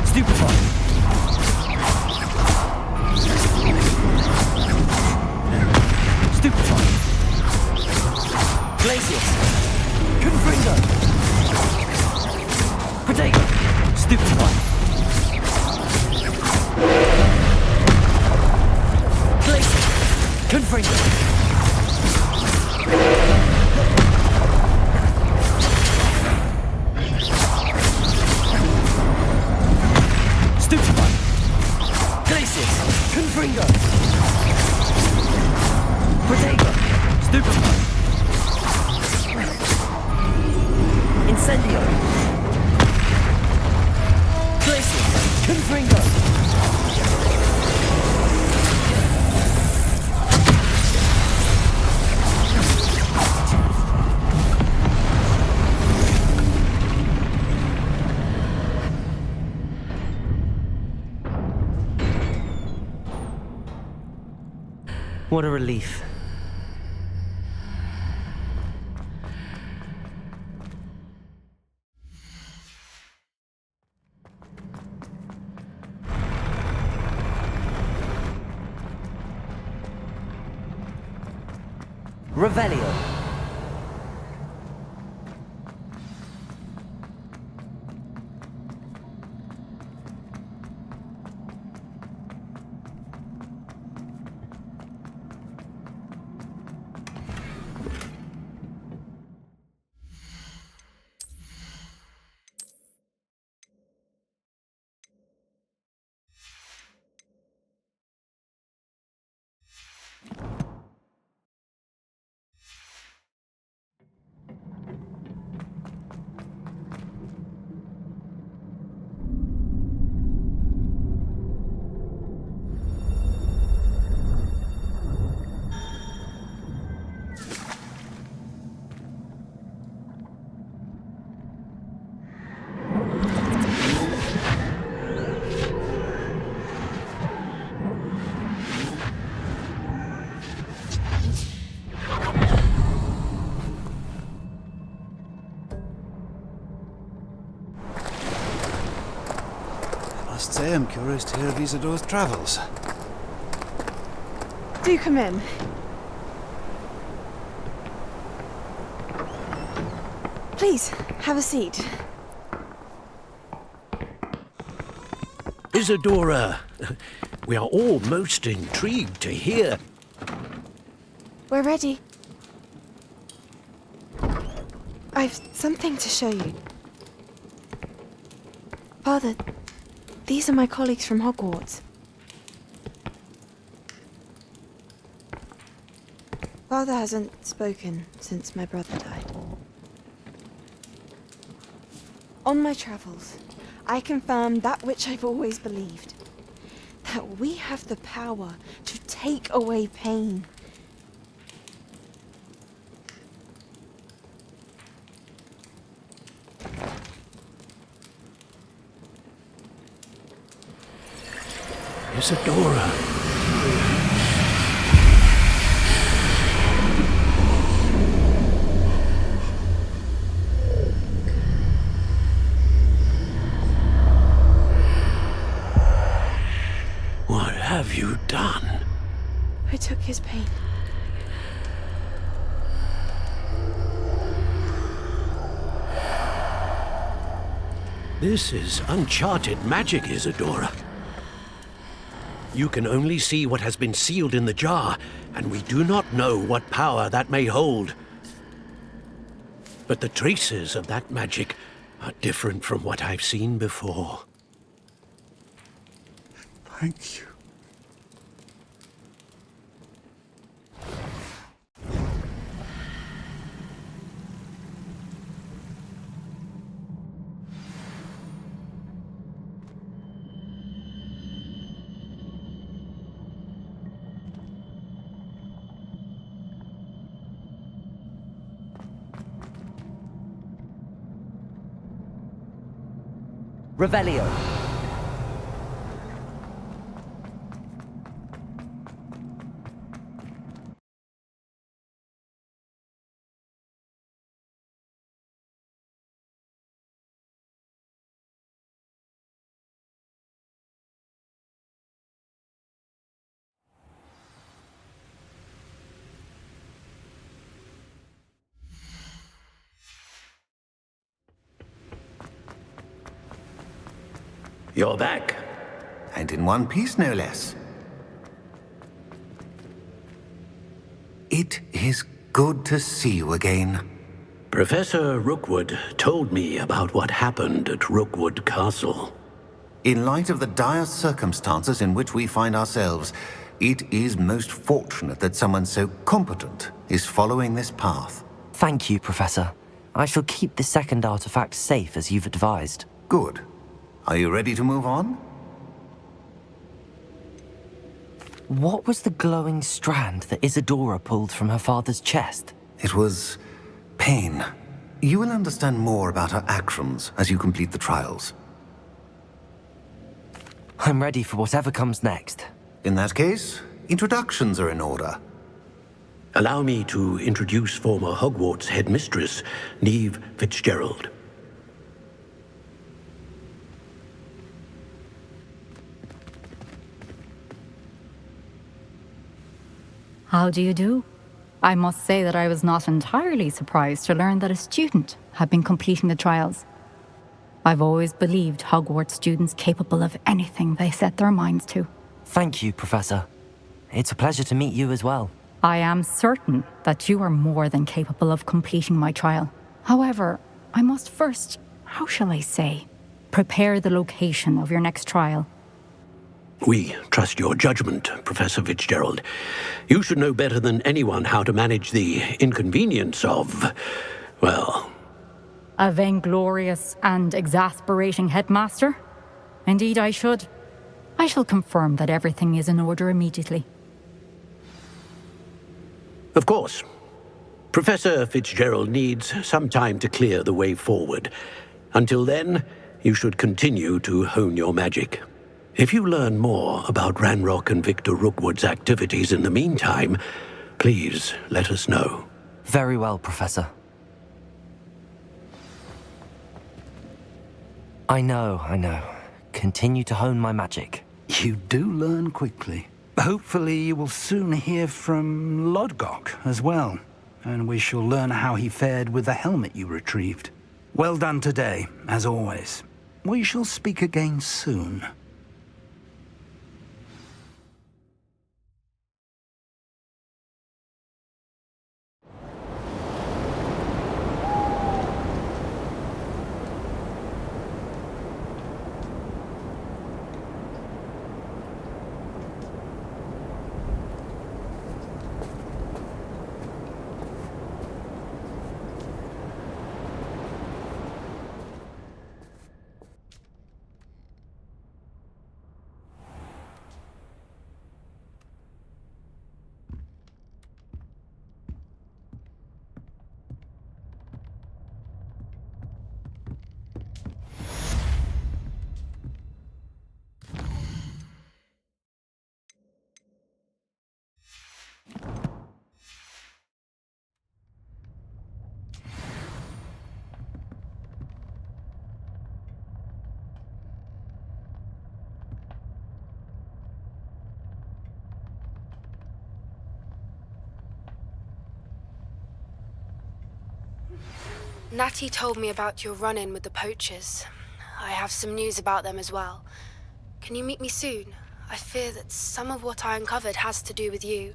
Stupefy. Stupefy. Glacius. Confringo. Protego. Stupefy. Glacius. Confringo. Stupefy. Glacius. Confringo. Protego. Stupefy. Incendio. Glacius. Confringo. What a relief. Revelio. I must say I'm curious to hear of Isadore's travels. Do come in. Please, have a seat. Isadora, we are all most intrigued to hear. We're ready. I've something to show you. Father, these are my colleagues from Hogwarts. Father hasn't spoken since my brother died. On my travels, I confirmed that which I've always believed. That we have the power to take away pain. Isadora. What have you done? I took his pain. This is uncharted magic, Isadora. You can only see what has been sealed in the jar, and we do not know what power that may hold. But the traces of that magic are different from what I've seen before. Thank you. Revelio. You're back. And in one piece, no less. It is good to see you again. Professor Rookwood told me about what happened at Rookwood Castle. In light of the dire circumstances in which we find ourselves, it is most fortunate that someone so competent is following this path. Thank you, Professor. I shall keep the second artifact safe as you've advised. Good. Are you ready to move on? What was the glowing strand that Isadora pulled from her father's chest? It was pain. You will understand more about her actions as you complete the trials. I'm ready for whatever comes next. In that case, introductions are in order. Allow me to introduce former Hogwarts headmistress, Neve Fitzgerald. How do you do? I must say that I was not entirely surprised to learn that a student had been completing the trials. I've always believed Hogwarts students capable of anything they set their minds to. Thank you, Professor. It's a pleasure to meet you as well. I am certain that you are more than capable of completing my trial. However, I must first, how shall I say, prepare the location of your next trial. We trust your judgment, Professor Fitzgerald. You should know better than anyone how to manage the inconvenience of, well... A vainglorious and exasperating headmaster? Indeed I should. I shall confirm that everything is in order immediately. Of course. Professor Fitzgerald needs some time to clear the way forward. Until then, you should continue to hone your magic. If you learn more about Ranrock and Victor Rookwood's activities in the meantime, please let us know. Very well, Professor. I know. Continue to hone my magic. You do learn quickly. Hopefully you will soon hear from Lodgok as well, and we shall learn how he fared with the helmet you retrieved. Well done today, as always. We shall speak again soon. Natty told me about your run-in with the poachers. I have some news about them as well. Can you meet me soon? I fear that some of what I uncovered has to do with you.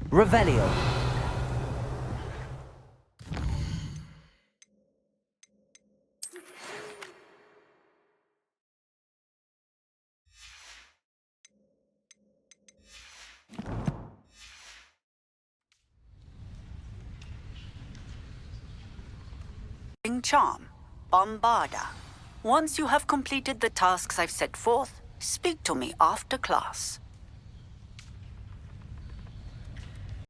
Revelio. Charm, Bombarda. Once you have completed the tasks I've set forth, speak to me after class.